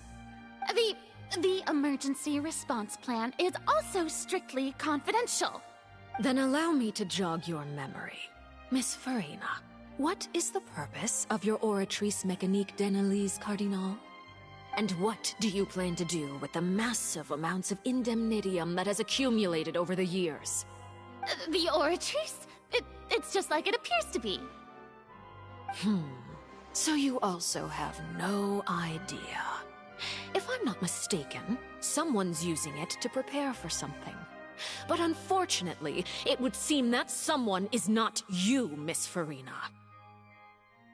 The emergency response plan is also strictly confidential. Then allow me to jog your memory. Miss Farina, what is the purpose of your Oratrice Mécanique d'Analyse Cardinal? And what do you plan to do with the massive amounts of indemnitium that has accumulated over the years? The Oratrice? It's just like it appears to be. So you also have no idea. If I'm not mistaken, someone's using it to prepare for something. But unfortunately, it would seem that someone is not you, Miss Farina.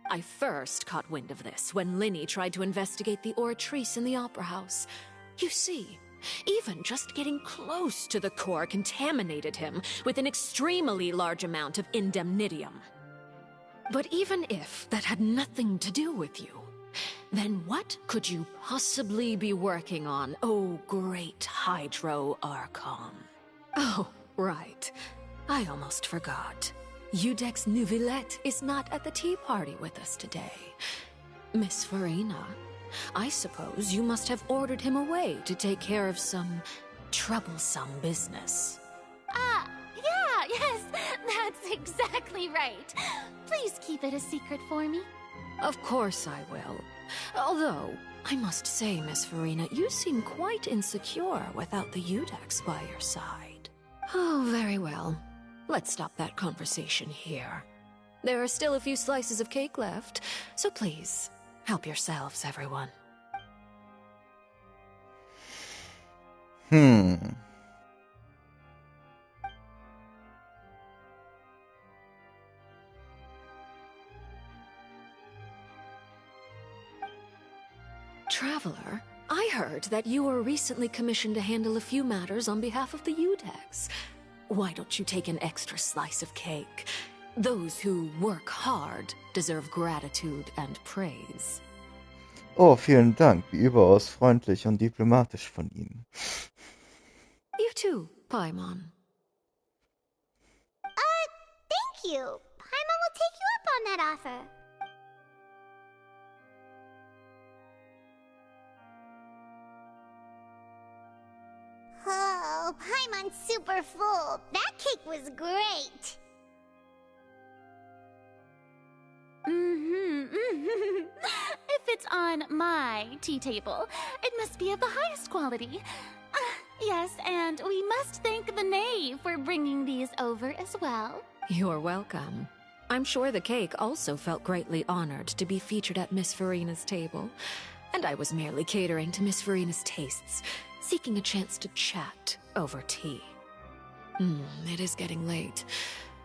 I first caught wind of this when Linny tried to investigate the oratrice in the Opera House. You see, even just getting close to the core contaminated him with an extremely large amount of indemnitium. But even if that had nothing to do with you, then what could you possibly be working on, oh great Hydro Archon? Oh, right. I almost forgot. Udex Nouvillette is not at the tea party with us today. Miss Farina, I suppose you must have ordered him away to take care of some troublesome business. Yeah, yes, that's exactly right. Please keep it a secret for me. Of course I will. Although, I must say, Miss Farina, you seem quite insecure without the Udex by your side. Oh, very well. Let's stop that conversation here. There are still a few slices of cake left, so please, help yourselves, everyone. Traveler, I heard that you were recently commissioned to handle a few matters on behalf of the Udex. Why don't you take an extra slice of cake? Those who work hard deserve gratitude and praise. Oh, vielen Dank. Wie überaus freundlich und diplomatisch von Ihnen. You too, Paimon. Thank you. Paimon will take you up on that offer. Oh, Paimon's super full. That cake was great. If it's on my tea table, it must be of the highest quality. Yes, and we must thank the knave for bringing these over as well. You're welcome. I'm sure the cake also felt greatly honored to be featured at Miss Farina's table, and I was merely catering to Miss Farina's tastes, seeking a chance to chat over tea. It is getting late.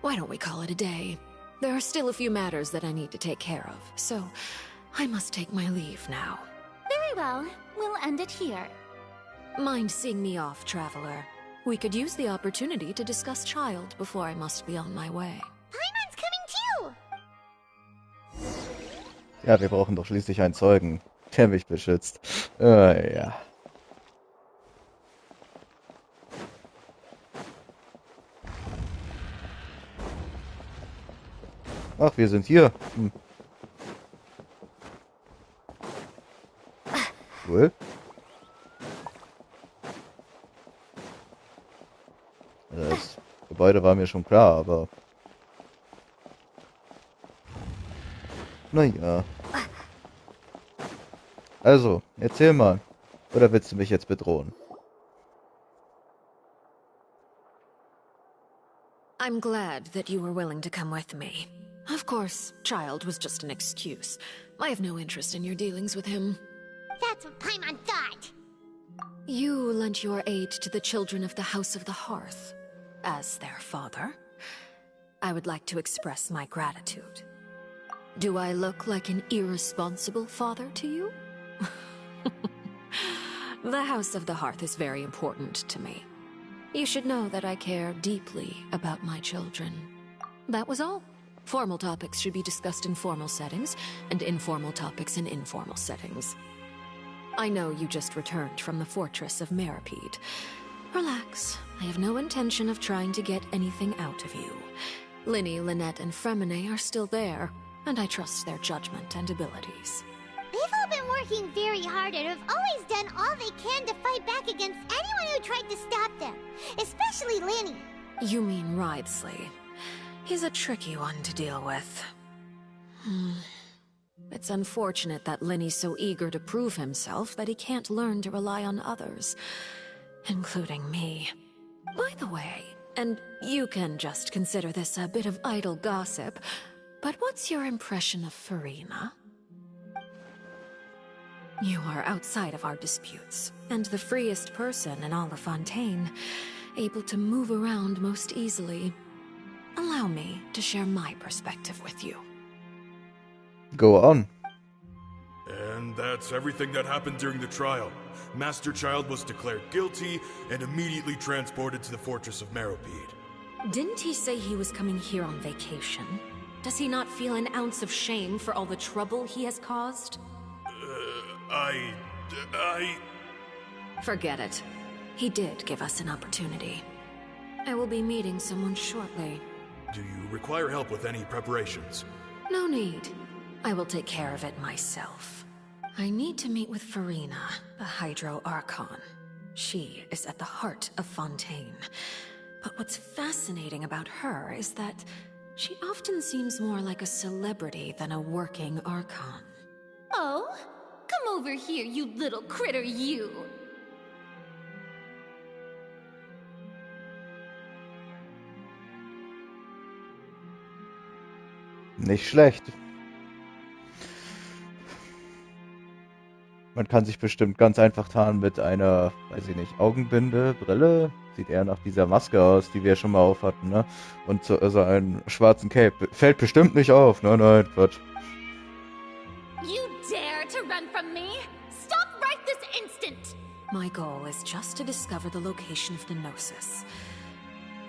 Why don't we call it a day? There are still a few matters that I need to take care of, so I must take my leave now. Very well. We'll end it here. Mind seeing me off, Traveler? We could use the opportunity to discuss Child before I must be on my way. Paimon's coming too! Ja, wir brauchen doch schließlich einen Zeugen, der mich beschützt. Ja. Ach, wir sind hier. Cool. Das Gebäude war mir schon klar, aber... Naja. Also, erzähl mal. Oder willst du mich jetzt bedrohen? I'm glad that you were willing to come with me. Of course, Child was just an excuse. I have no interest in your dealings with him. That's what Paimon thought. You lent your aid to the children of the House of the Hearth. As their father, I would like to express my gratitude. Do I look like an irresponsible father to you? The House of the Hearth is very important to me. You should know that I care deeply about my children. That was all. Formal topics should be discussed in formal settings, and informal topics in informal settings. I know you just returned from the fortress of Meripede. Relax. I have no intention of trying to get anything out of you. Linny, Lynette, and Fremine are still there, and I trust their judgment and abilities. They've all been working very hard and have always done all they can to fight back against anyone who tried to stop them. Especially Linny. You mean Ridesley. He's a tricky one to deal with. It's unfortunate that Linny's so eager to prove himself that he can't learn to rely on others, including me. By the way, and you can just consider this a bit of idle gossip, but what's your impression of Farina? You are outside of our disputes, and the freest person in all of Fontaine, able to move around most easily. Allow me to share my perspective with you. Go on. And that's everything that happened during the trial. Master Child was declared guilty and immediately transported to the Fortress of Meropide. Didn't he say he was coming here on vacation? Does he not feel an ounce of shame for all the trouble he has caused? Forget it. He did give us an opportunity. I will be meeting someone shortly. Do you require help with any preparations? No need. I will take care of it myself. I need to meet with Farina, the Hydro Archon. She is at the heart of Fontaine. But what's fascinating about her is that she often seems more like a celebrity than a working Archon. Oh? Come over here, you little critter, you! Nicht schlecht. Man kann sich bestimmt ganz einfach tarnen mit einer, weiß ich nicht, Augenbinde, Brille. Sieht eher nach dieser Maske aus, die wir schon mal auf hatten, ne? Und so also einen schwarzen Cape. Fällt bestimmt nicht auf. Nein, Quatsch. You dare to run from me? Stop right this instant! My goal is just to discover the location of the Gnosis.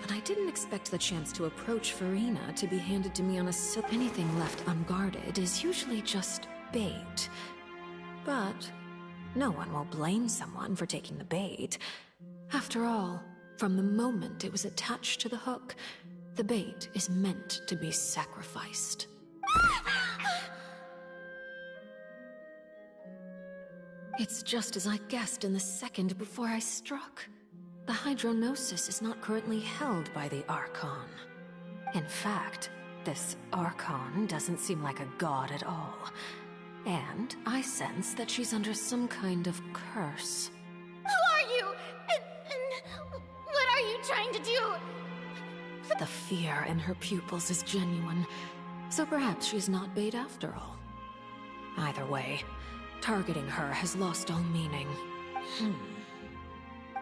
But I didn't expect the chance to approach Farina to be handed to me on a anything left unguarded is usually just bait. But no one will blame someone for taking the bait. After all, from the moment it was attached to the hook, the bait is meant to be sacrificed. It's just as I guessed in the second before I struck. The Hydronosis is not currently held by the Archon. In fact, this Archon doesn't seem like a god at all. And I sense that she's under some kind of curse. Who are you? And what are you trying to do? The fear in her pupils is genuine, so perhaps she's not bait after all. Either way, targeting her has lost all meaning.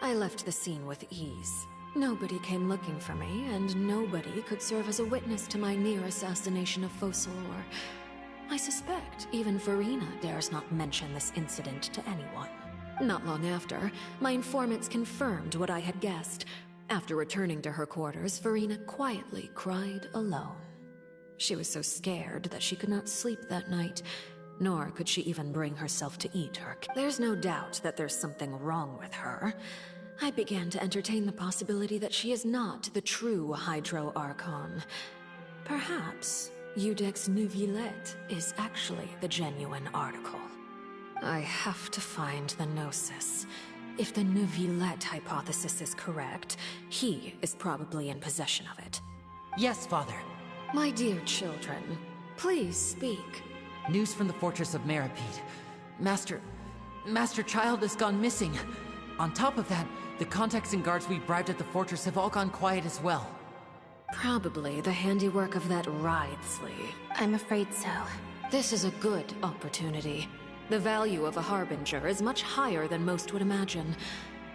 I left the scene with ease. Nobody came looking for me, and nobody could serve as a witness to my near assassination of Focalor. I suspect even Farina dares not mention this incident to anyone. Not long after, my informants confirmed what I had guessed. After returning to her quarters, Farina quietly cried alone. She was so scared that she could not sleep that night, nor could she even bring herself to eat her. There's no doubt that there's something wrong with her. I began to entertain the possibility that she is not the true Hydro Archon. Perhaps Eudex Neuvillette is actually the genuine article. I have to find the Gnosis. If the Neuvillette hypothesis is correct, he is probably in possession of it. Yes, Father. My dear children, please speak. News from the Fortress of Meropide. Master Child has gone missing. On top of that, the contacts and guards we bribed at the fortress have all gone quiet as well. Probably the handiwork of that Wriothesley. I'm afraid so. This is a good opportunity. The value of a Harbinger is much higher than most would imagine.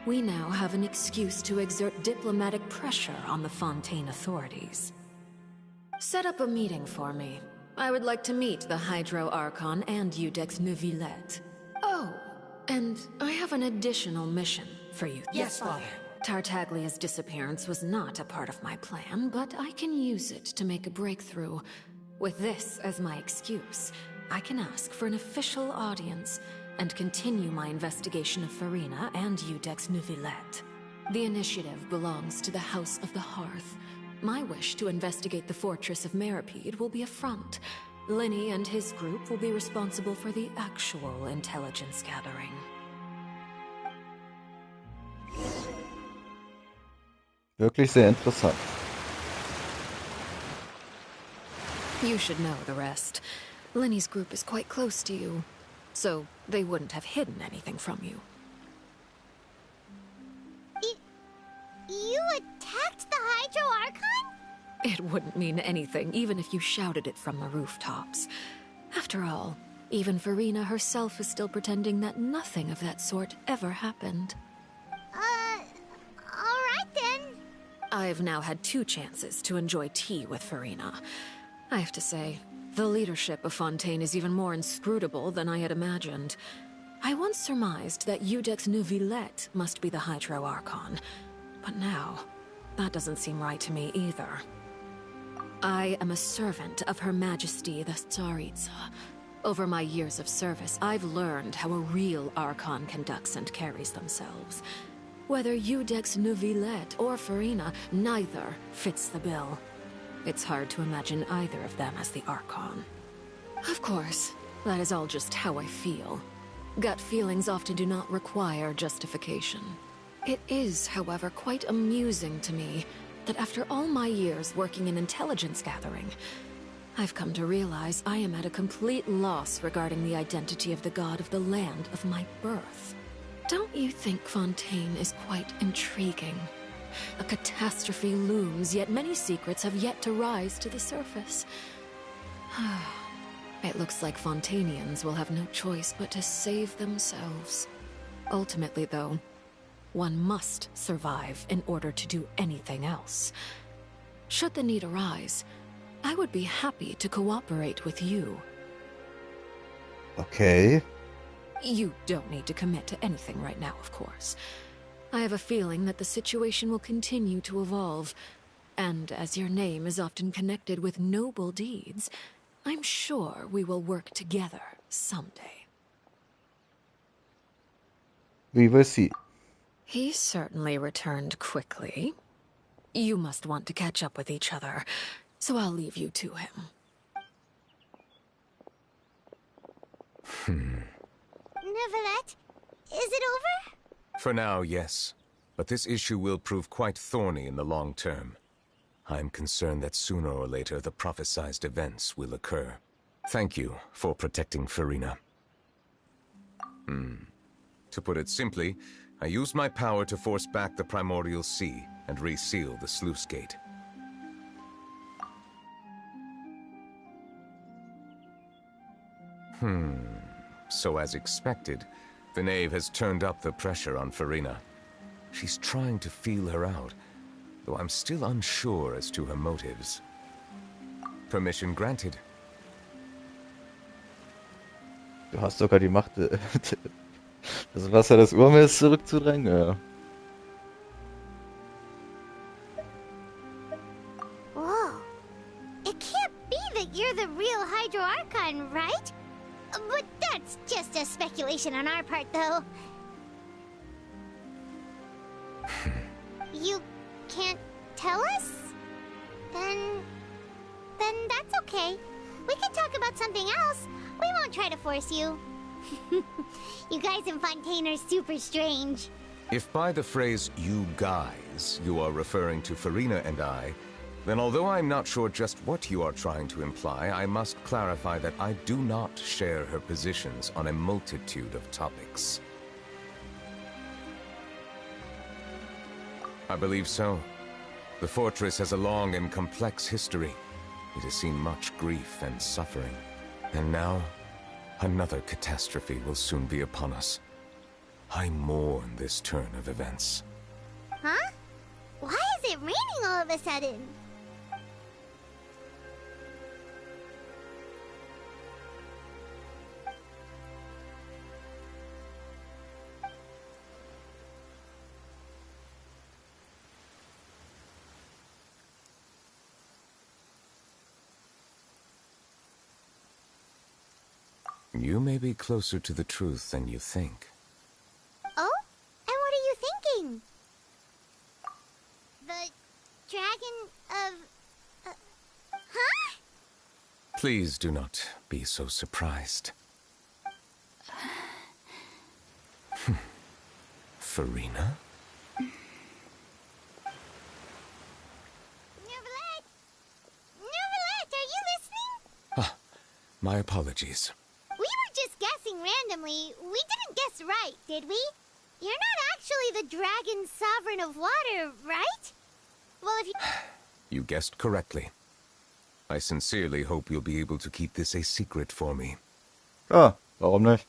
We now have an excuse to exert diplomatic pressure on the Fontaine authorities. Set up a meeting for me. I would like to meet the Hydro Archon and Eudex Neuvillette. Oh, and I have an additional mission for you. Yes, Father. Tartaglia's disappearance was not a part of my plan, but I can use it to make a breakthrough. With this as my excuse, I can ask for an official audience and continue my investigation of Farina and Eudex Neuvillette. The initiative belongs to the House of the Hearth. My wish to investigate the Fortress of Meropide will be a front. Lenny and his group will be responsible for the actual intelligence gathering. Wirklich sehr interessant. You should know the rest. Lenny's group is quite close to you, so they wouldn't have hidden anything from you. You attacked the Hydro Archon? It wouldn't mean anything, even if you shouted it from the rooftops. After all, even Farina herself is still pretending that nothing of that sort ever happened. Alright then. I've now had 2 chances to enjoy tea with Farina. I have to say, the leadership of Fontaine is even more inscrutable than I had imagined. I once surmised that Iudex Neuvillette must be the Hydro Archon, but now, that doesn't seem right to me either. I am a servant of Her Majesty the Tsaritsa. Over my years of service, I've learned how a real Archon conducts and carries themselves. Whether Iudex Neuvillette or Farina, neither fits the bill. It's hard to imagine either of them as the Archon. Of course, that is all just how I feel. Gut feelings often do not require justification. It is, however, quite amusing to me that after all my years working in intelligence gathering, I've come to realize I am at a complete loss regarding the identity of the god of the land of my birth. Don't you think Fontaine is quite intriguing? A catastrophe looms, yet many secrets have yet to rise to the surface. It looks like Fontainians will have no choice but to save themselves. Ultimately, though, one must survive in order to do anything else. Should the need arise, I would be happy to cooperate with you. Okay. You don't need to commit to anything right now, of course. I have a feeling that the situation will continue to evolve, and as your name is often connected with noble deeds, I'm sure we will work together someday. We will see. He certainly returned quickly. You must want to catch up with each other, so I'll leave you to him. Neuvillette, is it over? For now, yes. But this issue will prove quite thorny in the long term. I'm concerned that sooner or later the prophesized events will occur. Thank you for protecting Farina. To put it simply, I used my power to force back the Primordial Sea and reseal the sluice gate. So as expected, the knave has turned up the pressure on Farina. She's trying to feel her out, though I'm still unsure as to her motives. Permission granted. Du hast sogar die Macht, das Wasser des Urmeers zurückzudrängen. Ja. Whoa. It can't be that you're the real Hydro Archon, right? But that's just a speculation on our part, though. You can't tell us? Then that's okay. We can talk about something else. We won't try to force you. You guys in Fontaine are super strange. If by the phrase, you guys, you are referring to Farina and I, then although I'm not sure just what you are trying to imply, I must clarify that I do not share her positions on a multitude of topics. I believe so. The fortress has a long and complex history. It has seen much grief and suffering. And now, another catastrophe will soon be upon us. I mourn this turn of events. Huh? Why is it raining all of a sudden? You may be closer to the truth than you think. Oh? And what are you thinking? The dragon of... huh? Please do not be so surprised. Farina? Neuvillette! Neuvillette, are you listening? Ah, my apologies. We were just guessing randomly. We didn't guess right, did we? You're not actually the dragon sovereign of water, right? Well, if you... You guessed correctly. I sincerely hope you'll be able to keep this a secret for me. Ah, warum nicht?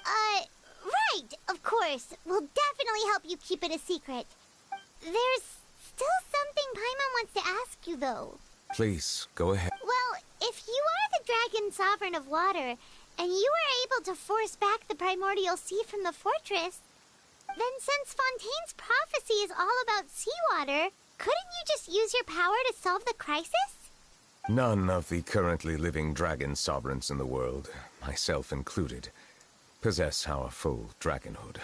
Right, of course. We'll definitely help you keep it a secret. There's still something Paimon wants to ask you, though. Please, go ahead. Well, if you are the Dragon Sovereign of Water, and you were able to force back the primordial sea from the fortress, then since Fontaine's prophecy is all about seawater, couldn't you just use your power to solve the crisis? None of the currently living dragon sovereigns in the world, myself included, possess our full dragonhood.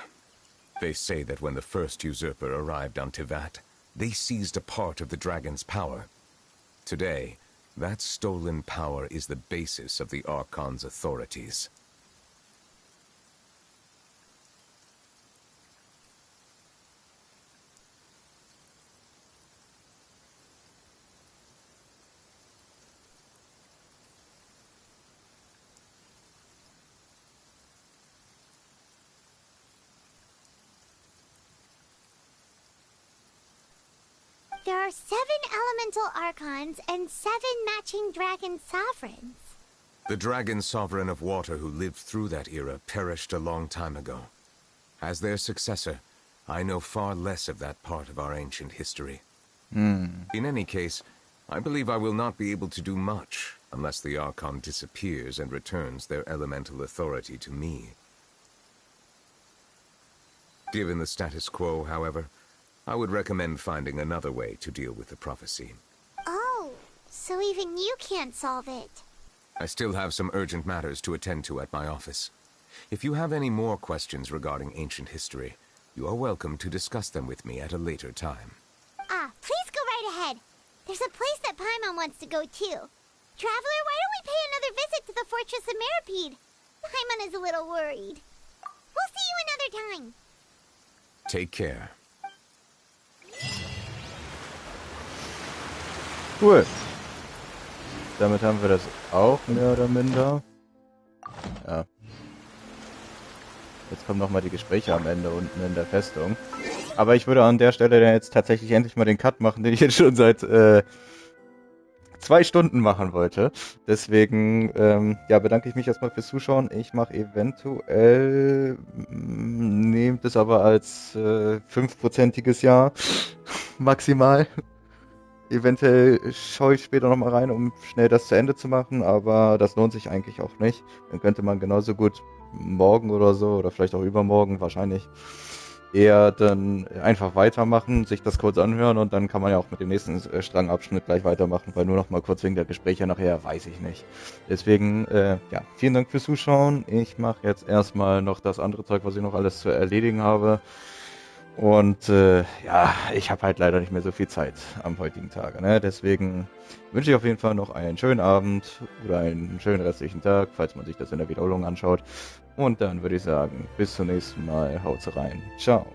They say that when the first usurper arrived on Tivat, they seized a part of the dragon's power. Today, that stolen power is the basis of the Archon's authorities. There are 7 elemental archons and 7 matching dragon sovereigns. The dragon sovereign of water who lived through that era perished a long time ago. As their successor, I know far less of that part of our ancient history. In any case, I believe I will not be able to do much unless the Archon disappears and returns their elemental authority to me. Given the status quo, however, I would recommend finding another way to deal with the prophecy. Oh, so even you can't solve it. I still have some urgent matters to attend to at my office. If you have any more questions regarding ancient history, you are welcome to discuss them with me at a later time. Please go right ahead. There's a place that Paimon wants to go too. Traveler, why don't we pay another visit to the Fortress of Meripede? Paimon is a little worried. We'll see you another time. Take care. Cool. Damit haben wir das auch mehr oder minder. Ja. Jetzt kommen nochmal die Gespräche am Ende unten in der Festung. Aber ich würde an der Stelle dann jetzt tatsächlich endlich mal den Cut machen, den ich jetzt schon seit 2 Stunden machen wollte. Deswegen ja, bedanke ich mich erstmal fürs Zuschauen. Ich mache eventuell, nehmt es aber als 5%iges Jahr maximal. Eventuell schaue ich später nochmal rein, um schnell das zu Ende zu machen, aber das lohnt sich eigentlich auch nicht. Dann könnte man genauso gut morgen oder so, oder vielleicht auch übermorgen wahrscheinlich, eher dann einfach weitermachen, sich das kurz anhören und dann kann man ja auch mit dem nächsten Strangabschnitt gleich weitermachen, weil nur noch mal kurz wegen der Gespräche nachher, weiß ich nicht. Deswegen, ja, vielen Dank fürs Zuschauen. Ich mache jetzt erstmal noch das andere Zeug, was ich noch alles zu erledigen habe. Und ja, ich habe halt leider nicht mehr so viel Zeit am heutigen Tage, ne? Deswegen wünsche ich auf jeden Fall noch einen schönen Abend oder einen schönen restlichen Tag, falls man sich das in der Wiederholung anschaut. Und dann würde ich sagen, bis zum nächsten Mal, haut rein, ciao.